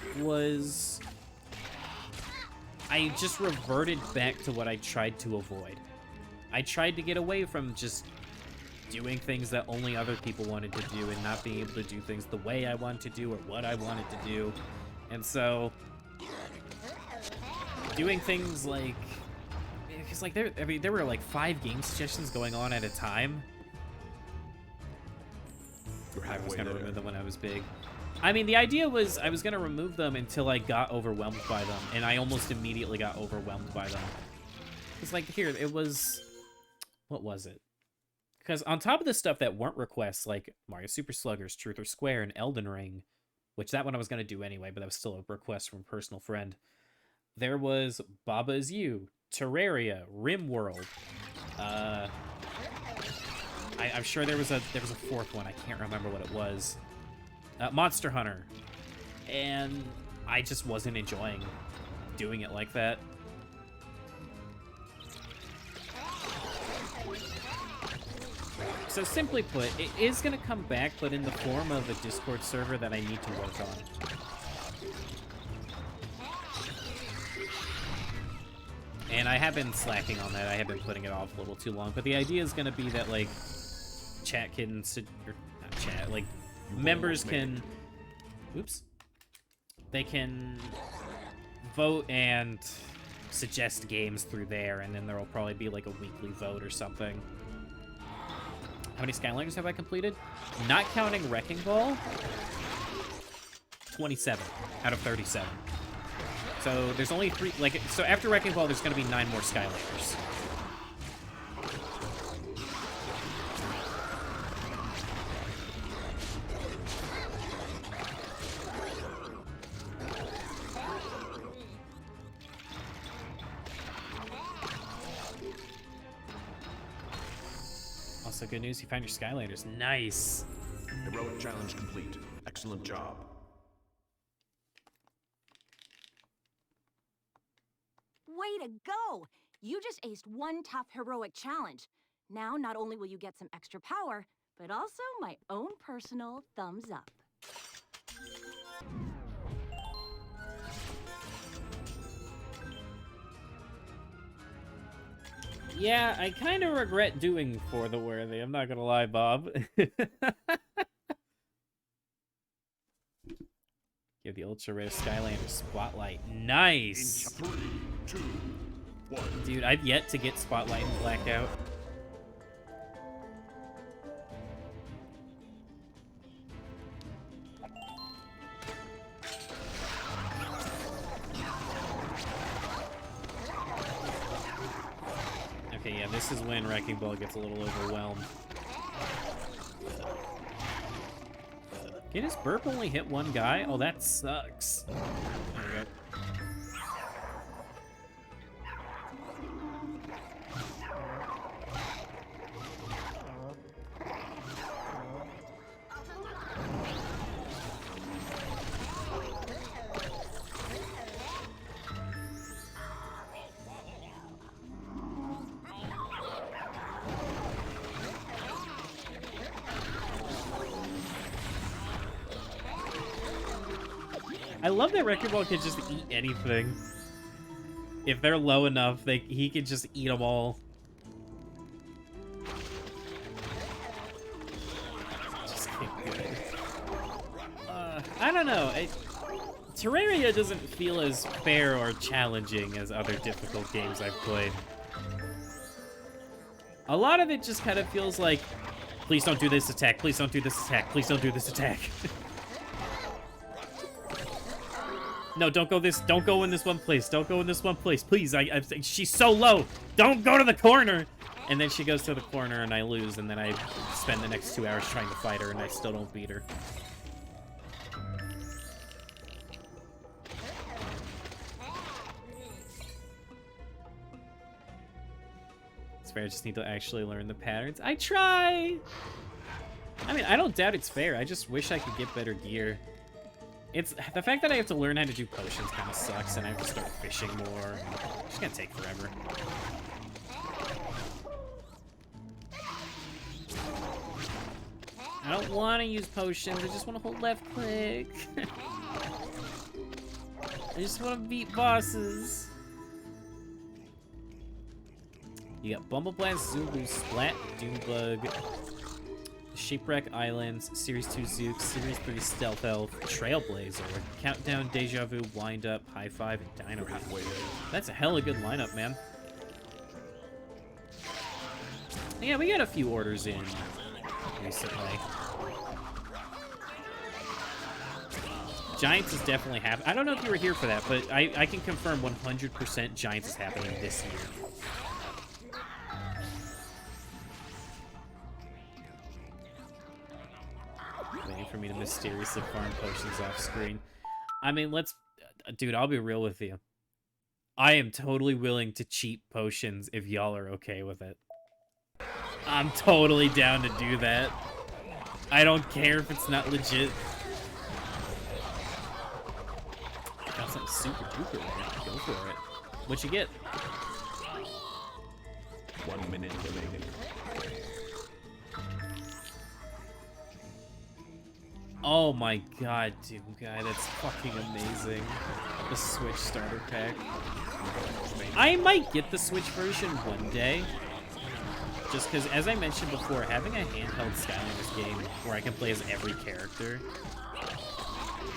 just reverted back to what I tried to avoid. I tried to get away from just doing things that only other people wanted to do and not being able to do things the way I wanted to do or what I wanted to do. And so doing things like, because like there were like 5 game suggestions going on at a time. I was gonna remove them when I was big. I mean, the idea was I was gonna remove them until I got overwhelmed by them, and I almost immediately got overwhelmed by them. It's like, here, it was... What was it? Because on top of the stuff that weren't requests, like Mario Super Sluggers, Truth or Square, and Elden Ring, which that one I was going to do anyway, but that was still a request from a personal friend, there was Baba Is You, Terraria, RimWorld. I'm sure there was a 4th one. I can't remember what it was. Monster Hunter. And I just wasn't enjoying doing it like that. So simply put, it is going to come back, but in the form of a Discord server that I need to work on. And I have been slacking on that. I have been putting it off a little too long. But the idea is going to be that, like, chat can... Or not chat, like, members can... Oops. They can vote and suggest games through there, and then there will probably be, like, a weekly vote or something. How many Skylanders have I completed? Not counting Wrecking Ball, 27 out of 37. So there's only 3, like, so after Wrecking Ball, there's gonna be 9 more Skylanders. Also, good news, you found your Skylanders. Nice. Heroic challenge complete. Excellent job. Way to go! You just aced one tough heroic challenge. Now, not only will you get some extra power, but also my own personal thumbs up. Yeah, I kind of regret doing For the Worthy. I'm not gonna lie, Bob. Give the ultra rare Skylanders Spotlight. Nice! 3, 2, 1. Dude, I've yet to get Spotlight in Blackout. Okay, yeah, this is when Wrecking Ball gets a little overwhelmed. Can his burp only hit one guy? Oh, that sucks. There we go. I love that Wrecking Ball can just eat anything. If they're low enough, he can just eat them all. Just keep good. I don't know. Terraria doesn't feel as fair or challenging as other difficult games I've played. A lot of it just kind of feels like, please don't do this attack, please don't do this attack, please don't do this attack. No, don't go in this one place. Don't go in this one place. Please, she's so low. Don't go to the corner. And then she goes to the corner and I lose, and then I spend the next 2 hours trying to fight her and I still don't beat her. It's fair, I just need to actually learn the patterns. I try! I mean, I don't doubt it's fair. I just wish I could get better gear. It's the fact that I have to learn how to do potions kind of sucks, and I have to start fishing more. It's gonna take forever. I don't want to use potions. I just want to hold left click. I just want to beat bosses. You got Bumbleblast, Zulu, Splat, Doombug, Shipwreck Islands, Series 2 Zook, Series 3 Stealth Elf, Trailblazer, Countdown, Deja Vu, Wind Up, High Five, and Dino Halfway. That's a hella good lineup, man. Yeah, we got a few orders in recently. Giants is definitely happening. I don't know if you were here for that, but I can confirm 100% Giants is happening this year. Waiting for me to mysteriously farm potions off screen. I mean, dude, I'll be real with you. I am totally willing to cheat potions if y'all are okay with it. I'm totally down to do that. I don't care if it's not legit. Got something super duper rare. Go for it. What you get? 1 minute remaining. Oh my god, Doom Guy, that's fucking amazing. The Switch starter pack. I might get the Switch version one day. Just because, as I mentioned before, having a handheld Skylanders game where I can play as every character,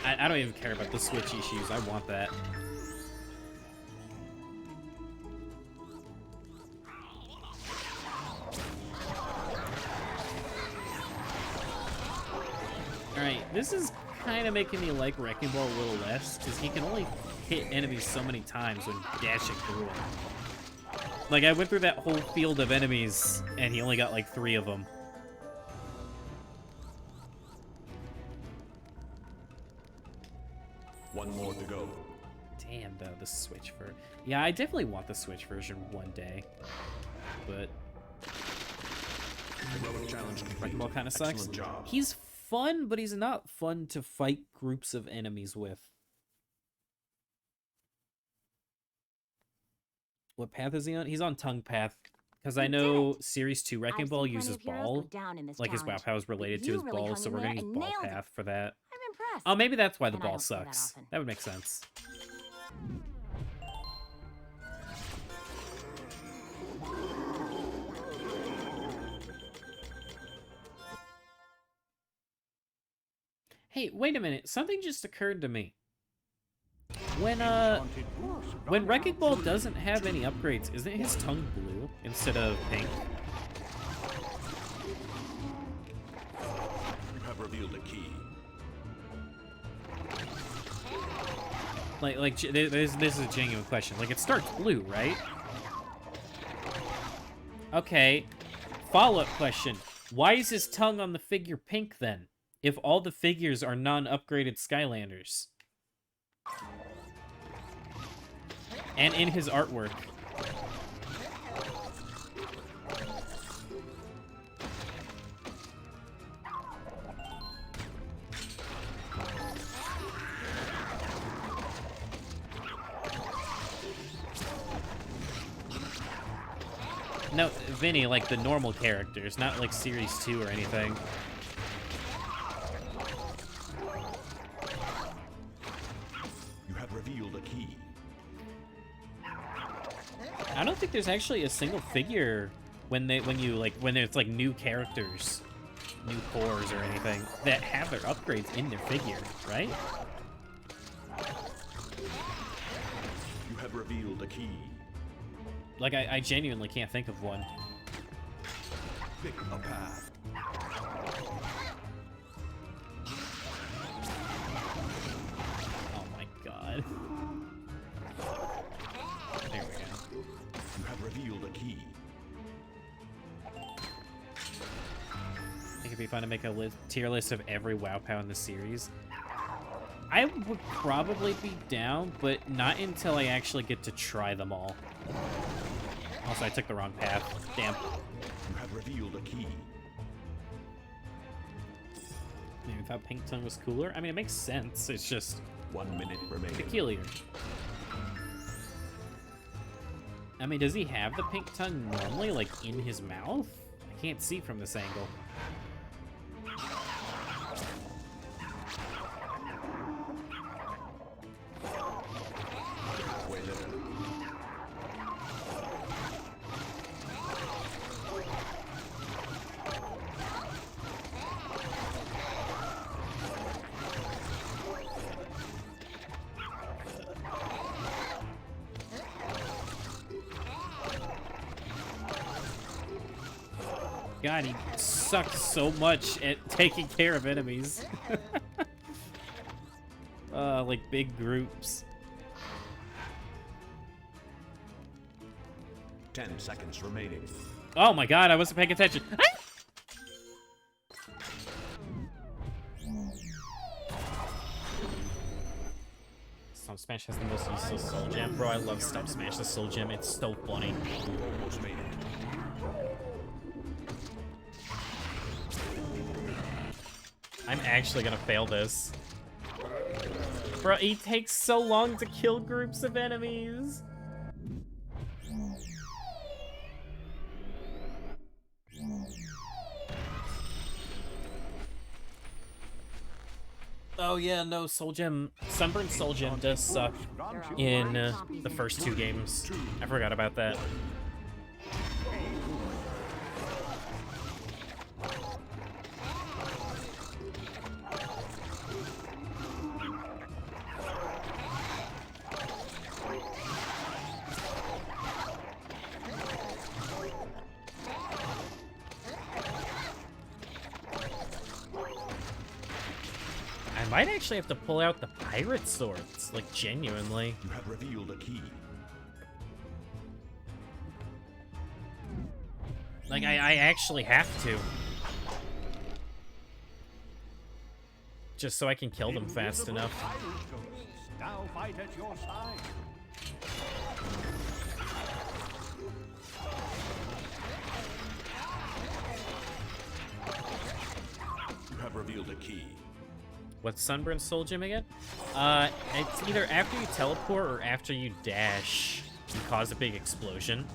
I don't even care about the Switch issues. I want that. Alright, this is kind of making me like Wrecking Ball a little less, because he can only hit enemies so many times when dashing through them. Like, I went through that whole field of enemies, and he only got like 3 of them. One more to go. Damn, though, the Switch version. Yeah, I definitely want the Switch version one day. But Heroic challenge complete. Wrecking Ball kind of sucks. Excellent job. He's fun, but he's not fun to fight groups of enemies with. What path is he on? He's on Tongue Path. Because I know Series 2 Wrecking Ball uses Ball. Like, his WoW power is related to his Ball, so we're going to use Ball Path for that. I'm impressed. Oh, maybe that's why the And I ball don't say that sucks. often. That would make sense. Hey, wait a minute. Something just occurred to me. When Wrecking Ball doesn't have any upgrades, isn't his tongue blue instead of pink? You have revealed a key. This is a genuine question. Like, it starts blue, right? Okay. Follow-up question. Why is his tongue on the figure pink, then? If all the figures are non-upgraded Skylanders. And in his artwork. No, Vinny, like the normal characters, not like Series 2 or anything. You have revealed a key. I don't think there's actually a single figure when it's like new characters, new cores or anything that have their upgrades in their figure, right? You have revealed a key. Like, I genuinely can't think of one. Pick a path. Oh my god. There we go. You have revealed a key. I think it'd be fun to make a tier list of every WoW POW in the series. I would probably be down, but not until I actually get to try them all. Also, I took the wrong path. Damn. You have revealed a key. Maybe thought Pink Tongue was cooler. I mean, it makes sense. It's just 1 minute remaining. peculiar. I mean, does he have the pink tongue normally, like, in his mouth? I can't see from this angle. Wait a minute. God, he sucks so much at taking care of enemies. Like big groups. 10 seconds remaining. Oh my god, I wasn't paying attention. Ah! Stomp Smash has the most useless soul gem. Bro, I love Stomp Smash, the soul gem. It's so funny. You almost made it. I'm actually gonna fail this. Bro, he takes so long to kill groups of enemies. Oh yeah, no, Soul Gem, Sunburned Soul Gem does suck in the first 2 games. I forgot about that. I might actually have to pull out the pirate swords, like genuinely. You have revealed a key. Like, I actually have to. Just so I can kill them fast Invisible enough. pirate ghosts now fight at your side. You have revealed a key. What's Sunburned Soul Gem again? It's either after you teleport or after you dash, you cause a big explosion.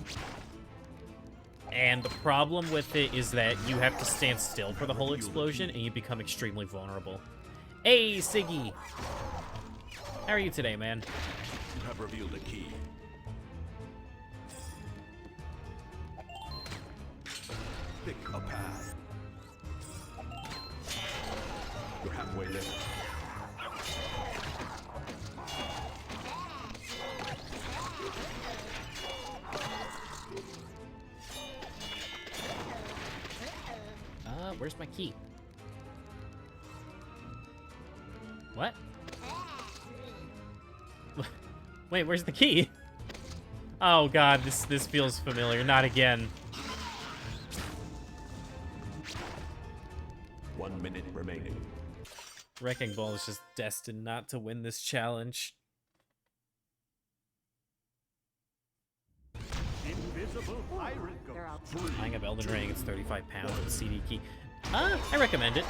And the problem with it is that you have to stand still for the whole explosion, and you become extremely vulnerable. Hey, Siggy! How are you today, man? You have revealed a key. Pick a path. You're halfway there. Where's my key? What? Wait, where's the key? Oh god, this feels familiar. Not again. 1 minute remaining. Wrecking Ball is just destined not to win this challenge. Invisible pirate They're all ghost. Buying up Elden Ring, it's 35 pounds with a CD key. I recommend it.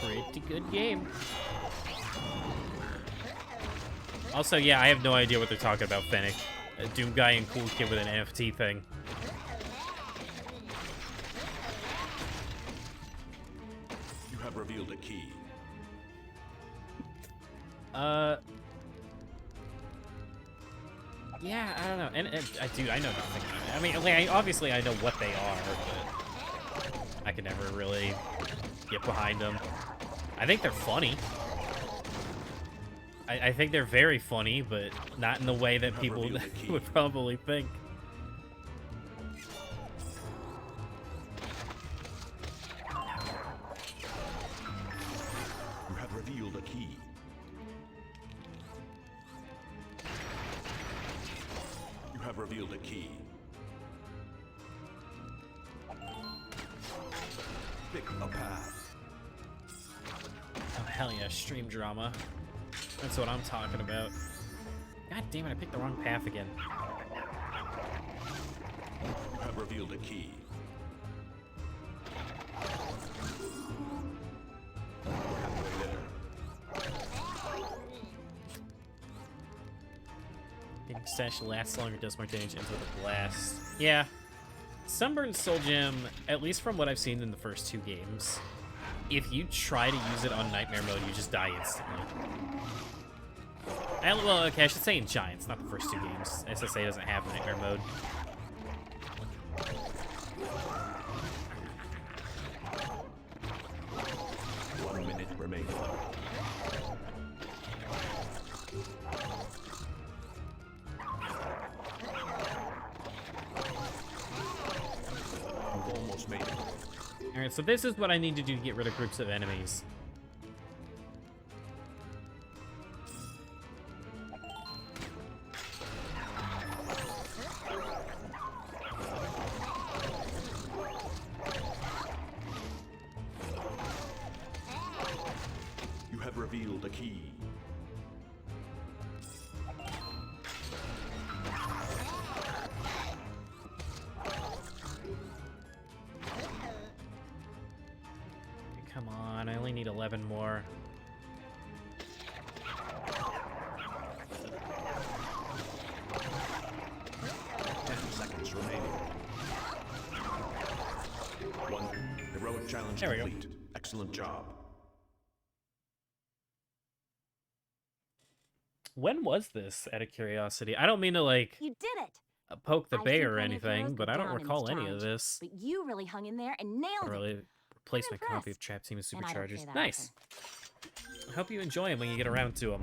Pretty good game. Also, yeah, I have no idea what they're talking about, Fennec. A Doom guy and cool kid with an NFT thing. You have revealed a key. Yeah, I don't know. And dude, I know nothing. I mean, like, obviously I know what they are, but I can never really get behind them. I think they're funny. I think they're very funny, but not in the way that people would probably think. You have revealed a key. You have revealed a key. Pick a path. Oh, hell yeah, stream drama. That's what I'm talking about. God damn it, I picked the wrong path again. You have revealed a key. You're halfway there. Getting stash lasts longer, does more damage into the blast. Yeah. Sunburned Soul Gem, at least from what I've seen in the first 2 games, if you try to use it on Nightmare mode, you just die instantly. Well, okay, I should say in Giants, not the first 2 games. SSA doesn't have Nightmare mode. One minute remaining. You've almost made it. Alright, so this is what I need to do to get rid of groups of enemies. You have revealed a key. Come on, I only need 11 more. Seconds remaining. One heroic challenge There we go. complete. Excellent job. When was this, out of curiosity? I don't mean to, like, You did it. poke the I've bear seen or plenty of heroes anything, go but I don't down in this recall any of challenge, this. But you really hung in there and I nailed it. really replaced my I'm copy of impressed. Trap Team with And I don't say Superchargers. that Nice. often. I hope you enjoy them when you get around to them.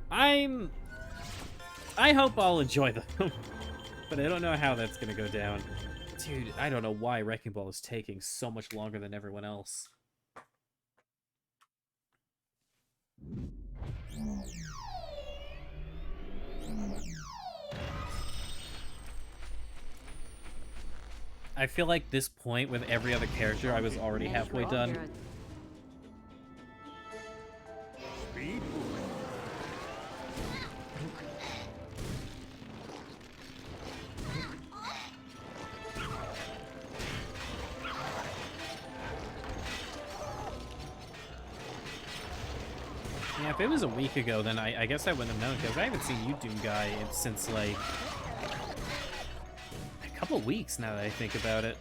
I hope I'll enjoy them, but I don't know how that's gonna go down. Dude, I don't know why Wrecking Ball is taking so much longer than everyone else. I feel like this point with every other character, I was already Managed halfway for all done. heroes. Speed boost. Yeah, if it was a week ago, then I guess I wouldn't have known, because I haven't seen you, Doom Guy, since, like, a couple weeks now that I think about it.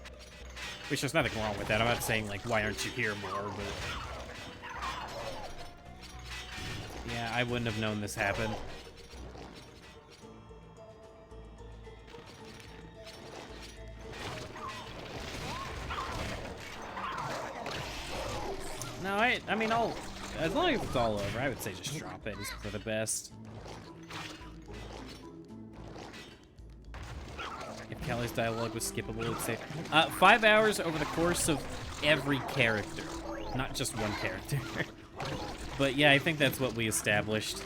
Which there's nothing wrong with that. I'm not saying, like, why aren't you here more, but... yeah, I wouldn't have known this happened. No, I mean, as long as it's all over, I would say just drop it. It's for the best. If Kelly's dialogue was skippable, it'd say 5 hours over the course of every character, not just one character. But yeah, I think that's what we established.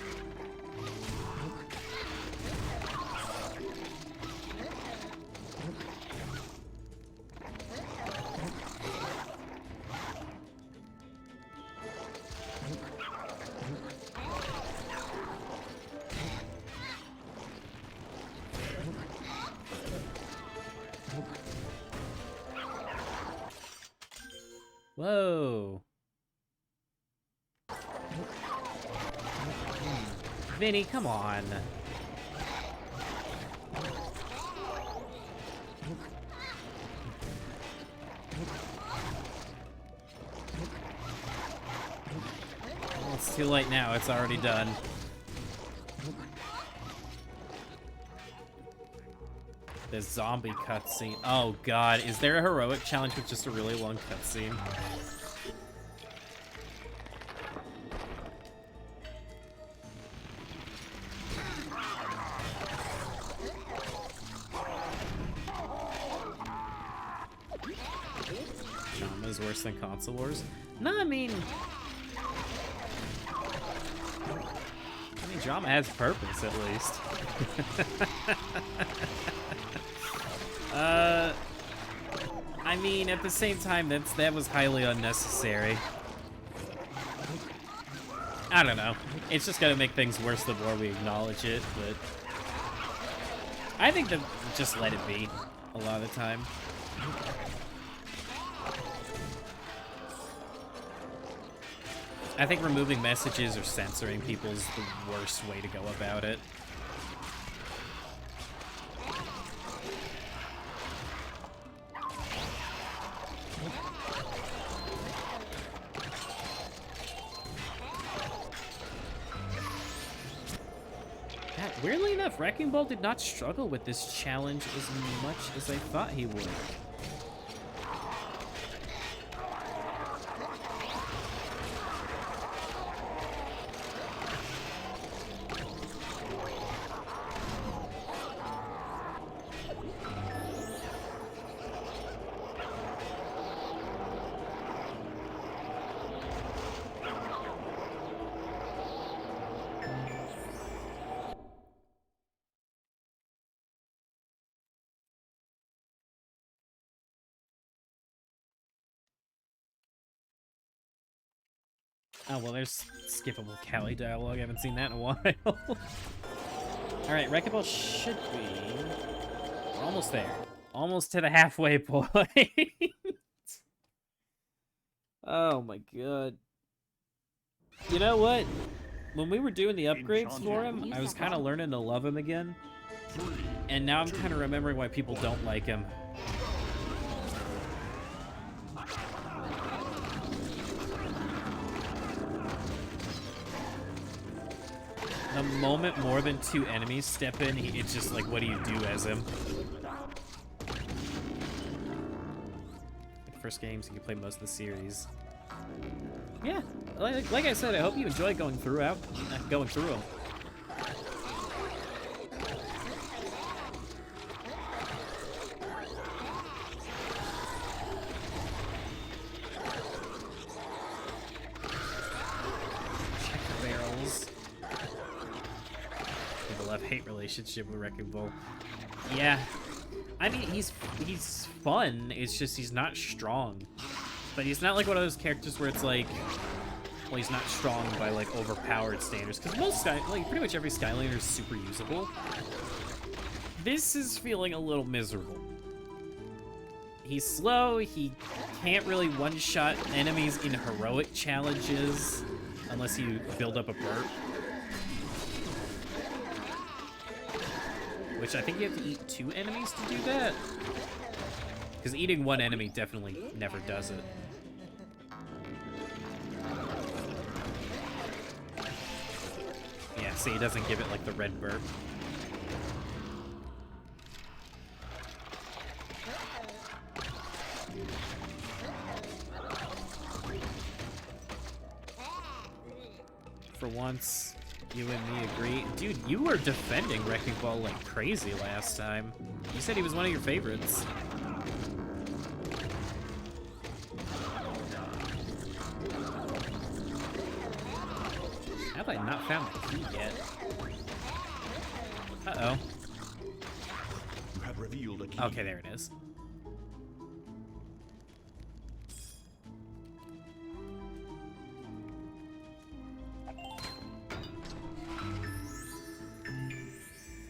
Whoa. Vinny, come on. Well, it's too late now. It's already done. The zombie cutscene. Oh god, is there a heroic challenge with just a really long cutscene? Drama is worse than console wars? No, I mean, drama has purpose, at least. I mean, at the same time, that was highly unnecessary. I don't know. It's just gonna make things worse the more we acknowledge it, but I think that just let it be a lot of the time. I think removing messages or censoring people is the worst way to go about it. Weirdly enough, Wrecking Ball did not struggle with this challenge as much as I thought he would. Oh, well, there's skippable Callie dialogue. I haven't seen that in a while. Alright, Wrecking Ball should be... We're almost there. Almost to the halfway point. Oh my god. You know what? When we were doing the upgrades for him, I was kind of learning to love him again. And now I'm kind of remembering why people don't like him. The moment more than 2 enemies step in, it's just like, what do you do as him? Like first games, you can play most of the series. Yeah, like I said, I hope you enjoy going through them. Check the barrels. Love-hate relationship with Wrecking Ball. Yeah, I mean, he's fun. It's just he's not strong. But he's not like one of those characters where it's like, well, he's not strong by like overpowered standards. Because pretty much every Skylander is super usable. This is feeling a little miserable. He's slow. He can't really one-shot enemies in heroic challenges unless you build up a burp. Which I think you have to eat 2 enemies to do that. Because eating 1 enemy definitely never does it. Yeah, see, he doesn't give it like the red burp. For once, you and me agree. Dude, you were defending Wrecking Ball like crazy last time. You said he was one of your favorites. How have I not found the key yet? Uh-oh. You have revealed a key. Okay, there it is.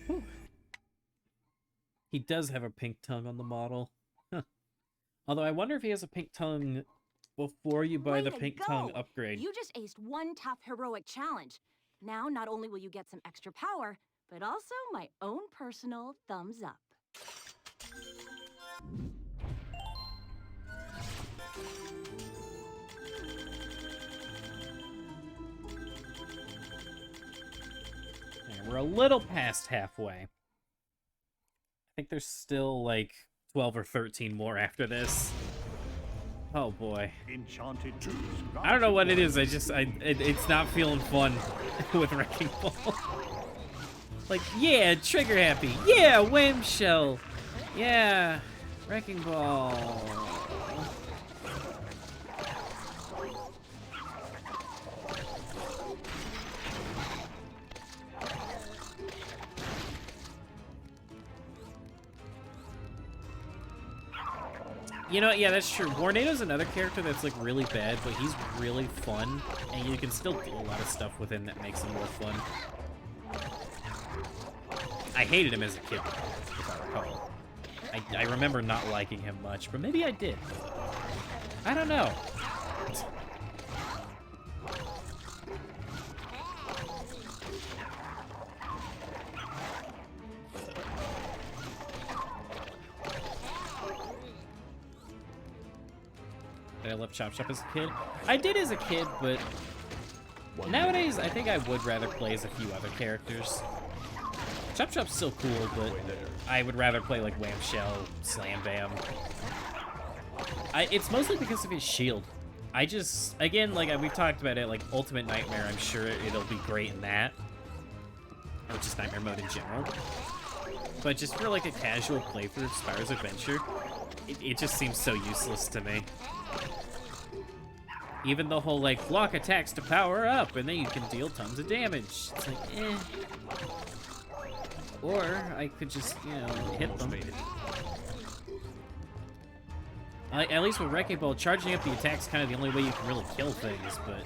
Whew. He does have a pink tongue on the model. Huh. Although I wonder if he has a pink tongue before you buy the pink tongue upgrade. You just aced one tough heroic challenge. Now, not only will you get some extra power, but also my own personal thumbs up. And we're a little past halfway. I think there's still like 12 or 13 more after this. Oh boy. Enchanted I don't know what it is. It's not feeling fun with Wrecking Ball. Like, yeah, trigger happy. Yeah, Wham-Shell. Yeah, Wrecking Ball. You know, yeah, that's true. Warnado's another character that's, like, really bad, but he's really fun, and you can still do a lot of stuff with him that makes him more fun. I hated him as a kid, if I recall. I remember not liking him much, but maybe I did. I don't know. I love Chop Chop as a kid. I did as a kid, but nowadays I think I would rather play as a few other characters. Chop Chop's still cool, but I would rather play like Wham-Shell, Slam Bam. It's mostly because of his shield. I just, again, like we've talked about it, like Ultimate Nightmare, I'm sure it'll be great in that. Or just Nightmare mode in general. But just for like a casual playthrough of Spyro's Adventure, it just seems so useless to me. Even the whole, like, block attacks to power up, and then you can deal tons of damage. It's like, eh. Or I could just, you know, hit them. At least with Wrecking Ball, charging up the attack's kind of the only way you can really kill things, but...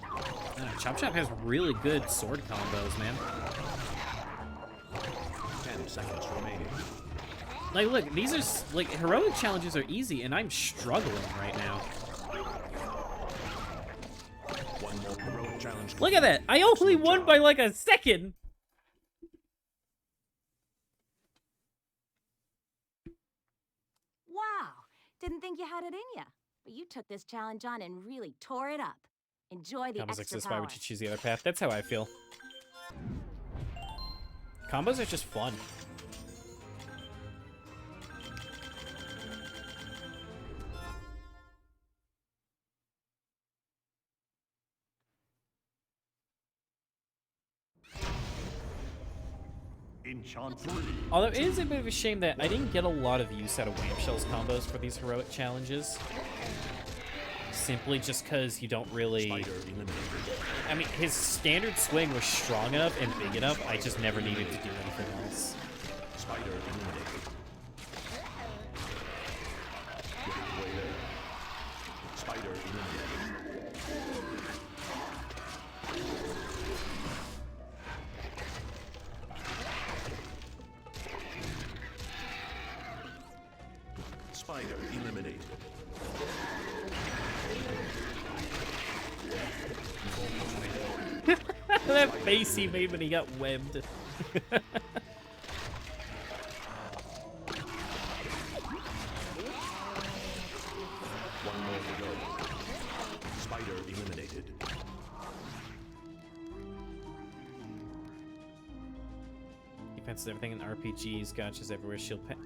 I don't know, Chop Chop has really good sword combos, man. 10 seconds remaining. Like, look, these are, like, heroic challenges are easy, and I'm struggling right now. One more heroic challenge. Look at that! I only won by, like, a second! Wow, didn't think you had it in ya. But you took this challenge on and really tore it up. Enjoy the Combos extra exist, power. why would you choose the other path? That's how I feel. Combos are just fun. Although it is a bit of a shame that I didn't get a lot of use out of Wham-Shell's combos for these heroic challenges. Simply just because you don't really... I mean, his standard swing was strong enough and big enough, I just never needed to do anything else. Spider eliminated. Getting away there. Spider eliminated. Spider eliminated. That face he made when he got webbed. One more to go. Spider eliminated. Defense is everything in RPGs, gotchas everywhere, shield pen.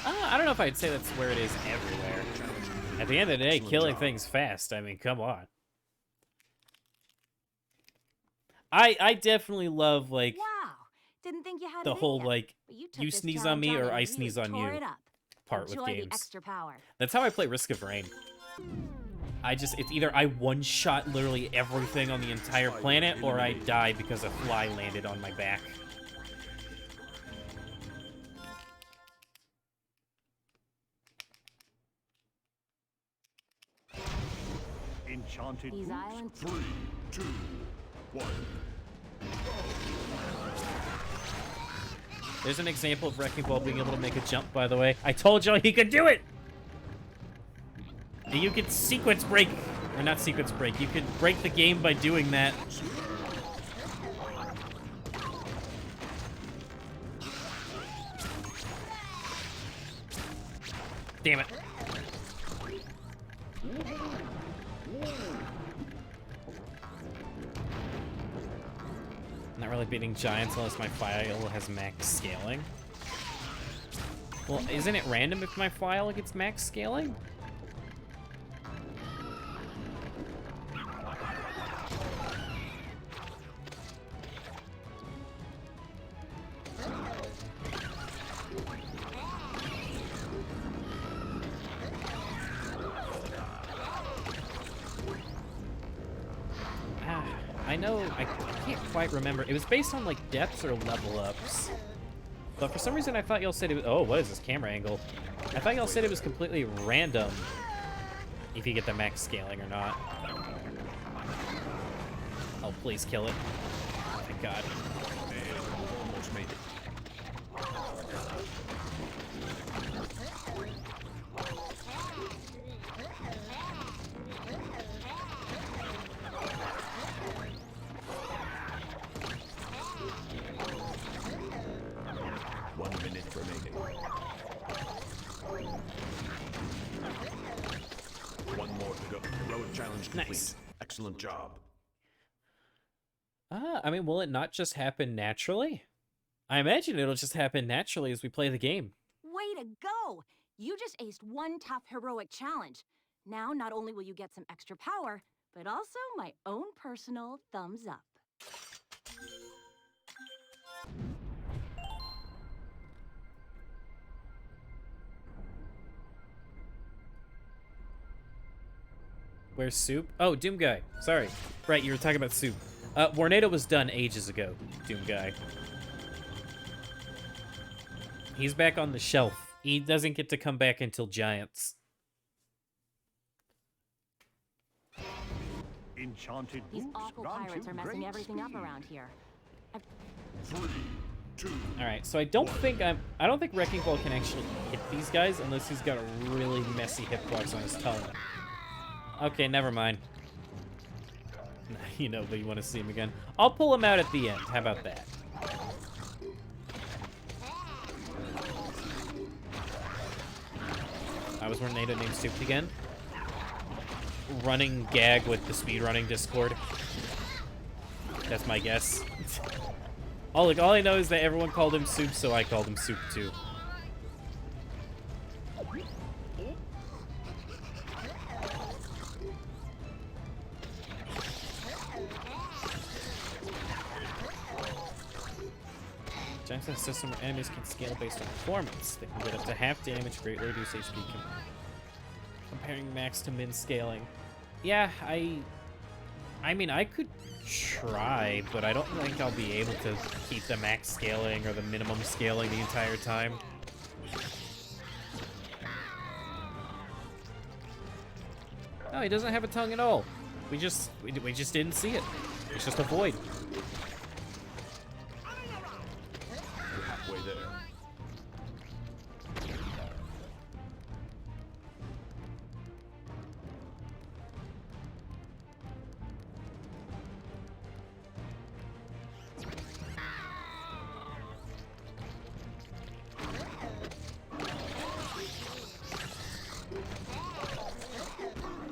I don't know if I'd say that's where it is everywhere. At the end of the day, killing things fast, I mean, come on. I definitely love, like, Wow. Didn't think you had the it in whole, ya. like, But you took you this sneeze on challenge me or and I really sneeze on tore you it up. part with Enjoy games. the extra power. That's how I play Risk of Rain. It's either I one-shot literally everything on the entire planet, or I die because a fly landed on my back. Enchanted These boots. islands. 3, 2, 1. There's an example of Wrecking Ball being able to make a jump, by the way. I told y'all he could do it! You could sequence break, or not sequence break, you could break the game by doing that. Damn it. Not really beating giants unless my file has max scaling. Well, isn't it random if my file gets max scaling? I know, I can't quite remember. It was based on, like, depths or level ups. But for some reason I thought y'all said it was... Oh, what is this camera angle? I thought y'all said it was completely random if you get the max scaling or not. Oh, please kill it. Oh, thank God. And almost made it. Complete. Nice. Excellent job. I mean, will it not just happen naturally? I imagine it'll just happen naturally as we play the game. Way to go! You just aced one tough heroic challenge. Now, not only will you get some extra power, but also my own personal thumbs up. Where's Soup? Oh, Doom Guy. Sorry. Right, you were talking about Soup. Warnado was done ages ago, Doom Guy. He's back on the shelf. He doesn't get to come back until Giants. Enchanted These boots awful grant pirates you are messing great everything up speed. around here. 3, 2. All right, so I don't think Wrecking Ball can actually hit these guys unless he's got a really messy hitbox on his tongue. Okay, never mind. You know, but you want to see him again. I'll pull him out at the end. How about that? I was Tornado named Soup again. Running gag with the speedrunning Discord. That's my guess. all I know is that everyone called him Soup, so I called him Soup too. Giants have a system where enemies can scale based on performance. They can get up to half damage, greatly reduce HP, comparing max to min scaling. Yeah, I mean, I could try, but I don't think I'll be able to keep the max scaling or the minimum scaling the entire time. No, he doesn't have a tongue at all. We just didn't see it. It's just a void. You're halfway there.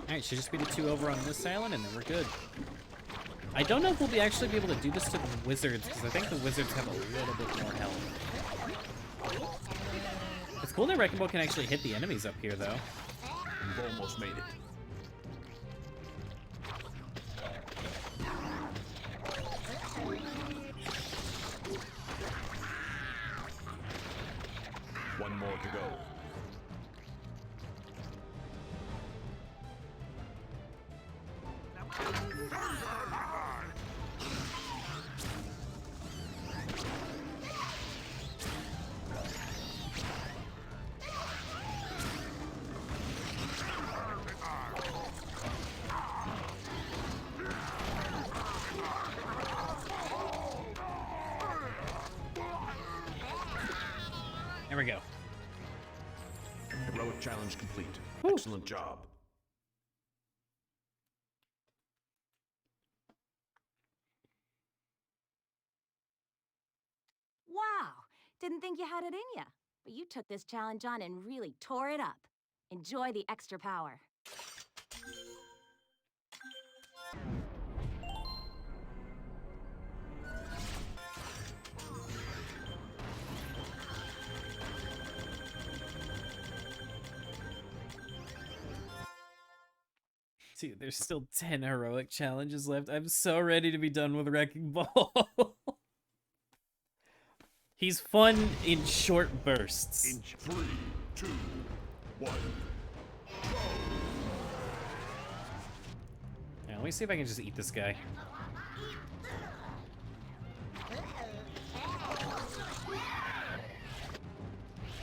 Alright, should just be the 2 over on this island, and then we're good. I don't know if we'll actually be able to do this to the wizards, because I think the wizards have a little bit more health. It's cool that Wrecking Ball can actually hit the enemies up here, though. You've almost made it. to go. There we go. Heroic challenge complete. Whew. Excellent job. Wow! Didn't think you had it in ya. But you took this challenge on and really tore it up. Enjoy the extra power. Dude, there's still 10 heroic challenges left. I'm so ready to be done with Wrecking Ball. He's fun in short bursts. In 3, 2, 1. Yeah, let me see if I can just eat this guy.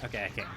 Okay, I can't.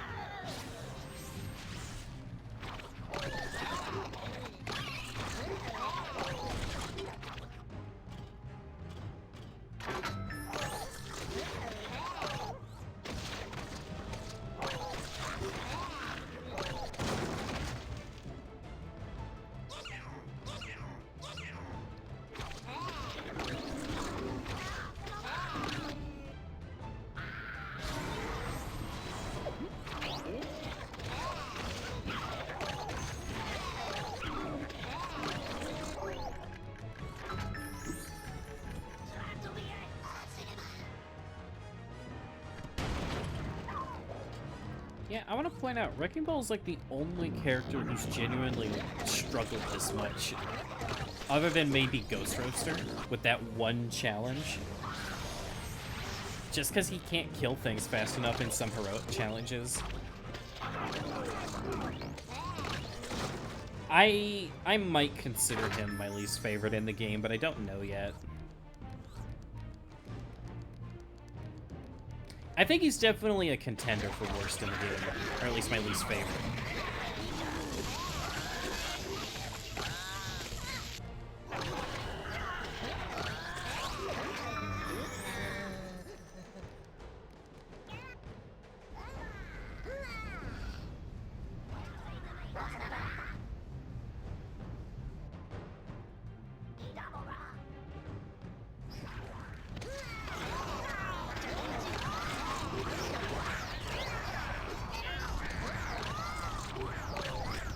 Yeah, I want to point out, Wrecking Ball is like the only character who's genuinely struggled this much. Other than maybe Ghost Roaster, with that one challenge. Just because he can't kill things fast enough in some heroic challenges. I might consider him my least favorite in the game, but I don't know yet. I think he's definitely a contender for worst in the game, or at least my least favorite.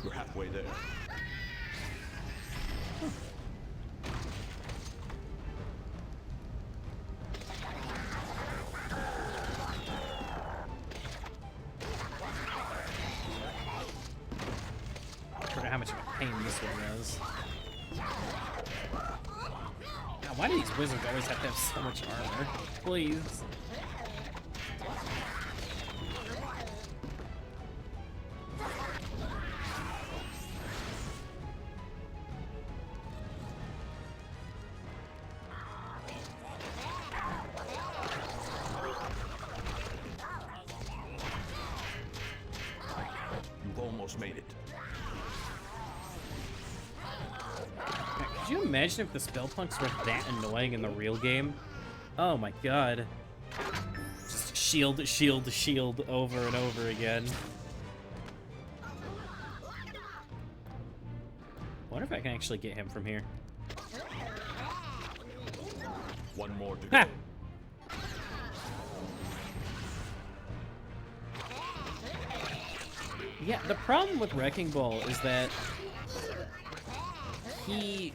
You're halfway there. I forgot how much of a pain this one is. God, why do these wizards always have to have so much armor? Please. You've almost made it. Could you imagine if the spell punks were that annoying in the real game? Oh my god. Just shield, shield, shield over and over again. Wonder if I can actually get him from here. One more to go. Ha! Yeah, the problem with Wrecking Ball is that he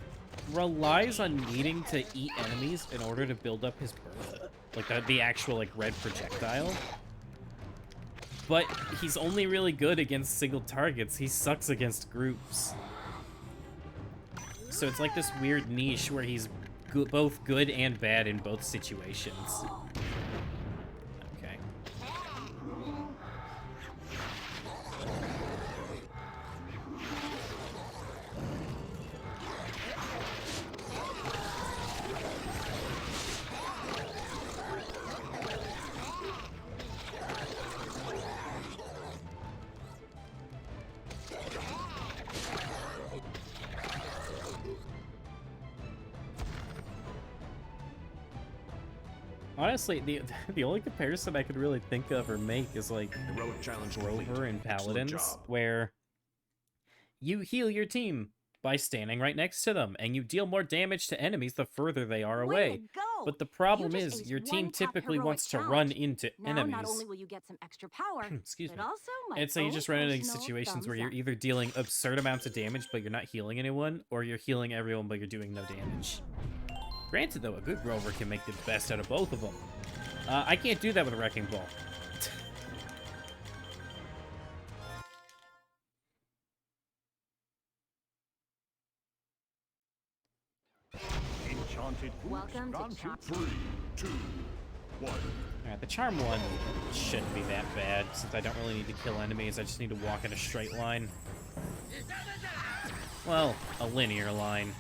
relies on needing to eat enemies in order to build up his birth. Like the actual like red projectile. But he's only really good against single targets. He sucks against groups. So it's like this weird niche where he's both good and bad in both situations. Okay. Honestly, the only comparison I could really think of or make is like Heroic challenge complete. Rover and Excellent Paladins, job. where you heal your team by standing right next to them, and you deal more damage to enemies the further they are Way away. to go! But the problem You just is, your aced team one top typically heroic wants to run challenge. into Now, enemies. not only will you get some extra power, Excuse but me. also my And so you own just run into personal situations where thumbs you're up. either dealing absurd amounts of damage, but you're not healing anyone, or you're healing everyone, but you're doing no damage. Granted, though, a good Rover can make the best out of both of them. I can't do that with a Wrecking Ball. Enchanted boots Welcome to grant you Charm. 3, 2, 1. Alright, the Charm 1 shouldn't be that bad, since I don't really need to kill enemies, I just need to walk in a straight line. Well, a linear line.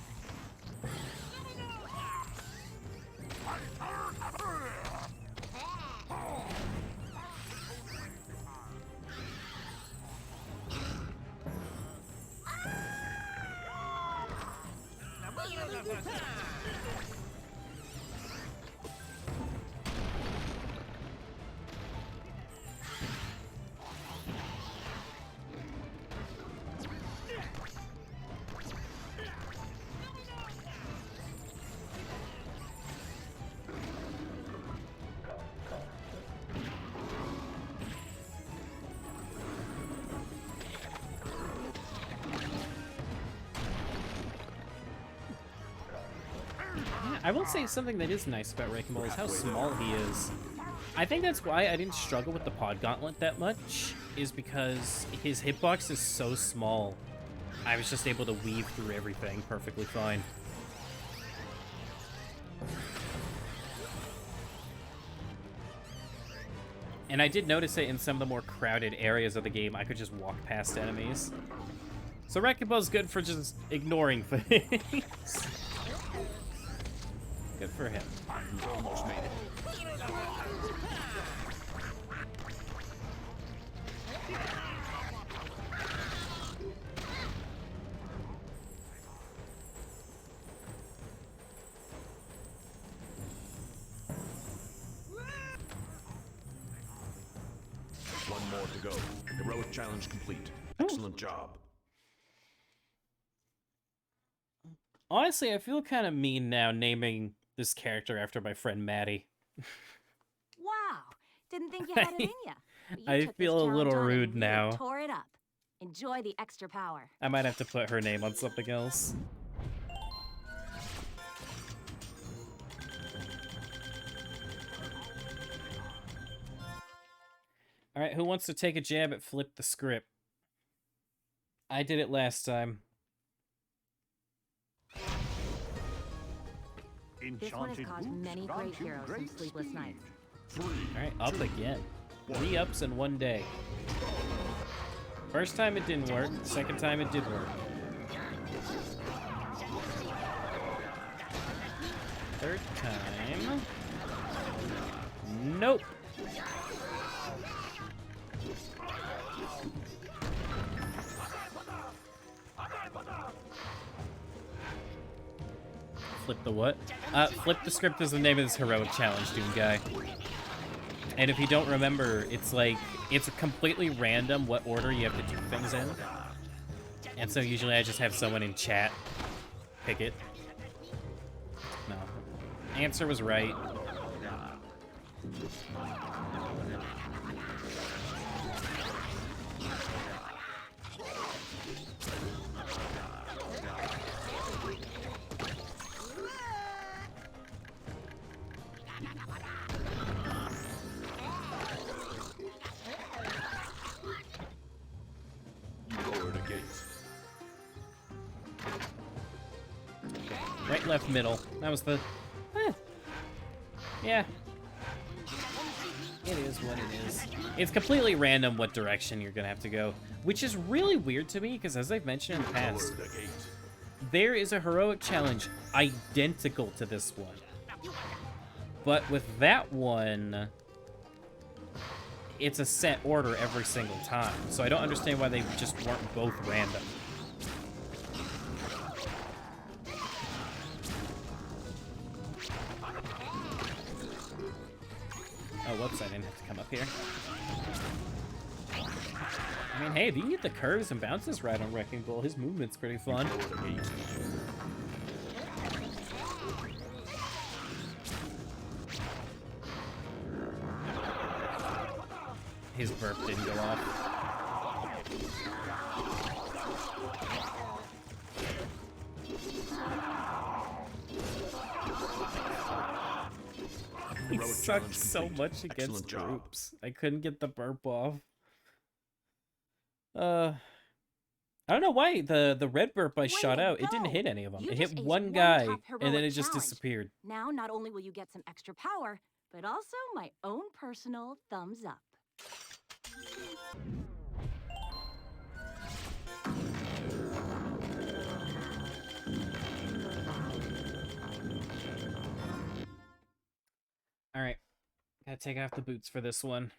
I will say something that is nice about Wrecking Ball is how small he is. I think that's why I didn't struggle with the Pod Gauntlet that much, is because his hitbox is so small. I was just able to weave through everything perfectly fine. And I did notice it in some of the more crowded areas of the game, I could just walk past enemies. So Wrecking Ball's good for just ignoring things. Good for him. You almost made it. One more to go. Heroic challenge complete. Excellent job. Honestly, I feel kind of mean now naming this character after my friend Maddie. Wow! Didn't think you had it in ya. But you I took this feel a challenge little on and rude really now. Tore it up. Enjoy the extra power. I might have to put her name on something else. Alright, who wants to take a jab at Flip the Script? I did it last time. This one has caused many great heroes some sleepless nights. 3, Alright, up again. 3 ups in one day. First time it didn't work, second time it did work. Third time... Nope. Flip the what? Flip the Script is the name of this heroic challenge, Doom Guy. And if you don't remember, it's like, it's completely random what order you have to do things in. And so usually I just have someone in chat pick it. No. Answer was right. lower the gate. Right, left, middle. That was the... Yeah. It is what it is. It's completely random what direction you're gonna have to go. Which is really weird to me, because as I've mentioned in the past, Lower the gate. there is a heroic challenge identical to this one. But with that one, it's a set order every single time. So I don't understand why they just weren't both random. whoops, I didn't have to come up here. I mean, hey, if you get the curves and bounces right on Wrecking Ball, his movement's pretty fun. His burp didn't go off. He sucked so much against groups. I couldn't get the burp off. I don't know why the red burp I shot out, it didn't hit any of them. It hit one guy, and then it just disappeared. Now, not only will you get some extra power, but also my own personal thumbs up. Alright. Gotta take off the boots for this one.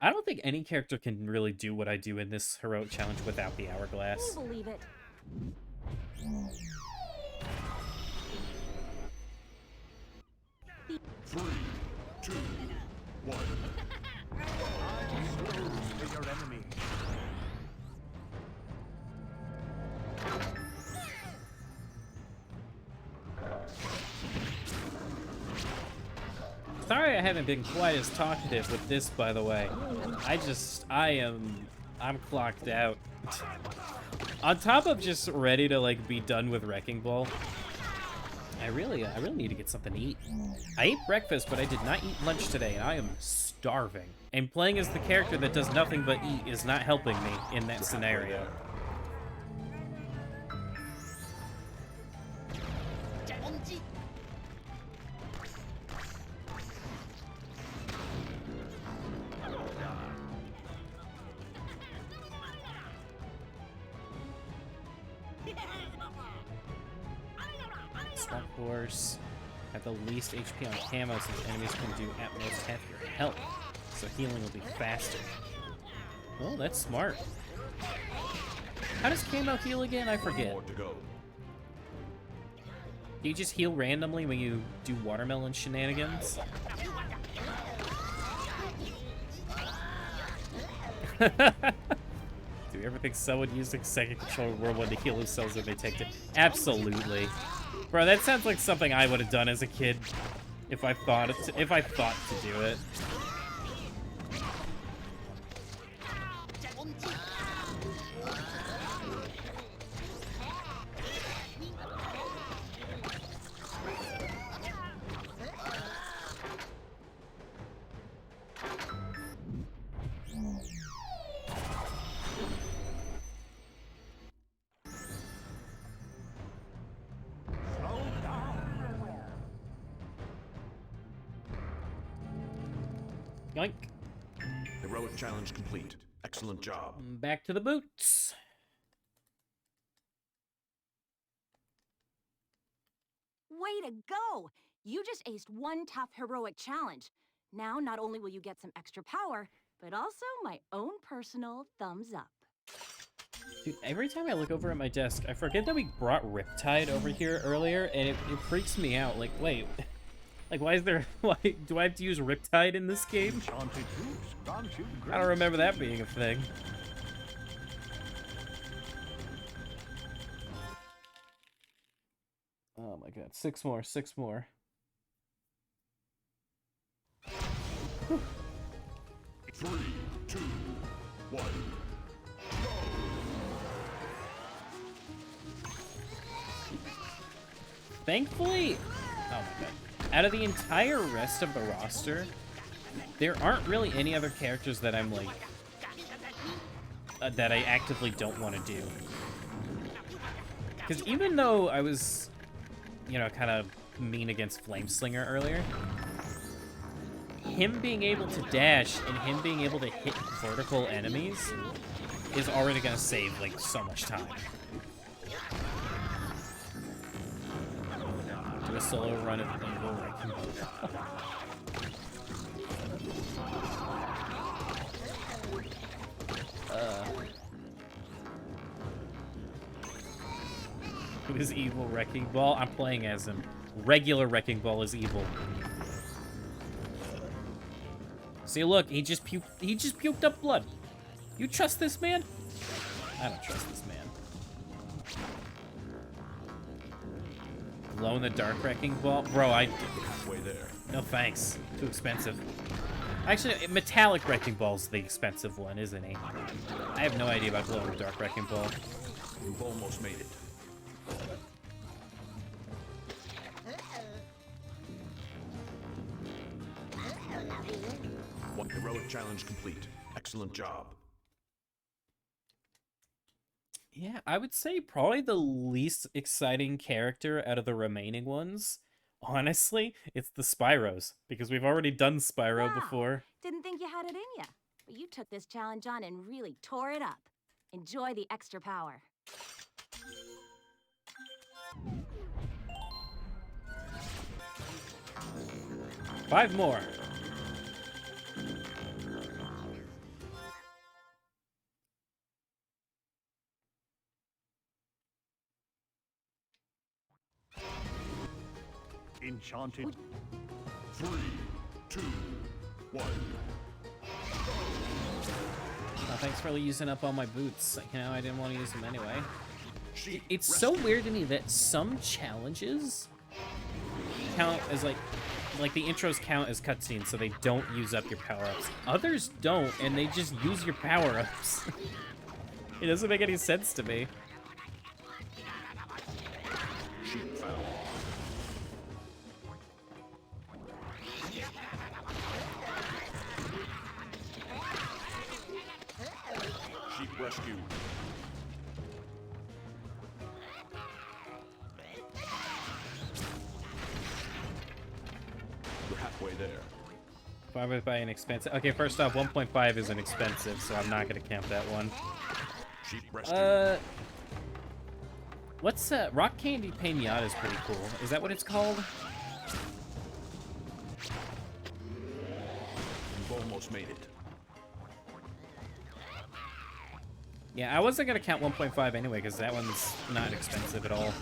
I don't think any character can really do what I do in this heroic challenge without the hourglass. Can you believe it? 3, 2, 1. To your enemy. Sorry I haven't been quite as talkative with this, by the way. I'm clocked out. On top of just ready to, like, be done with Wrecking Ball, I really need to get something to eat. I ate breakfast, but I did not eat lunch today, and I am starving. And playing as the character that does nothing but eat is not helping me in that scenario. Swamp Force at the least HP on camo, since enemies can do at most half your health, so healing will be faster. Well, that's smart. How does camo heal again? I forget. More to go. Do you just heal randomly when you do watermelon shenanigans? Do you ever think someone using second controller World 1 to heal themselves when they take it? Absolutely. Bro, that sounds like something I would have done as a kid if I thought to do it. Yoink. Heroic challenge complete. Excellent job. Back to the boots. Way to go! You just aced one tough heroic challenge. Now, not only will you get some extra power, but also my own personal thumbs up. Dude, every time I look over at my desk, I forget that we brought Riptide over here earlier, and it freaks me out. Like, wait. Like, why do I have to use Riptide in this game? Enchanted boots grant you I don't remember that being a thing. Oh my god, 6 more, 6 more. 3, 2, 1. Thankfully, oh my god. Out of the entire rest of the roster, there aren't really any other characters that I'm like, that I actively don't want to do. Because even though I was, you know, kind of mean against Flameslinger earlier, him being able to dash and him being able to hit vertical enemies is already going to save, like, so much time. Do a solo run of Evil Wrecking Ball. Who is Evil Wrecking Ball? I'm playing as him. Regular Wrecking Ball is evil. See, look, he just puked up blood. You trust this man? I don't trust this man. Glow in the dark wrecking ball? Bro, Halfway there. no thanks. Too expensive. Actually, metallic wrecking ball's the expensive one, isn't he? I have no idea about glow in the dark wrecking ball. You've almost made it. One heroic challenge complete. Excellent job. Yeah, I would say probably the least exciting character out of the remaining ones. Honestly, it's the Spyros, because we've already done Spyro Wow. before. Didn't think you had it in ya. But you took this challenge on and really tore it up. Enjoy the extra power. Five more. Enchanted. 3, 2, 1. Oh, thanks for using up all my boots. You know, I didn't want to use them anyway. Sheep It's rescue. so weird to me that some challenges count as like the intros count as cutscenes, so they don't use up your power-ups. Others don't, and they just use your power-ups. It doesn't make any sense to me. Sheep found. Sheep rescue. You're halfway there. Why would I buy an expensive? Okay, first off, 1.5 isn't expensive, so I'm not gonna count that one. Sheep rescue. What's Rock Candy Pinata is pretty cool. Is that what it's called? You've almost made it. Yeah, I wasn't gonna count 1.5 anyway, because that one's not expensive at all.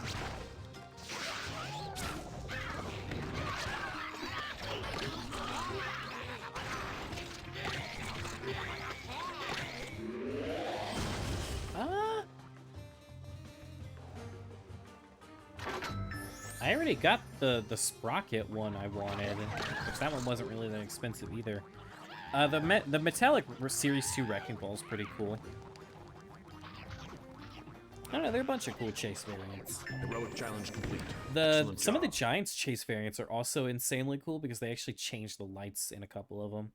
I already got the Sprocket one I wanted, which that one wasn't really that expensive either. The metallic Series 2 Wrecking Ball is pretty cool. I don't know, there are a bunch of cool chase variants. Heroic challenge complete. Some of the Giants chase variants are also insanely cool because they actually changed the lights in a couple of them.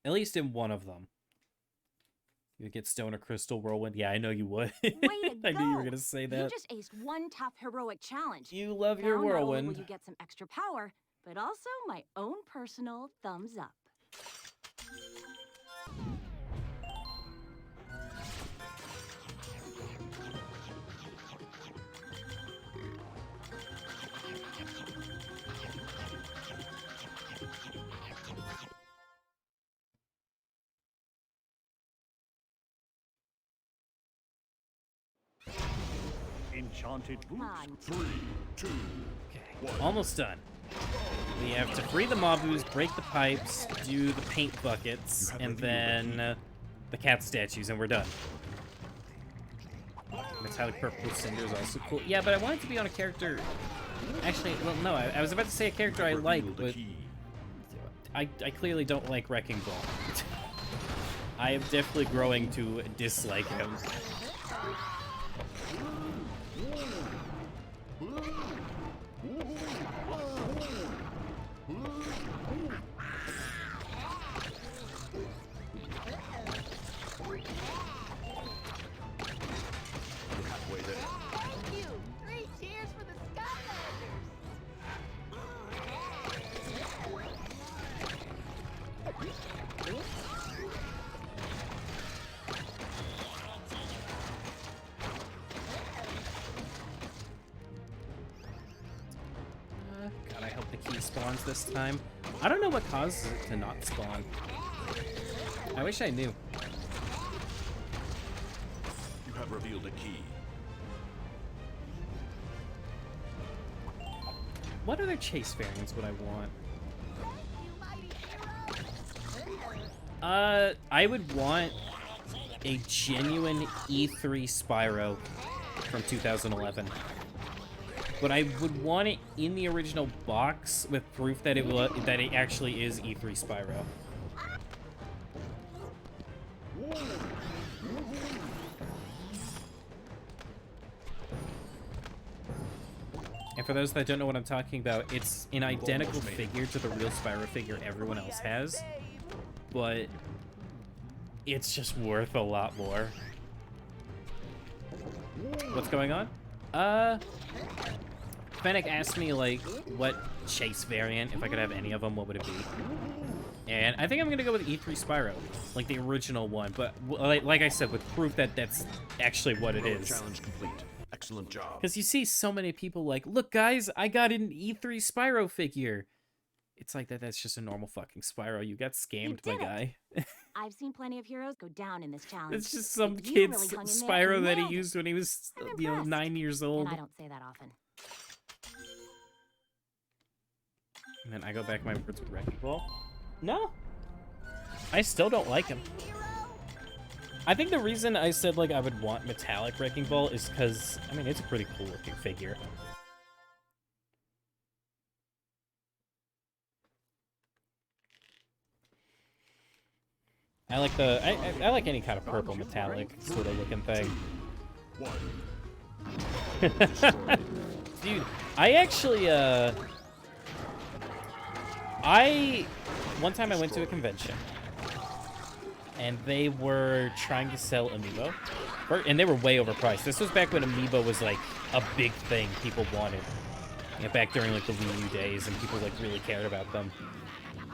At least in one of them. You would get Stone or Crystal Whirlwind. Yeah, I know you would. Way to I knew you were go. gonna say You that. just aced one tough heroic challenge. You love Now, your not only Whirlwind. will you get some extra power, but also my own personal thumbs up. Enchanted boots. Come on. 3, 2, 1. Almost done. We have to free the Mobus, break the pipes, do the paint buckets, and then the cat statues, and we're done. Metallic purple cinder is also cool. Yeah, but I want it to be on a character. Actually, well, no, I was about to say a character I like, Reveal the but key. I clearly don't like Wrecking Ball. I am definitely growing to dislike him. You're halfway there. Thank you. 3 cheers for the Skylanders. God, I hope the key spawns this time. I don't know what causes it to not spawn. I wish I knew. You have revealed a key. What other chase variants would I want? You mighty heroes. I would want a genuine E3 Spyro from 2011. But I would want it in the original box with proof that it actually is E3 Spyro. And for those that don't know what I'm talking about, it's an identical figure to the real Spyro figure everyone else has, but it's just worth a lot more. What's going on? Fennec asked me, like, what chase variant, if I could have any of them, what would it be? And I think I'm gonna go with E3 Spyro, like the original one, but like I said, with proof that that's actually what it is. Challenge complete. Excellent job. Because you see so many people like, look guys, I got an E3 Spyro figure. It's like that's just a normal fucking Spyro. You got scammed, my guy. I've seen plenty of heroes go down in this challenge. It's just some but you kid's really hung in there Spyro and that he nailed it. used when he was, I'm you know, impressed. 9 years old. And I don't say that often. And then I go back my words with Wrecking Ball. No. I still don't like him. I think the reason I said, like, I would want metallic Wrecking Ball is because, I mean, it's a pretty cool looking figure. I like the, I like any kind of purple metallic sort of looking thing. Dude, I actually, one time I went to a convention, and they were trying to sell Amiibo, and they were way overpriced. This was back when Amiibo was, like, a big thing people wanted. You know, back during, like, the Wii U days, and people, like, really cared about them.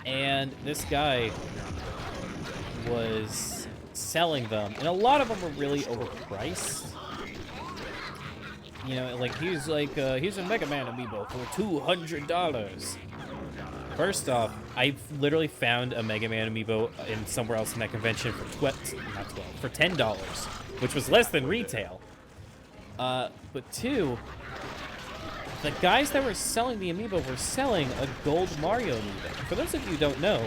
And this guy was selling them, and a lot of them were really overpriced. You know, like, he's like, here's a Mega Man Amiibo for $200. First off, I literally found a Mega Man Amiibo in somewhere else in that convention for for $10, which was less than retail. But two, the guys that were selling the Amiibo were selling a gold Mario Amiibo. For those of you who don't know,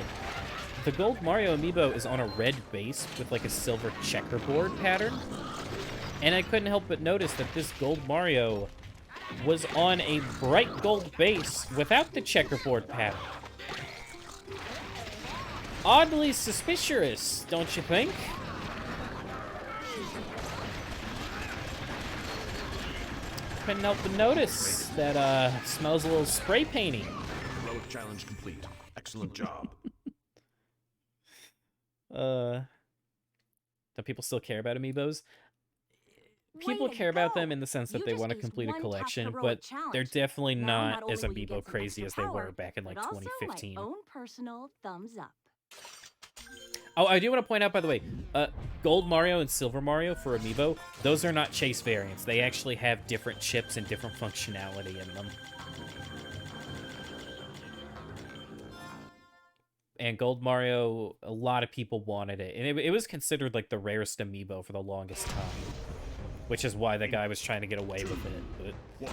the gold Mario Amiibo is on a red base with like a silver checkerboard pattern. And I couldn't help but notice that this gold Mario was on a bright gold base without the checkerboard pattern. Oddly suspicious, don't you think? Couldn't help but notice that smells a little spray painty. Heroic challenge complete. Excellent job. Do people still care about Amiibos? People Way to care about go. them in the sense that You they just want to used complete a one collection, top heroic but challenge. they're definitely Now, not only as will you Amiibo get some crazy extra as they were power, back in like but also 2015. my own personal thumbs up. Oh, I do want to point out, by the way, Gold Mario and Silver Mario for Amiibo, those are not chase variants. They actually have different chips and different functionality in them. And Gold Mario, a lot of people wanted it. And it was considered like the rarest Amiibo for the longest time. Which is why the guy was trying to get away with it. But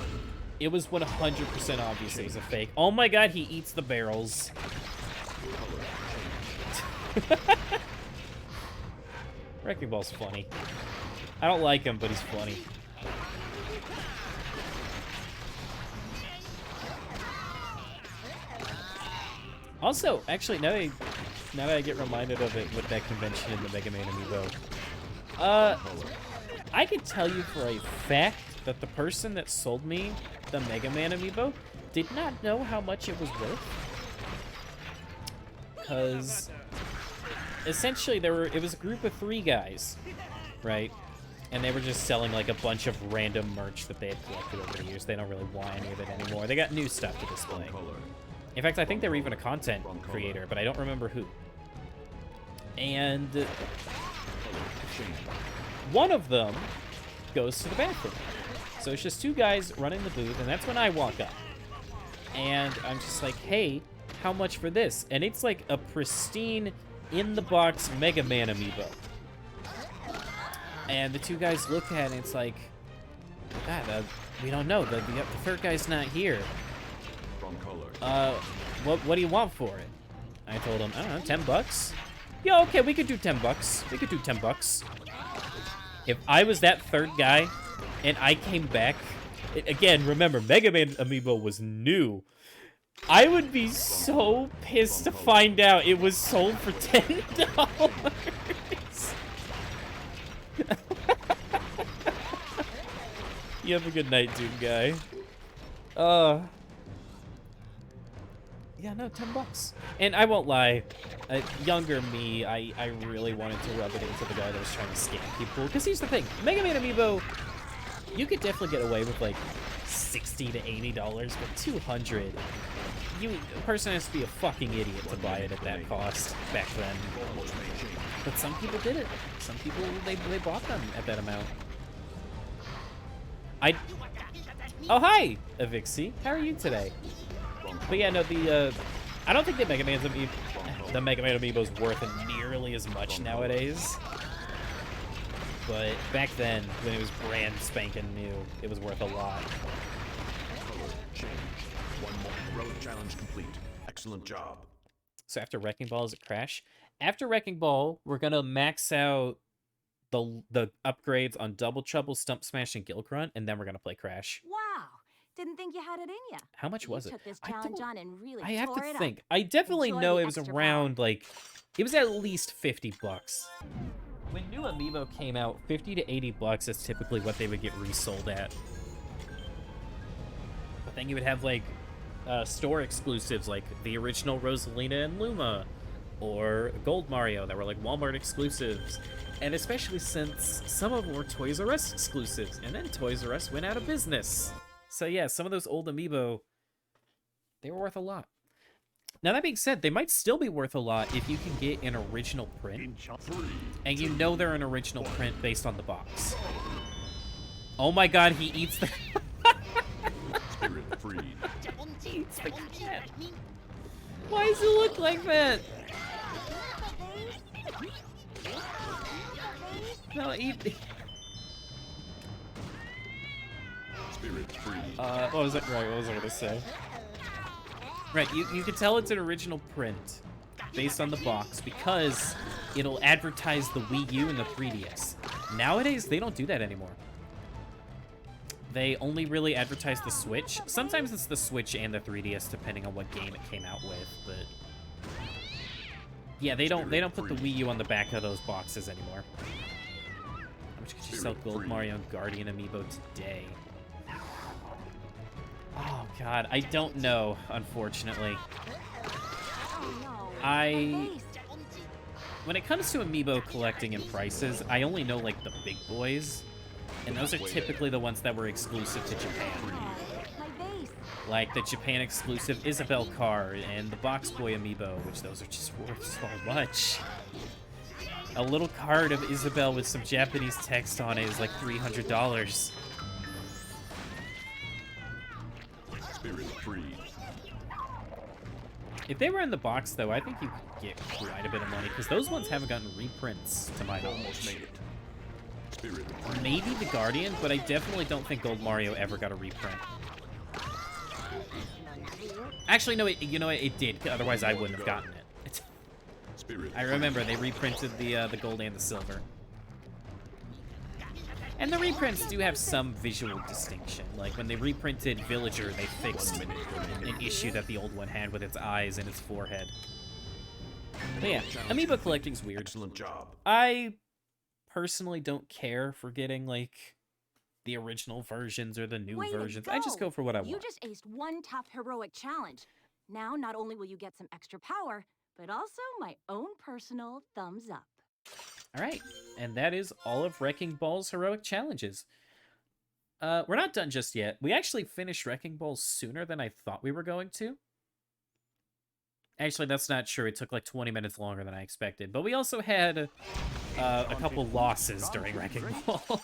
it was 100% obvious it was a fake. Oh my god, he eats the barrels. Wrecking Ball's funny. I don't like him, but he's funny. Also, actually, now that I get reminded of it with that convention in the Mega Man Amiibo, I can tell you for a fact that the person that sold me the Mega Man Amiibo did not know how much it was worth. Because essentially it was a group of 3 guys, right? And they were just selling like a bunch of random merch that they had collected over the years. They don't really want any of it anymore. They got new stuff to display. In fact, I think they were even a content creator, but I don't remember who. And one of them goes to the bathroom. So it's just 2 guys running the booth, and that's when I walk up. And I'm just like, hey, how much for this? And it's like a pristine, in-the-box Mega Man Amiibo. And the 2 guys look at it, and it's like, God, we don't know. The 3rd guy's not here. What do you want for it? I told him, I don't know, $10. Yeah, okay, we could do 10 bucks. We could do 10 bucks. If I was that third guy and I came back, again, remember, Mega Man Amiibo was new. I would be so pissed to find out it was sold for $10. You have a good night, dude guy. Yeah, no, 10 bucks. And I won't lie, younger me, I really wanted to rub it into the guy that was trying to scam people. Because here's the thing, Mega Man Amiibo, you could definitely get away with like $60 to $80, but 200, a person has to be a fucking idiot to buy it at that cost back then. But some people did it. Some people, they bought them at that amount. Oh, hi, Avixie. How are you today? But yeah, no, I don't think the Mega Man Amiibo's worth nearly as much nowadays. But back then, when it was brand spanking new, it was worth a lot. Change. One more. Heroic challenge complete. Excellent job. So after Wrecking Ball, is it Crash? After Wrecking Ball, we're gonna max out the upgrades on Double Trouble, Stump Smash, and Gill Grunt, and then we're gonna play Crash. Wow. Didn't think you had it in ya. How much was You it? took this challenge on and really I have tore to it think. up. I definitely Enjoy know the it was extra around, like, it was at least 50 bucks. When new Amiibo came out, 50 to 80 bucks is typically what they would get resold at. But then you would have, like, store exclusives, like the original Rosalina and Luma, or Gold Mario that were, like, Walmart exclusives. And especially since some of them were Toys R Us exclusives, and then Toys R Us went out of business. So yeah, some of those old Amiibo, they were worth a lot. Now that being said, they might still be worth a lot if you can get an original print, and you know they're an original print based on the box. Oh my god, he eats the... Spirit free. He eats the cat. Why does it look like that? No, eat... Spirit free. What was it? Right, what was I gonna say? Right, you can tell it's an original print based on the box because it'll advertise the Wii U and the 3DS. Nowadays, they don't do that anymore. They only really advertise the Switch. Sometimes it's the Switch and the 3DS, depending on what game it came out with, but... Yeah, they don't put the Wii U on the back of those boxes anymore. How much could you sell Gold Mario and Guardian Amiibo today? Oh god, I don't know, unfortunately. When it comes to Amiibo collecting and prices, I only know, like, the big boys. And those are typically the ones that were exclusive to Japan. Like the Japan exclusive Isabelle card and the Box Boy Amiibo, which those are just worth so much. A little card of Isabelle with some Japanese text on it is like $300. Spirit free. If they were in the box, though, I think you could get quite a bit of money, because those ones haven't gotten reprints, to my knowledge. Made it. Spirit free. Maybe the Guardian, but I definitely don't think Gold Mario ever got a reprint. Actually, no, you know what? It did, otherwise I wouldn't have gotten it. Spirit I remember they reprinted the gold and the silver. And the reprints do have some visual distinction. Like, when they reprinted Villager, they fixed an issue that the old one had with its eyes and its forehead. But yeah, Amiibo collecting's weird. Excellent job. I personally don't care for getting, like, the original versions or the new versions. I just go for what I want. You just aced one tough heroic challenge. Now, not only will you get some extra power, but also my own personal thumbs up. All right, and that is all of Wrecking Ball's heroic challenges. We're not done just yet. We actually finished Wrecking Ball sooner than I thought we were going to. Actually, that's not true. It took like 20 minutes longer than I expected. But we also had a couple losses during Wrecking Ball.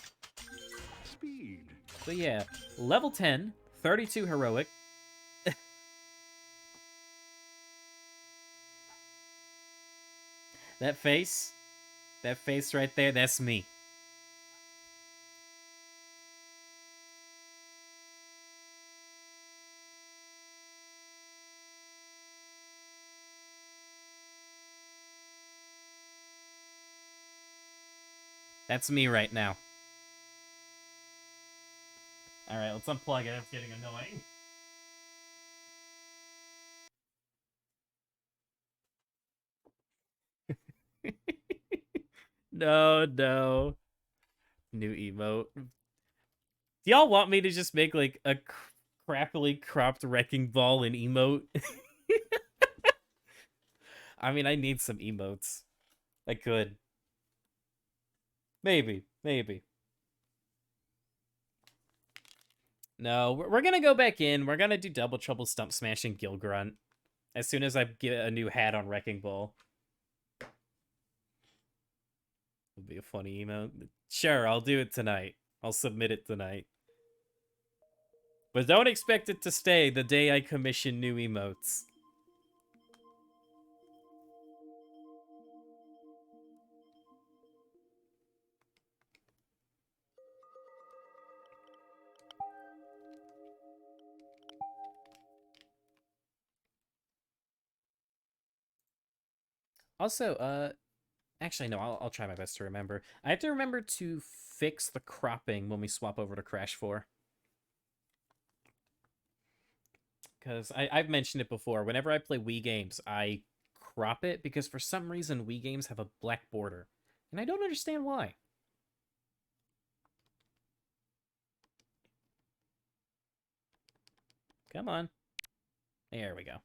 Speed. But yeah, level 10, 32 heroic. That face right there, that's me. That's me right now. Alright, let's unplug it. It's getting annoying. No, no. New emote. Do y'all want me to just make, like, a crappily cropped wrecking ball in emote? I mean, I need some emotes. I could. Maybe. Maybe. No, we're gonna go back in. We're gonna do Double Trouble, Stump Smash, and Gill Grunt. As soon as I get a new hat on Wrecking Ball. It'll be a funny emote. Sure, I'll do it tonight. I'll submit it tonight. But don't expect it to stay the day I commission new emotes. Also, actually, no, I'll try my best to remember. I have to remember to fix the cropping when we swap over to Crash 4. Because I've mentioned it before. Whenever I play Wii games, I crop it because for some reason Wii games have a black border. And I don't understand why. Come on. There we go.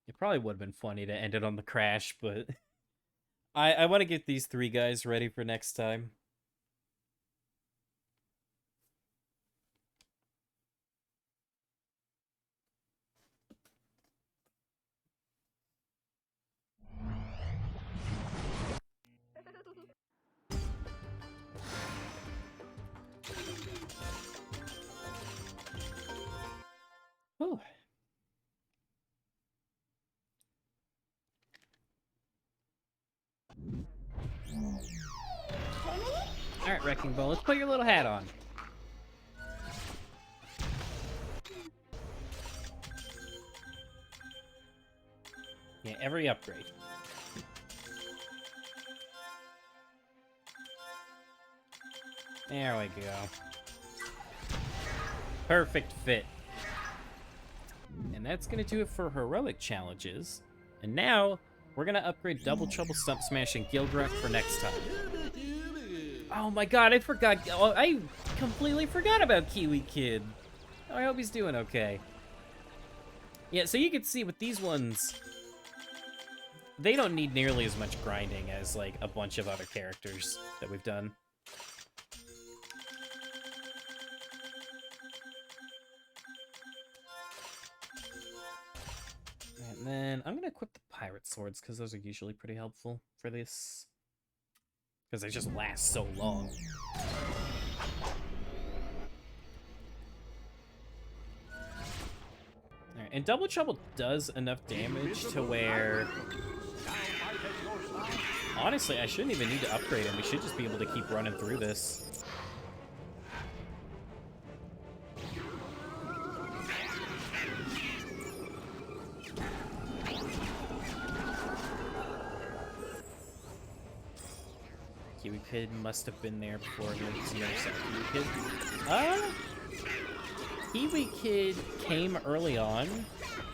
It probably would have been funny to end it on the Crash, but I want to get these three guys ready for next time. Whew. Alright, Wrecking Ball, let's put your little hat on. Yeah, every upgrade. There we go. Perfect fit. And that's gonna do it for heroic challenges. And now, we're gonna upgrade Double Trouble, Stump Smash, and Gill Grunt for next time. Oh my god, I forgot. Oh, I completely forgot about Kiwi Kid. Oh, I hope he's doing okay. Yeah, so you can see with these ones, they don't need nearly as much grinding as, like, a bunch of other characters that we've done. And then I'm going to equip the Pirate Swords, because those are usually pretty helpful for this. Because they just last so long. Alright, and Double Trouble does enough damage to where... Honestly, I shouldn't even need to upgrade him. We should just be able to keep running through this. Kiwi Kid must have been there before we never saw Kiwi Kid. Kiwi Kid came early on,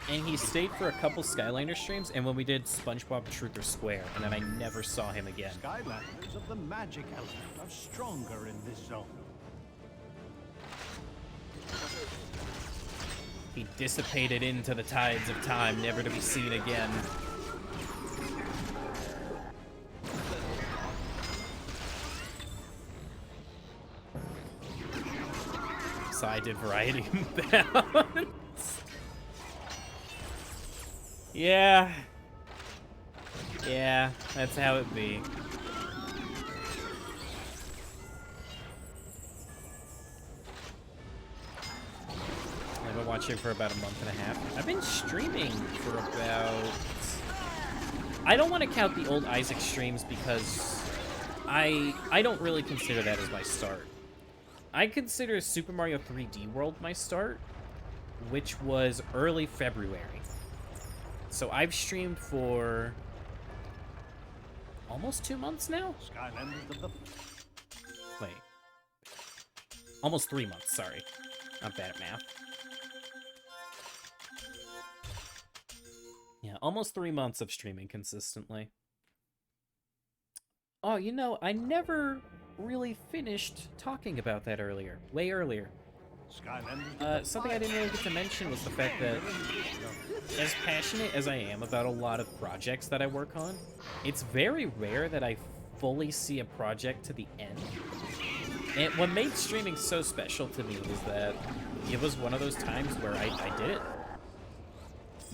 and he stayed for a couple Skylanders streams, and when we did SpongeBob Truth or Square, and then I never saw him again. Skylanders of the magic element are stronger in this zone. He dissipated into the tides of time, never to be seen again. So I did variety balance. Yeah. Yeah, that's how it be. I've been watching for about a month and a half. I've been streaming for about... I don't want to count the old Isaac streams because I don't really consider that as my start. I consider Super Mario 3D World my start, which was early February. So I've streamed for almost 2 months now? Skylanders of the... Wait. Almost 3 months, sorry. Not bad at math. Yeah, almost 3 months of streaming consistently. Oh, you know, I never really finished talking about that earlier. Way earlier. Skylanders Something I didn't really get to mention was the fact that, as passionate as I am about a lot of projects that I work on, it's very rare that I fully see a project to the end. And what made streaming so special to me was that it was one of those times where I did it.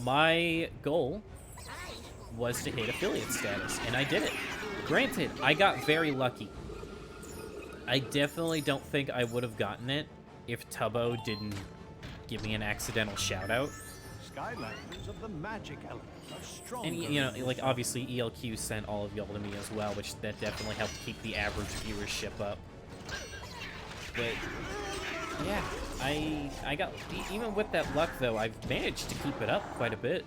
My goal was to hit affiliate status, and I did it. Granted, I got very lucky. I definitely don't think I would have gotten it if Tubbo didn't give me an accidental shout-out. Skylanders of the magic element are stronger. And, you know, like, obviously, ELQ sent all of y'all to me as well, which that definitely helped keep the average viewership up. But, yeah, I got... Even with that luck, though, I've managed to keep it up quite a bit.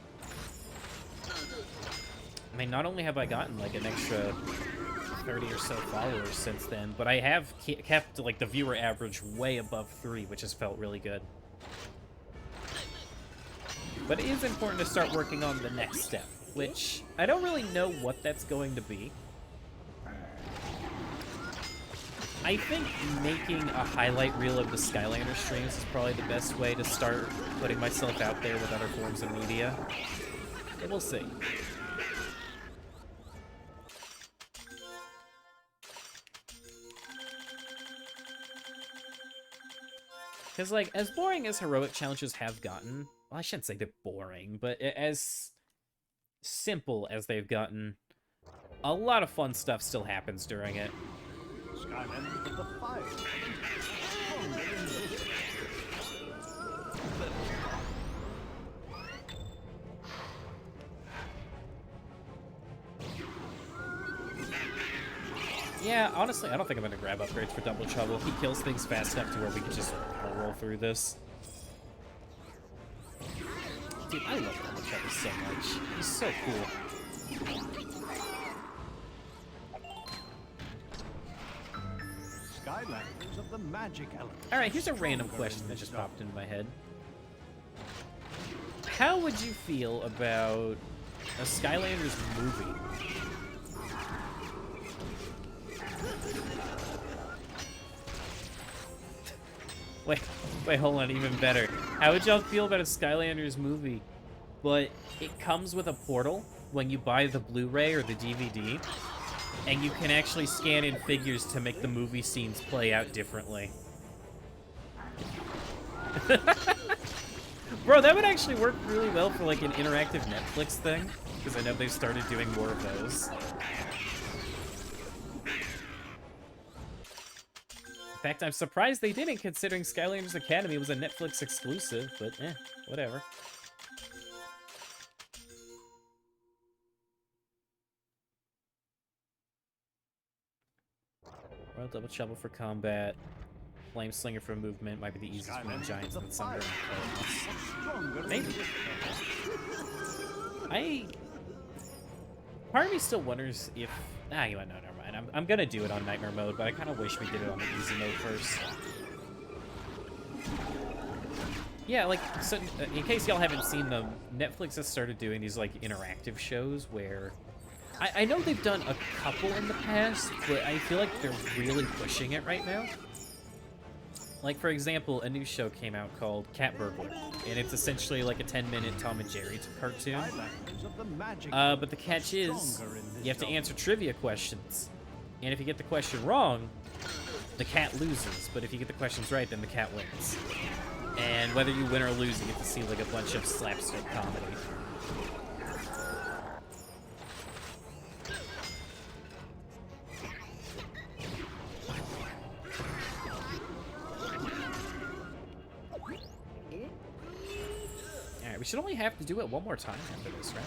I mean, not only have I gotten, like, an extra 30 or so followers since then, but I have kept, like, the viewer average way above 3, which has felt really good. But it is important to start working on the next step, which I don't really know what that's going to be. I think making a highlight reel of the Skylanders streams is probably the best way to start putting myself out there with other forms of media. But we'll see. Because, like, as boring as heroic challenges have gotten, well, I shouldn't say they're boring, but as simple as they've gotten, a lot of fun stuff still happens during it. Skylanders of the fire. Stronger than this. Yeah, honestly, I don't think I'm going to grab upgrades for Double Trouble. He kills things fast enough to where we can just roll through this. Dude, I love Double Trouble so much. He's so cool. Skylanders of the magic element. Alright, here's a random question that just popped into my head. How would you feel about a Skylanders movie? Wait, hold on, even better. How would y'all feel about a Skylanders movie, but it comes with a portal when you buy the Blu-ray or the DVD, and you can actually scan in figures to make the movie scenes play out differently? Bro, that would actually work really well for, like, an interactive Netflix thing, because I know they've started doing more of those. In fact, I'm surprised they didn't, considering Skylanders Academy was a Netflix exclusive, but whatever. Royal Double Trouble for combat. Flame Slinger for movement might be the easiest for the Giants and Sunburn. Maybe. Part of me still wonders if... no, never mind. I'm gonna do it on Nightmare mode, but I kind of wish we did it on the easy mode first. Yeah, like, so in case y'all haven't seen them, Netflix has started doing these, like, interactive shows where... I know they've done a couple in the past, but I feel like they're really pushing it right now. Like, for example, a new show came out called Cat Burglar, and it's essentially like a 10-minute Tom and Jerry cartoon. But the catch is, you have to answer trivia questions. And if you get the question wrong, the cat loses. But if you get the questions right, then the cat wins. And whether you win or lose, you get to see, like, a bunch of slapstick comedy. Alright, we should only have to do it one more time after this, right?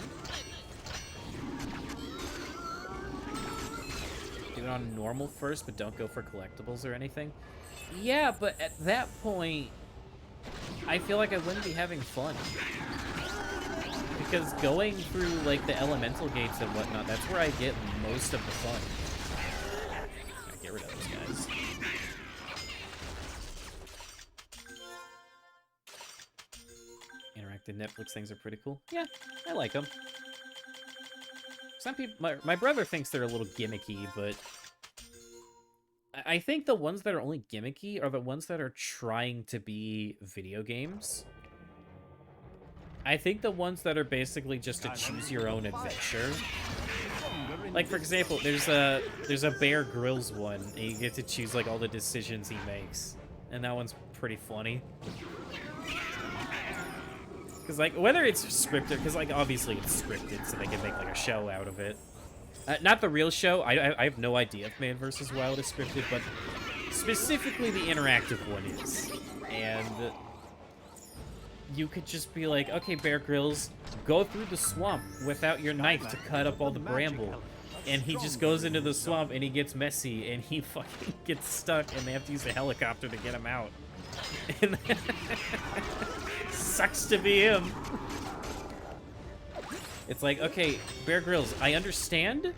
Do it on normal first, but don't go for collectibles or anything. Yeah, but at that point, I feel like I wouldn't be having fun. Because going through, like, the elemental gates and whatnot, that's where I get most of the fun. Gotta get rid of those guys. Interactive Netflix things are pretty cool. Yeah, I like them. Some people, my brother thinks they're a little gimmicky, but I think the ones that are only gimmicky are the ones that are trying to be video games. I think the ones that are basically just to choose your own adventure. Like, for example, there's a Bear Grylls one, and you get to choose, like, all the decisions he makes. And that one's pretty funny. Because, like, whether it's scripted, because, like, obviously it's scripted, so they can make, like, a show out of it. Not the real show. I have no idea if Man vs. Wild is scripted, but specifically the interactive one is. And you could just be like, okay, Bear Grylls, go through the swamp without your knife to cut up all the bramble. And he just goes into the swamp, and he gets messy, and he fucking gets stuck, and they have to use a helicopter to get him out. And sucks to be him. It's like, okay, Bear Grylls, I understand.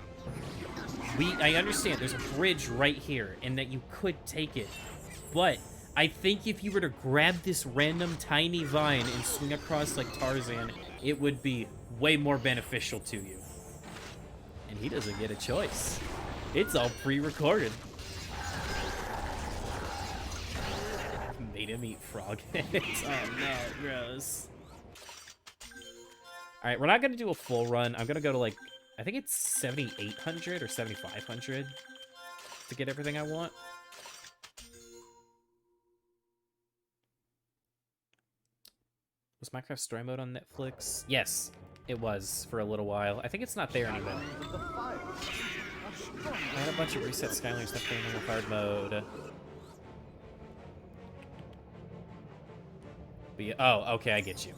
I understand there's a bridge right here, and that you could take it. But I think if you were to grab this random tiny vine and swing across like Tarzan, it would be way more beneficial to you. And he doesn't get a choice. It's all pre-recorded. Made him eat frog heads. Oh no, gross. Alright, we're not gonna do a full run. I'm gonna go to, like, I think it's 7,800 or 7,500 to get everything I want. Was Minecraft Story Mode on Netflix? Yes, it was for a little while. I think it's not there anymore. I had a bunch of reset Skylanders stuff playing in hard mode. But yeah, oh, okay, I get you.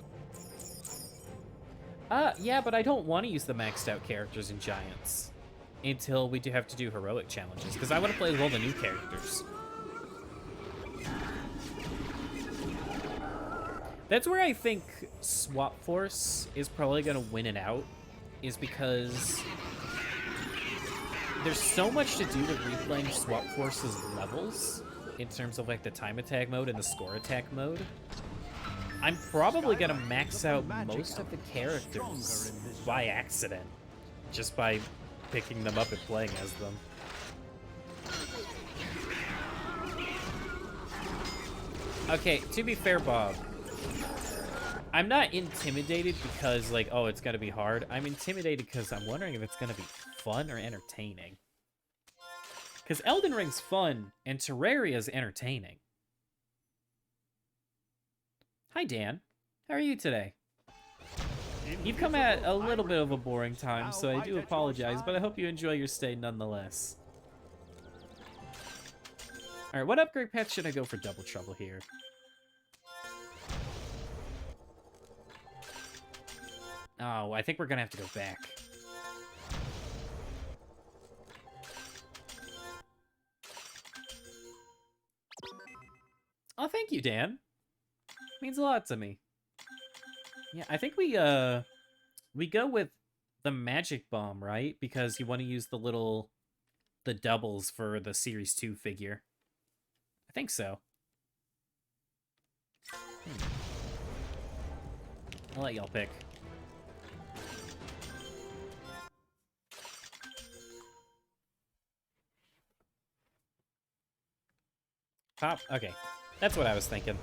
Yeah, but I don't want to use the maxed out characters in Giants until we do have to do heroic challenges, because I want to play with all the new characters. That's where I think Swap Force is probably going to win it out, is because there's so much to do with replaying Swap Force's levels in terms of, like, the time attack mode and the score attack mode. I'm probably going to max out most of the characters by accident, just by picking them up and playing as them. Okay, to be fair, Bob, I'm not intimidated because, like, oh, it's going to be hard. I'm intimidated because I'm wondering if it's going to be fun or entertaining. Because Elden Ring's fun, and Terraria's entertaining. Hi, Dan. How are you today? You've come at a little bit of a boring time, so I do apologize, but I hope you enjoy your stay nonetheless. Alright, what upgrade path should I go for Double Trouble here? Oh, I think we're gonna have to go back. Oh, thank you, Dan. Means a lot to me. Yeah, I think we go with the Magic Bomb, right? Because you want to use the doubles for the Series 2 figure. I think so. I'll let y'all pick. Pop? Okay. That's what I was thinking.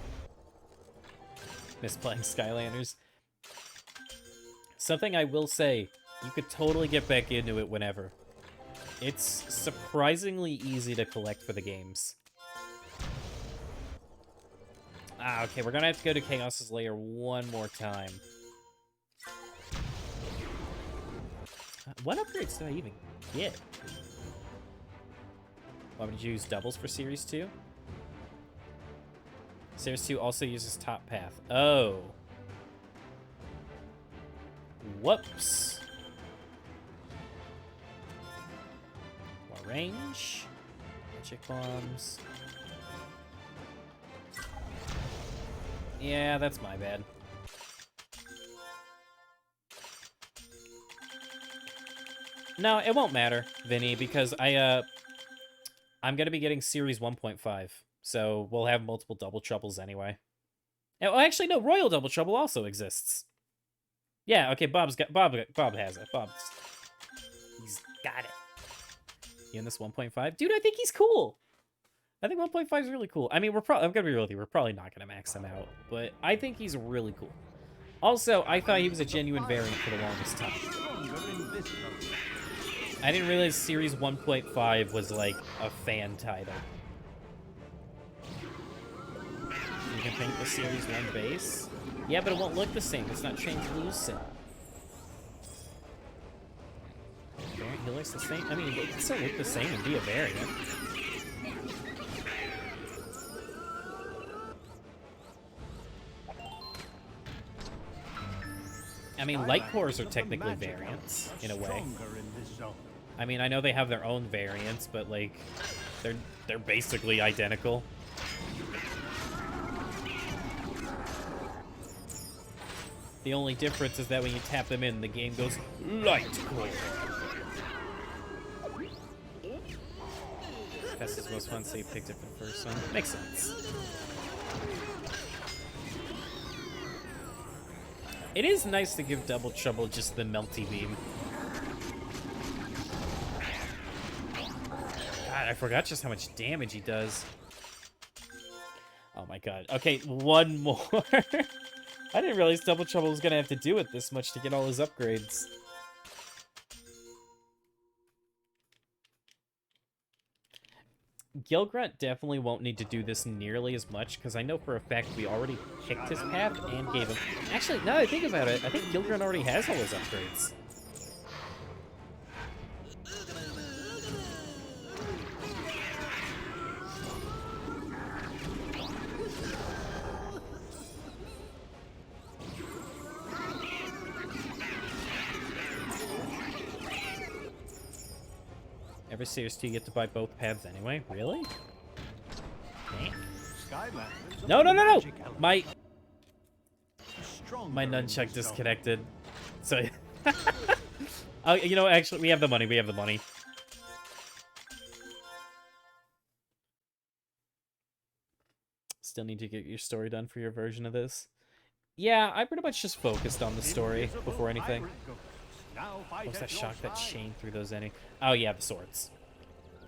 Miss playing Skylanders. Something I will say, you could totally get back into it whenever. It's surprisingly easy to collect for the games. Ah, okay, we're gonna have to go to Chaos's Lair one more time. What upgrades do I even get? Why would you use doubles for Series 2? Series 2 also uses top path. Oh. Whoops. More range. Magic bombs. Yeah, that's my bad. No, it won't matter, Vinny, because I'm gonna be getting Series 1.5, so we'll have multiple Double Troubles anyway. Oh, actually, no, Royal Double Trouble also exists. Yeah, okay, Bob has it. He's got it. You in this 1.5? Dude, I think he's cool. I think 1.5 is really cool. I mean, I'm gonna be real with you, we're probably not gonna max him out, but I think he's really cool. Also, I thought he was a genuine variant for the longest time. I didn't realize Series 1.5 was, like, a fan title. You can paint the Series 1 base? Yeah, but it won't look the same. It's not translucent. Variant, he looks the same? I mean, it can still look the same and be a variant. I mean, light cores are technically variants, in a way. I mean, I know they have their own variants, but, like, they're basically identical. The only difference is that when you tap them in, the game goes light core. Test is most fun, so you picked it for the first one. Makes sense. It is nice to give Double Trouble just the melty beam. God, I forgot just how much damage he does. Oh my god. Okay, one more. I didn't realize Double Trouble was gonna have to do it this much to get all his upgrades. Gilgrunt definitely won't need to do this nearly as much, because I know for a fact we already picked his path and gave him... Actually, now that I think about it, I think Gilgrunt already has all his upgrades. Every Series 2 you get to buy both paths anyway? Really? Damn. No! My nunchuck disconnected. So... Oh, you know, actually, we have the money, Still need to get your story done for your version of this. Yeah, I pretty much just focused on the story before anything. What's that shock that chain through those any? Oh yeah, the swords.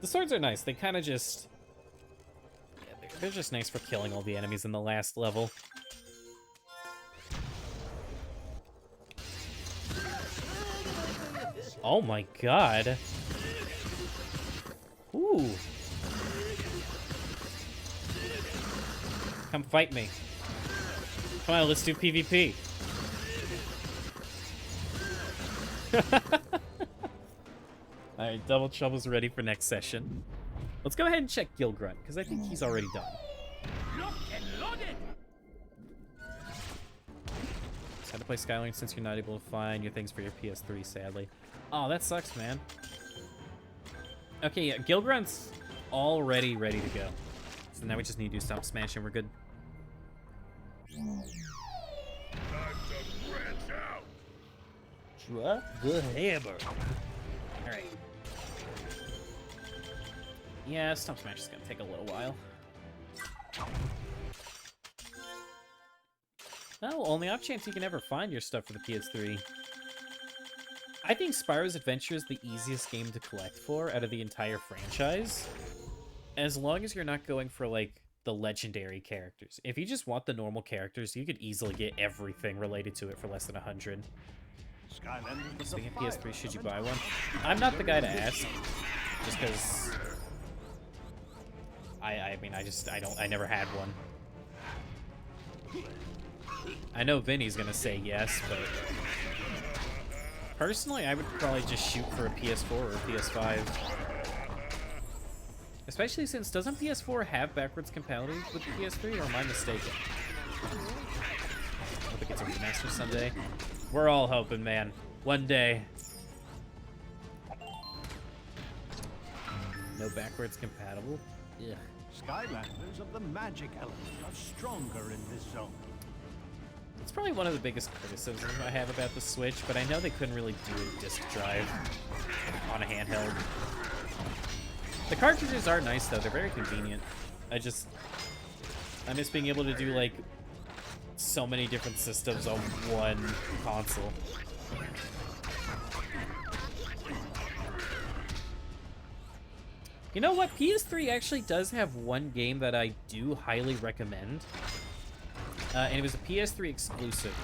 The swords are nice. They kind of just... Yeah, they're just nice for killing all the enemies in the last level. Oh my god. Ooh. Come fight me. Come on, let's do PvP. Alright, Double Trouble's ready for next session. Let's go ahead and check Gilgrunt, because I think he's already done. Just had to play Skylanders since you're not able to find your things for your PS3, sadly. Oh, that sucks, man. Okay, yeah, Gilgrunt's already ready to go. So now we just need to do Stomp Smash and we're good. Drop the hammer. Alright. Yeah, Stomp Smash is gonna take a little while. Oh, only off chance you can ever find your stuff for the PS3. I think Spyro's Adventure is the easiest game to collect for out of the entire franchise. As long as you're not going for, like, the legendary characters. If you just want the normal characters, you could easily get everything related to it for less than 100. Speaking of PS3, should you buy one? I'm not the guy to ask, just because I mean, I never had one. I know Vinny's gonna say yes, but personally, I would probably just shoot for a PS4 or a PS5. Especially since, doesn't PS4 have backwards compatibility with the PS3, or am I mistaken? I hope it gets a remaster someday. We're all hoping, man. One day. No backwards compatible? Ugh. Skylanders of the magic element are stronger in this zone. probably one of the biggest criticisms I have about the Switch, but I know they couldn't really do a disc drive on a handheld. The cartridges are nice, though. They're very convenient. I miss being able to do, like, so many different systems on one console. You know what? PS3 actually does have one game that I do highly recommend. And it was a PS3 exclusive.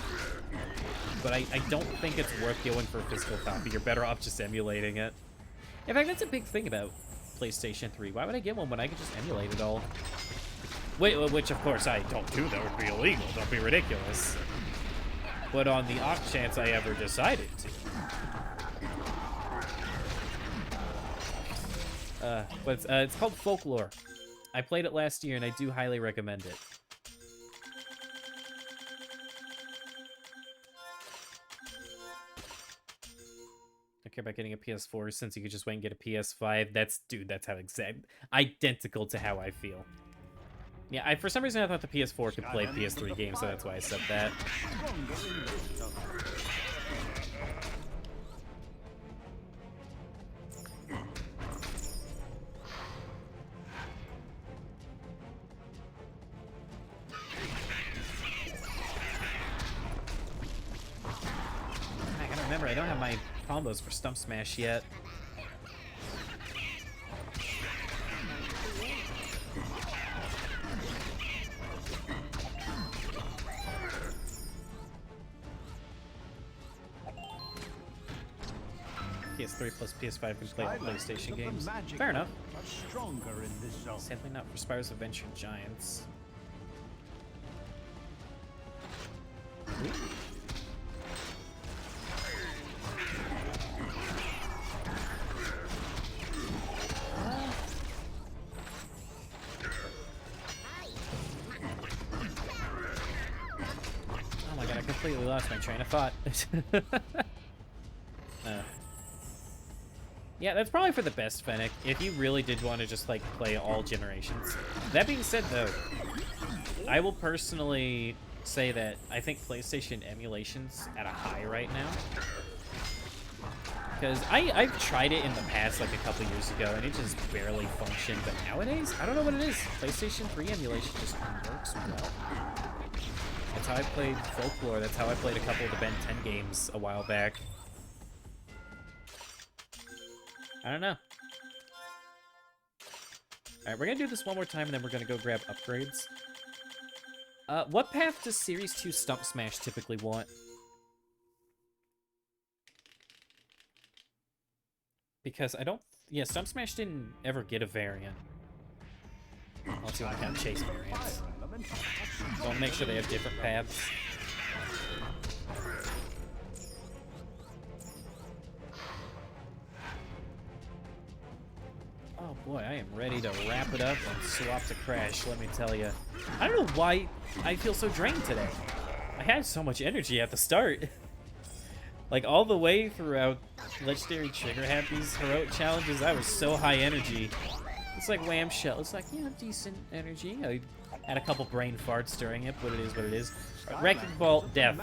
But I don't think it's worth going for a physical copy. You're better off just emulating it. In fact, that's a big thing about PlayStation 3. Why would I get one when I could just emulate it all? Which, of course, I don't do. That would be illegal. Don't be ridiculous. But on the off chance I ever decided to. But it's called Folklore. I played it last year, and I do highly recommend it. Don't care about getting a PS4 since you could just wait and get a PS5. That's how identical to how I feel. Yeah, for some reason I thought the PS4 could play PS3 games, so that's why I said that. I gotta remember, I don't have my combos for Stump Smash yet. PS3 plus PS5 can play all PlayStation games. Fair enough. Stronger in this zone. Sadly not for Spyro's Adventure Giants. Oh my god, I completely lost my train of thought. Yeah, that's probably for the best, Fennec, if you really did want to just, like, play all generations. That being said, though, I will personally say that I think PlayStation emulation's at a high right now. Because I've tried it in the past, like, a couple years ago, and it just barely functioned. But nowadays, I don't know what it is. PlayStation 3 emulation just works well. That's how I played Folklore. That's how I played a couple of the Ben 10 games a while back. I don't know. Alright, we're gonna do this one more time, and then we're gonna go grab upgrades. What path does Series 2 Stump Smash typically want? Because I don't... Yeah, Stump Smash didn't ever get a variant. Let's see if I can chase variants. So I want to make sure they have different paths. Oh boy, I am ready to wrap it up and swap to Crash, let me tell you. I don't know why I feel so drained today. I had so much energy at the start. Like, all the way throughout Legendary Trigger had these heroic challenges, I was so high energy. It's like Wham-Shell. It's like, you know, decent energy. I had a couple brain farts during it, but it is what it is. Wrecking Ball, death.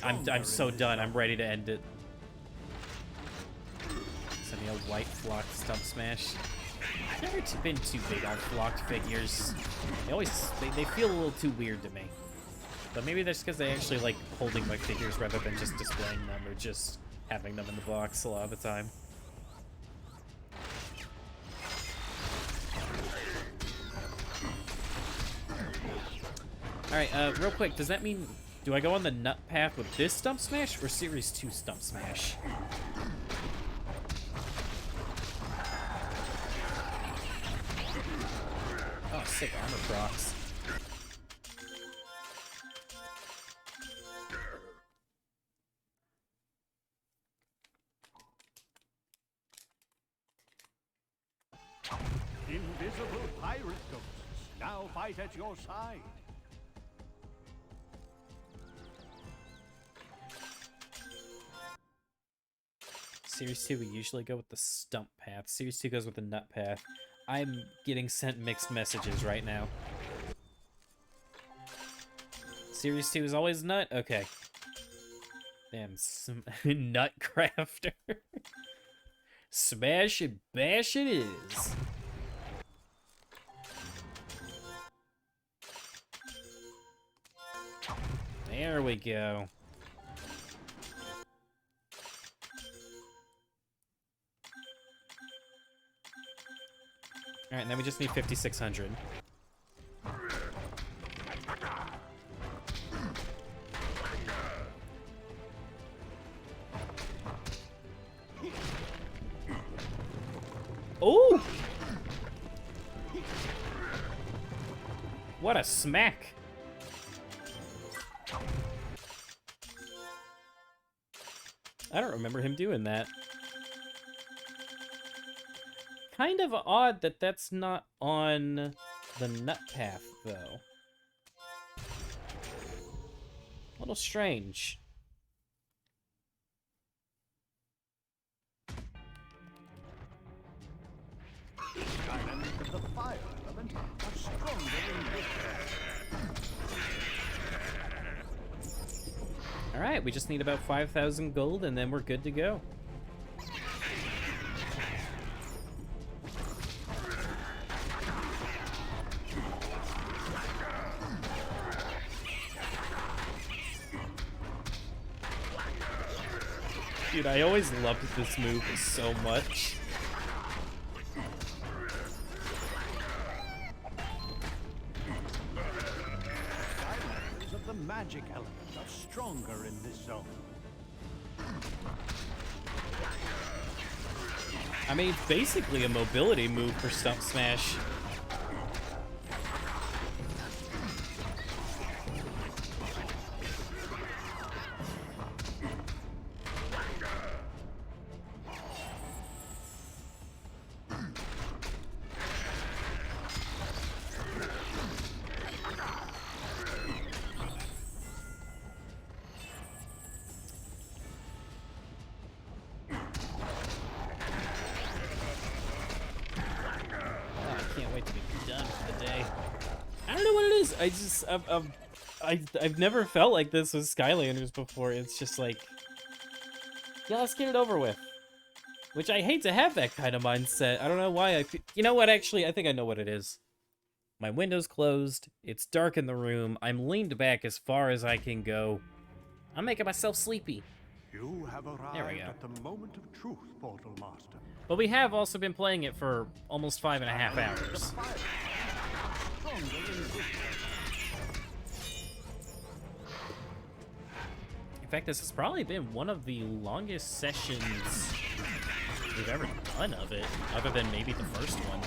I'm so done. I'm ready to end it. Send me a white flocked Stump Smash. I've never been too big on flocked figures. They feel a little too weird to me. But maybe that's because they actually like holding my figures rather than just displaying them or just having them in the box a lot of the time. Alright, real quick, does that mean... Do I go on the nut path with this Stump Smash or Series 2 Stump Smash? Oh, sick armor procs. Invisible pirate ghosts now fight at your side. Series 2, we usually go with the stump path. Series 2 goes with the nut path. I'm getting sent mixed messages right now. Series 2 is always nut? Okay. Damn, nut crafter. Smash and bash it is. There we go. Alright, and then we just need 5,600. Oh! What a smack! I don't remember him doing that. Kind of odd that that's not on the nut path, though. A little strange. Skylanders of the fire element are stronger in this Alright, we just need about 5,000 gold and then we're good to go. Dude, I always loved this move so much. Skylanders of the magic element are stronger in this zone. I mean, it's basically a mobility move for Stump Smash. I've never felt like this with Skylanders before. It's just like, yeah, let's get it over with. Which I hate to have that kind of mindset. I don't know why you know what, actually, I think I know what it is. My window's closed, it's dark in the room, I'm leaned back as far as I can go. I'm making myself sleepy. You have arrived There we go. at the moment of truth, Portal Master. But we have also been playing it for almost 5.5 hours. Stronger in this In fact, this has probably been one of the longest sessions we've ever done of it, other than maybe the first one.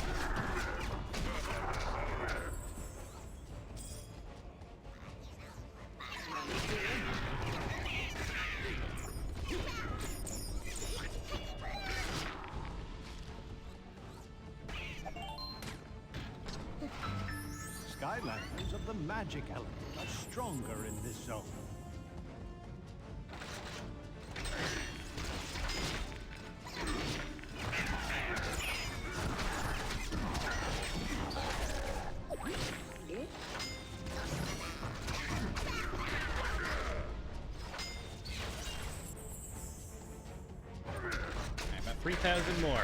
Skylanders of the magic element are stronger in this zone. About 3,000 more.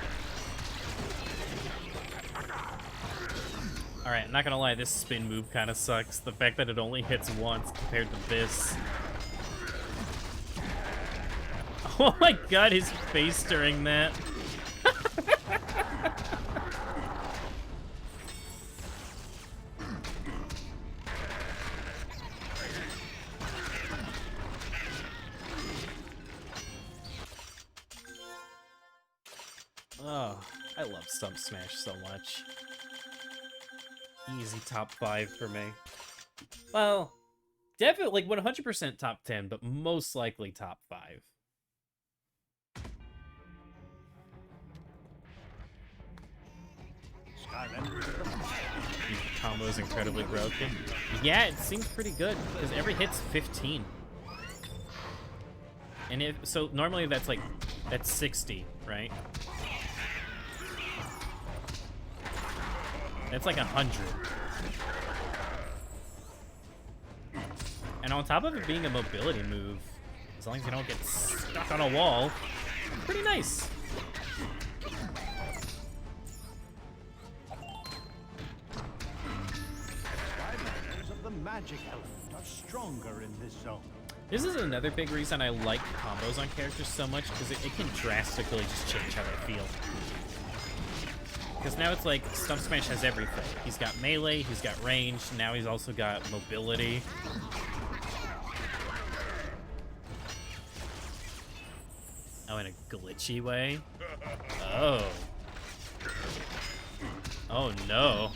Alright, I'm not gonna lie, this spin move kind of sucks. The fact that it only hits once compared to this. Oh my god, his face during that. Oh, I love Stump Smash so much. Easy top 5 for me. Well, definitely like 100% top 10, but most likely top 5. Skylanders of the The combo is incredibly broken. Yeah, it seems pretty good because every hit's 15. And if so, normally that's 60, right? That's like 100. And on top of it being a mobility move, as long as you don't get stuck on a wall, pretty nice. Skylanders of the magic element are stronger in this zone. This is another big reason I like combos on characters so much, because it can drastically just change how they feel. Because now it's like, Stump Smash has everything. He's got melee, he's got range, now he's also got mobility. Oh, in a glitchy way? Oh. Oh no.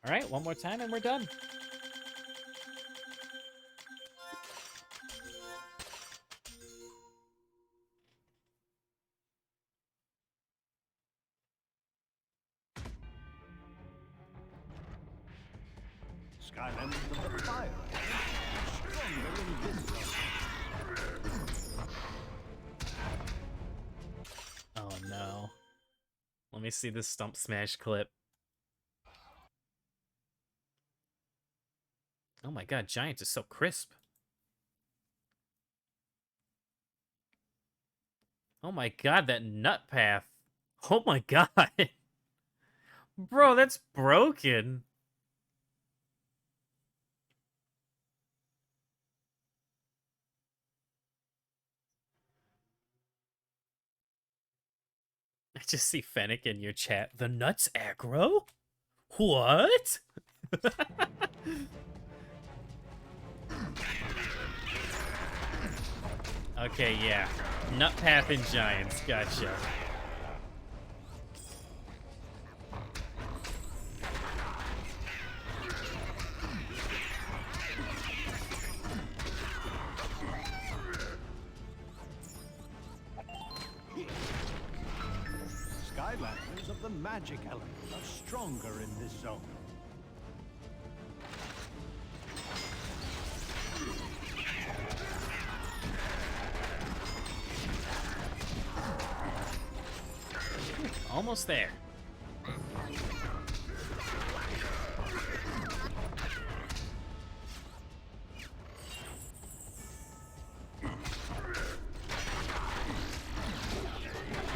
All right, one more time and we're done. Skylanders of the fire element are stronger in this zone. Oh no. Let me see this Stump Smash clip. Oh my god, Giants is so crisp. Oh my god, that nut path. Oh my god. Bro, that's broken. I just see Fennec in your chat. The nuts aggro? What? Okay, yeah. Nut path and Giants. Gotcha. Skylanders of the magic element are stronger in this zone. Almost there.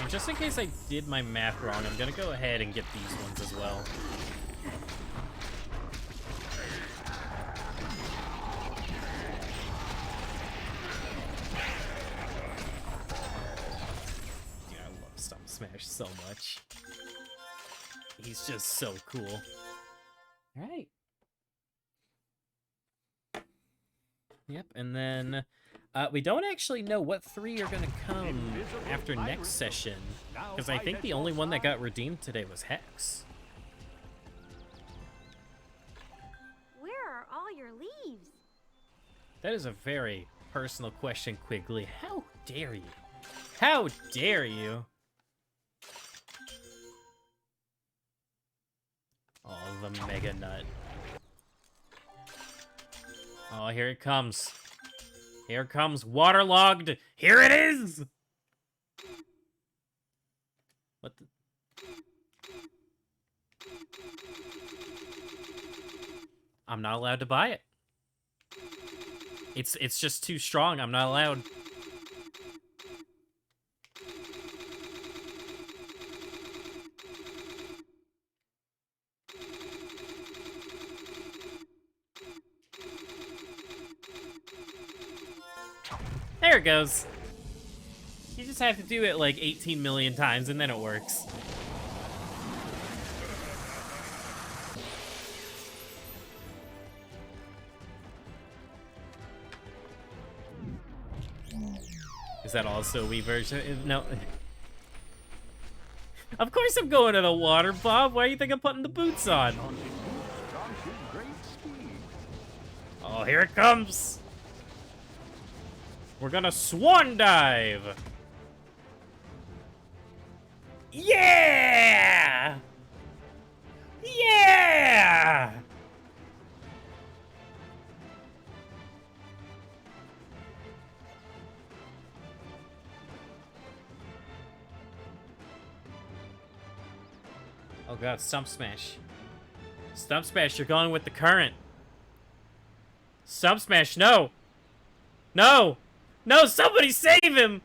And just in case I did my math wrong, I'm gonna go ahead and get these ones as well. Dude, I love Stump Smash so much. He's just so cool. Alright. Yep, and then we don't actually know what 3 are going to come after next session, because I think the only one that got redeemed today was Hex. Where are all your leaves? That is a very personal question, Quigley. How dare you? How dare you? Oh, the Mega Nut. Oh, here it comes. Here comes waterlogged. Here it is! What the... I'm not allowed to buy it. It's just too strong. I'm not allowed. There it goes. You just have to do it like 18 million times and then it works. Is that also a Wii version? No. Of course I'm going to the water, Bob. Why do you think I'm putting the boots on? Oh, here it comes. We're gonna swan dive. Yeah! Yeah! Oh god, Stump Smash. Stump Smash, you're going with the current. Stump Smash, no! No! No, somebody save him!